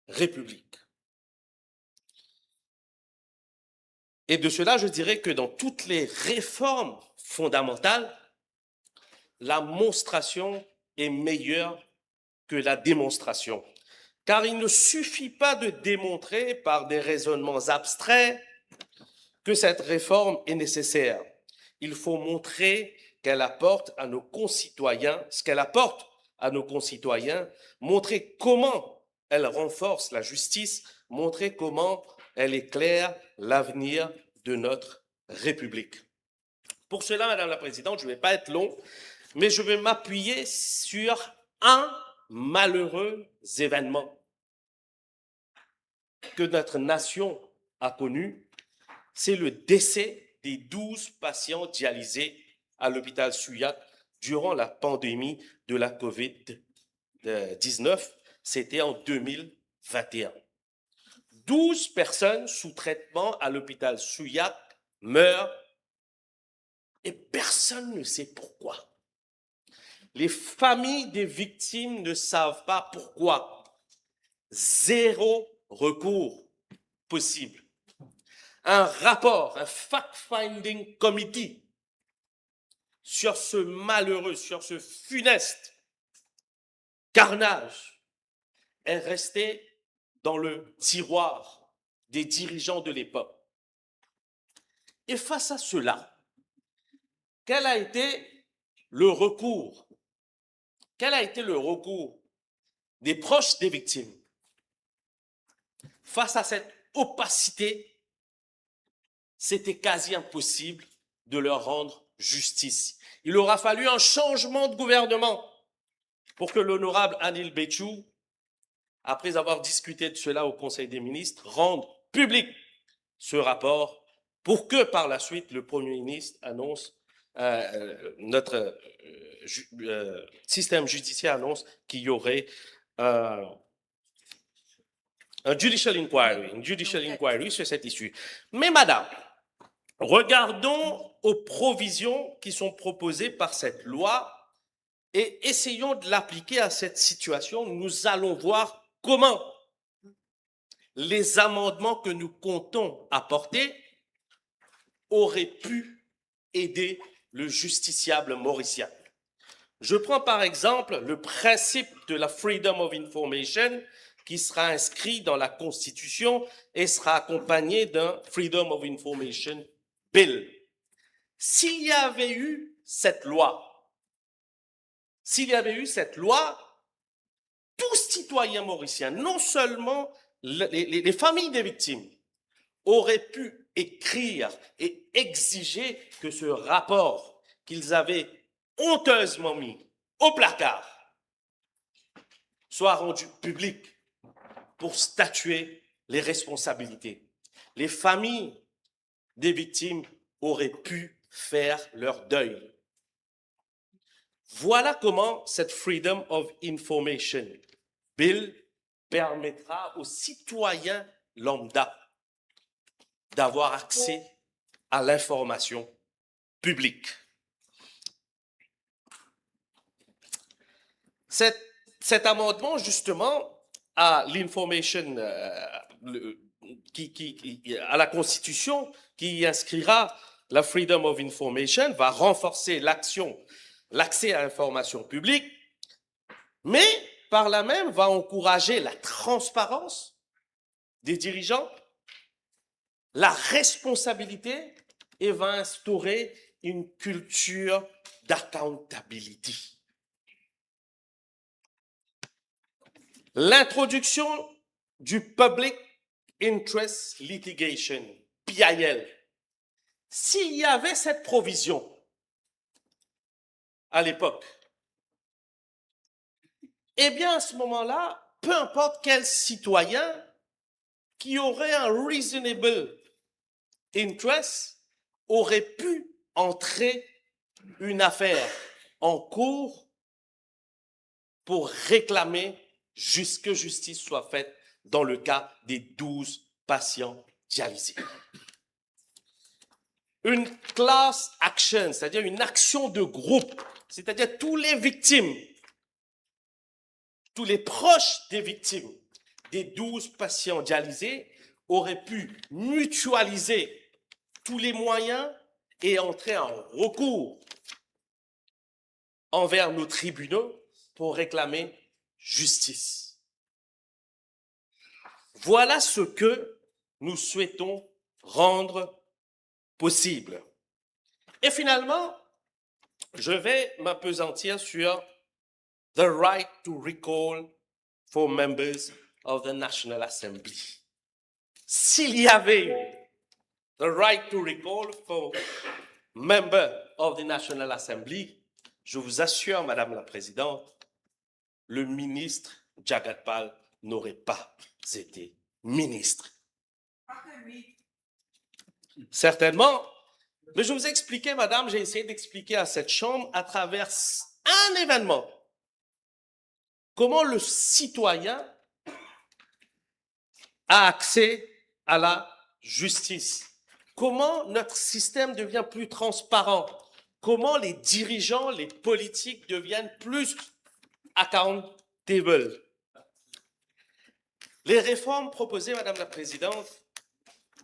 République. Et de cela, je dirais que dans toutes les réformes fondamentales, la monstration est meilleure que la démonstration. Car il ne suffit pas de démontrer par des raisonnements abstraits que cette réforme est nécessaire. Il faut montrer qu'elle apporte à nos concitoyens ce qu'elle apporte à nos concitoyens, montrer comment elle renforce la justice, montrer comment elle éclaire l'avenir de notre République. Pour cela, Madame la Présidente, je ne vais pas être long, mais je vais m'appuyer sur un malheureux événement que notre nation a connu, c'est le décès des 12 patients dialysés à l'hôpital Suivez durant la pandémie de la COVID-19. C'était en 2021. 12 personnes sous traitement à l'hôpital Suivez meurent et personne ne sait pourquoi. Les familles des victimes ne savent pas pourquoi. Zéro recours possible. Un rapport, un fact-finding committee sur ce malheureux, sur ce funeste carnage est resté dans le tiroir des dirigeants de l'époque. Et face à cela, quel a été le recours? Quel a été le recours des proches des victimes? Face à cette opacité, c'était quasi impossible de leur rendre justice. Il aura fallu un changement de gouvernement pour que l'honorable Anil Béchou, après avoir discuté de cela au Conseil des ministres, rende public ce rapport pour que par la suite le Premier ministre annonce, notre système judiciaire annonce qu'il y aurait une judicial inquiry sur cette issue. Mais madame, regardons aux provisions qui sont proposées par cette loi et essayons de l'appliquer à cette situation. Nous allons voir comment les amendements que nous comptons apporter auraient pu aider le justiciable mauricien. Je prends par exemple le principe de la freedom of information qui sera inscrit dans la Constitution et sera accompagné d'un Freedom of Information Bill. S'il y avait eu cette loi, tout citoyen mauricien, non seulement les familles des victimes, auraient pu écrire et exiger que ce rapport qu'ils avaient honteusement mis au placard soit rendu public pour statuer les responsabilités. Les familles des victimes auraient pu faire leur deuil. Voilà comment cette Freedom of Information Bill permettra aux citoyens lambda d'avoir accès à l'information publique. Cet amendement, justement, à l'information, à la Constitution, qui inscrira la Freedom of Information, va renforcer l'accès à l'information publique, mais par là même va encourager la transparence des dirigeants, la responsabilité et va instaurer une culture d'accountability. L'introduction du Public Interest Litigation, PIL. S'il y avait cette provision à l'époque, eh bien à ce moment-là, peu importe quel citoyen qui aurait un reasonable interest aurait pu entrer une affaire en cours pour réclamer jusque justice soit faite dans le cas des 12 patients dialysés. Une class action, c'est-à-dire une action de groupe, c'est-à-dire tous les victimes, tous les proches des victimes des 12 patients dialysés auraient pu mutualiser tous les moyens et entrer en recours envers nos tribunaux pour réclamer justice. Voilà ce que nous souhaitons rendre possible. Et finalement, je vais m'appesantir sur the right to recall for members of the National Assembly. S'il y avait eu the right to recall for members of the National Assembly, je vous assure, Madame la Présidente, le ministre Jagatpal n'aurait pas été ministre. Certainement, mais je vous ai expliqué, Madame, j'ai essayé d'expliquer à cette Chambre à travers un événement comment le citoyen a accès à la justice, comment notre système devient plus transparent, comment les dirigeants, les politiques deviennent plus accountable. Les réformes proposées, Madame la Présidente,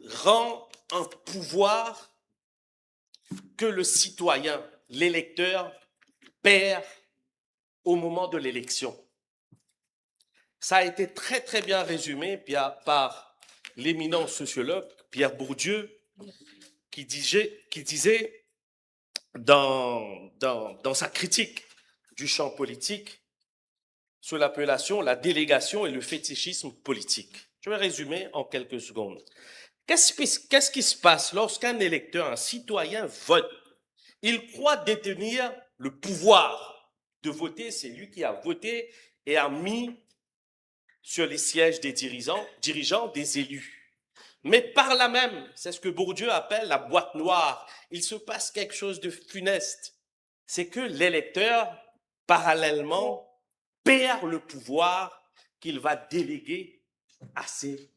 rendent un pouvoir que le citoyen, l'électeur, perd au moment de l'élection. Ça a été très, très bien résumé par l'éminent sociologue Pierre Bourdieu, qui disait dans sa critique du champ politique sous l'appellation « la délégation et le fétichisme politique ». Je vais résumer en quelques secondes. Qu'est-ce qui se passe lorsqu'un électeur, un citoyen vote? Il croit détenir le pouvoir de voter, c'est lui qui a voté et a mis sur les sièges des dirigeants des élus. Mais par là même, c'est ce que Bourdieu appelle la boîte noire. Il se passe quelque chose de funeste. C'est que l'électeur, parallèlement, perd le pouvoir qu'il va déléguer à ses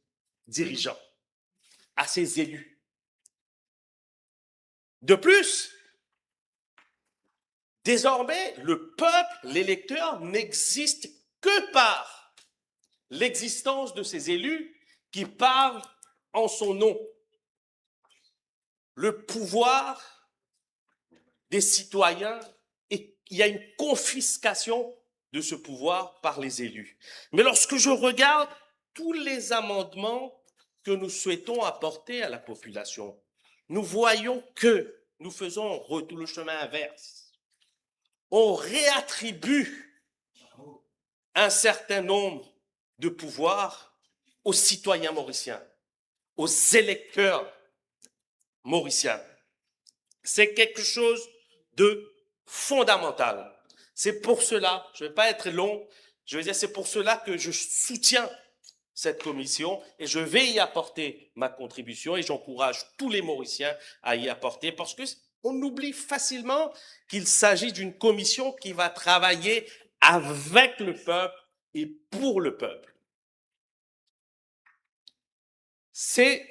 dirigeants, à ses élus. De plus, désormais, le peuple, l'électeur, n'existe que par l'existence de ces élus qui parlent en son nom. Le pouvoir des citoyens, et il y a une confiscation de ce pouvoir par les élus. Mais lorsque je regarde tous les amendements que nous souhaitons apporter à la population, nous voyons que nous faisons le chemin inverse. On réattribue un certain nombre de pouvoirs aux citoyens mauriciens, aux électeurs mauriciens. C'est quelque chose de fondamental. C'est pour cela, je ne vais pas être long, je vais dire c'est pour cela que je soutiens cette commission et je vais y apporter ma contribution et j'encourage tous les Mauriciens à y apporter parce qu'on oublie facilement qu'il s'agit d'une commission qui va travailler avec le peuple et pour le peuple. C'est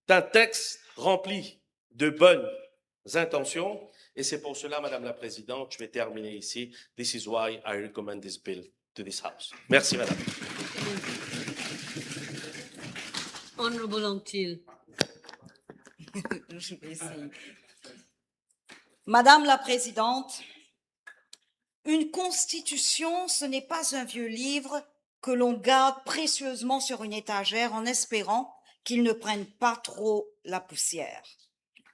un texte rempli de bonnes intentions et c'est pour cela, Madame la Présidente, je vais terminer ici. This is why I recommend this bill to this House. Merci, Madame. Honorable Anctil. Je vais essayer. Madame la Présidente, une constitution, ce n'est pas un vieux livre que l'on garde précieusement sur une étagère en espérant qu'il ne prenne pas trop la poussière.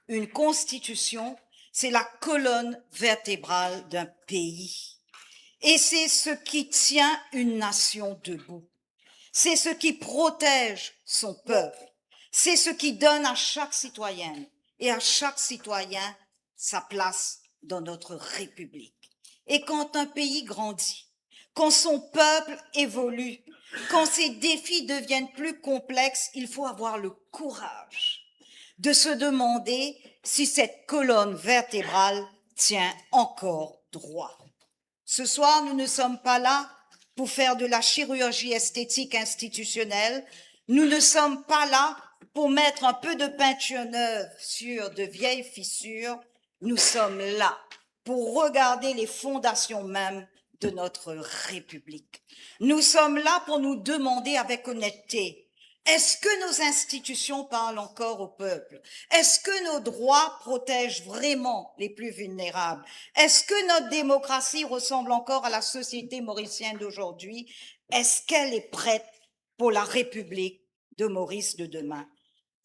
Une constitution, c'est la colonne vertébrale d'un pays. Et c'est ce qui tient une nation debout. C'est ce qui protège son peuple. C'est ce qui donne à chaque citoyenne et à chaque citoyen sa place dans notre République. Et quand un pays grandit, quand son peuple évolue, quand ses défis deviennent plus complexes, il faut avoir le courage de se demander si cette colonne vertébrale tient encore droit. Ce soir, nous ne sommes pas là pour faire de la chirurgie esthétique institutionnelle. Nous ne sommes pas là pour mettre un peu de peinture neuve sur de vieilles fissures. Nous sommes là pour regarder les fondations mêmes de notre République. Nous sommes là pour nous demander avec honnêteté, est-ce que nos institutions parlent encore au peuple? Est-ce que nos droits protègent vraiment les plus vulnérables? Est-ce que notre démocratie ressemble encore à la société mauricienne d'aujourd'hui? Est-ce qu'elle est prête pour la République de Maurice de demain?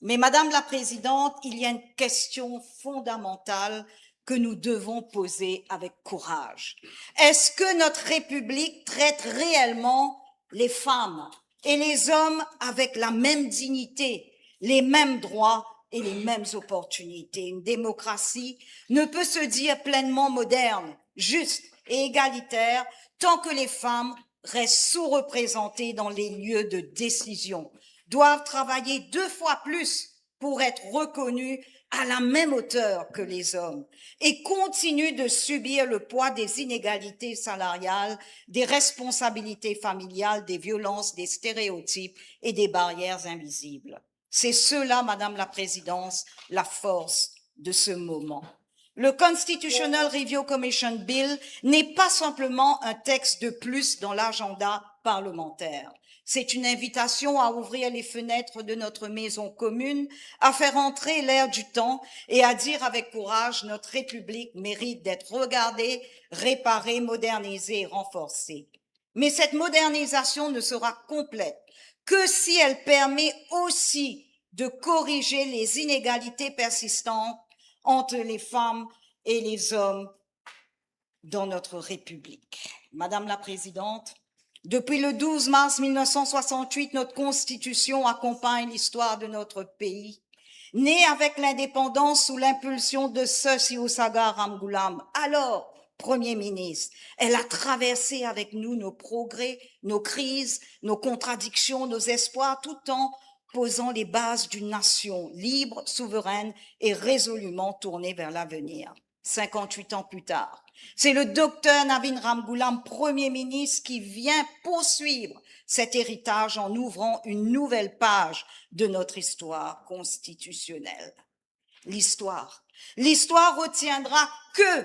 Mais Madame la Présidente, il y a une question fondamentale que nous devons poser avec courage. Est-ce que notre République traite réellement les femmes et les hommes avec la même dignité, les mêmes droits et les mêmes opportunités? Une démocratie ne peut se dire pleinement moderne, juste et égalitaire tant que les femmes restent sous-représentées dans les lieux de décision, doivent travailler 2 fois plus pour être reconnues à la même hauteur que les hommes et continuent de subir le poids des inégalités salariales, des responsabilités familiales, des violences, des stéréotypes et des barrières invisibles. C'est cela, Madame la Présidente, la force de ce moment. Le Constitutional Review Commission Bill n'est pas simplement un texte de plus dans l'agenda parlementaire. C'est une invitation à ouvrir les fenêtres de notre maison commune, à faire entrer l'air du temps et à dire avec courage, notre République mérite d'être regardée, réparée, modernisée et renforcée. Mais cette modernisation ne sera complète que si elle permet aussi de corriger les inégalités persistantes entre les femmes et les hommes dans notre République. Madame la Présidente, depuis le 12 mars 1968, notre Constitution accompagne l'histoire de notre pays. Née avec l'indépendance sous l'impulsion de Sir Siousaga Ramgoolam, alors Premier ministre, elle a traversé avec nous nos progrès, nos crises, nos contradictions, nos espoirs, tout en posant les bases d'une nation libre, souveraine et résolument tournée vers l'avenir. 58 ans plus tard, c'est le docteur Navin Ramgoolam, Premier ministre, qui vient poursuivre cet héritage en ouvrant une nouvelle page de notre histoire constitutionnelle. L'histoire retiendra que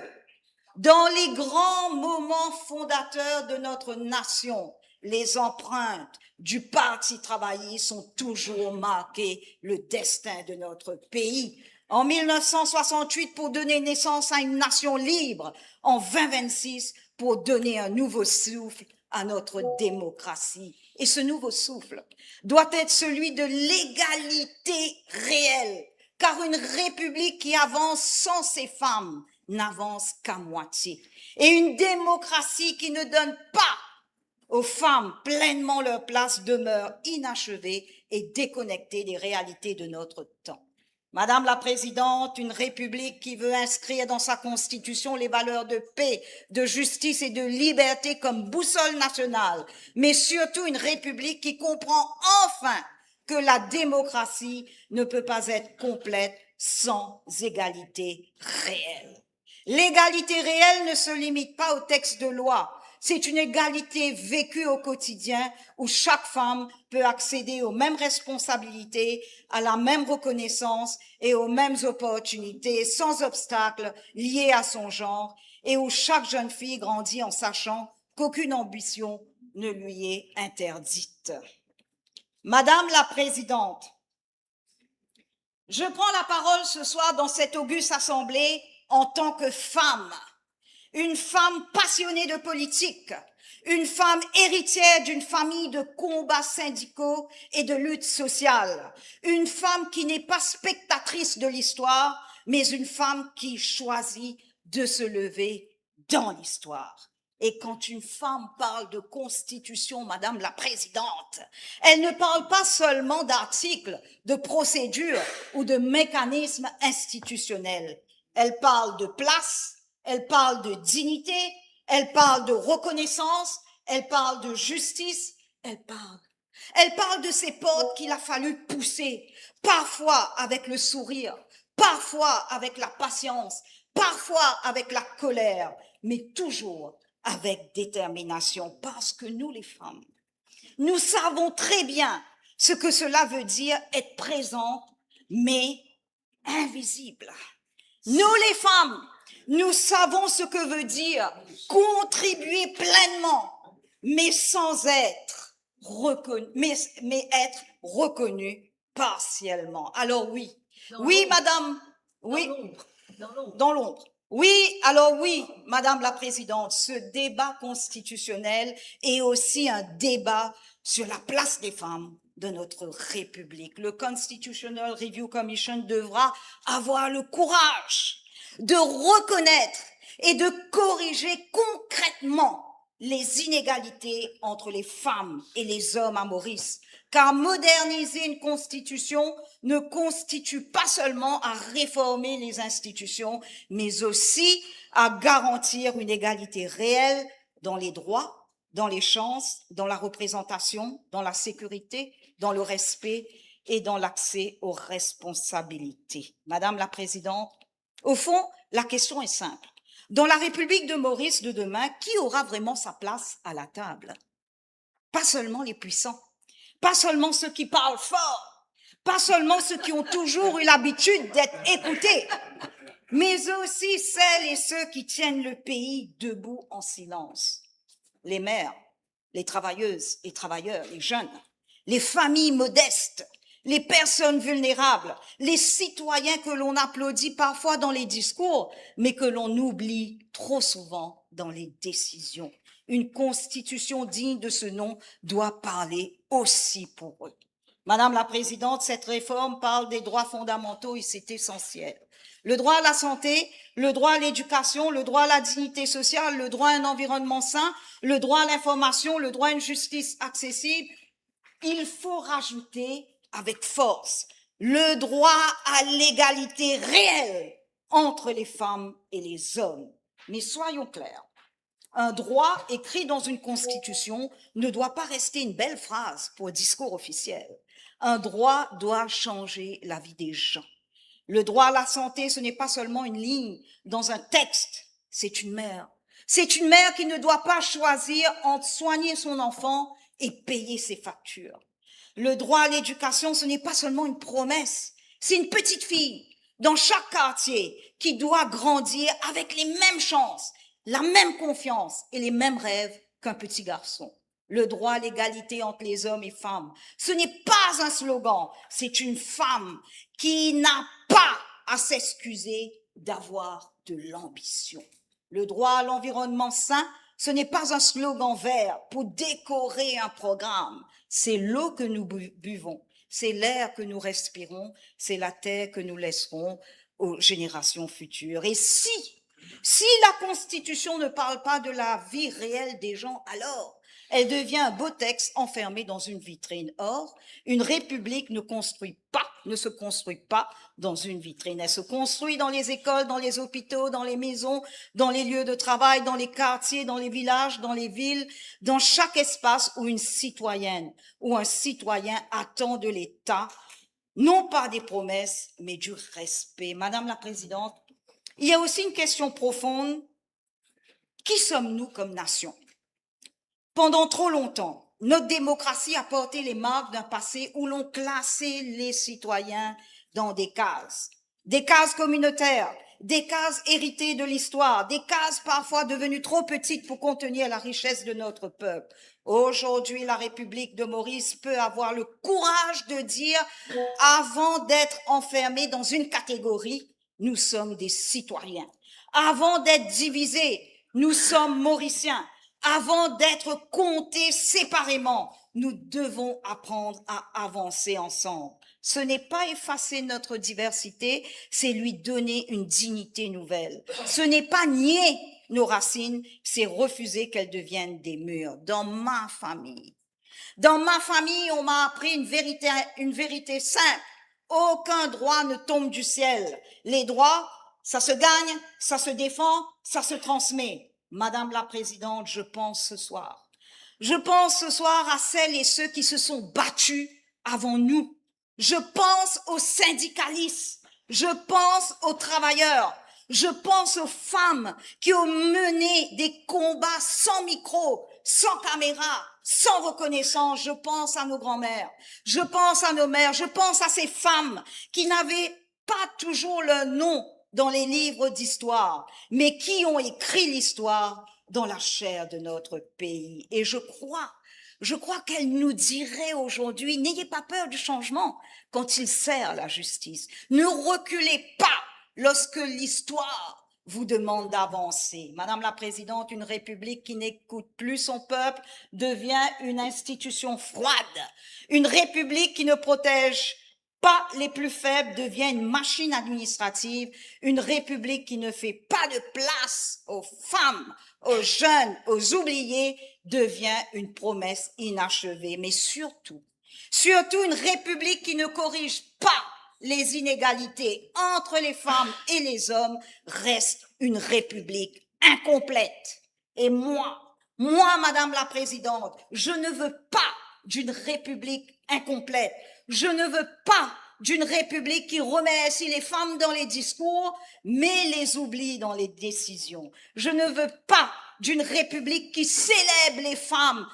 dans les grands moments fondateurs de notre nation, les empreintes du Parti travailliste ont toujours marqué le destin de notre pays. En 1968, pour donner naissance à une nation libre. En 2026, pour donner un nouveau souffle à notre démocratie. Et ce nouveau souffle doit être celui de l'égalité réelle, car une république qui avance sans ses femmes n'avance qu'à moitié. Et une démocratie qui ne donne pas aux femmes pleinement leur place demeure inachevée et déconnectée des réalités de notre temps. Madame la Présidente, une République qui veut inscrire dans sa Constitution les valeurs de paix, de justice et de liberté comme boussole nationale, mais surtout une République qui comprend enfin que la démocratie ne peut pas être complète sans égalité réelle. L'égalité réelle ne se limite pas au texte de loi. C'est une égalité vécue au quotidien où chaque femme peut accéder aux mêmes responsabilités, à la même reconnaissance et aux mêmes opportunités sans obstacles liés à son genre et où chaque jeune fille grandit en sachant qu'aucune ambition ne lui est interdite. Madame la Présidente, je prends la parole ce soir dans cette auguste assemblée en tant que femme. Une femme passionnée de politique, une femme héritière d'une famille de combats syndicaux et de lutte sociale, une femme qui n'est pas spectatrice de l'histoire, mais une femme qui choisit de se lever dans l'histoire. Et quand une femme parle de constitution, Madame la Présidente, elle ne parle pas seulement d'articles, de procédures ou de mécanismes institutionnels. Elle parle de place, elle parle de dignité, elle parle de reconnaissance, elle parle de justice, elle parle de ces portes qu'il a fallu pousser, parfois avec le sourire, parfois avec la patience, parfois avec la colère, mais toujours avec détermination, parce que nous, les femmes, nous savons très bien ce que cela veut dire être présente, mais invisible. Nous, les femmes, nous savons ce que veut dire contribuer pleinement, mais sans être reconnu, mais être reconnu partiellement. Alors oui, oui, madame, oui, dans l'ombre. Oui, alors oui, Madame la Présidente, ce débat constitutionnel est aussi un débat sur la place des femmes de notre République. Le Constitutional Review Commission devra avoir le courage de reconnaître et de corriger concrètement les inégalités entre les femmes et les hommes à Maurice, car moderniser une constitution ne constitue pas seulement à réformer les institutions, mais aussi à garantir une égalité réelle dans les droits, dans les chances, dans la représentation, dans la sécurité, dans le respect et dans l'accès aux responsabilités. Madame la Présidente, au fond, la question est simple. Dans la République de Maurice de demain, qui aura vraiment sa place à la table? Pas seulement les puissants, pas seulement ceux qui parlent fort, pas seulement ceux qui ont toujours eu l'habitude d'être écoutés, mais aussi celles et ceux qui tiennent le pays debout en silence. Les mères, les travailleuses et travailleurs, les jeunes, les familles modestes, les personnes vulnérables, les citoyens que l'on applaudit parfois dans les discours, mais que l'on oublie trop souvent dans les décisions. Une constitution digne de ce nom doit parler aussi pour eux. Madame la Présidente, cette réforme parle des droits fondamentaux et c'est essentiel. Le droit à la santé, le droit à l'éducation, le droit à la dignité sociale, le droit à un environnement sain, le droit à l'information, le droit à une justice accessible. Il faut rajouter avec force le droit à l'égalité réelle entre les femmes et les hommes. Mais soyons clairs, un droit écrit dans une constitution ne doit pas rester une belle phrase pour un discours officiel. Un droit doit changer la vie des gens. Le droit à la santé, ce n'est pas seulement une ligne dans un texte, c'est une mère. C'est une mère qui ne doit pas choisir entre soigner son enfant et payer ses factures. Le droit à l'éducation, ce n'est pas seulement une promesse, c'est une petite fille dans chaque quartier qui doit grandir avec les mêmes chances, la même confiance et les mêmes rêves qu'un petit garçon. Le droit à l'égalité entre les hommes et femmes, ce n'est pas un slogan, c'est une femme qui n'a pas à s'excuser d'avoir de l'ambition. Le droit à l'environnement sain, ce n'est pas un slogan vert pour décorer un programme. C'est l'eau que nous buvons, c'est l'air que nous respirons, c'est la terre que nous laisserons aux générations futures. Et si la Constitution ne parle pas de la vie réelle des gens, alors elle devient un beau texte enfermé dans une vitrine. Or, une république ne se construit pas dans une vitrine. Elle se construit dans les écoles, dans les hôpitaux, dans les maisons, dans les lieux de travail, dans les quartiers, dans les villages, dans les villes, dans chaque espace où une citoyenne ou un citoyen attend de l'État, non pas des promesses, mais du respect. Madame la Présidente, il y a aussi une question profonde. Qui sommes-nous comme nation? Pendant trop longtemps, notre démocratie a porté les marques d'un passé où l'on classait les citoyens dans des cases communautaires, des cases héritées de l'histoire, des cases parfois devenues trop petites pour contenir la richesse de notre peuple. Aujourd'hui, la République de Maurice peut avoir le courage de dire, avant d'être enfermés dans une catégorie, nous sommes des citoyens. Avant d'être divisés, nous sommes Mauriciens. Avant d'être comptés séparément, nous devons apprendre à avancer ensemble. Ce n'est pas effacer notre diversité, c'est lui donner une dignité nouvelle. Ce n'est pas nier nos racines, c'est refuser qu'elles deviennent des murs. Dans ma famille, on m'a appris une vérité simple. Aucun droit ne tombe du ciel. Les droits, ça se gagne, ça se défend, ça se transmet. Madame la Présidente, je pense ce soir à celles et ceux qui se sont battus avant nous. Je pense aux syndicalistes, je pense aux travailleurs, Je pense aux femmes qui ont mené des combats sans micro, sans caméra, sans reconnaissance. Je pense à nos grands-mères, je pense à nos mères, je pense à ces femmes qui n'avaient pas toujours leur nom dans les livres d'histoire, mais qui ont écrit l'histoire dans la chair de notre pays. Et je crois qu'elle nous dirait aujourd'hui, n'ayez pas peur du changement quand il sert la justice. Ne reculez pas lorsque l'histoire vous demande d'avancer. Madame la Présidente, une république qui n'écoute plus son peuple devient une institution froide. Une république qui ne protège pas les plus faibles devient une machine administrative. Une république qui ne fait pas de place aux femmes, aux jeunes, aux oubliés devient une promesse inachevée. Mais surtout une république qui ne corrige pas les inégalités entre les femmes et les hommes reste une république incomplète. Et moi, Madame la Présidente, je ne veux pas d'une république incomplète. Je ne veux pas d'une république qui remet ainsi les femmes dans les discours, mais les oublie dans les décisions. Je ne veux pas d'une république qui célèbre les femmes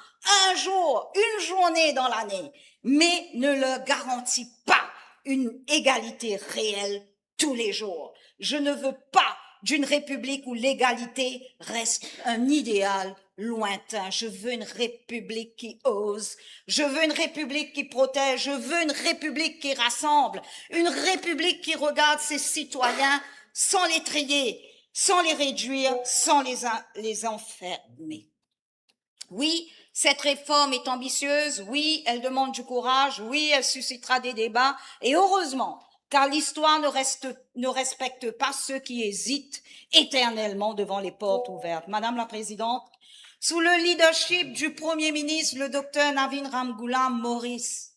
un jour, une journée dans l'année, mais ne leur garantit pas une égalité réelle tous les jours. Je ne veux pas d'une république où l'égalité reste un idéal lointain. Je veux une république qui ose, je veux une république qui protège, je veux une république qui rassemble, une république qui regarde ses citoyens sans les trier, sans les réduire, sans les enfermer. Oui, cette réforme est ambitieuse, oui, elle demande du courage, oui, elle suscitera des débats, et heureusement, car l'histoire ne respecte pas ceux qui hésitent éternellement devant les portes ouvertes. Madame la Présidente, sous le leadership du Premier ministre, le docteur Navin Ramgoolam Maurice,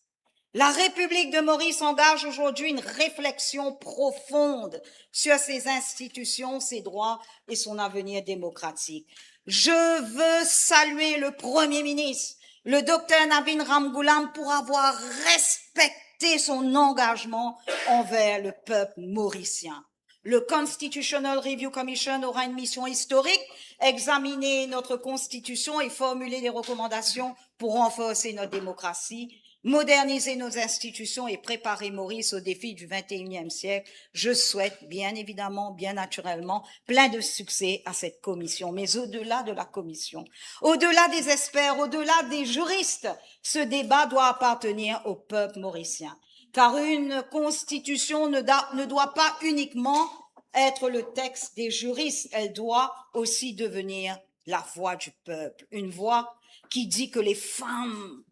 la République de Maurice engage aujourd'hui une réflexion profonde sur ses institutions, ses droits et son avenir démocratique. Je veux saluer le Premier ministre, le docteur Navin Ramgoolam, pour avoir respecté son engagement envers le peuple mauricien. Le Constitutional Review Commission aura une mission historique, examiner notre constitution et formuler des recommandations pour renforcer notre démocratie, moderniser nos institutions et préparer Maurice aux défis du XXIe siècle. Je souhaite bien évidemment, bien naturellement, plein de succès à cette commission. Mais au-delà de la commission, au-delà des experts, au-delà des juristes, ce débat doit appartenir au peuple mauricien. Car une constitution ne doit pas uniquement être le texte des juristes, elle doit aussi devenir la voix du peuple. Une voix qui dit que les femmes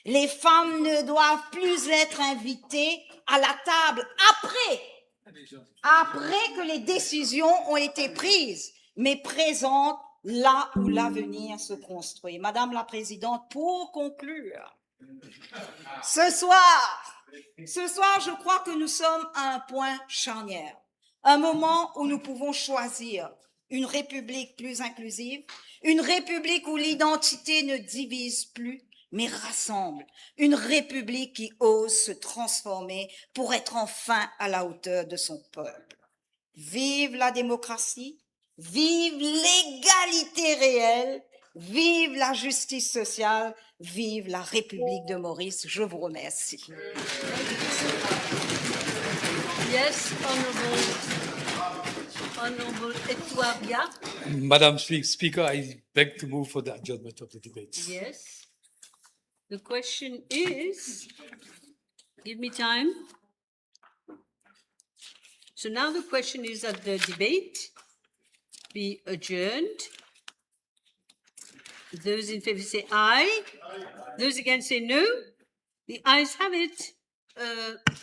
ne doivent plus être invitées à la table après que les décisions ont été prises, mais présentes là où l'avenir se construit. Madame la Présidente, pour conclure, ce soir, je crois que nous sommes à un point charnière, un moment où nous pouvons choisir une république plus inclusive, une république où l'identité ne divise plus, mais rassemble, une république qui ose se transformer pour être enfin à la hauteur de son peuple. Vive la démocratie, vive l'égalité réelle, vive la justice sociale, vive la République de Maurice. Je vous remercie. Yes, Honorable Etouabia. Madam Speaker, I beg to move for the adjournment of the debate. Yes. The question is, give me time. So now the question is that the debate be adjourned. Those in favor say aye. Those against say no. The ayes have it.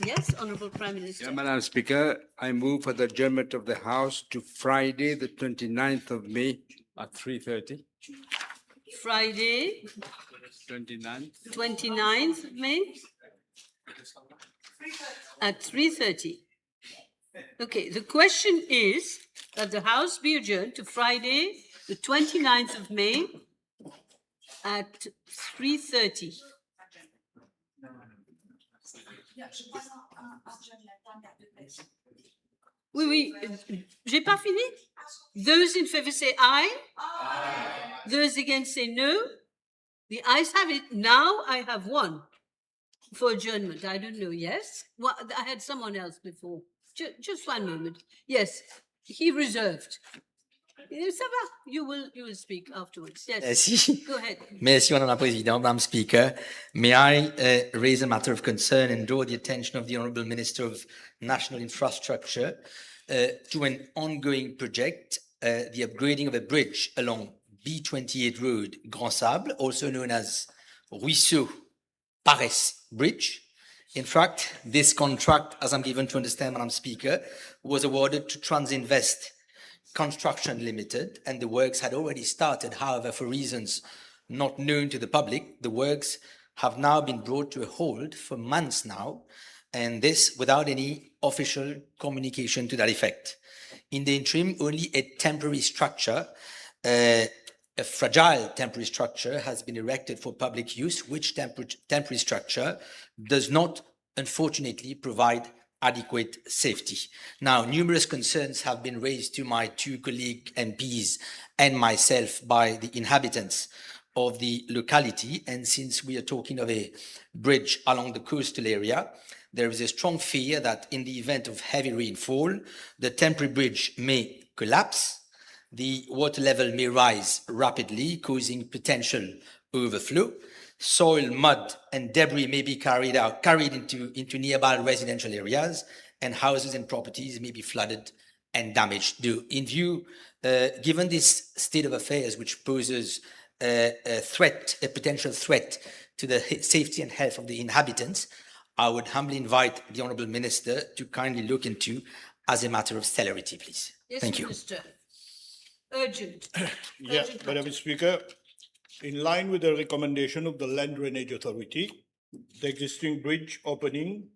Yes, Honorable Prime Minister. Yeah, Madam Speaker, I move for the adjournment of the House to Friday, the 29th of May at 3:30. Friday, 29th of May at 3:30. Okay, the question is that the House be adjourned to Friday, the 29th of May at 3:30. Oui, oui, j'ai pas fini. Those in favor say aye. Those against say no. The ayes have it. Now I have one for adjournment. I don't know. Yes? Well, I had someone else before. Just one moment. Yes, he reserved. Ça va. You will speak afterwards. Yes. Merci. Go ahead. Merci, Madame la Présidente, Madame Speaker. May I raise a matter of concern and draw the attention of the Honourable Minister of National Infrastructure to an ongoing project, the upgrading of a bridge along B28 Road, Grand Sable, also known as Ruisseau Pares Bridge. In fact, this contract, as I'm given to understand, Madam Speaker, was awarded to Transinvest Construction Limited, and the works had already started. However, for reasons not known to the public, the works have now been brought to a halt for months now, and this without any official communication to that effect. In the interim, only a temporary structure, a fragile temporary structure, has been erected for public use, which temporary structure does not, unfortunately, provide adequate safety. Now, numerous concerns have been raised to my two colleague MPs and myself by the inhabitants of the locality, and since we are talking of a bridge along the coastal area, there is a strong fear that in the event of heavy rainfall, the temporary bridge may collapse, the water level may rise rapidly, causing potential overflow. Soil, mud, and debris may be carried into nearby residential areas, and houses and properties may be flooded and damaged. In view, given this state of affairs, which poses a potential threat to the safety and health of the inhabitants, I would humbly invite the Honourable Minister to kindly look into as a matter of celerity, please. Yes, Thank you. Minister. Urgent. Yes, Madam Speaker, in line with the recommendation of the Land Drainage Authority, the existing bridge opening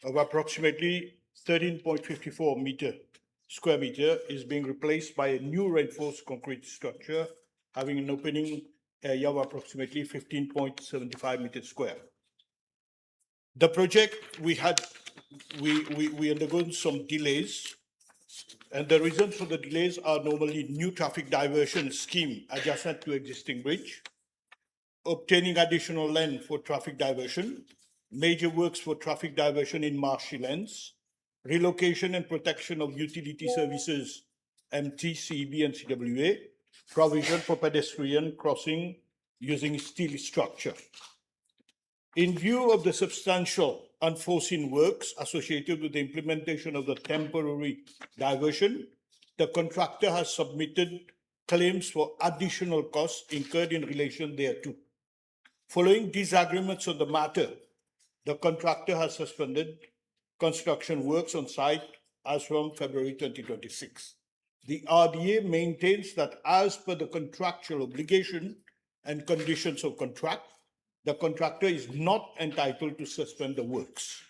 of approximately 13.54 square meter is being replaced by a new reinforced concrete structure having an opening area of approximately 15.75 meters square. The project, we undergone some delays, and the reasons for the delays are normally new traffic diversion scheme adjacent to existing bridge, obtaining additional land for traffic diversion, major works for traffic diversion in marshy lands, relocation and protection of utility services, MT, CEB, and CWA, provision for pedestrian crossing using steel structure. In view of the substantial unforeseen works associated with the implementation of the temporary diversion, the contractor has submitted claims for additional costs incurred in relation thereto. Following disagreements on the matter, the contractor has suspended construction works on site as from February 2026. The RDA maintains that as per the contractual obligation and conditions of contract, the contractor is not entitled to suspend the works.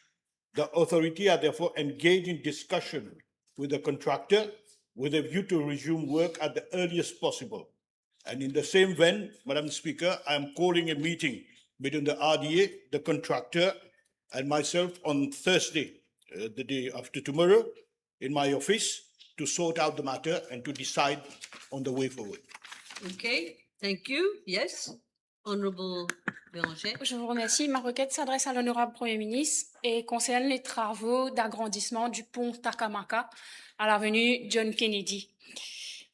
The authority are therefore engaged in discussion with the contractor with a view to resume work at the earliest possible. And in the same vein, Madam Speaker, I am calling a meeting between the RDA, the contractor, and myself on Thursday, the day after tomorrow, in my office to sort out the matter and to decide on the way forward. Okay, thank you. Yes, Honorable Béranger. Je vous remercie. Ma requête s'adresse à l'honorable Premier ministre et concerne les travaux d'agrandissement du pont Takamaka à l'avenue John Kennedy.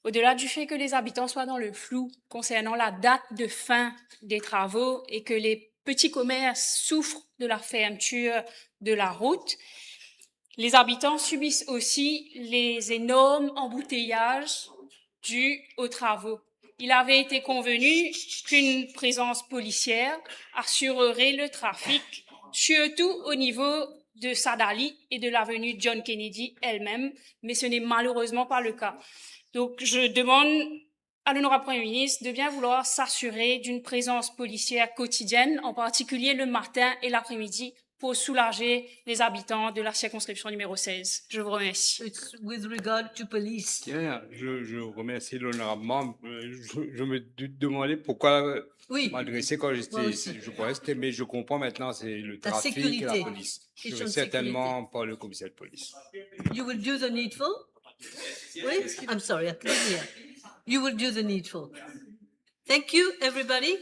Au-delà du fait que les habitants soient dans le flou concernant la date de fin des travaux et que les petits commerces souffrent de la fermeture de la route, les habitants subissent aussi les énormes embouteillages dus aux travaux. Il avait été convenu qu'une présence policière assurerait le trafic, surtout au niveau de Sadali et de l'avenue John Kennedy elle-même, mais ce n'est malheureusement pas le cas. Donc, je demande à l'honorable Premier ministre de bien vouloir s'assurer d'une présence policière quotidienne, en particulier le matin et l'après-midi, pour soulager les habitants de la circonscription numéro 16. Je vous remercie. It's with regard to police. Tiens, je remercie l'honorable membre. Je me demandais pourquoi Oui. m'adresser quand Moi j'étais, aussi. je croyais que c'était, mais je comprends maintenant, c'est le La trafic et sécurité. la police. Je Question vais de certainement pas le commissaire de police. You will do the needful? Oui? I'm sorry, I couldn't hear. You will do the needful. Thank you, everybody.